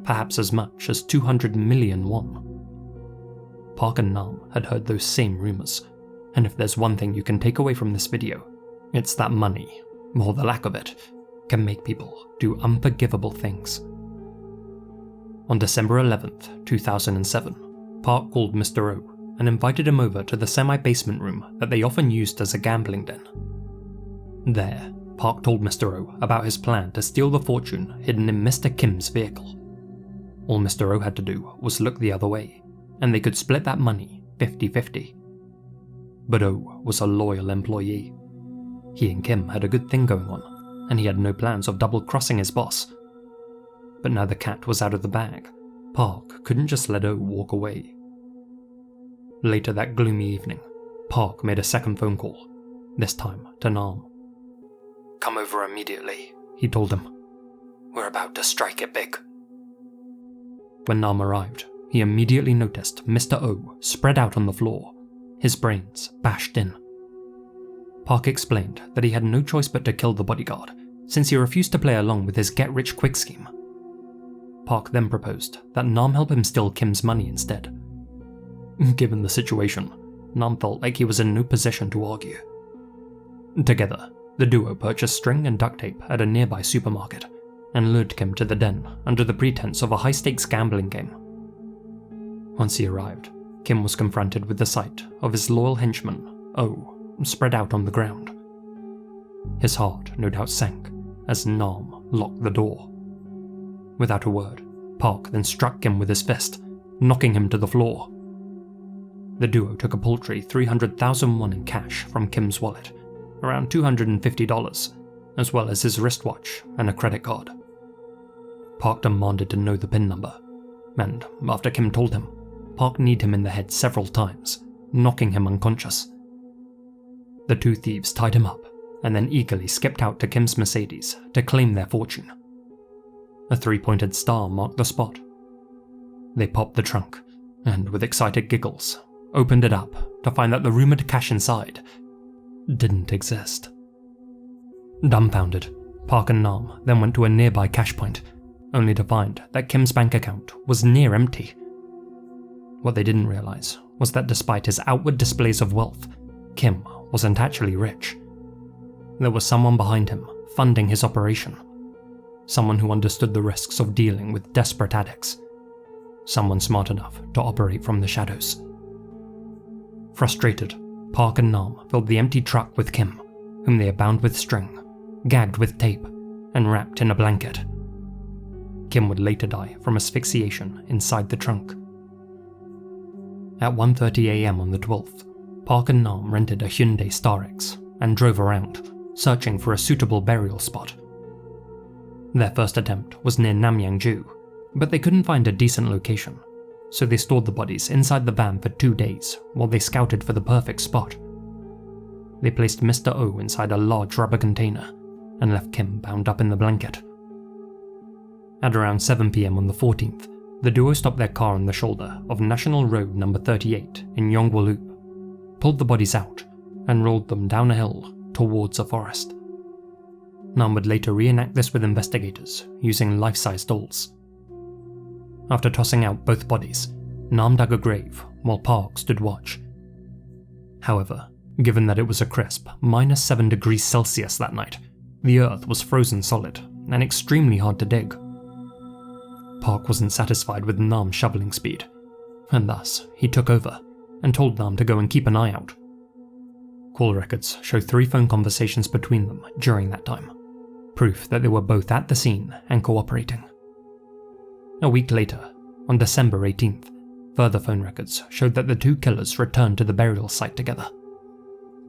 perhaps as much as 200 million won. Park and Nam had heard those same rumours, and if there's one thing you can take away from this video, it's that money, or the lack of it, can make people do unforgivable things. On December 11th, 2007, Park called Mr. O and invited him over to the semi-basement room that they often used as a gambling den. There, Park told Mr. O about his plan to steal the fortune hidden in Mr. Kim's vehicle. All Mr. O had to do was look the other way, and they could split that money 50-50. But O was a loyal employee. He and Kim had a good thing going on, and he had no plans of double-crossing his boss. But now the cat was out of the bag, Park couldn't just let O walk away. Later that gloomy evening, Park made a second phone call, this time to Nam. "Come over immediately," he told him. "We're about to strike it big." When Nam arrived, he immediately noticed Mr. O spread out on the floor, his brains bashed in. Park explained that he had no choice but to kill the bodyguard, since he refused to play along with his get-rich-quick scheme. Park then proposed that Nam help him steal Kim's money instead. Given the situation, Nam felt like he was in no position to argue. Together, the duo purchased string and duct tape at a nearby supermarket and lured Kim to the den under the pretense of a high-stakes gambling game. Once he arrived, Kim was confronted with the sight of his loyal henchman, O, spread out on the ground. His heart no doubt sank as Nam locked the door. Without a word, Park then struck Kim with his fist, knocking him to the floor. The duo took a paltry 300,000 won in cash from Kim's wallet, around $250, as well as his wristwatch and a credit card. Park demanded to know the PIN number, and after Kim told him, Park kneed him in the head several times, knocking him unconscious. The two thieves tied him up, and then eagerly skipped out to Kim's Mercedes to claim their fortune. A three-pointed star marked the spot. They popped the trunk, and with excited giggles, opened it up to find that the rumoured cash inside didn't exist. Dumbfounded, Park and Nam then went to a nearby cash point, only to find that Kim's bank account was near empty. What they didn't realise was that despite his outward displays of wealth, Kim wasn't actually rich. There was someone behind him funding his operation. Someone who understood the risks of dealing with desperate addicts. Someone smart enough to operate from the shadows. Frustrated, Park and Nam filled the empty truck with Kim, whom they had bound with string, gagged with tape, and wrapped in a blanket. Kim would later die from asphyxiation inside the trunk. At 1:30 AM on the 12th, Park and Nam rented a Hyundai Starex and drove around, searching for a suitable burial spot. Their first attempt was near Namyangju, but they couldn't find a decent location, so they stored the bodies inside the van for 2 days while they scouted for the perfect spot. They placed Mr. O inside a large rubber container and left Kim bound up in the blanket. At around 7 PM on the 14th, the duo stopped their car on the shoulder of National Road number 38 in Yonggwol-loop, pulled the bodies out, and rolled them down a hill towards a forest. Nam would later reenact this with investigators using life-size dolls. After tossing out both bodies, Nam dug a grave while Park stood watch. However, given that it was a crisp -7 degrees Celsius that night, the earth was frozen solid and extremely hard to dig. Park wasn't satisfied with Nam's shoveling speed, and thus he took over and told Nam to go and keep an eye out. Call records show 3 phone conversations between them during that time, proof that they were both at the scene and cooperating. A week later, on December 18th, further phone records showed that the two killers returned to the burial site together.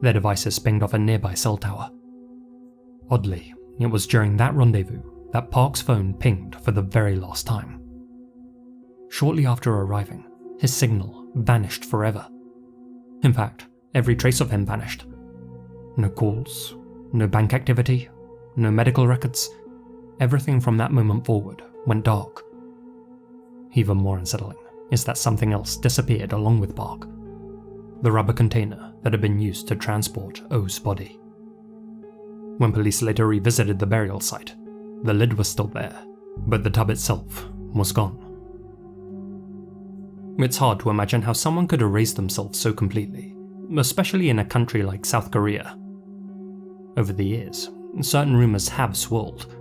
Their devices pinged off a nearby cell tower. Oddly, it was during that rendezvous that Park's phone pinged for the very last time. Shortly after arriving, his signal vanished forever. In fact, every trace of him vanished. No calls, no bank activity, no medical records. Everything from that moment forward went dark. Even more unsettling is that something else disappeared along with Park. The rubber container that had been used to transport O's body. When police later revisited the burial site, the lid was still there, but the tub itself was gone. It's hard to imagine how someone could erase themselves so completely, especially in a country like South Korea. Over the years, certain rumors have swirled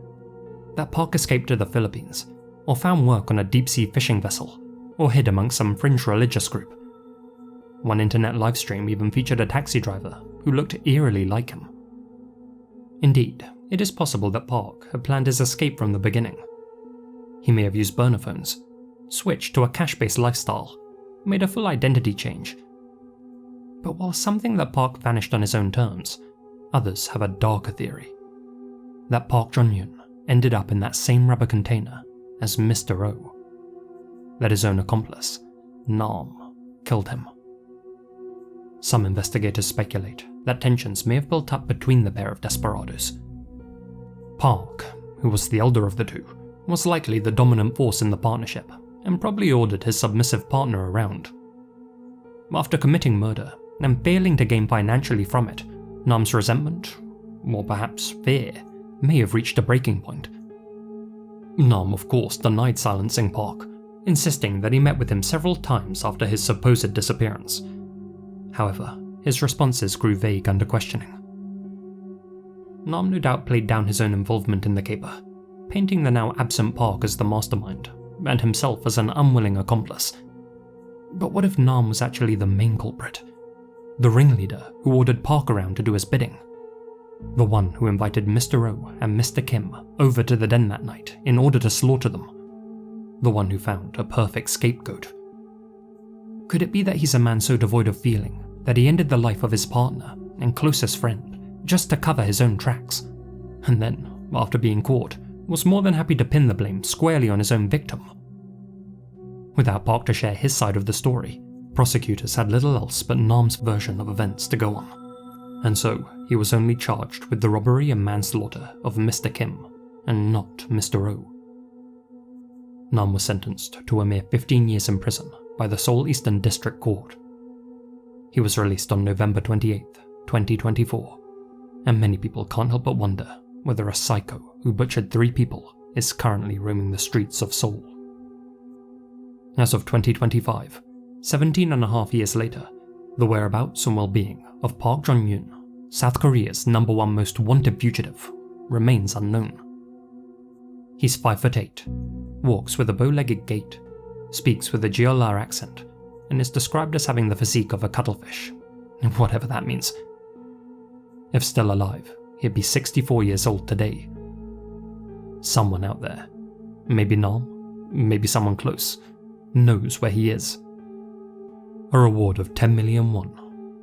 that Park escaped to the Philippines, or found work on a deep-sea fishing vessel, or hid amongst some fringe religious group. One internet livestream even featured a taxi driver who looked eerily like him. Indeed, it is possible that Park had planned his escape from the beginning. He may have used burner phones, switched to a cash-based lifestyle, made a full identity change. But while some think that Park vanished on his own terms, others have a darker theory. That Park Jong-yoon ended up in that same rubber container as Mr. O. That his own accomplice, Nam, killed him. Some investigators speculate that tensions may have built up between the pair of desperados. Park, who was the elder of the two, was likely the dominant force in the partnership and probably ordered his submissive partner around. After committing murder and failing to gain financially from it, Nam's resentment, or perhaps fear, may have reached a breaking point. Nam, of course, denied silencing Park, insisting that he met with him several times after his supposed disappearance. However, his responses grew vague under questioning. Nam no doubt played down his own involvement in the caper, painting the now absent Park as the mastermind, and himself as an unwilling accomplice. But what if Nam was actually the main culprit? The ringleader who ordered Park around to do his bidding? The one who invited Mr. O and Mr. Kim over to the den that night in order to slaughter them? The one who found a perfect scapegoat? Could it be that he's a man so devoid of feeling that he ended the life of his partner and closest friend just to cover his own tracks, and then, after being caught, was more than happy to pin the blame squarely on his own victim? Without Park to share his side of the story, prosecutors had little else but Nam's version of events to go on, and so he was only charged with the robbery and manslaughter of Mr. Kim, and not Mr. O. Nam was sentenced to a mere 15 years in prison by the Seoul Eastern District Court. He was released on November 28, 2024, and many people can't help but wonder whether a psycho who butchered 3 people is currently roaming the streets of Seoul. As of 2025, 17 and a half years later, the whereabouts and well-being of Park Jong-yoon, South Korea's #1 most wanted fugitive, remains unknown. He's 5'8", walks with a bow-legged gait, speaks with a Jeolla accent, and is described as having the physique of a cuttlefish, whatever that means. If still alive, he'd be 64 years old today. Someone out there, maybe Nam, maybe someone close, knows where he is. A reward of 10 million won,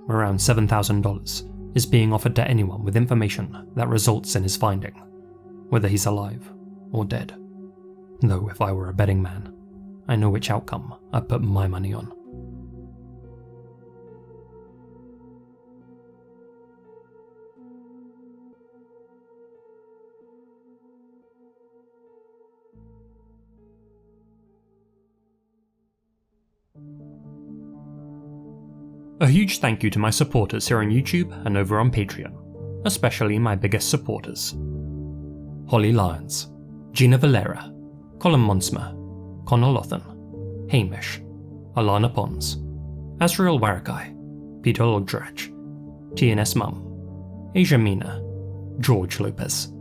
around $7,000, is being offered to anyone with information that results in his finding, whether he's alive or dead. Though if I were a betting man, I know which outcome I'd put my money on. A huge thank you to my supporters here on YouTube and over on Patreon, especially my biggest supporters: Holly Lyons, Gina Valera, Colin Monsma, Connor Louthan, Hamish, Alana Pons, Azrael Warakai, Peter Ogdrich, TNS Mum, Mina, George Lopez,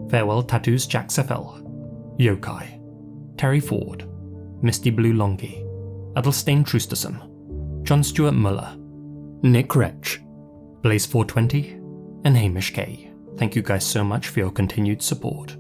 Farewelltattoosjaxfl, Yokai, Terry Ford, Misty Blue Longi, Aðalsteinn Traustason, John Stewart Muller, Nick Retch, Blaze420, and Hamish K. Thank you guys so much for your continued support.